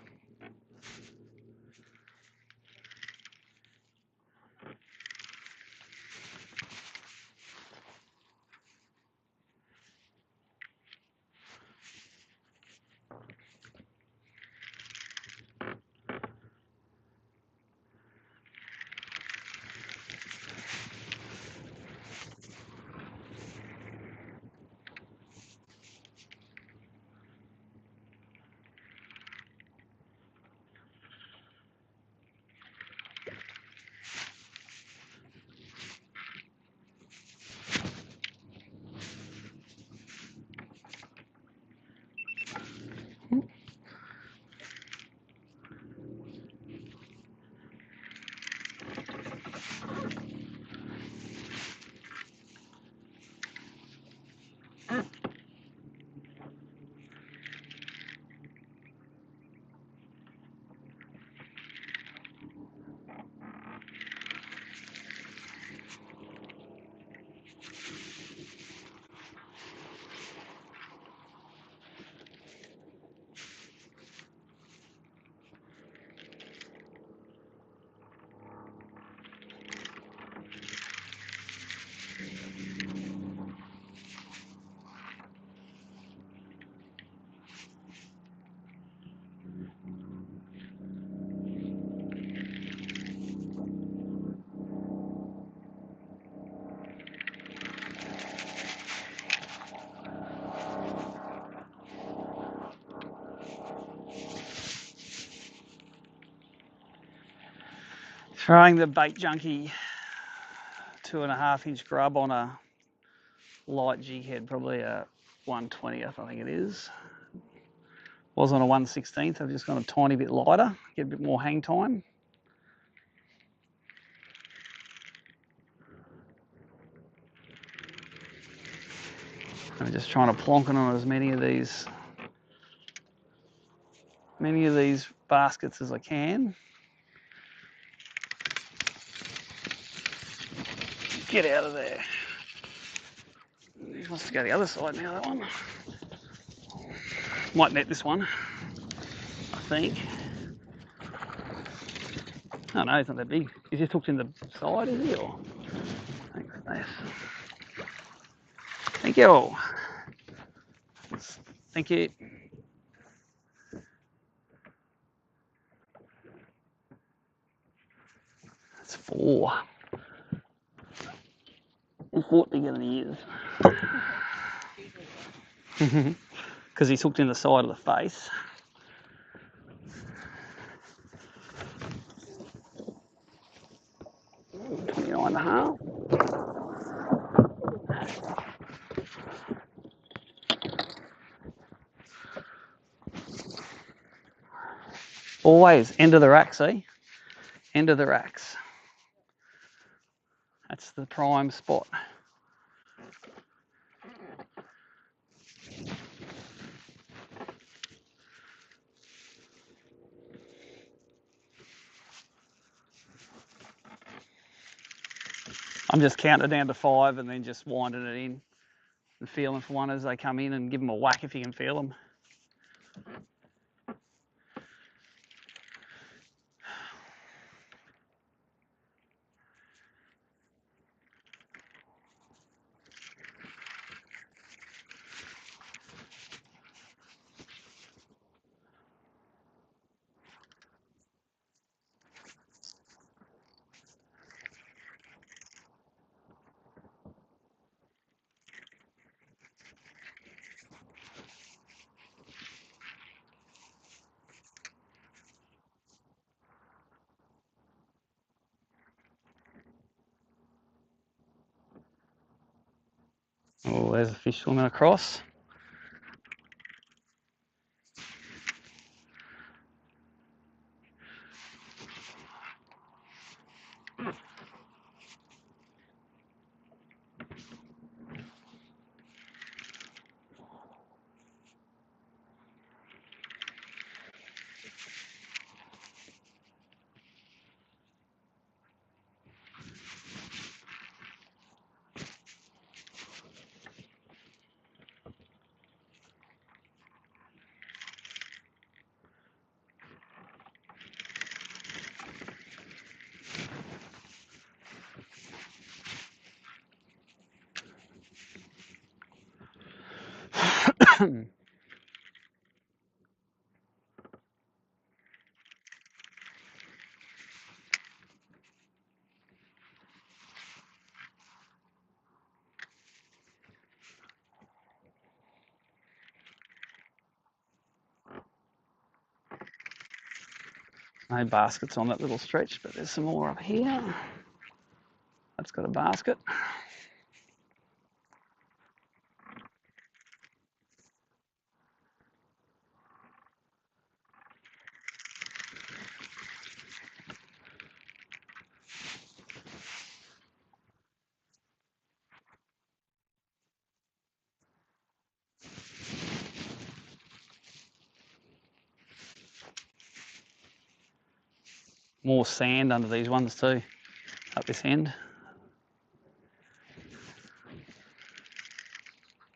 Throwing the bait junkie 2.5-inch grub on a light jig head, probably a 1/20th, I think it is. Was on a 1/16th. I've just gone a tiny bit lighter, get a bit more hang time. I'm just trying to plonk it on as many of these baskets as I can. Get out of there. He wants to go the other side now, that one. Might net this one, I think. Oh no, it's not that big. He's just hooked in the side, is he? Or... Thanks, nice. Thank you. Thank you. That's 4. He's fought bigger than he is. Because he's hooked in the side of the face. $29.5. Always end of the rack, see? End of the racks. That's the prime spot. I'm just counting down to 5 and then just winding it in and feeling for one as they come in and give them a whack if you can feel them. Oh, there's a fish swimming across. No baskets on that little stretch, but there's some more up here. That's got a basket. More sand under these ones too, up this end.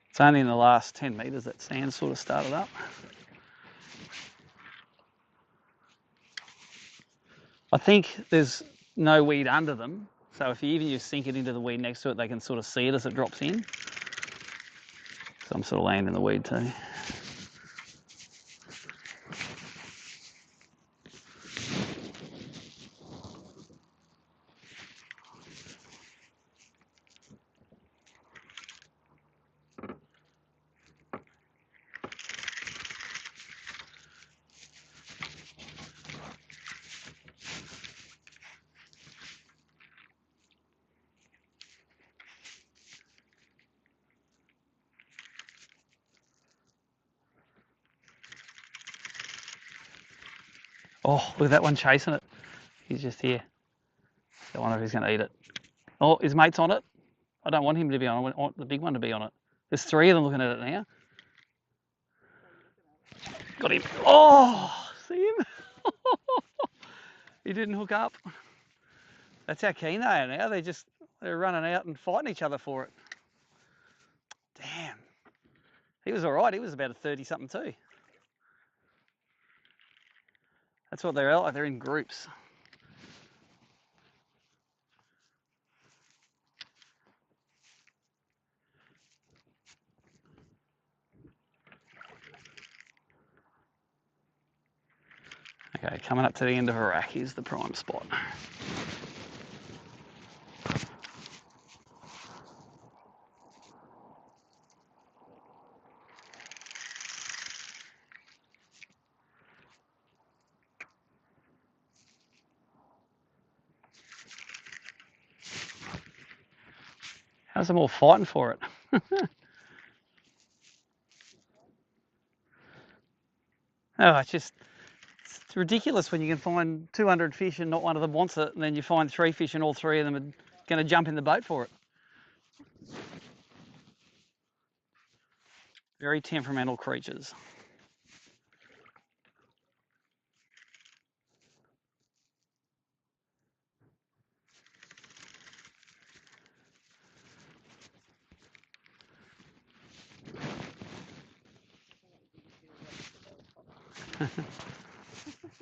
It's only in the last 10 metres that sand sort of started up. I think there's no weed under them, so if you even just sink it into the weed next to it, they can sort of see it as it drops in. So I'm sort of laying in the weed too. Oh, look at that one chasing it. He's just here. I wonder if he's going to eat it. Oh, his mate's on it. I don't want him to be on it. I want the big one to be on it. There's 3 of them looking at it now. Got him. Oh, see him? He didn't hook up. That's how keen they are now. They're running out and fighting each other for it. Damn. He was all right. He was about a 30-something too. That's what they're like. They're in groups. Okay, coming up to the end of a rack. Here's the prime spot. How's them all fighting for it? Oh, it's ridiculous when you can find 200 fish and not one of them wants it, and then you find 3 fish and all 3 of them are going to jump in the boat for it. Very temperamental creatures.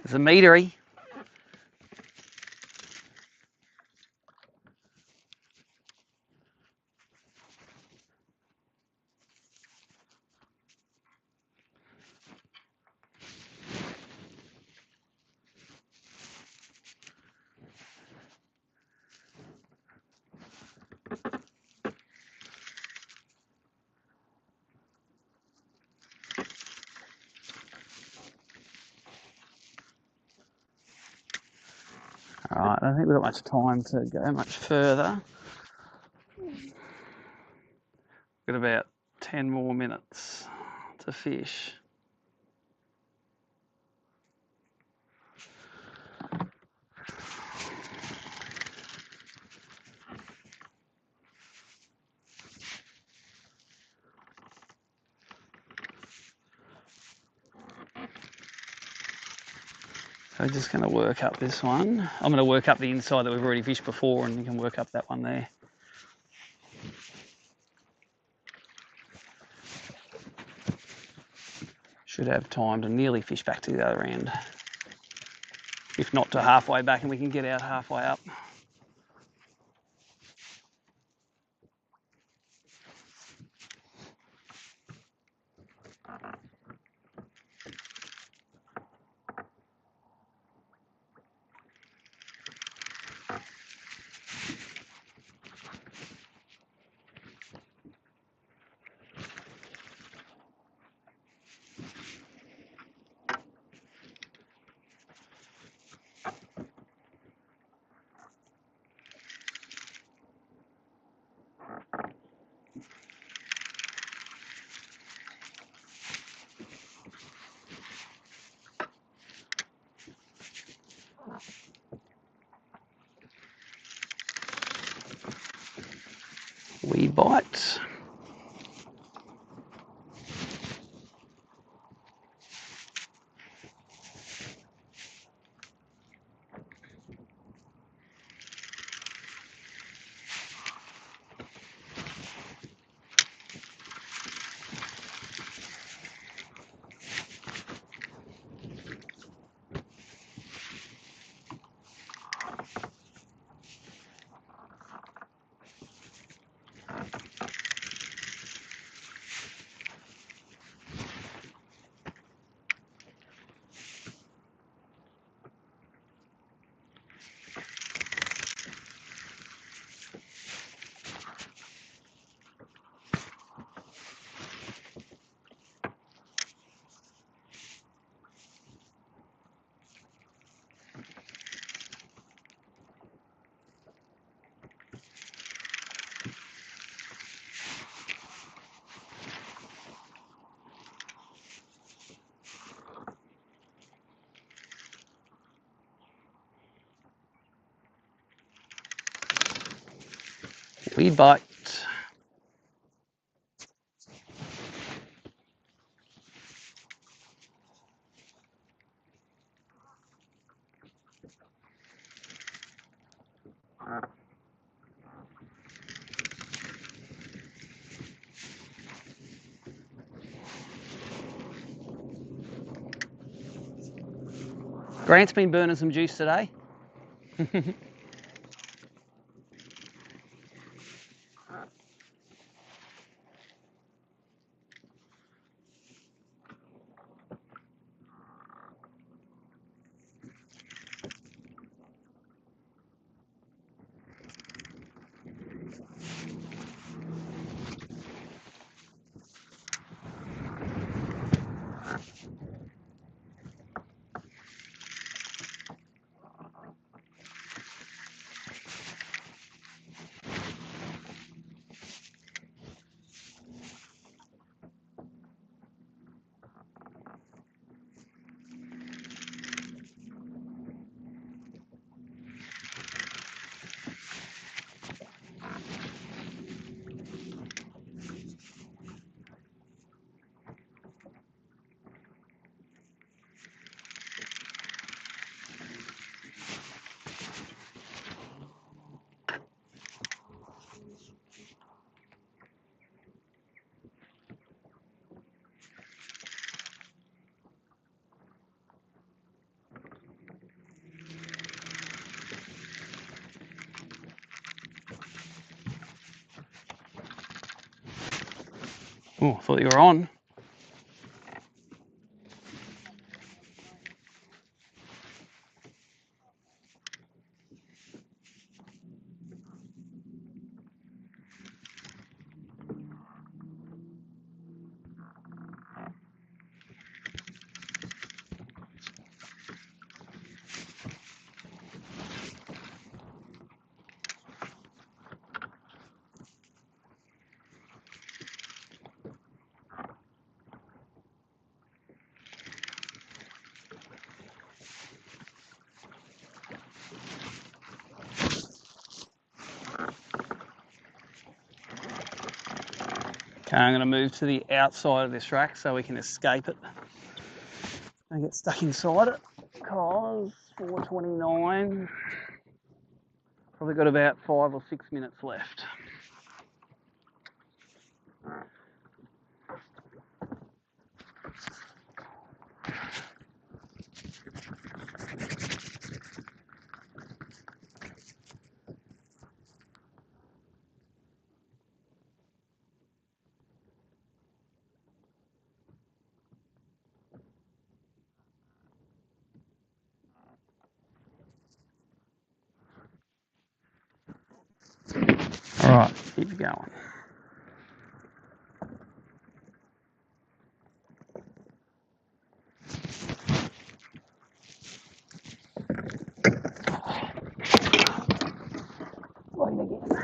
There's a meatery. All right, I don't think we've got much time to go much further. We've got about 10 more minutes to fish. So I'm just going to work up this one. I'm going to work up the inside that we've already fished before, and you can work up that one there. Should have time to nearly fish back to the other end. If not to halfway back, and we can get out halfway up. bite. We bite. Grant's been burning some juice today. Oh, I thought you were on. Okay, I'm going to move to the outside of this rack so we can escape it and get stuck inside it. Because 4:29, probably got about 5 or 6 minutes left. All right, keep going. Loading again.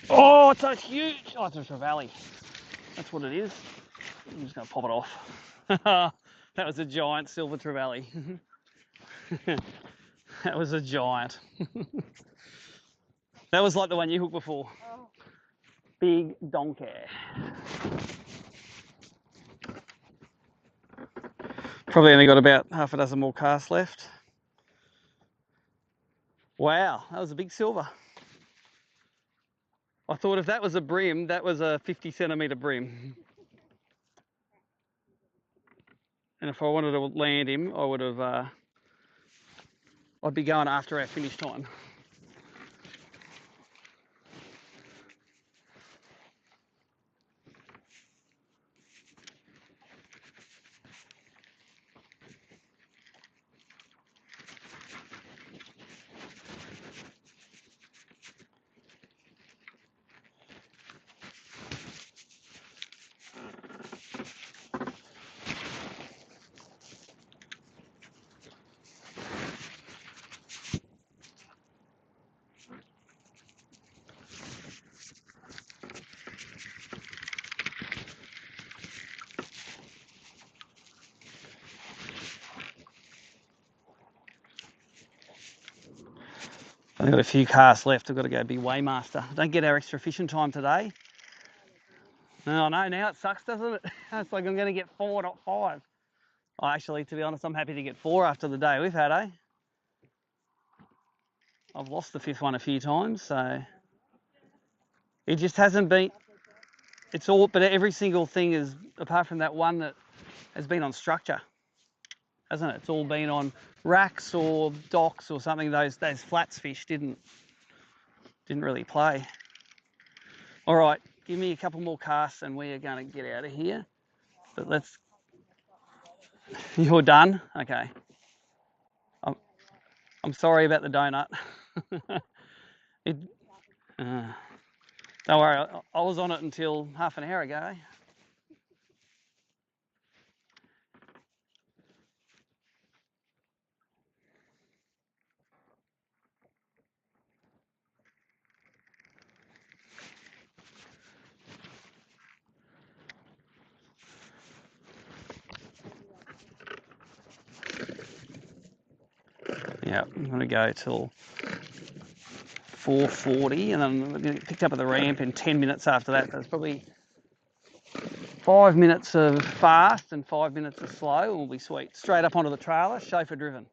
Oh, it's so huge. Oh, it's a trevally. That's what it is. I'm just going to pop it off. That was a giant silver trevally. That was a giant. That was like the one you hooked before. Oh. Big donkey. Probably only got about half a dozen more casts left. Wow, that was a big silver. I thought if that was a bream, that was a 50 centimetre bream. And if I wanted to land him, I would have, I'd be going after our finish time. I've got a few casts left. I've got to go be weighmaster. Don't get our extra fishing time today. Oh no, now it sucks, doesn't it? It's like I'm going to get 4, not 5. Oh, actually, to be honest, I'm happy to get 4 after the day we've had, eh? I've lost the 5th one a few times, so it just hasn't been. It's all, but every single thing is, apart from that one that has been on structure, hasn't it? It's all been on racks or docks or something. Those flats fish didn't really play. All right, give me a couple more casts and we are going to get out of here. But let's. You're done? Okay. I'm sorry about the donut. Don't worry, I was on it until half an hour ago. Yeah, I'm going to go till 4:40 and then we'll get picked up at the ramp in 10 minutes after that. There's probably 5 minutes of fast and 5 minutes of slow and we'll be sweet. Straight up onto the trailer, chauffeur driven.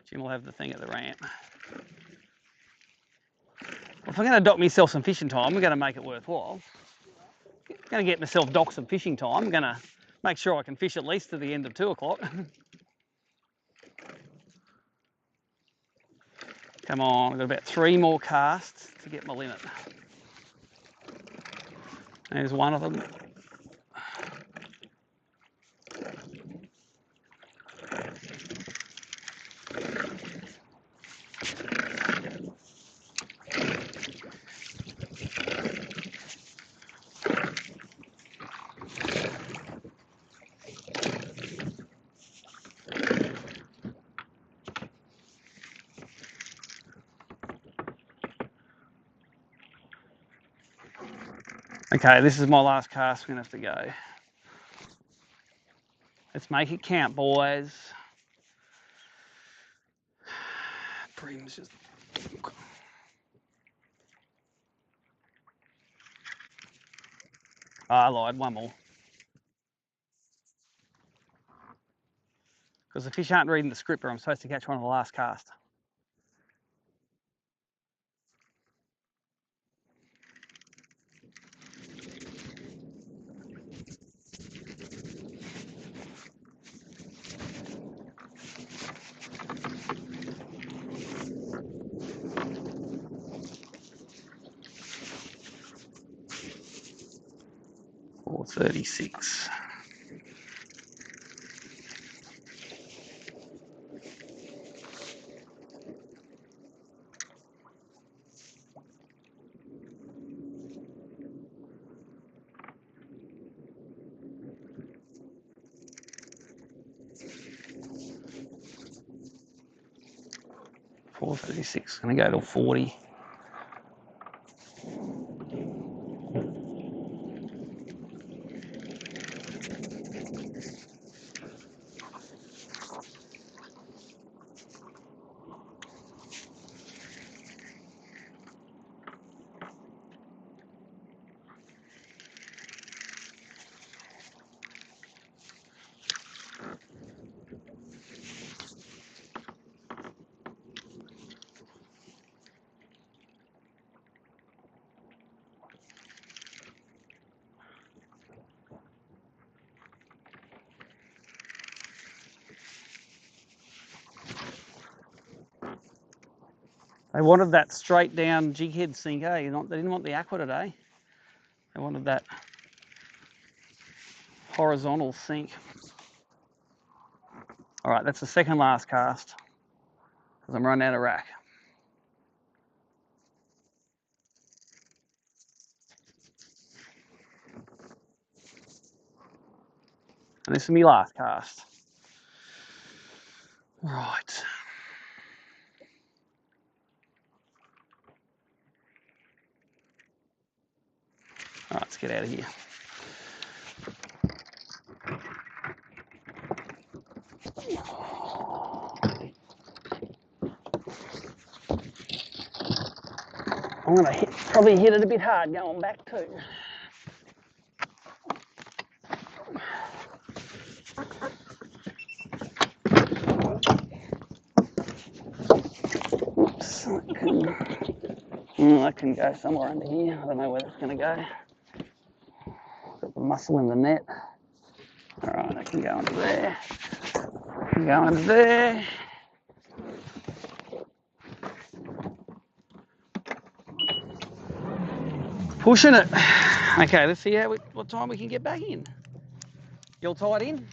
Jim will have the thing at the ramp. Well, if I'm going to dock myself some fishing time, I'm going to make it worthwhile. I'm going to get myself docked some fishing time. I'm going to make sure I can fish at least to the end of 2 o'clock. Come on, I've got about 3 more casts to get my limit. There's one of them. Okay, this is my last cast. We're going to have to go. Let's make it count, boys. Bream's just... Oh, I lied, one more. Because the fish aren't reading the script or I'm supposed to catch one on the last cast. $4.36. 436. Gonna go till 40. They wanted that straight down jig head sink, eh? They didn't want the aqua today. They wanted that horizontal sink. All right, that's the second last cast because I'm running out of rack. And this is my last cast. Right. All right, let's get out of here. I'm going to probably hit it a bit hard going back too. Oops, that can go somewhere under here. I don't know where that's going to go. Got the mussel in the net. All right, that can go under there. Can go under there. Pushing it. Okay, let's see what time we can get back in. You all tied in?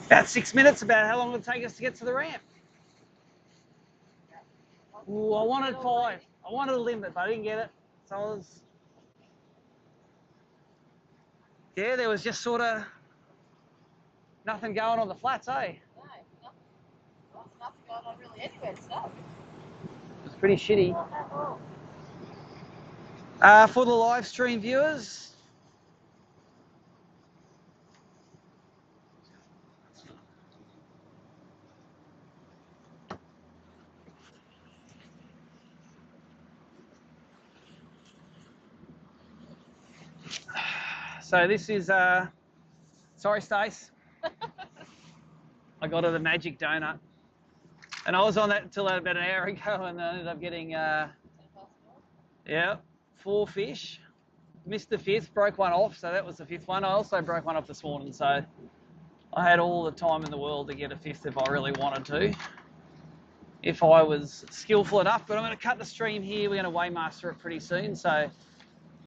About 6 minutes, about how long it would take us to get to the ramp. Ooh, I wanted 5. I wanted a limit, but I didn't get it. So I was... Yeah, there was just sort of nothing going on the flats, eh? No, nothing going on really anywhere, stuff. It was pretty shitty. For the live stream viewers, so this is, sorry Stace, I got her the magic donut. And I was on that until about an hour ago and I ended up getting, yeah, 4 fish. Missed the 5th, broke one off, so that was the 5th one. I also broke one off this morning, so I had all the time in the world to get a 5th if I really wanted to, if I was skillful enough. But I'm going to cut the stream here. We're going to Waymaster it pretty soon, so